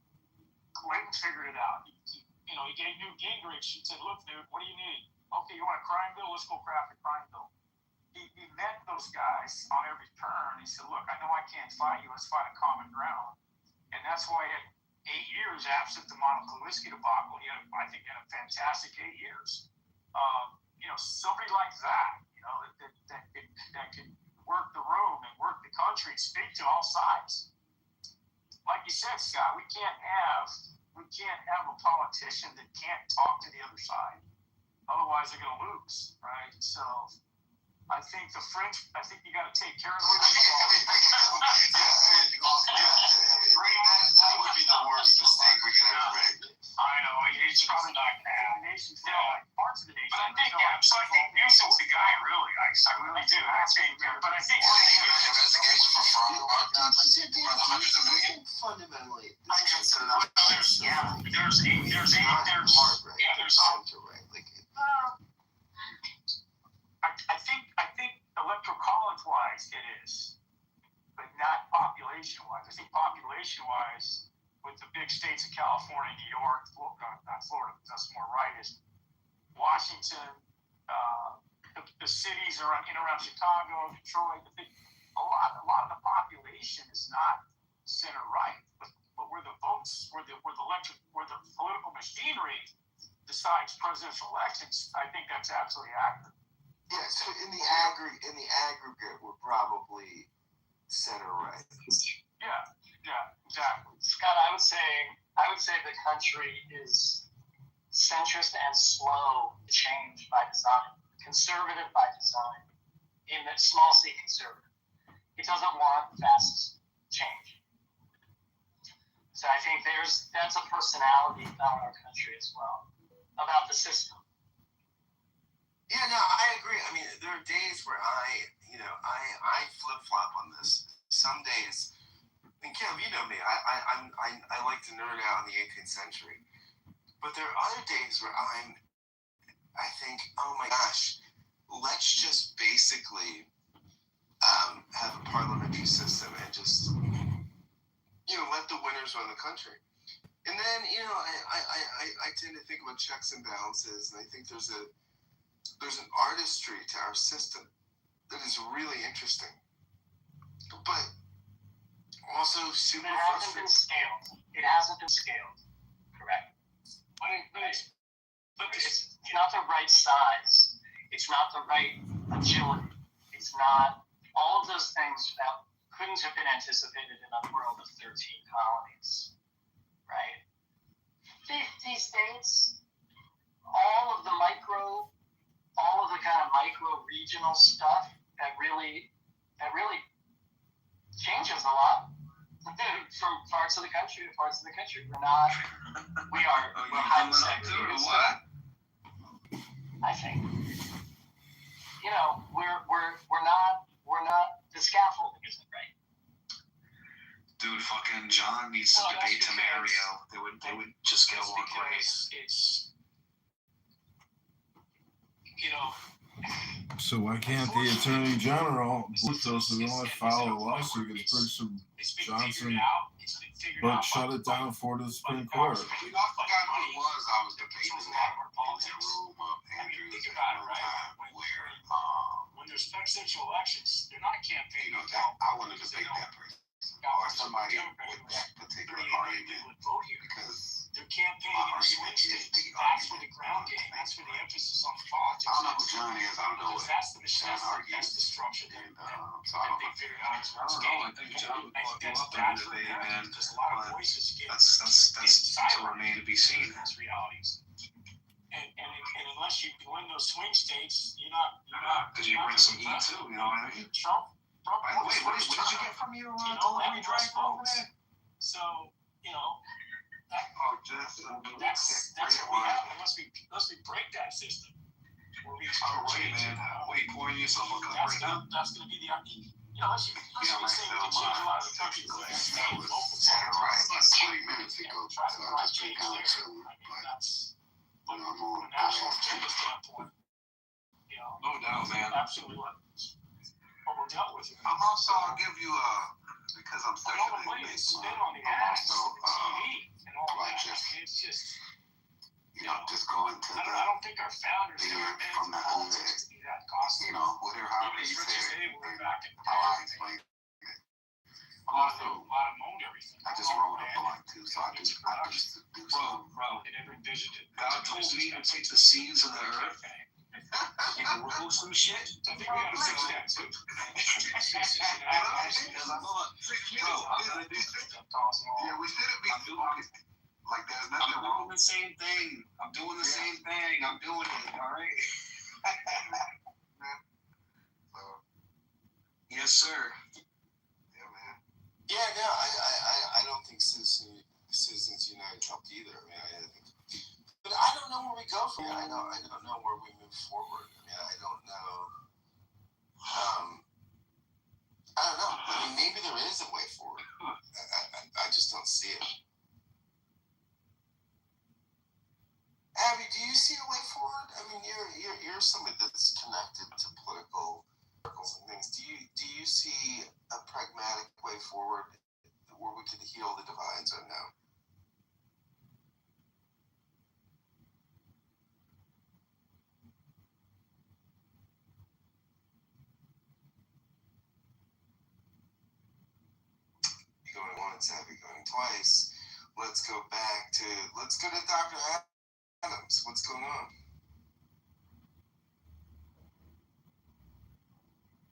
Clinton figured it out. He gave Newt Gingrich, he said, look, dude, what do you need? Okay, you want a crime bill? Let's go craft a crime bill. He met those guys on every turn. He said, look, I know I can't fight you. Let's find a common ground. And that's why he had 8 years absent the Monica Lewinsky debacle. I think he had a fantastic 8 years. Somebody like that, that can work the room and work the country and speak to all sides. Like you said, Scott, we can't have a politician that can't talk to the other side. Otherwise, they're going to lose, right? So I think you got to take care of the That would be the worst mistake we could ever make. I know, it's probably not going to happen. Parts of the nation. But I think, so I think Newsom's the guy, really. I really do. But I think investigation for fraud. Fundamentally, I think electoral college wise it is, but not population wise. I think population wise, with the big states of California, New York, not Florida, that's more right, is Washington, the cities around Chicago, Detroit. A lot of the population is not center right, but where the votes, where the political machinery decides presidential elections, I think that's absolutely accurate. Yeah, so in the aggregate, we're probably center right. Yeah, exactly. Scott, I would say the country is centrist and slow to change by design, conservative by design, in that small c conservative. It doesn't want fast change. So I think that's a personality about our country as well, about the system. Yeah, no, I agree. I mean, there are days where I flip-flop on this. Some days, and Kim, you know me, I like to nerd out in the 18th century. But there are other days where I think, oh my gosh, let's just basically have a parliamentary system and just, let the winners run the country. And then, I tend to think about checks and balances, and I think there's an artistry to our system that is really interesting, but also super frustrating. It hasn't been scaled. Correct. But it's not the right size. It's not the right agility. It's not all of those things that couldn't have been anticipated in a world of 13 colonies, right? 50 states, all of the kind of micro regional stuff that really changes a lot from parts of the country to parts of the country. We're highly segregated. I think, we're not, the scaffolding isn't right. Dude, fucking John needs to debate Tamario. They would just get along great. It's So why can't the Attorney General file a lawsuit against Bishop Johnson, but shut it down for the Supreme Court? I forgot who it was I was debating in that room of Andrews think about it, right? When there's presidential elections, they're not campaigning. I want to debate that person or somebody with that particular argument because they're campaigning in swing states. That's where the ground game. That's where the emphasis on politics. I don't know who John is. I don't know what that's the structure. So I don't figure out it's I don't know. I think John would fuck you up in the debate, man. There's a lot of voices That's to remain to be seen. Those realities. And unless you win those swing states, you're not. Because you bring some heat too. You know what I mean? Trump. By the way, what did you get from your delivery driver over there? So that's what we have. Unless we break that system. Wait, man. Wait, pouring yourself a cup right now? That's going to be the unless you say we can change a lot of the country. That's 20 minutes ago. Try to change there. That's from a national agenda standpoint. No doubt, man. Absolutely. What we're dealt with. I'm also, I'll give you because I'm such a big spin on the ads, TV, and all that. It's just, just going to I don't think our founders from the home whatever you say, how I explain it. Also, I just rolled a blunt too, so I just do something. Bro, they never envisioned it. God told me to take the seeds of the earth and grow some shit. I think we gotta fix that too. Yeah, we shouldn't be smoking. Like there's nothing wrong. The same thing. I'm doing the same thing. I'm doing it. All right. So, Yes, sir. yeah, man. Yeah, no, I don't think Citizens United helped either. I mean, I think, but I don't know where we go from here. I don't know where we move forward. I mean, I don't know. I don't know. I mean, maybe there is a way forward. I just don't see it. Abby, do you see a way forward? I mean, you're somebody that's connected to political circles and things. Do you see a pragmatic way forward where we could heal the divides or no? Going once, Abby going twice. Let's go to Dr. Adams. What's going on?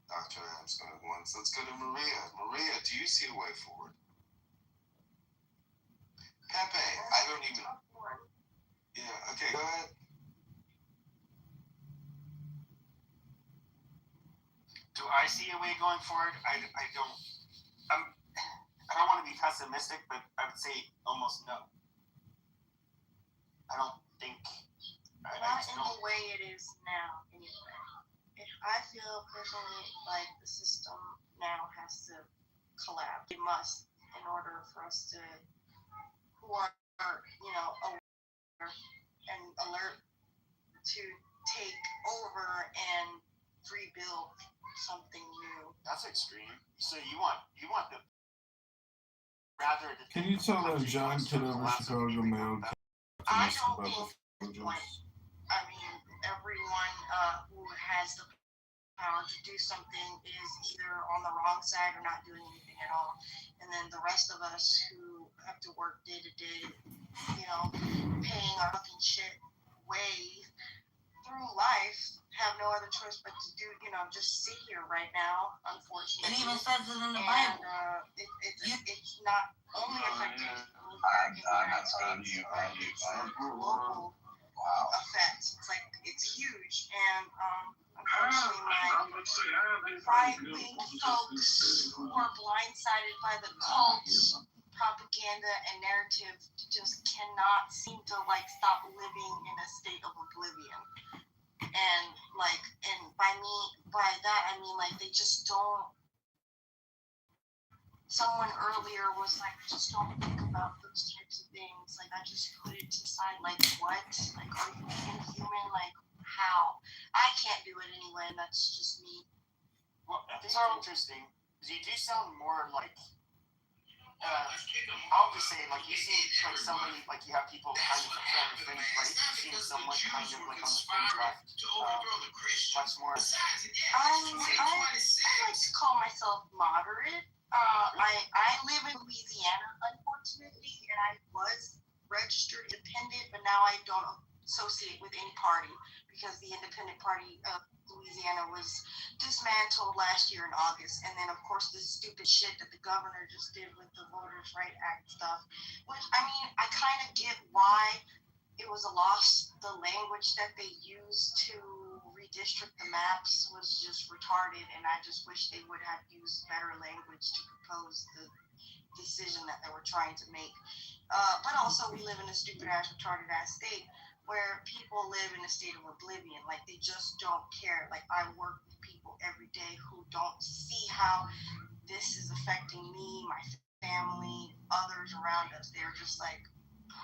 Dr. Adams going once. Let's go to Maria. Maria, do you see a way forward? Pepe, I don't even. Yeah, okay, go ahead. Do I see a way going forward? I don't. I don't want to be pessimistic, but I would say almost no. I don't think. Not in the way it is now, anyway. I feel personally like the system now has to collapse. It must, in order for us to, who are aware and alert, to take over and rebuild something new. That's extreme. So you want the rather. Can you tell that John Kitover Chicago Mail I don't think. I mean, everyone who has the power to do something is either on the wrong side or not doing anything at all. And then the rest of us who have to work day to day, paying our fucking shit way through life, have no other choice but to do, just sit here right now, unfortunately. It even says it in the Bible. It's not only affecting local effect. It's like, it's huge. And unfortunately, my right-wing folks who are blindsided by the cult propaganda and narrative just cannot seem to stop living in a state of oblivion. And by that I mean they just don't. Someone earlier was like, just don't think about those types of things. I just put it to the side. What? Are you inhuman? How? I can't do it anyway, and that's just me. Well, I think it's interesting because you do sound more like. I'll just say, you seem like somebody, you have people kind of on the fringe right, you seem somewhat kind of on the fringe left, much more. I like to call myself moderate. I live in Louisiana, unfortunately, and I was registered independent, but now I don't associate with any party because the Independent Party of Louisiana was dismantled last year in August. And then, of course, this stupid shit that the governor just did with the Voters' Right Act stuff, which, I kind of get why it was a loss. The language that they used to redistrict the maps was just retarded, and I just wish they would have used better language to propose the decision that they were trying to make. But also, we live in a stupid-ass, retarded-ass state where people live in a state of oblivion. They just don't care. I work with people every day who don't see how this is affecting me, my family, others around us. They're just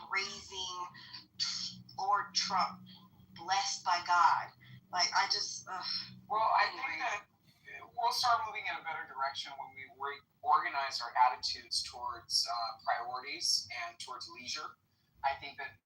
praising Lord Trump, blessed by God. I think that we'll start moving in a better direction when we reorganize our attitudes towards priorities and towards leisure. I think that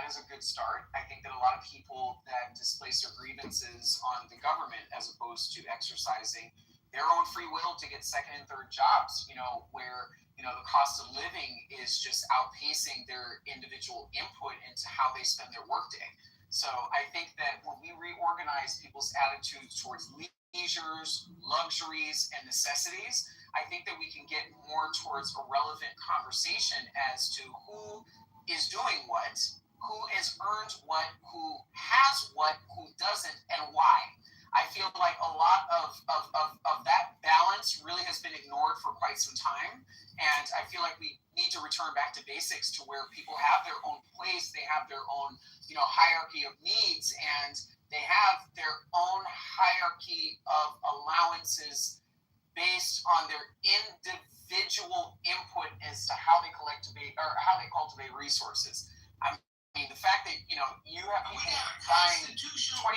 is a good start. I think that a lot of people that displace their grievances on the government as opposed to exercising their own free will to get second and third jobs, where, the cost of living is just outpacing their individual input into how they spend their workday. So I think that when we reorganize people's attitudes towards leisures, luxuries, and necessities, I think that we can get more towards a relevant conversation as to who is doing what, who has earned what, who has what, who doesn't, and why. I feel like a lot of that balance really has been ignored for quite some time. And I feel like we need to return back to basics, to where people have their own place, they have their own, hierarchy of needs, and they have their own hierarchy of allowances based on their individual input as to how they cultivate resources. I mean, the fact that you have people buying $20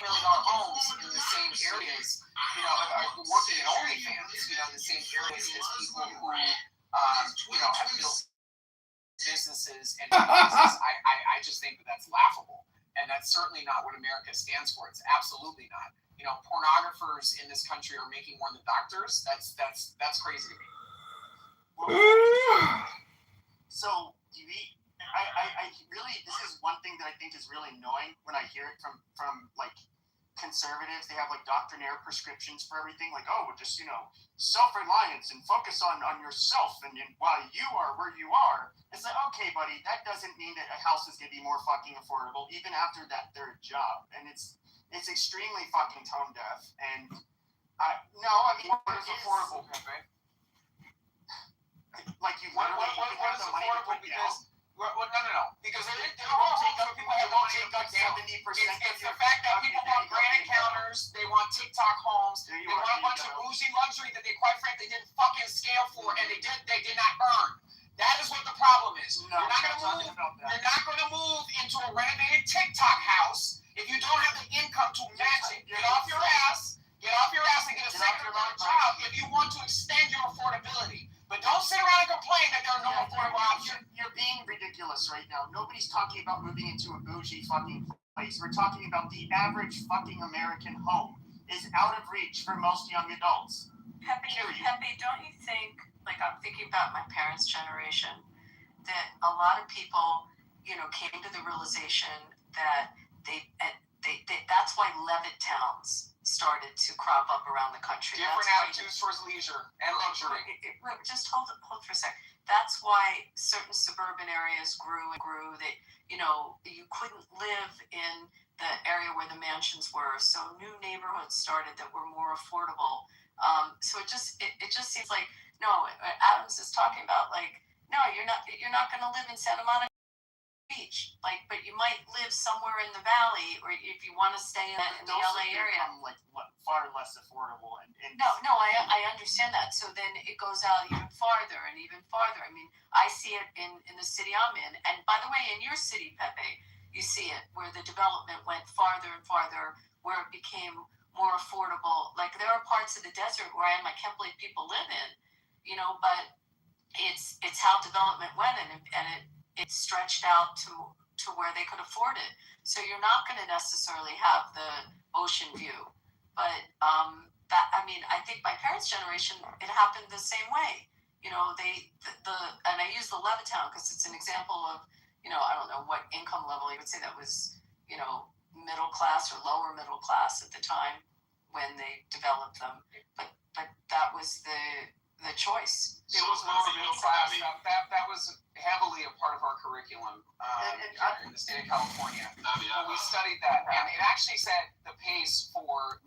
million homes in the same areas, are working in OnlyFans, in the same areas as people who have built businesses and businesses. I just think that that's laughable, and that's certainly not what America stands for. It's absolutely not. Pornographers in this country are making more than doctors. That's crazy to me. So I really, this is one thing that I think is really annoying when I hear it from like conservatives. They have like doctrinaire prescriptions for everything, like, oh, just self-reliance and focus on yourself, and while you are where you are. It's like, okay, buddy, that doesn't mean that a house is gonna be more fucking affordable even after that third job, and it's extremely fucking tone deaf. And what is affordable, Pepe? Like you what is affordable? Because no. Because there are people who won't take up 70%. It's the fact that people want granite counters, they want TikTok homes, they want a bunch of bougie luxury that they quite frankly didn't fucking scale for, and they did not earn. That is what the problem is. No, you're not going to move into a renovated TikTok house if you don't have the income to match it. Get off your ass and get a second or third job if you want to extend your affordability. But don't sit around and complain that there are no affordable options. You're being ridiculous right now. Nobody's talking about moving into a bougie fucking place. We're talking about the average fucking American home is out of reach for most young adults. Pepe, don't you think, like I'm thinking about my parents' generation, that a lot of people, came to the realization that that's why Levitt towns started to crop up around the country. Different attitudes towards leisure and luxury. Just hold for a sec. That's why certain suburban areas grew. That you couldn't live in the area where the mansions were, so new neighborhoods started that were more affordable. So it just seems like Adams is talking about you're not going to live in Santa Monica Beach, but you might live somewhere in the valley, or if you want to stay in the LA area. Far less affordable. No, I understand that. So then it goes out even farther and even farther. I mean, I see it in the city I'm in, and by the way, in your city, Pepe, you see it where the development went farther and farther, where it became more affordable. Like there are parts of the desert where I can't believe people live in, but it's how development went, and it stretched out to where they could afford it. So you're not going to necessarily have the ocean view. But I think my parents' generation, it happened the same way. And I use the Levittown because it's an example of, I don't know what income level you would say that was, middle class or lower middle class at the time when they developed them. But that was the choice. It was lower middle class. That was heavily a part of our curriculum in the state of California. We studied that, and it actually set the pace for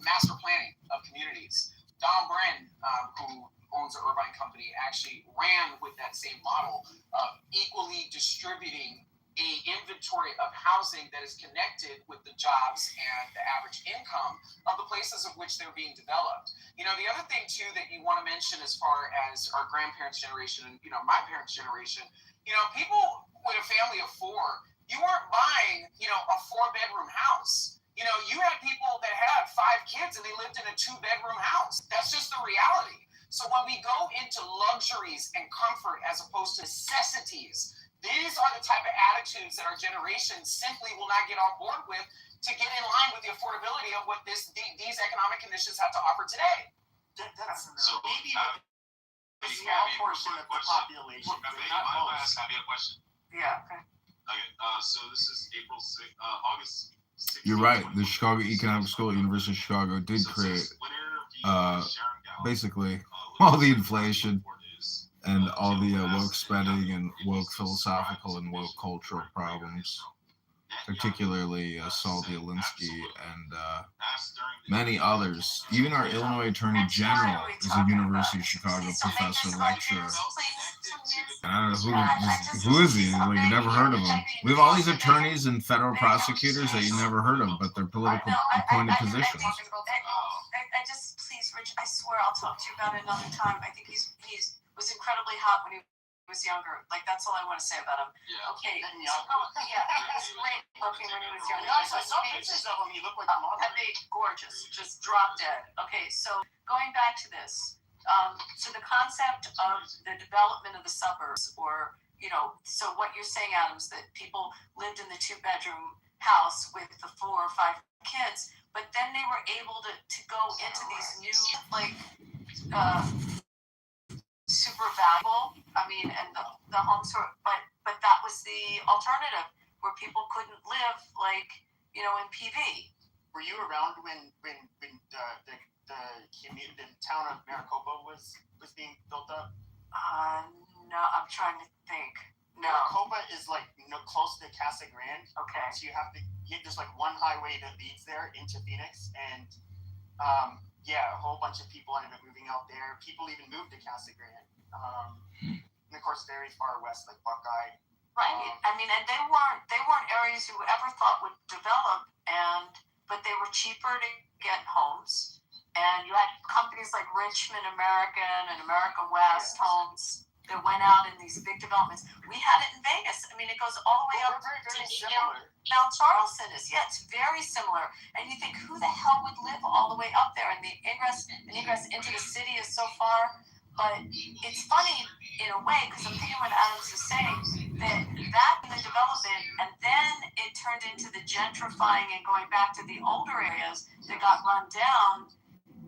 master planning of communities. Don Bren, who owns the Irvine Company, actually ran with that same model of equally distributing a inventory of housing that is connected with the jobs and the average income of the places of which they're being developed. The other thing too that you want to mention as far as our grandparents' generation and my parents' generation, people with a family of four, you weren't buying a 4-bedroom house. You had people that had 5 kids and they lived in a 2-bedroom house. That's just the reality. So when we go into luxuries and comfort as opposed to necessities, these are the type of attitudes that our generation simply will not get on board with to get in line with the affordability of what these economic conditions have to offer today. That's maybe a small portion of the population. Not most. Have you a question? Yeah. Okay. Okay. So this is August 6th. You're right. The Chicago Economic School at University of Chicago did create basically all the inflation and all the woke spending and woke philosophical and woke cultural problems, particularly Saul Alinsky and many others. Even our Illinois Attorney General is a University of Chicago professor, lecturer. I don't know who is he? Like, you never heard of him. We have all these attorneys and federal prosecutors that you never heard of, but they're political appointed positions. I just, please, Rich, I swear I'll talk to you about it another time. I think he's was incredibly hot when he was younger. Like, that's all I want to say about him. Yeah. Okay. Yeah, he's great looking when he was younger. I saw pictures of him. He looked like a model. Gorgeous, just drop dead. Okay, so going back to this, so the concept of the development of the suburbs, or so what you're saying, Adam, is that people lived in the 2-bedroom house with the 4 or 5 kids, but then they were able to go into these new, like, super valuable. I mean, and the homes were, but that was the alternative where people couldn't live, like, in PV. Were you around when the town of Maricopa was being built up? No, I'm trying to think. No. Maricopa is like close to Casa Grande. Okay. So there's like one highway that leads there into Phoenix, and a whole bunch of people ended up moving out there. People even moved to Casa Grande. And of course, very far west, like Buckeye. Right. I mean, and they weren't areas you ever thought would develop, but they were cheaper to get homes. And you had companies like Richmond American and American West Homes that went out in these big developments. We had it in Vegas. I mean, it goes all the way up very to similar. Mount Charleston is. Yeah, it's very similar. And you think, who the hell would live all the way up there? And the ingress into the city is so far. But it's funny in a way, because I'm thinking what Adams is saying, that in the development, and then it turned into the gentrifying and going back to the older areas that got run down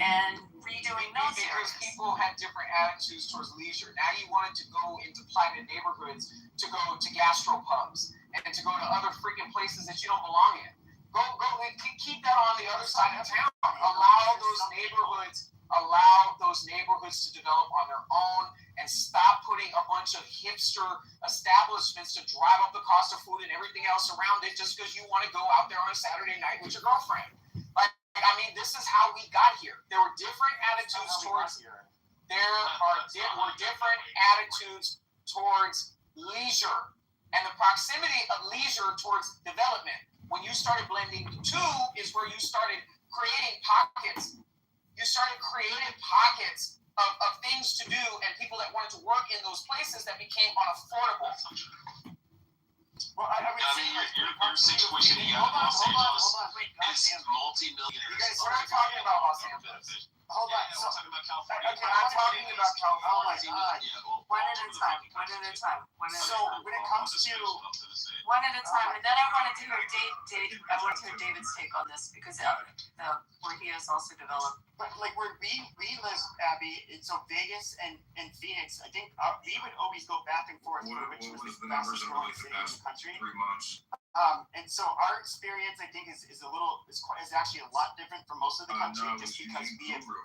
and redoing those areas. Because people had different attitudes towards leisure. Now you wanted to go into private neighborhoods, to go to gastropubs, and to go to other freaking places that you don't belong in. Go, keep that on the other side of town. Allow those neighborhoods to develop on their own, and stop putting a bunch of hipster establishments to drive up the cost of food and everything else around it just because you want to go out there on a Saturday night with your girlfriend. I mean, this is how we got here. There were different attitudes towards leisure, and the proximity of leisure towards development. When you started blending the two is where you started creating pockets. You started creating pockets of things to do and people that wanted to work in those places that became unaffordable. Well, I would say your situation in Los Angeles is multi-millionaires. You guys, we're not talking about Los Angeles. Hold on. We're talking about California. Okay, I'm talking about California. One at a time. So when it comes to one at a time, and then I wanted to hear David's take on this, because where he has also developed. But like where we live, Abby, so Vegas and Phoenix, I think we would always go back and forth for which was the fastest growing city in the country. 3 months. And so our experience, I think, is actually a lot different from most of the country, just because we have for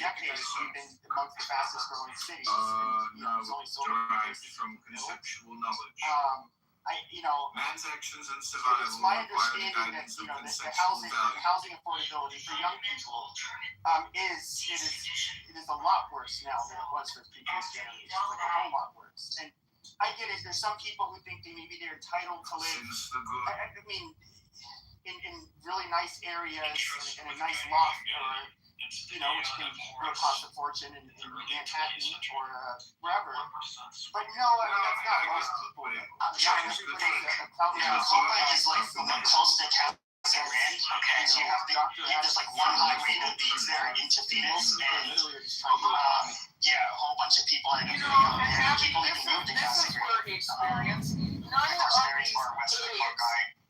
decades we've been amongst the fastest growing cities. There's only so many places from conceptual knowledge. Transactions and survival. It's my understanding that the housing affordability for young people it is a lot worse now than it was for previous generations. Like a whole lot worse. And I get it. There's some people who think maybe they're entitled to live. I mean, in really nice areas in a nice loft, or which can cost a fortune in Manhattan or wherever. But no, I mean that's not most people. Oakland is like close to Casa Grande. Okay, so you have there's like one highway that leads there into Phoenix, and a whole bunch of people ended up people even moved to Casa Grande. None of these kids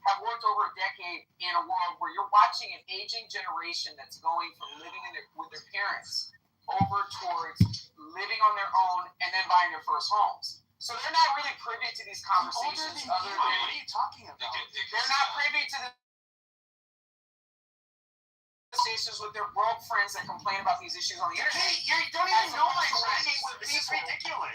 have worked over a decade in a world where you're watching an aging generation that's going from living with their parents over towards living on their own and then buying their first homes. So they're not really privy to these conversations. What are you talking about? They're not privy to the conversations with their broke friends that complain about these issues on the internet. Hey, you don't even know my friends. This is ridiculous.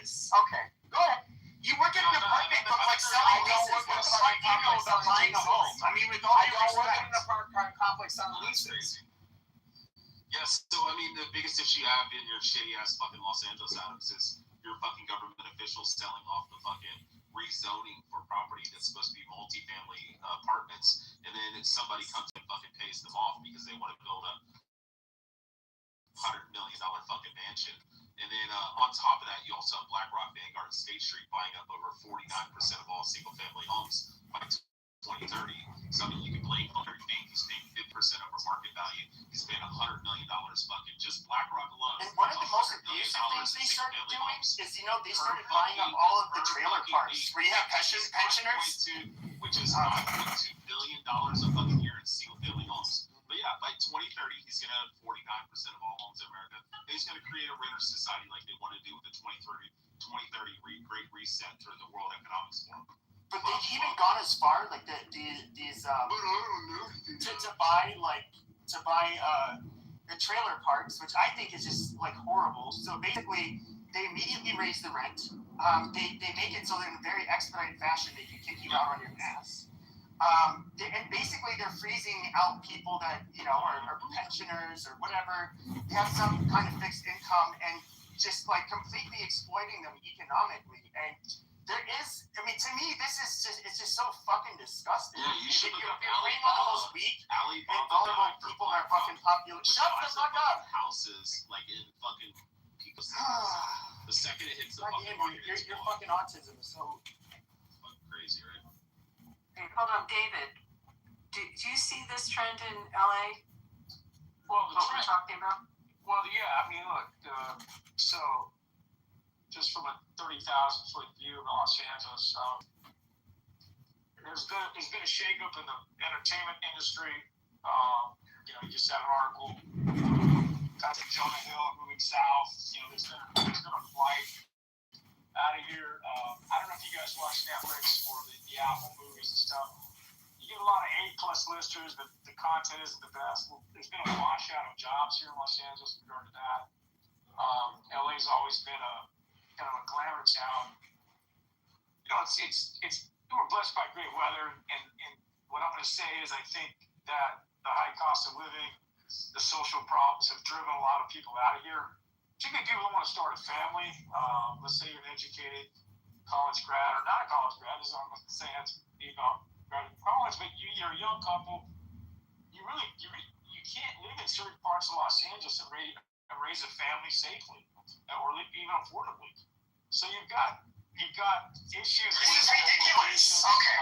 in your shitty ass fucking Los Angeles, Adams, is your fucking government officials selling off the fucking rezoning for property that's supposed to be multifamily apartments, and then somebody comes and fucking pays them off because they want to build a $100 million fucking mansion. And then on top of that, you also have BlackRock, Vanguard, and State Street buying up over 49% of all single-family homes by 2030. So I mean, you can blame Larry Fink. He's paying 50% over market value. He's paying $100 million fucking just BlackRock alone. And one of the most abusive things they started doing is, they started buying up all of the trailer parks where you have pensioners. Which is $5.2 billion a fucking year in single-family homes. But yeah, by 2030, he's going to have 49% of all homes in America. And he's going to create a renter society like they want to do with the 2030 Great Reset through the World Economic Forum. But they've even gone as far, like these to buy the trailer parks, which I think is just like horrible. So basically, they immediately raise the rent. They make it so that in a very expedited fashion they can kick you out on your ass. And basically they're freezing out people that are pensioners or whatever. They have some kind of fixed income and just like completely exploiting them economically. And there is, to me, it's just so fucking disgusting. Yeah, you should look up You're bringing on the most weak and vulnerable people in our fucking population. Shut the fuck up! Houses like in fucking people's the second it hits the fucking market, your fucking autism is so fucking crazy, right? Hey, hold on, David. Do you see this trend in LA? Well, what we're talking about? Well, yeah. I mean, look. So, just from a 30,000 foot view of Los Angeles, there's been a shakeup in the entertainment industry. You just had an article. Dr. Jonah Hill moving south. There's been a flight out of here. I don't know if you guys watch Netflix or the Apple movies and stuff. You get a lot of A+ listers, but the content isn't the best. There's been a washout of jobs here in Los Angeles with regard to that. LA's always been a kind of a glamour town. We're blessed by great weather, and what I'm going to say is I think that the high cost of living, the social problems have driven a lot of people out of here. Particularly people that want to start a family. Let's say you're an educated college grad or not a college grad. I'm not saying that's graduate from college, but you're a young couple. You can't live in certain parts of Los Angeles and raise a family safely or even affordably. So you've got issues. This is ridiculous. Okay.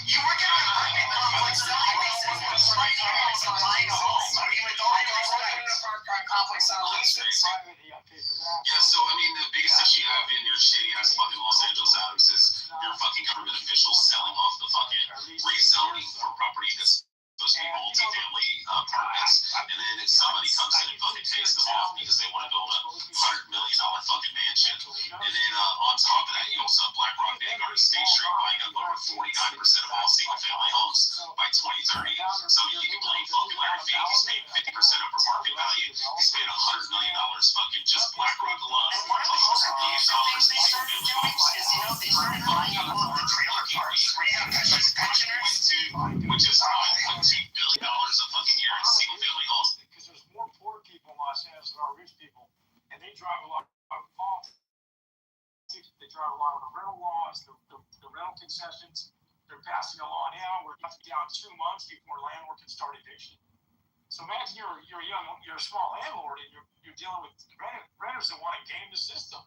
You work at an apartment complex buying a home. I mean, with all the apartment complex on leases. Yeah, so I mean, the biggest issue you have in your shitty ass fucking Los Angeles, Alex, is your fucking government officials selling off the fucking rezoning for property that's supposed to be multifamily apartments, and then if somebody comes in and fucking pays them off because they want to build a $100 million fucking mansion, and then on top of that, you also have BlackRock, Vanguard, and State Street buying up over 49% of all single-family homes by 2030. So you can blame fucking Larry Fink. He's paying 50% over market value. He's paying $100 million fucking just BlackRock alone. And one of the most abusive things they started doing is, they started buying up all of the trailer parks where you have pensioners. Which is $1.2 billion a fucking year in single-family homes. Because there's more poor people in Los Angeles than there are rich people, and they drive a lot of politics. They drive a lot of the rental laws, the rental concessions. They're passing a law now where you have to be down 2 months before a landlord can start eviction. So imagine you're a small landlord, and you're dealing with renters that want to game the system,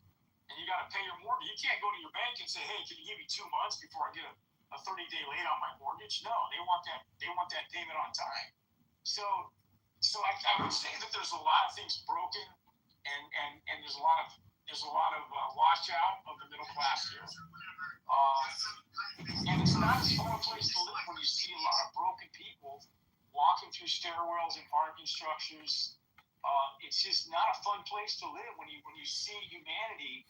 and you got to pay your mortgage. You can't go to your bank and say, "Hey, can you give me 2 months before I get a 30-day late on my mortgage?" No, they want that payment on time. So I would say that there's a lot of things broken, and there's a lot of washout of the middle class here. And it's not a fun place to live when you see a lot of broken people walking through stairwells and parking structures. It's just not a fun place to live when you see humanity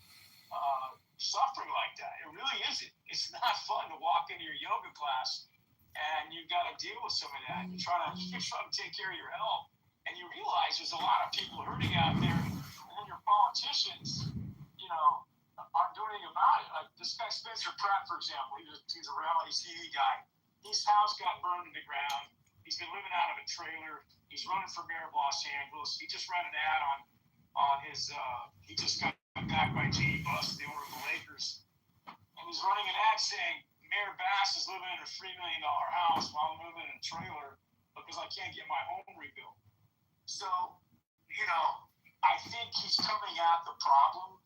suffering like that. It really isn't. It's not fun to walk into your yoga class and you've got to deal with some of that. You're trying to take care of your health, and you realize there's a lot of people hurting out there, and your politicians, aren't doing anything about it. Like this guy Spencer Pratt, for example, he's a reality TV guy. His house got burned to the ground. He's been living out of a trailer. He's running for mayor of Los Angeles. He just ran an ad on his. He just got back by Jeannie Buss, the owner of the Lakers, and he's running an ad saying Mayor Bass is living in a $3 million house while I'm living in a trailer because I can't get my home rebuilt. So, I think he's coming at the problem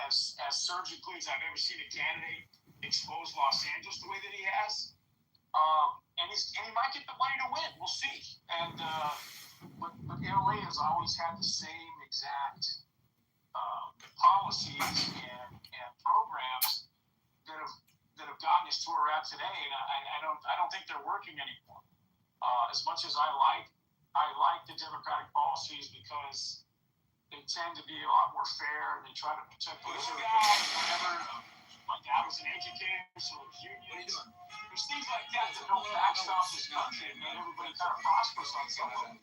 as surgically as I've ever seen a candidate expose Los Angeles the way that he has. And he might get the money to win. We'll see. And but LA has always had the same exact policies and programs that have gotten us to where we're at today. And I don't think they're working anymore. As much as I like the Democratic policies because they tend to be a lot more fair and they try to protect those whatever. My dad was an educator, so was unions. There's things like that that don't backstop this country and make everybody kind of prosperous on some level.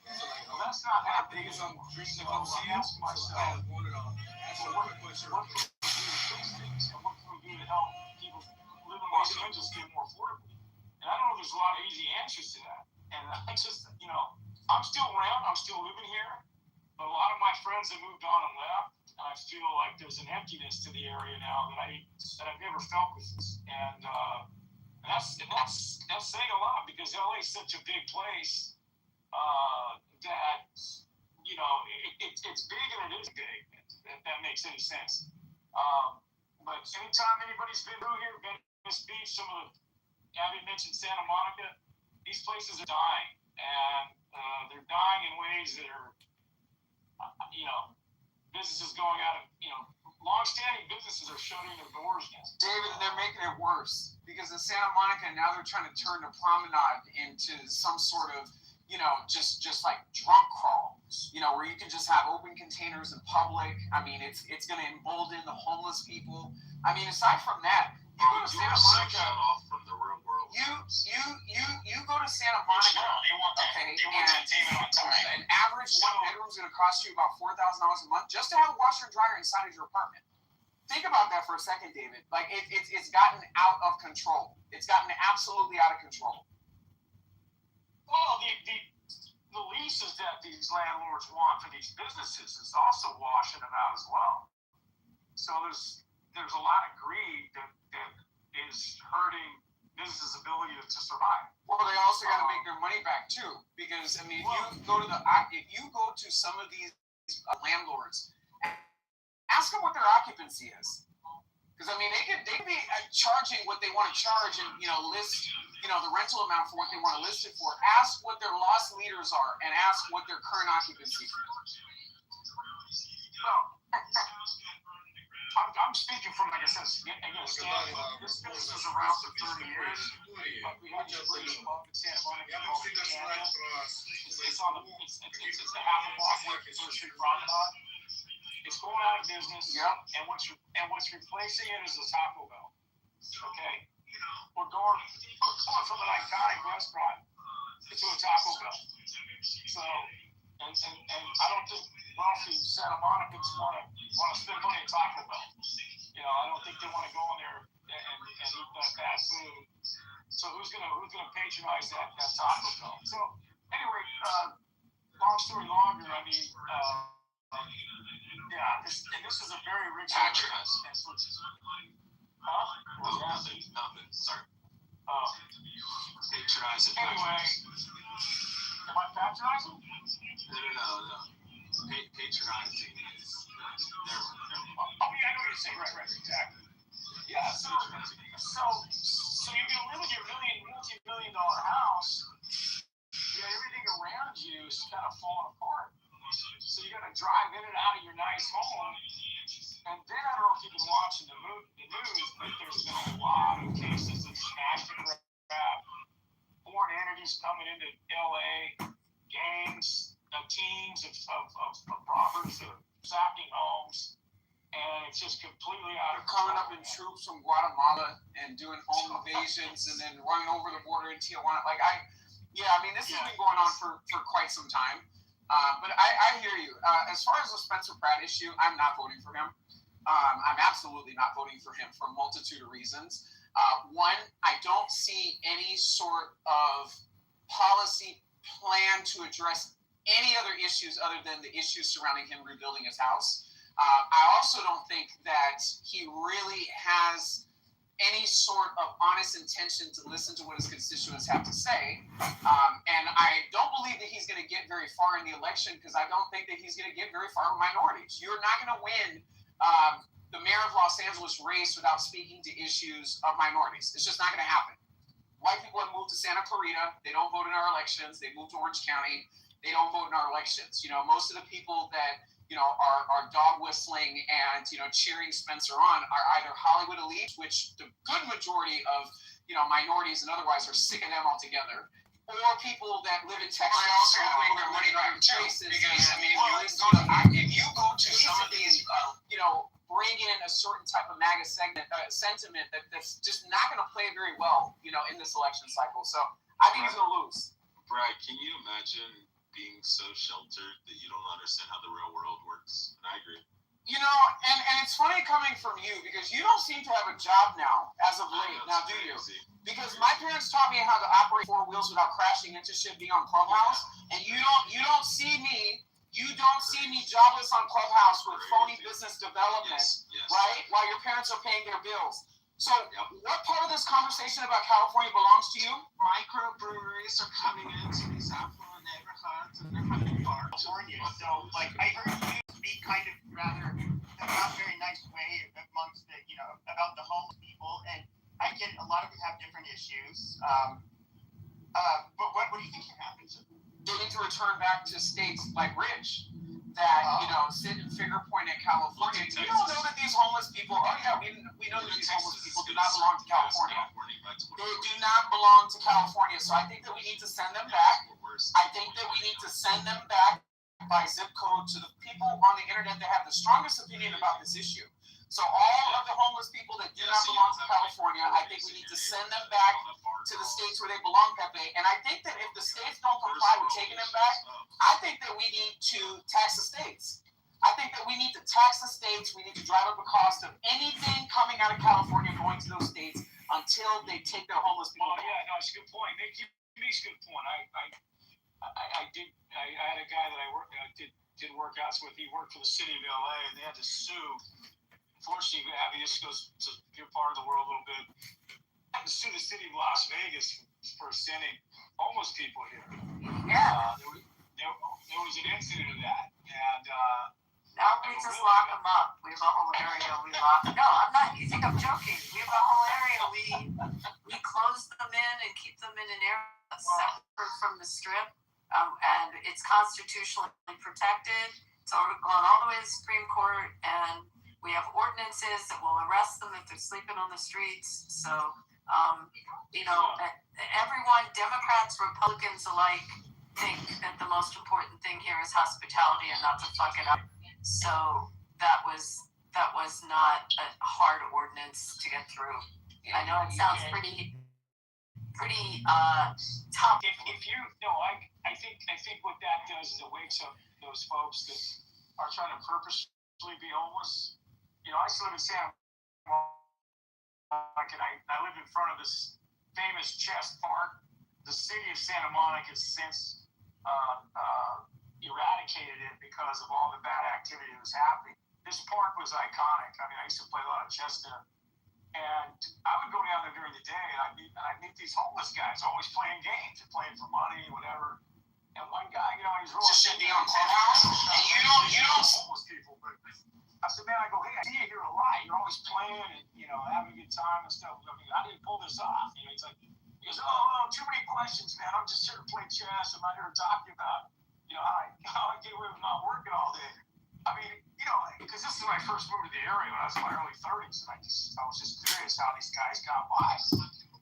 Well, that's not happening anymore. So I ask myself, what can we do to fix things? And what can we do to help people live in Los Angeles get more affordable? And I don't know if there's a lot of easy answers to that. And I just, I'm still around. I'm still living here. But a lot of my friends have moved on and left. And I feel like there's an emptiness to the area now that I've never felt before. And that's saying a lot because LA is such a big place that it's big and it is big. If that makes any sense. But anytime anybody's been through here, Venice Beach, some of Abby mentioned Santa Monica, these places are dying, and they're dying in ways that are, businesses going out of, long-standing businesses are shutting their doors now. David, they're making it worse because in Santa Monica now they're trying to turn the promenade into some sort of, just like drunk crawl, where you can just have open containers in public. I mean, it's going to embolden the homeless people. I mean, aside from that, you go to Santa Monica. Off from the real world. You go to Santa Monica. Okay, and an average one bedroom is going to cost you about $4,000 a month just to have a washer and dryer inside of your apartment. Think about that for a second, David. Like it's gotten out of control. It's gotten absolutely out of control. Well, the leases that these landlords want for these businesses is also washing them out as well. So there's a lot of greed that is hurting business' ability to survive. Well, they also got to make their money back too, because I mean, if you go to some of these landlords, ask them what their occupancy is, because I mean, they could be charging what they want to charge and list the rental amount for what they want to list it for. Ask what their loss leaders are and ask what their current occupancy is. I'm speaking from, like I said, this business is around for 30 years. But we have to bring it up in Santa Monica. It's a half a block away from 3rd Street Promenade. It's going out of business. Yep. And what's replacing it is a Taco Bell. Okay. We're going from an iconic restaurant to a Taco Bell. So, and I don't think wealthy Santa Monicans want to spend money at Taco Bell. I don't think they want to go in there and eat that bad food. So who's gonna patronize that Taco Bell? So anyway, long story longer. I mean, this is a very rich area. Nothing. Sorry. Patronize it. Anyway, am I patronizing? No. Patronizing is Oh yeah, I know what you're saying. Right, exactly. Yeah, so you can live in your multi-million-dollar house, yet everything around you is kind of falling apart. So you got to drive in and out of your nice home, and then I don't know if you've been watching the news, but there's been a lot of cases of smash and grab, foreign entities coming into LA, gangs, teams of robbers sacking homes. And it's just completely out of control. Coming up in troops from Guatemala and doing home invasions and then running over the border in Tijuana. This has been going on for quite some time. But I hear you. As far as the Spencer Pratt issue, I'm not voting for him. I'm absolutely not voting for him for a multitude of reasons. One, I don't see any sort of policy plan to address any other issues other than the issues surrounding him rebuilding his house. I also don't think that he really has any sort of honest intention to listen to what his constituents have to say. And I don't believe that he's going to get very far in the election because I don't think that he's going to get very far with minorities. You're not going to win the mayor of Los Angeles race without speaking to issues of minorities. It's just not going to happen. White people have moved to Santa Clarita. They don't vote in our elections. They moved to Orange County. They don't vote in our elections. You know, most of the people that are dog whistling and, cheering Spencer on are either Hollywood elites, which the good majority of, minorities and otherwise are sick of them altogether, or people that live in Texas. I also want to make their money back too, because if you go to some of these, bring in a certain type of MAGA sentiment that's just not going to play very well, in this election cycle. So I think he's going to lose. Brad, can you imagine being so sheltered that you don't understand how the real world works? And I agree. And it's funny coming from you because you don't seem to have a job now as of late. Now, do you? Because my parents taught me how to operate 4 wheels without crashing into shit being on Clubhouse, and you don't see me. You don't see me jobless on Clubhouse with phony business development, right? While your parents are paying their bills. So, what part of this conversation about California belongs to you? Microbreweries are coming into these affluent neighborhoods and they're having parties. So, I heard you speak kind of rather not very nice way amongst the, about the homeless people, and I get a lot of them have different issues. But what do you think should happen to them? They need to return back to states like Rich that, sit and finger point at California. You don't know that these homeless people, we know that these homeless people do not belong to California. They do not belong to California. So I think that we need to send them back. I think that we need to send them back by zip code to the people on the internet that have the strongest opinion about this issue. So all of the homeless people that do not belong to California, I think we need to send them back to the states where they belong, Pepe. And I think that if the states don't comply with taking them back, I think that we need to tax the states. I think that we need to tax the states. We need to drive up the cost of anything coming out of California going to those states until they take their homeless people back. Yeah, no, it's a good point. It makes a good point. I had a guy that I did workouts with. He worked for the city of LA, and they had to sue. Unfortunately, Abby, this goes to your part of the world a little bit. They had to sue the city of Las Vegas for sending homeless people here. Yeah. There was an incident of that, and now we just lock them up. We have a whole area we lock. No, I'm not. You think I'm joking? We have a whole area we close them in and keep them in an area separate from the strip, and it's constitutionally protected. It's gone all the way to the Supreme Court, and we have ordinances that will arrest them if they're sleeping on the streets. So, everyone, Democrats, Republicans alike, think that the most important thing here is hospitality and not to fuck it up. So that was not a hard ordinance to get through. I know it sounds pretty tough. I think what that does is it wakes up those folks that are trying to purposely be homeless. I used to live in Santa Monica, and I live in front of this famous chess park. The city of Santa Monica has since eradicated it because of all the bad activity that was happening. This park was iconic. I used to play a lot of chess there. And I would go down there during the day, and I'd meet these homeless guys, always playing games, playing for money, whatever. And one guy, he's really just should be on Clubhouse. And you don't homeless people, but I said, man, I go, hey, I see you here a lot. You're always playing and having a good time and stuff. How do you pull this off? He goes, oh, too many questions, man. I'm just here to play chess. I'm not here to talk to you about how I get away with not working all day. Because this is when I first moved to the area when I was in my early 30s, and I was just curious how these guys got by.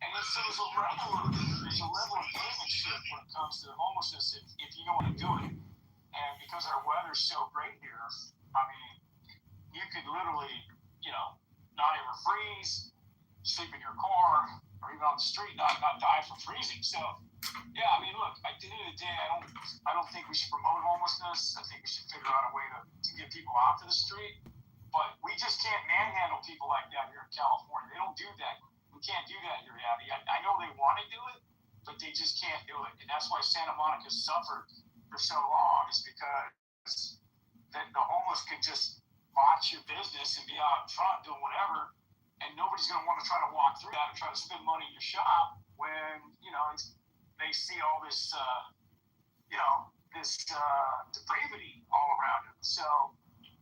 And there's a level of gamesmanship when it comes to homelessness if you know how to do it. And because our weather's so great here, you could literally, not ever freeze, sleep in your car, or even on the street, not die from freezing. So, yeah, look, at the end of the day, I don't think we should promote homelessness. I think we should figure out a way to get people off of the street. But we just can't manhandle people like that here in California. They don't do that. We can't do that here, Abby. I know they want to do it, but they just can't do it. And that's why Santa Monica suffered for so long is because the homeless can just botch your business and be out in front doing whatever, and nobody's going to want to try to walk through that and try to spend money in your shop when, they see all this, depravity all around them. So,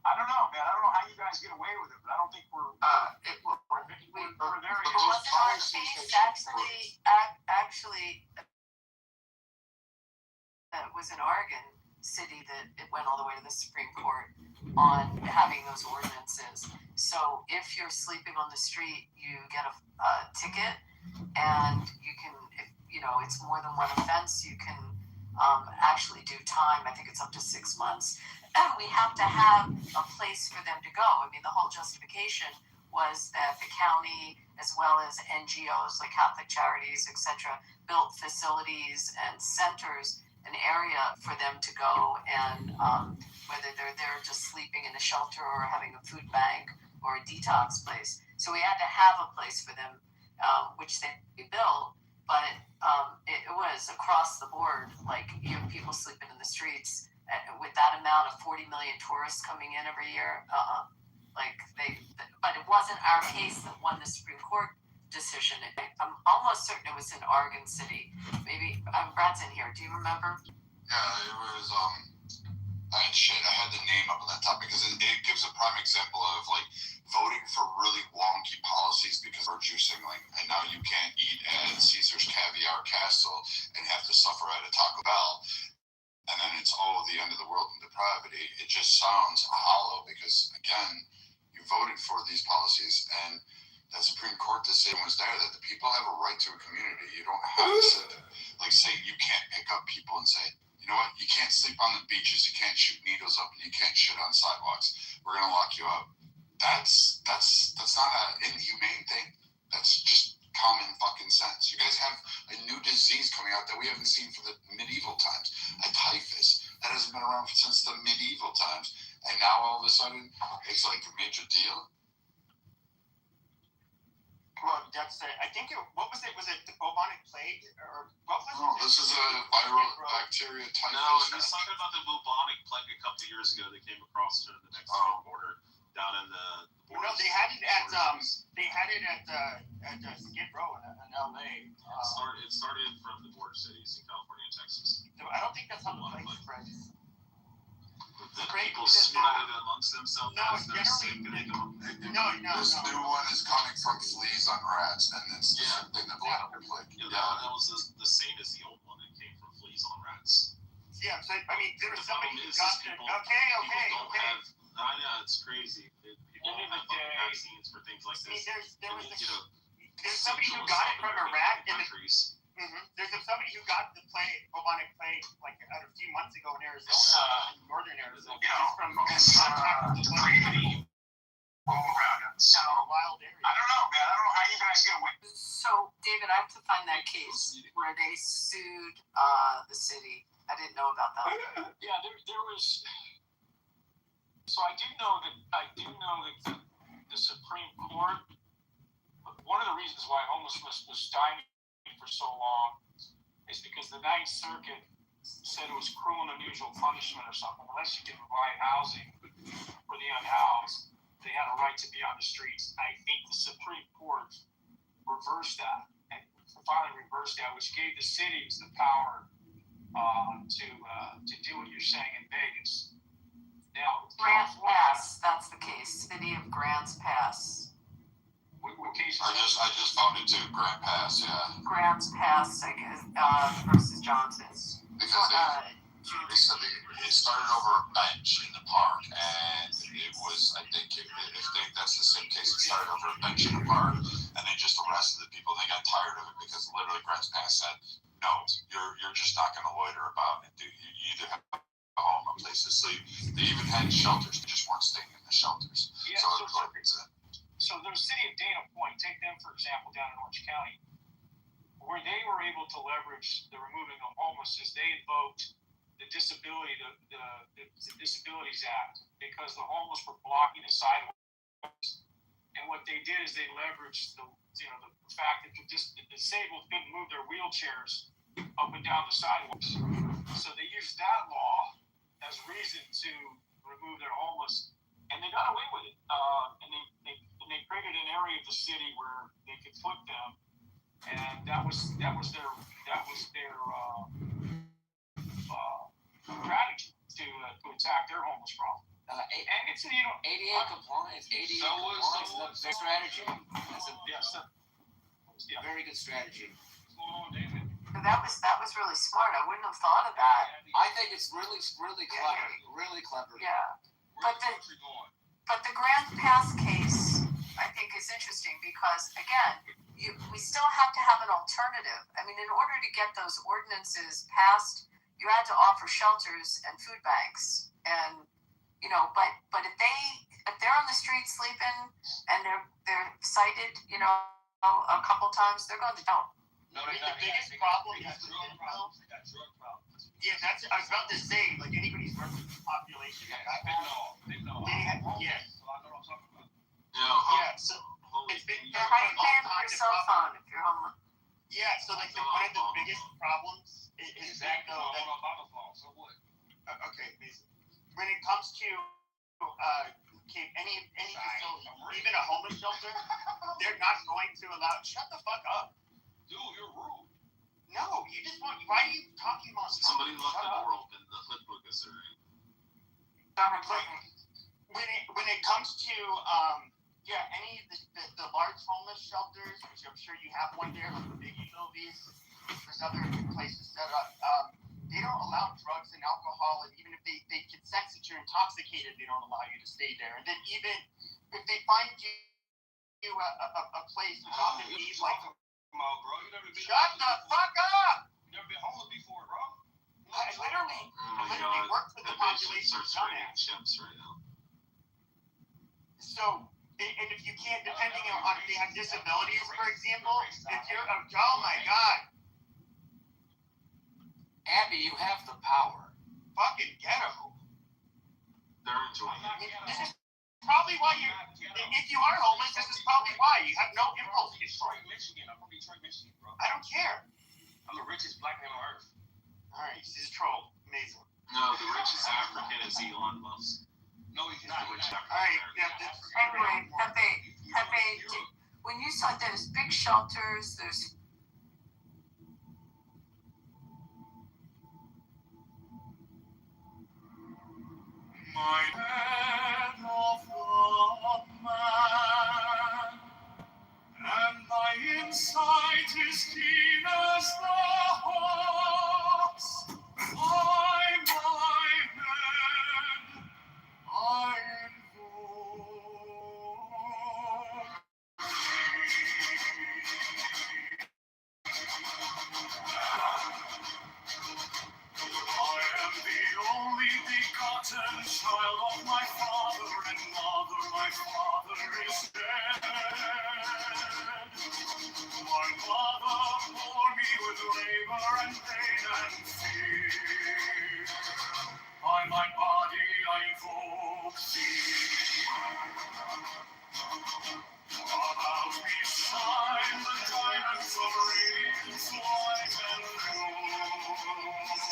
I don't know, man. I don't know how you guys get away with it, but I don't think we're there yet. Actually, it was in Oregon City that it went all the way to the Supreme Court on having those ordinances. So if you're sleeping on the street, you get a ticket, and you can, if it's more than one offense, you can actually do time. I think it's up to 6 months. We have to have a place for them to go. I mean, the whole justification was that the county, as well as NGOs like Catholic Charities, etc., built facilities and centers, an area for them to go, and whether they're there just sleeping in a shelter or having a food bank or a detox place. So we had to have a place for them, which they built, but it was across the board, like people sleeping in the streets. With that amount of 40 million tourists coming in every year, but it wasn't our case that won the Supreme Court decision. I'm almost certain it was in Oregon City. Maybe Brad's in here. Do you remember? Yeah, it was. I had the name up on that top because it gives a prime example of like voting for really wonky policies because of virtue signaling, and now you can't eat at Caesar's Caviar Castle and have to suffer at a Taco Bell. And then it's, the end of the world and depravity. It just sounds hollow because, again, you voted for these policies, and the Supreme Court decision was there that the people have a right to a community. You don't have to sit there. Like, say you can't pick up people and say, you know what, you can't sleep on the beaches, you can't shoot needles up, and you can't shit on sidewalks. We're going to lock you up. That's not an inhumane thing. That's just common fucking sense. You guys have a new disease coming out that we haven't seen for the medieval times. A typhus that hasn't been around since the medieval times, and now all of a sudden it's like a major deal. Well, that's I think what was it? Was it the bubonic plague or what was it? No, this is a viral bacteria typhus. No, he's talking about the bubonic plague a couple of years ago that came across the Mexican border down in the border. No, they had it at Skid Row in LA. It started from the border cities in California and Texas. So I don't think that's how the plague spreads. The people spread it amongst themselves. No, it's generally no. This new one is coming from fleas on rats, and it's the same thing that bubonic plague. Yeah, that was the same as the old one. It came from fleas on rats. Yeah, so I mean, there was somebody who got it. Okay. I know, it's crazy. People don't have vaccines for things like this. There's somebody who got it from a rat in the countries. There's somebody who got the bubonic plague like a few months ago in Arizona, in northern Arizona. Just from depravity all around it. So wild area. I don't know, man. I don't know how you guys get away. So, David, I have to find that case where they sued the city. I didn't know about that. Yeah, there was. So I do know that the Supreme Court. One of the reasons why homelessness was stymied for so long is because the Ninth Circuit said it was cruel and unusual punishment or something. Unless you can provide housing for the unhoused, they had a right to be on the streets. I think the Supreme Court reversed that, and finally reversed that, which gave the cities the power to do what you're saying in Vegas. Now, Grants Pass, that's the case. City of Grants Pass. What case? I just found it too. Grant Pass, yeah. Grants Pass, I guess, versus Johnson. Because they said it started over a bench in the park, and it was, I think, that's the same case. It started over a bench in the park, and they just arrested the people. They got tired of it because literally Grants Pass said, no, you're just not going to loiter about it. You either have a home, a place to sleep. They even had shelters. They just weren't staying in the shelters. Yeah, so the city of Dana Point, take them for example down in Orange County, where they were able to leverage the removing of homelessness. They invoked the Disabilities Act because the homeless were blocking the sidewalks. And what they did is they leveraged the fact that the disabled couldn't move their wheelchairs up and down the sidewalks. So they used that law as reason to remove their homeless, and they got away with it. And they created an area of the city where they could put them, and that was their strategy to attack their homeless problem. And it's ADA compliance. ADA compliance is a big strategy. That's a very good strategy. What's going on, David? That was really smart. I wouldn't have thought of that. I think it's really clever. Really clever. Yeah. Where's the country going? But the Grand Pass case, I think, is interesting because, again, we still have to have an alternative. I mean, in order to get those ordinances passed, you had to offer shelters and food banks, and but if they're on the street sleeping and they're cited, a couple times, they're going to jail. No, the biggest problem is the drug problems. Yeah, that's. I was about to say, like anybody's worked with the population. They know. Yes. So I know what I'm talking about. Yeah. So it's been. How are you paying for your cell phone if you're homeless? Yeah. So like one of the biggest problems is that though. So what? Okay. When it comes to any facility, even a homeless shelter, they're not going to allow. Shut the fuck up. Dude, you're rude. No, you just want. Why are you talking about? Somebody left the door open. The hood book is already. When it comes to any of the large homeless shelters, which I'm sure you have one there, like the big utilities, there's other places set up. They don't allow drugs and alcohol, and even if they can sense that you're intoxicated, they don't allow you to stay there. And then even if they find you a place without the need, like. Come on, bro. You never been. Shut the fuck up! You never been homeless before, bro. I literally worked with the population. Chips right now. So, and if you can't, depending on if they have disabilities, for example, if you're oh my god, Abby, you have the power. Fucking ghetto. They're enjoying it. This is probably why if you are homeless, this is probably why you have no impulse control. Michigan. I'm from Detroit, Michigan, bro. I don't care. I'm the richest black man on earth. All right, she's a troll. Amazing. No, the richest African is Elon Musk. No, he's not. Rich African. All right, Anyway, Pepe, when you saw there's big shelters, there's My head of man, and my insight is keen as the hawk's. My head, I invoke I am the only begotten child of my father and mother. My father is dead. My mother bore me with labor and pain and fear. By my body I invoke thee. About me shine the diamonds of radiance, white and gold.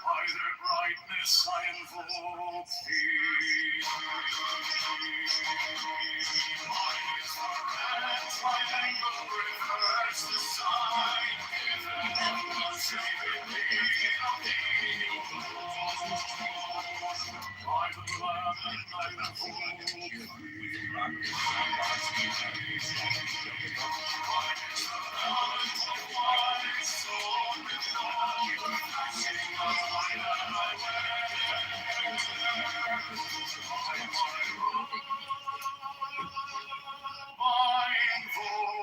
By their brightness I invoke thee. Mine is the red triangle, reverse the sign, given saving me of by the Lamb I invoke thee. Mine is the balance of my soul with all the passing of mine and I wear. I invoke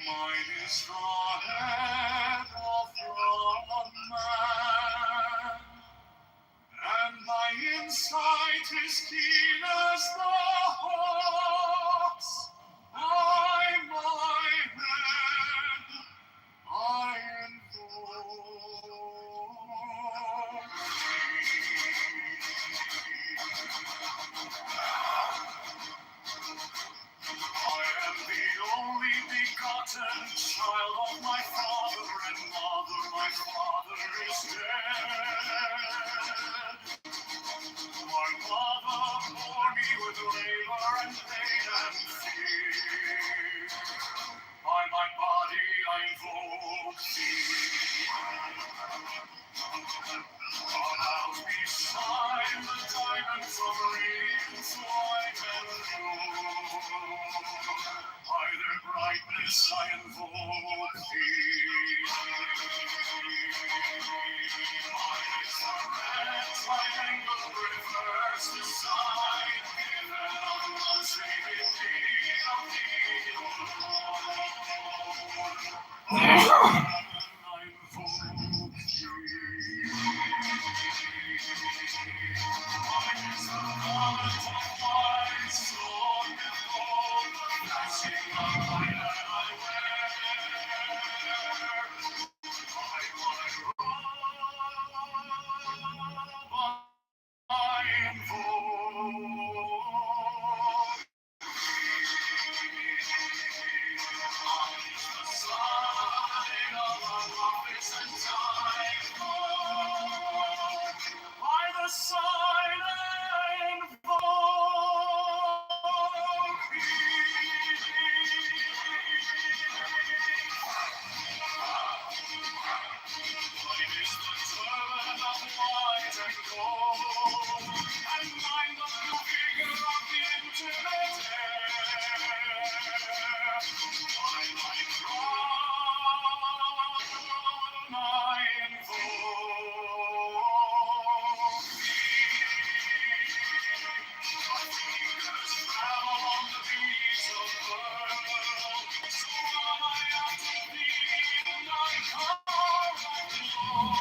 Mine is the head of the man, and my insight is keen as the hawk's. By my head I invoke I am the only begotten child of my father and mother. My father is dead. My mother bore me with labor and pain and fear. By my body I invoke thee. I'll be shine the diamonds of radiance white and blue. By their brightness I invoke thee. Mine is the red triangle reverse the side given of the saving thee of thee, O Lord. I invoke thee. Mine is the garment of white, strong and bold, flashing of light that I wear. By my robe I invoke by the side and Mine is the turban of white and gold, and mine the blue figure of the intimate air. By my crown I invoke my fingers travel on the beats of pearl, so I am to thee and I come and glory.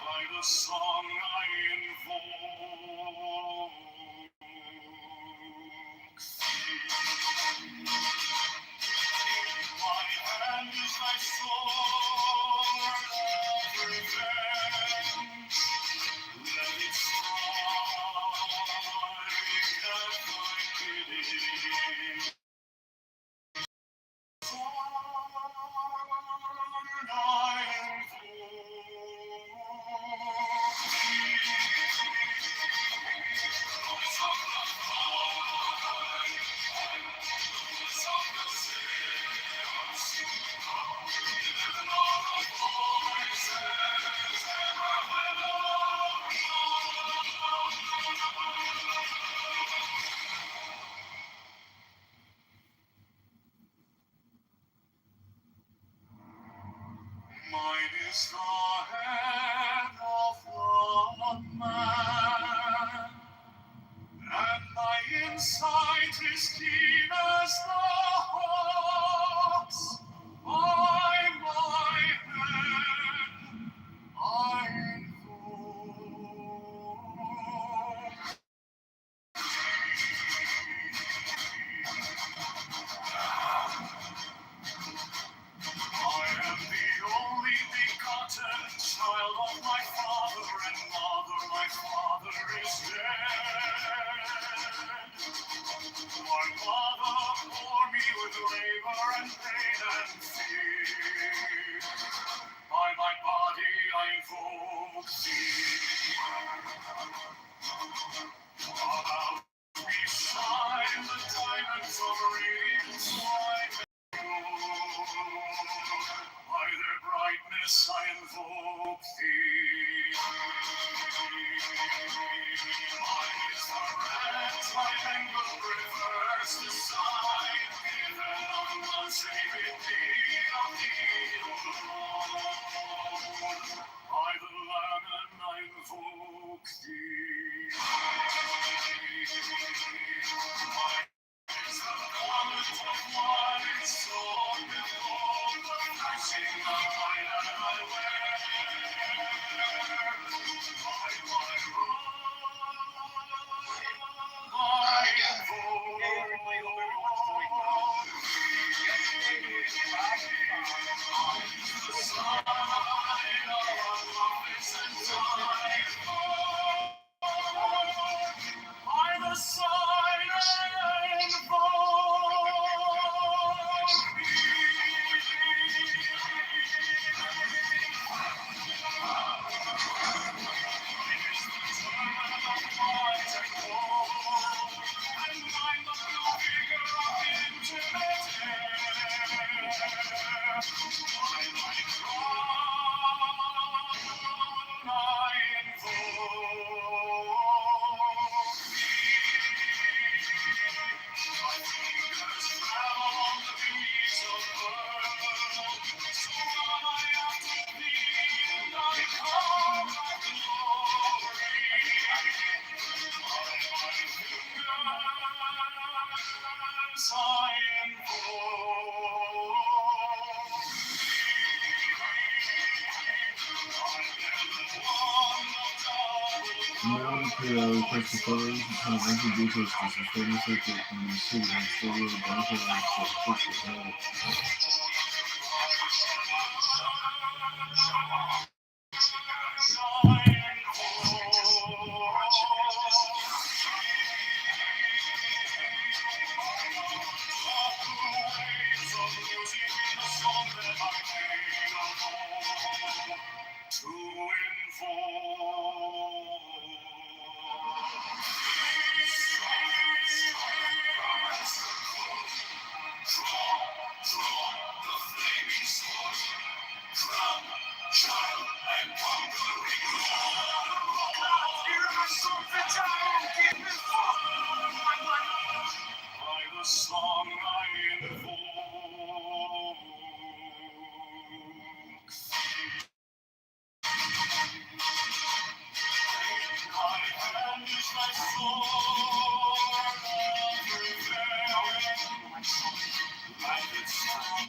By the song I invoke thee. My hand is thy sword of revenge. Let it strike at thy bidding. I sight is keen as the hawk's. By my head I invoke. I am the only begotten child of my father and mother. My father is dead. My mother bore me with labor and pain and fear. By my body I invoke thee. About me shine the diamonds of radiance wine. By their brightness I invoke thee. Mine is the red triangle reverse, the sign given on the saving thee of thee, O Lord. By the Lamb and I invoke thee. Mine is the garment of white, sown before the flashing of mine and I wear. By my robe I by the side and Request the photos and introduce us to sustainable circuit and the city and still really benefit us to push the head.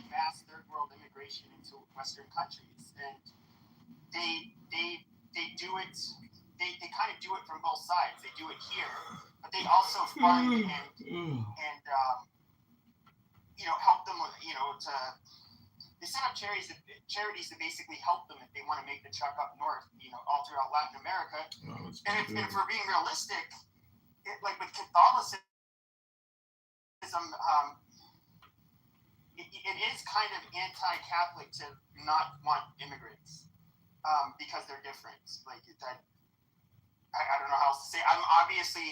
Vast third world immigration into Western countries, and they do it. They kind of do it from both sides. They do it here, but they also fund and help them with to. They set up charities to basically help them if they want to make the trek up north, all throughout Latin America. And if we're being realistic, like with Catholicism, it is kind of anti-Catholic to not want immigrants because they're different. Like that, I don't know how else to say. I'm obviously.